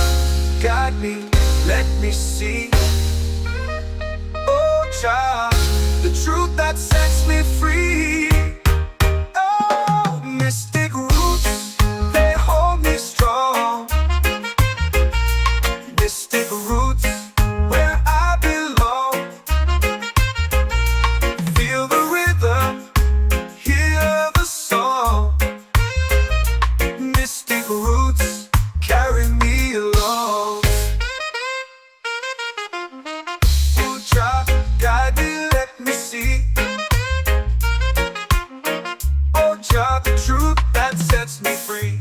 guide me, let me see. Oh, child, the truth that sets me free. Oh, mystic roots, they hold me strong. Mystic roots, where I belong. Feel the rhythm, hear the song. Mystic roots, carry me along. Oh, child, guide me, let me see. Oh, child, the truth that sets me free.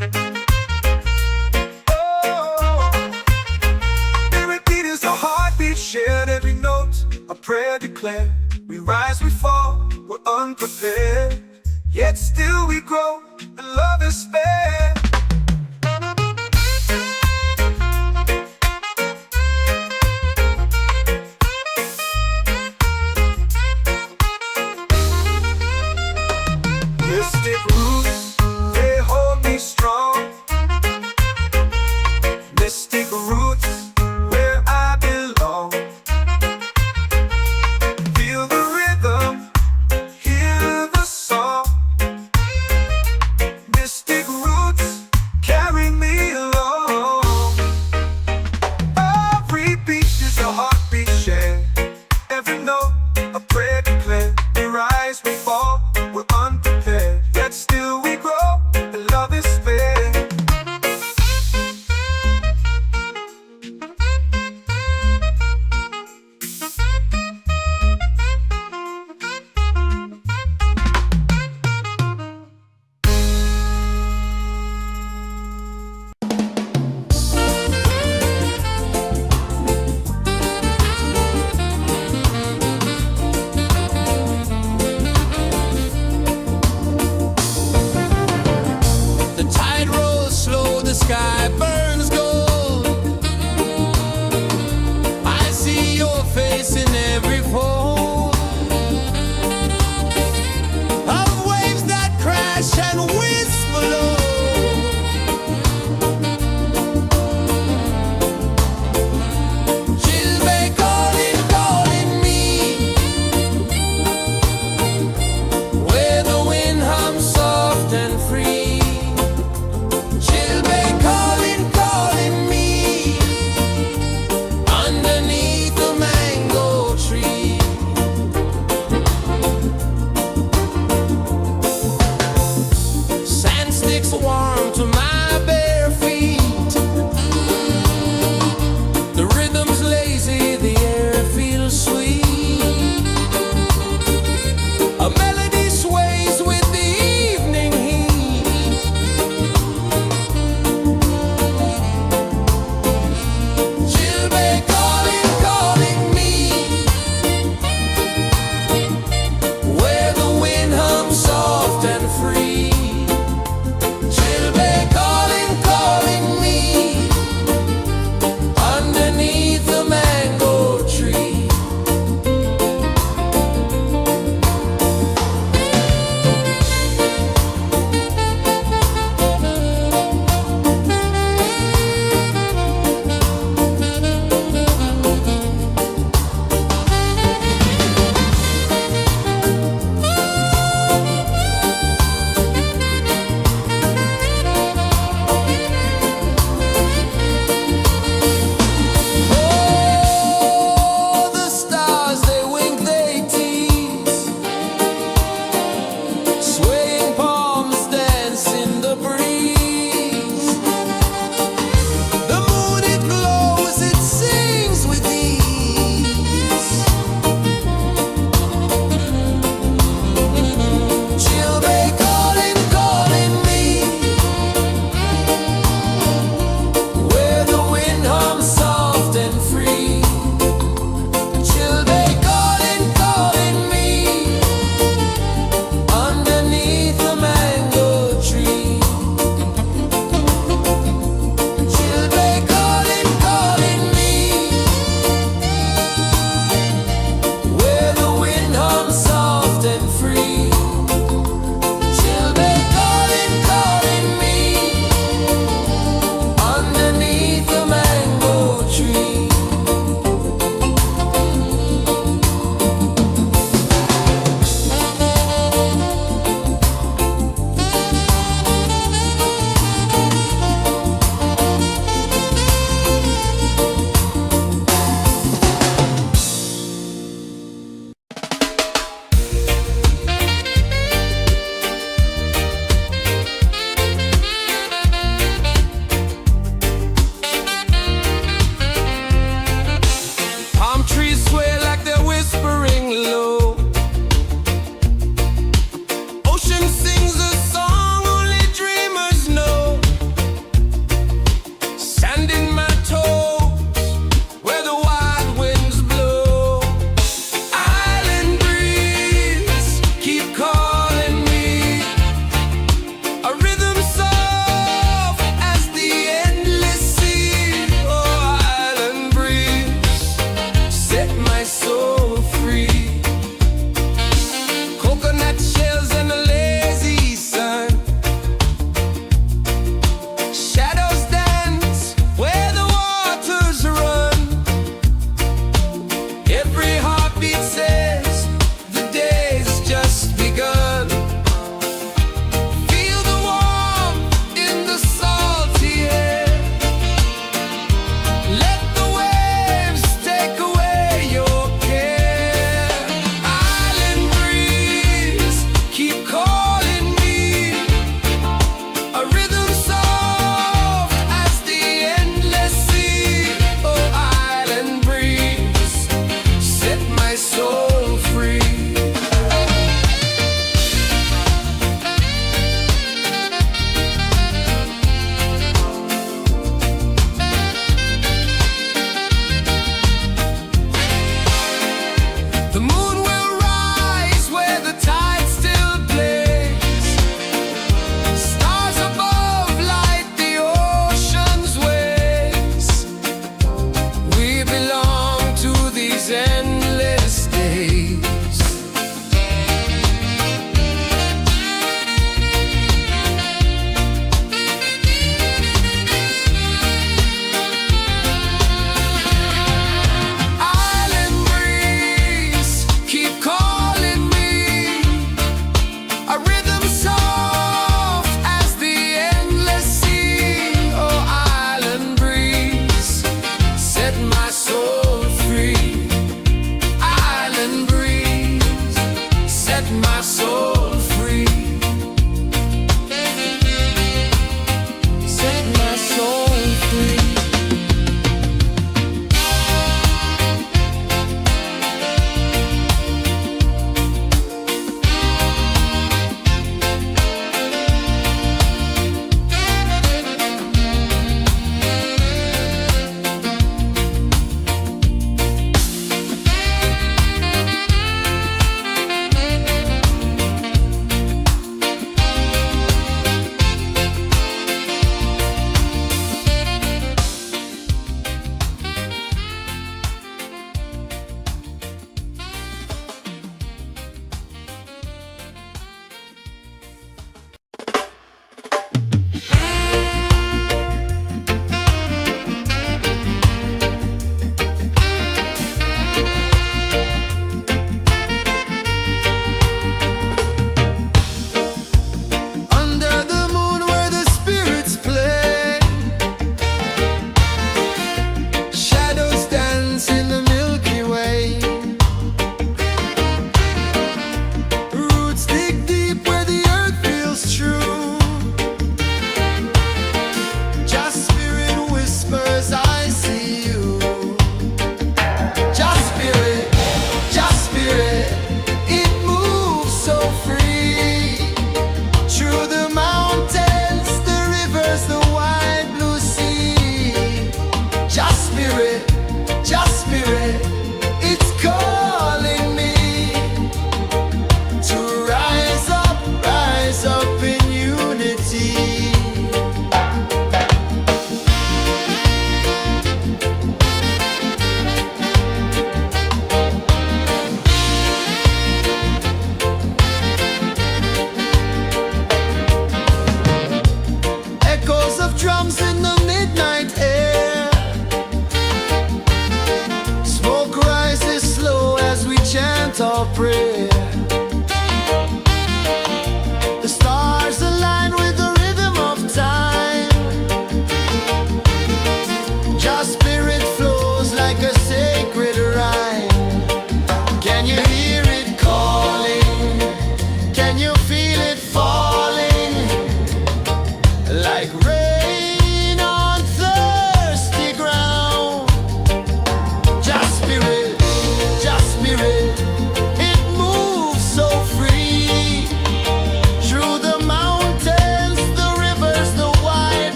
Oh, every beat is a heartbeat shared, every note a prayer declared. We rise, we fall, we're unprepared, yet still we grow, and love is fair. Mystic roots, they hold me strong. Mystic roots, where I belong. Feel the rhythm, hear the song. Mystic roots, carry me along. Every beat is a heartbeat shared, every note a prayer declared. We rise, we fall, we're unprepared, yet still we grow, and love is fair.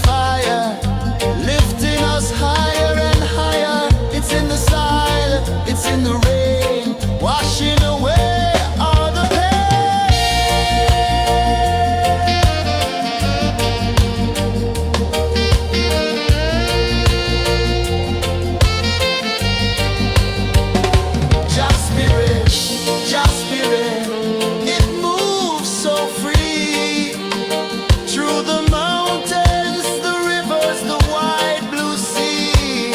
fire, lifting us higher and higher. It's in the silence, it's in the rain, washing away all the Just spirit, just spirit, it moves so free through the mountains, the rivers, the wide blue sea.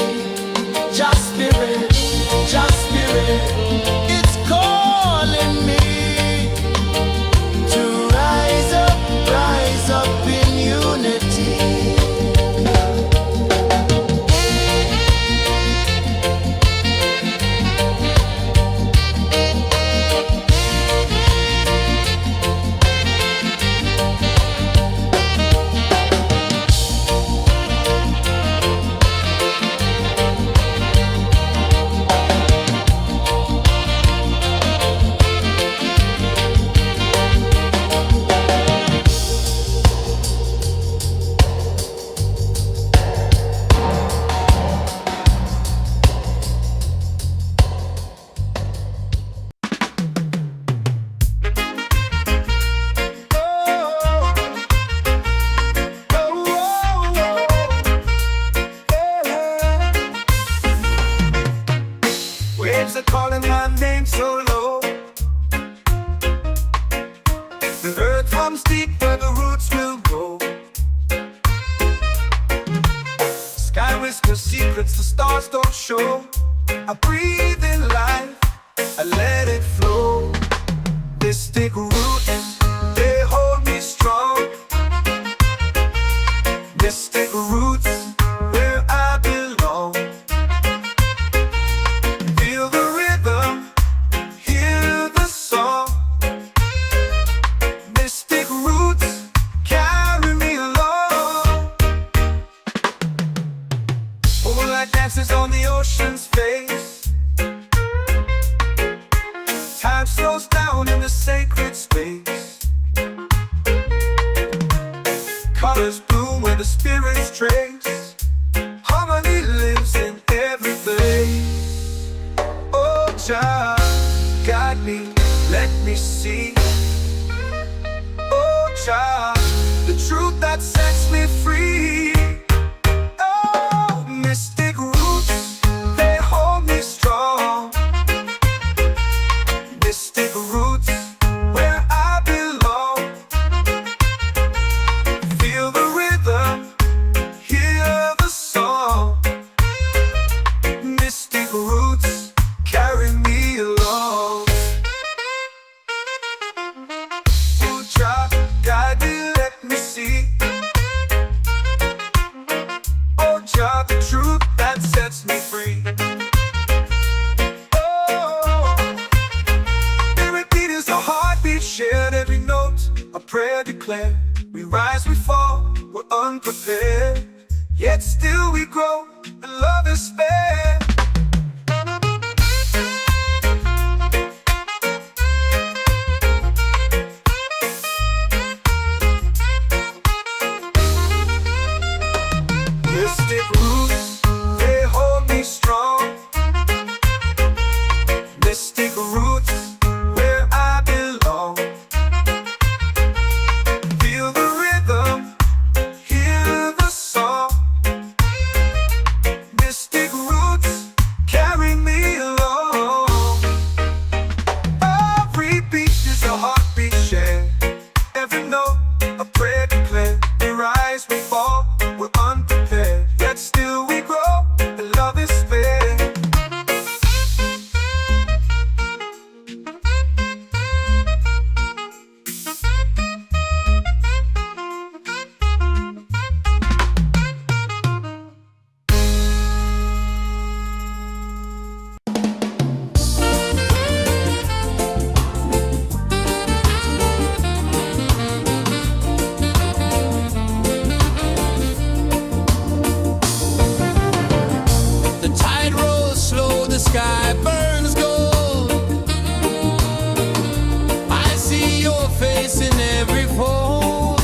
Just spirit, it's calling me to rise up in unity. Waves are calling my name so low. The earth comes deep where the roots will grow. Sky whispers secrets the stars don't show. I breathe in life, I let it flow. Mystic roots, they hold me strong. Mystic roots, where I belong. Feel the rhythm, hear the song. Mystic roots, carry me along. Moonlight dances on the ocean's face. Time slows down in the sacred space. Colors bloom where the spirits trace. Harmony lives in every face. Oh, Jah, guide me, let me see. Oh, Jah, the truth that sets me free. Oh, mystic roots, they hold me strong. Mystic roots, where I belong. Feel the rhythm, hear the song. Mystic roots, carry me along. Oh, Jah, guide me, let me see. Oh, Jah, the truth that sets me free. Oh, spirit beat is a heartbeat shared, every note a prayer declared. We rise, we fall, we're unprepared, yet still we grow, and love is spared. Mystic roots, they hold me strong. Mystic roots, where I belong. Feel the rhythm, hear the song. Mystic roots, carry me along. Every beat is a heartbeat shared, every note a prayer declared. We rise, we fall, we're unprepared, yet still we grow, and love is spared. The tide rolls slow, the sky burns gold. I see your face in every fold.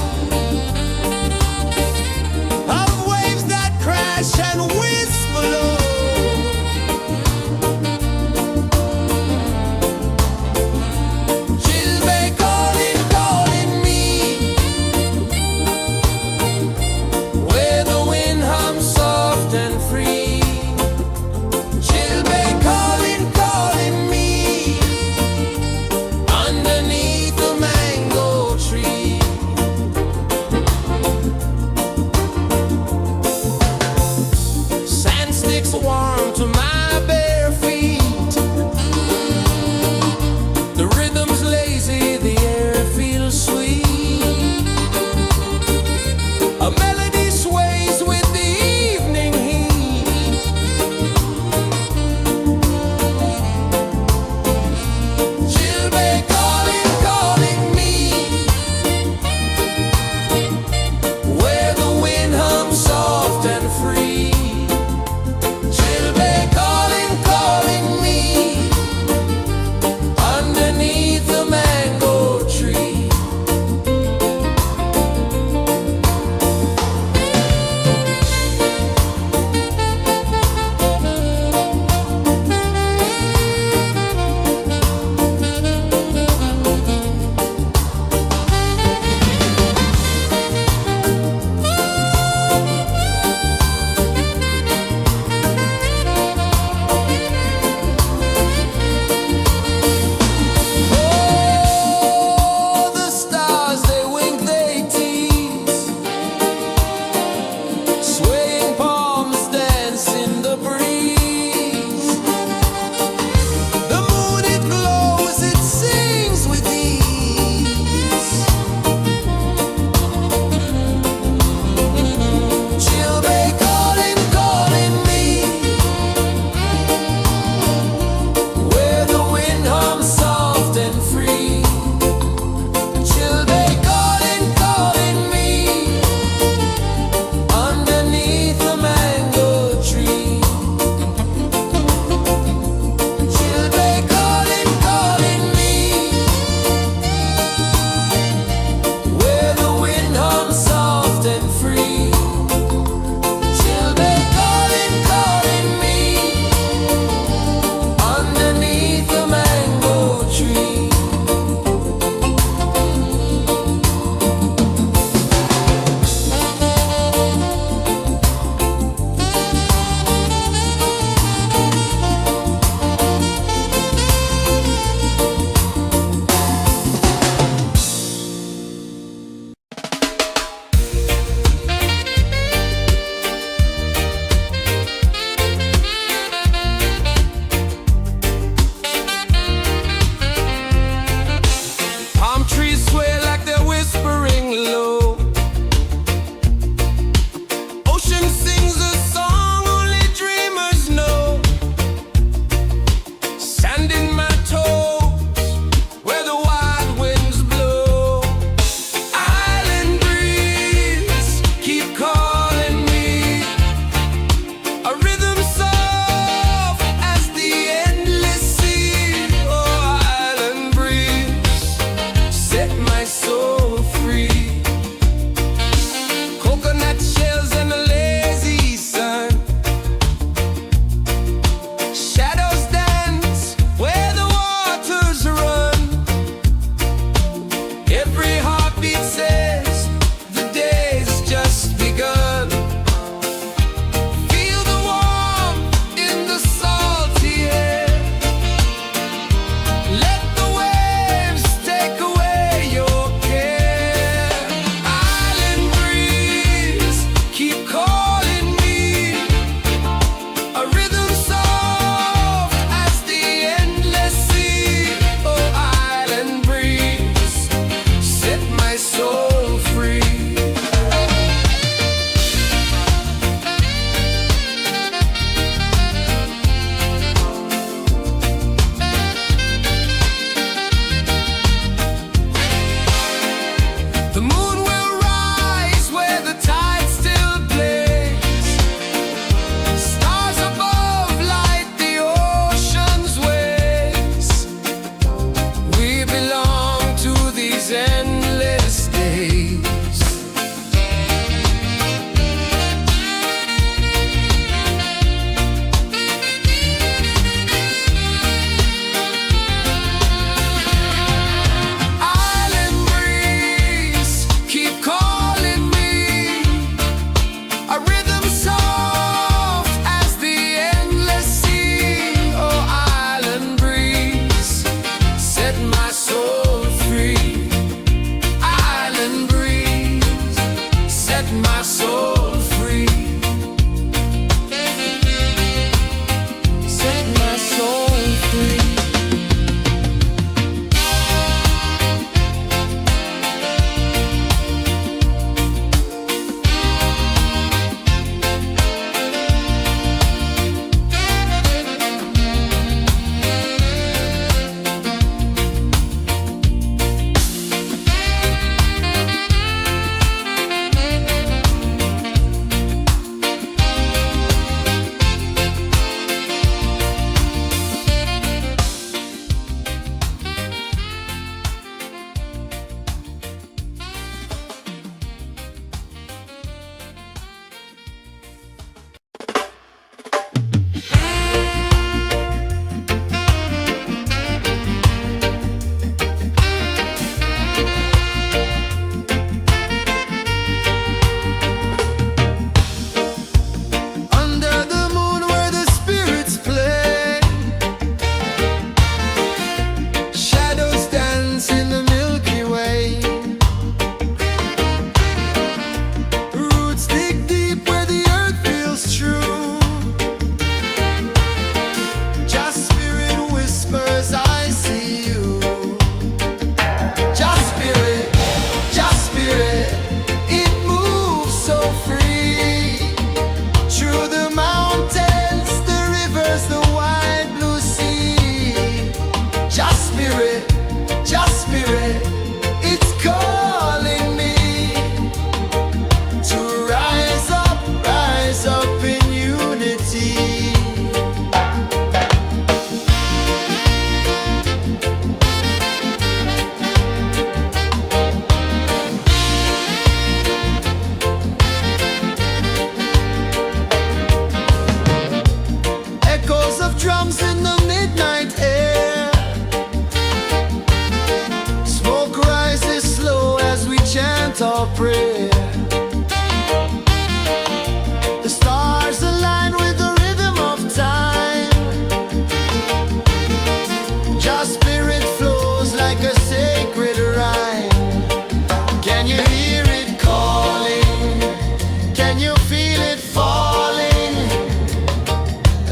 Spirit falling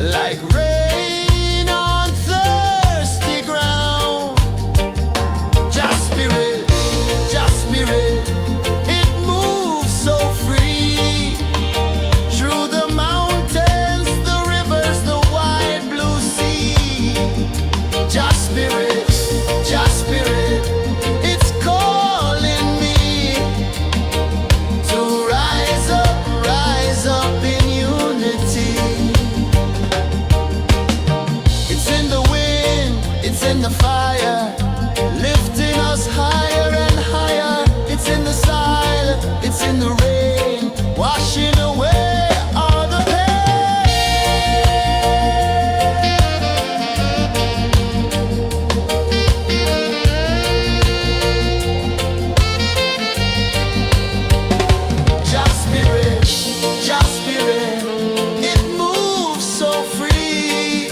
like rain on thirsty ground. Just Spirit, it moves so free through the mountains, the rivers, the wide blue sea. Just Spirit, it's calling me to rise up in unity. It's in the wind, it's in the fire, lifting us higher and higher. It's in the silence, it's in the rain, washing away all the Just Spirit, it moves so free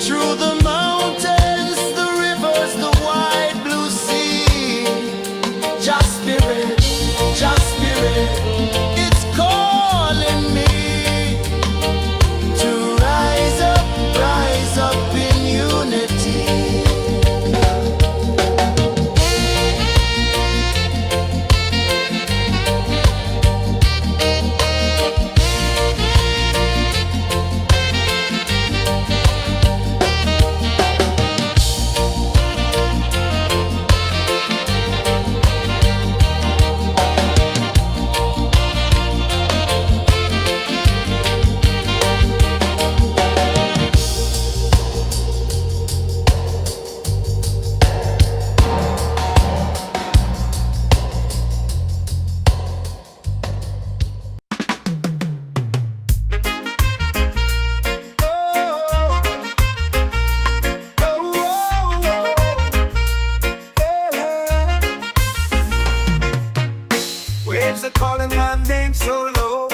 through the mountains, the rivers, the wide blue sea. Just Spirit, it's calling me to rise up in unity. Waves are calling my name so low.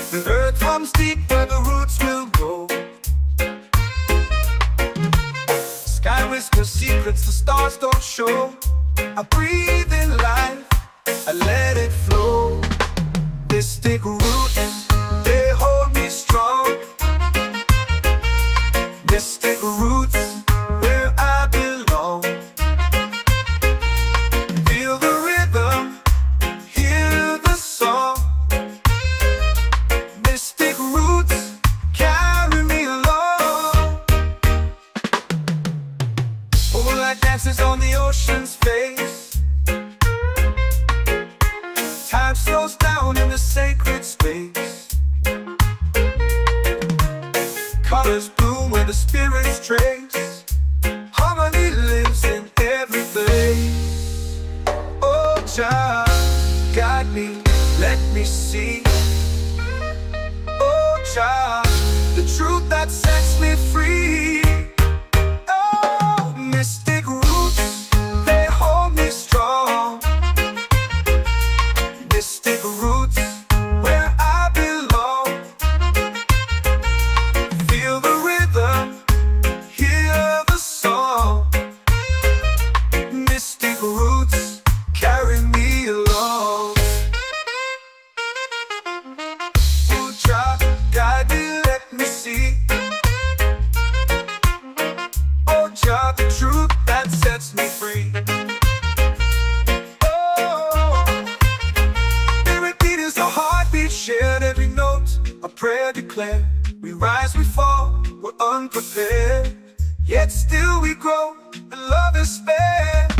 The earth hums deep where the roots will go. Sky whispers secrets the stars don't show. I breathe in life, I let it flow. Mystic roots, they hold me strong. Mystic roots, where I belong. Feel the rhythm, hear the song. Mystic roots, carry me along. Moonlight dances on the ocean's face. Time slows down in the sacred space. Colors bloom where the spirits trace. Harmony lives in every place. Oh, child, guide me, let me see. Oh, child, the truth that sets me free. Oh, mystic roots, they hold me strong. Mystic roots, where I belong. Feel the rhythm, hear the song. Mystic roots, carry me along. Oh, child, guide me, let me see. Oh, child, the truth that sets me free. Oh, every beat is a heartbeat shared, every note a prayer declared. We rise, we fall, we're unprepared, yet still we grow, and love is spared.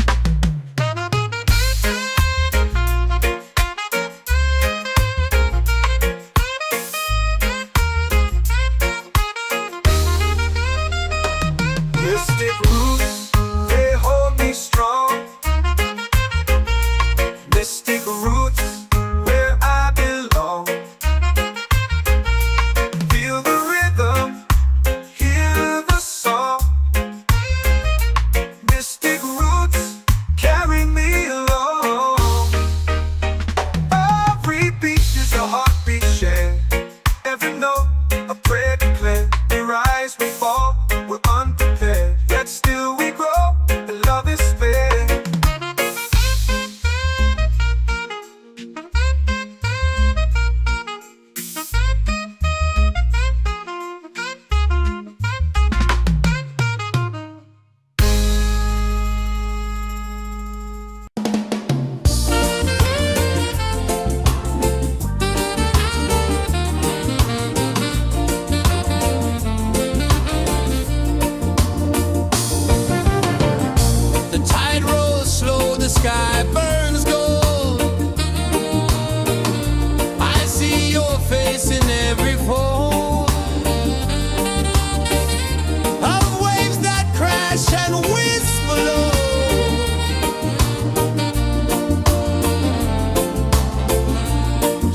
Mystic roots, they hold me strong. Mystic roots, where I belong. Feel the rhythm, hear the song. Mystic roots, carry me along. Every beat is a heartbeat shared, every note a prayer declared. We rise, we fall, we're unprepared, yet still we grow, and love is fair. voice in every fold of waves that crash and whisper low.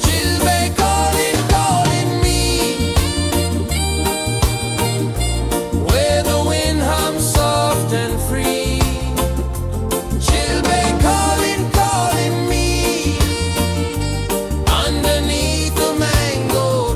She'll be calling, calling me where the wind hums soft and free. She'll be calling, calling me underneath the mango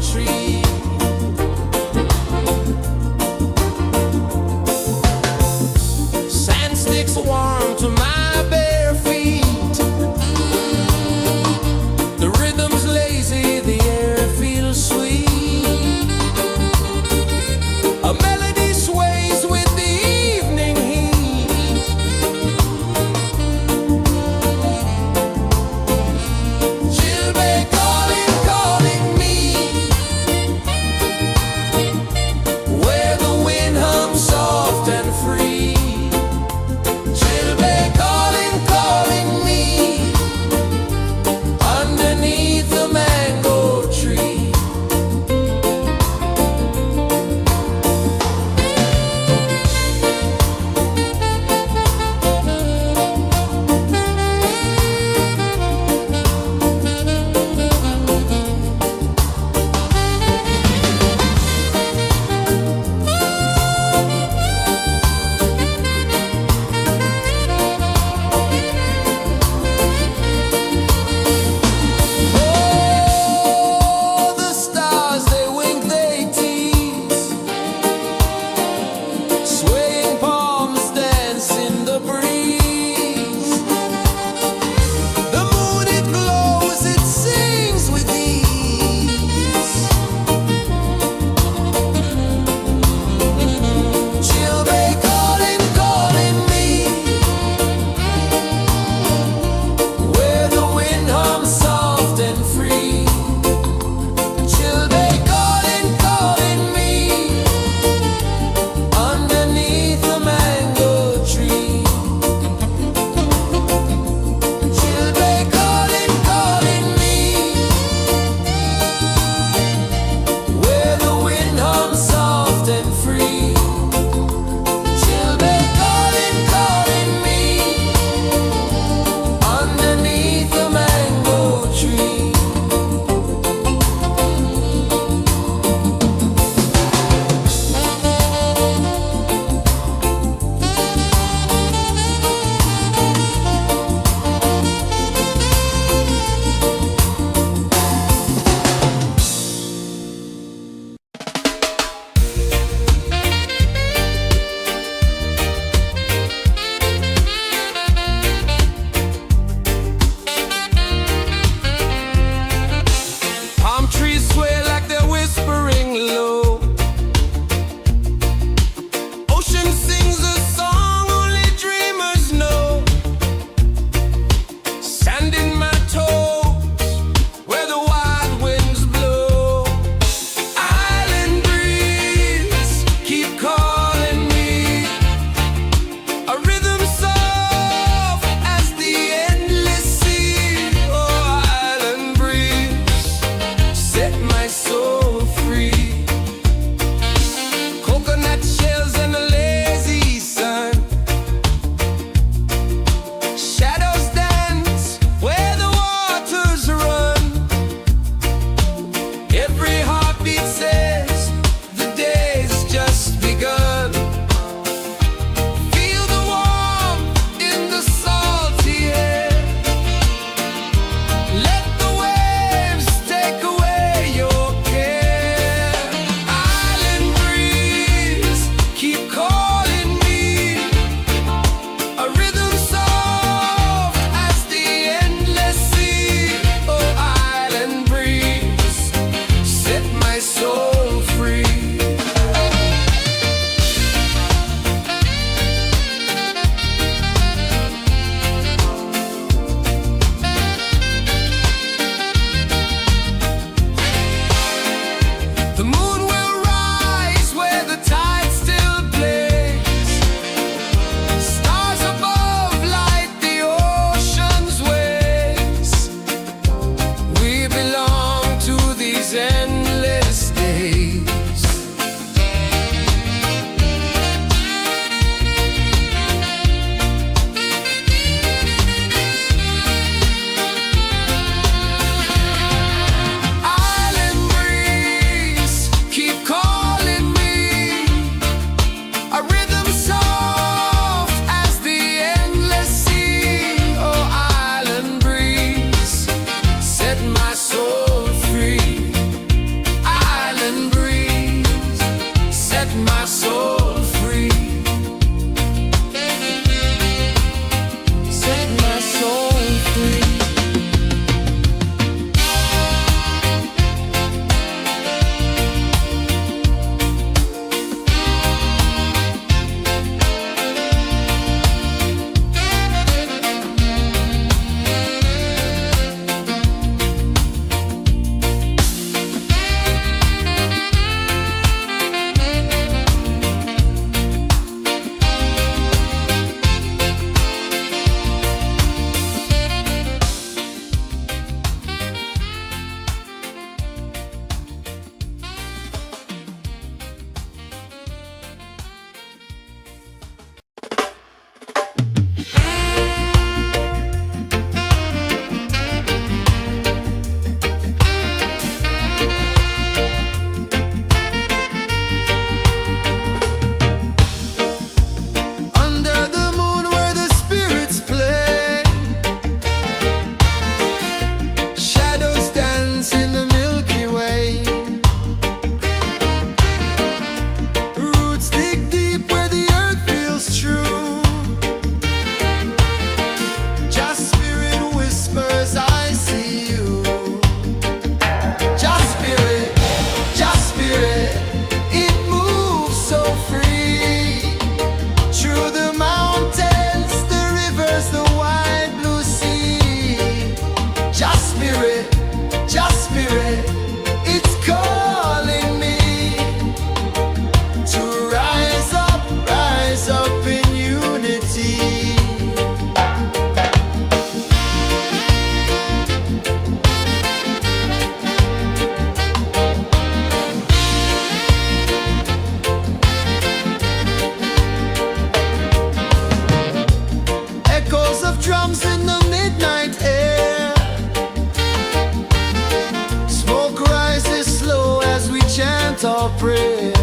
prayer.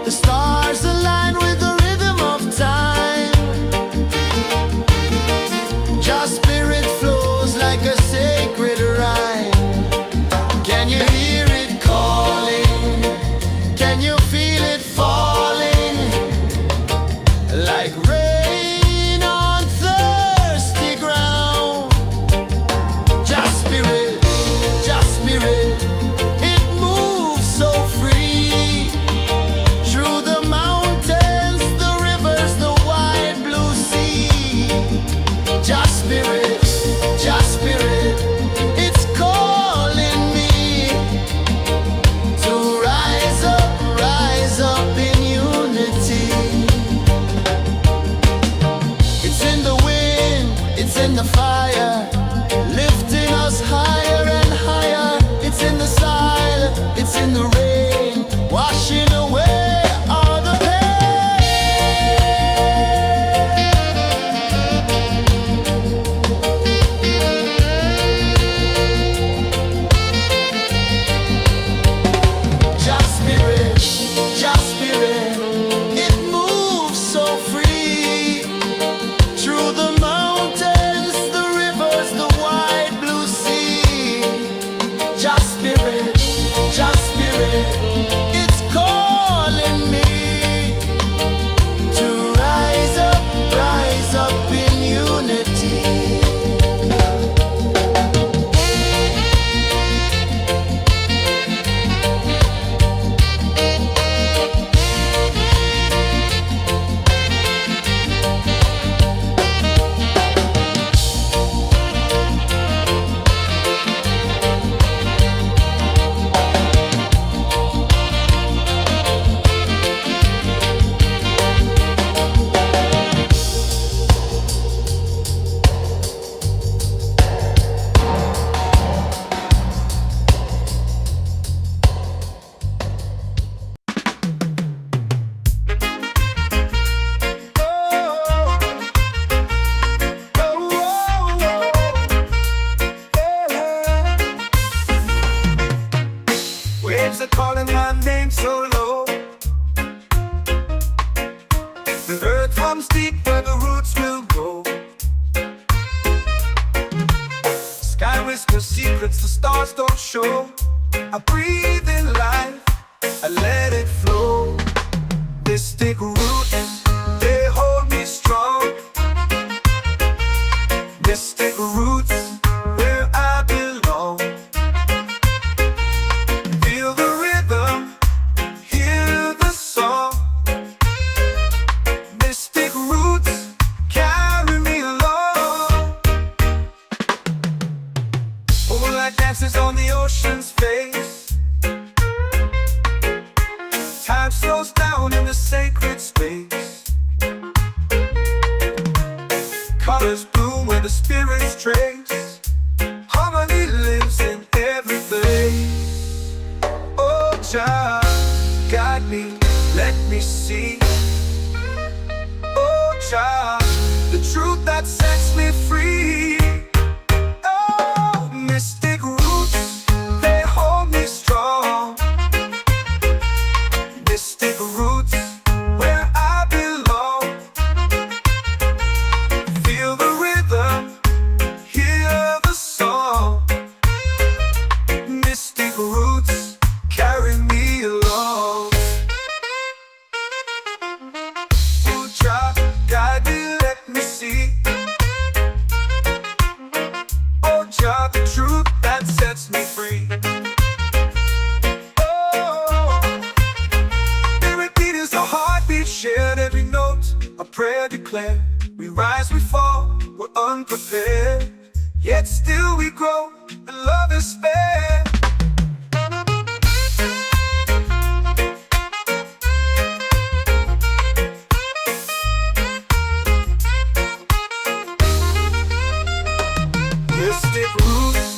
The stars align with the rhythm of time. Just spirit flows like a sacred rhyme. Can you hear it calling? Can you feel it falling? Like rain on thirsty ground. Just spirit, it moves so free. Through the mountains, the rivers, the wide blue sea. Just spirit, it's calling me to rise up in unity. It's in the wind, it's in the fire, lifting us higher and higher. It's in the silence, it's in the rain, washing away all the Just spirit, it moves so free. Through the mountains, the rivers, the wide blue sea. Just spirit, it's calling me to rise up in unity. Waves are calling my name so low. The earth runs deep where the roots will grow. Sky whispers secrets the stars don't show. I breathe in life, I let it flow. Mystic roots, they hold me strong. Mystic roots, where I belong. Feel the rhythm, hear the song. Mystic roots, carry me along. Moonlight dances on the ocean's face. Time slows down in the sacred space. Colors bloom where the spirits trace. Harmony lives in every place. Oh, Jah, guide me, let me see. Oh, Jah, the truth that sets me free. Oh, mystic roots, they hold me strong. Mystic roots, where I belong. Feel the rhythm, hear the song. Mystic roots, carry me along. Oh, Jah, guide me, let me see. Oh, Jah, the truth that sets me free. Oh, spirit beat is a heartbeat, shared every note. A prayer declared. We rise, we fall, we're unprepared. Yet still we grow, and love is fair. Mystic roots,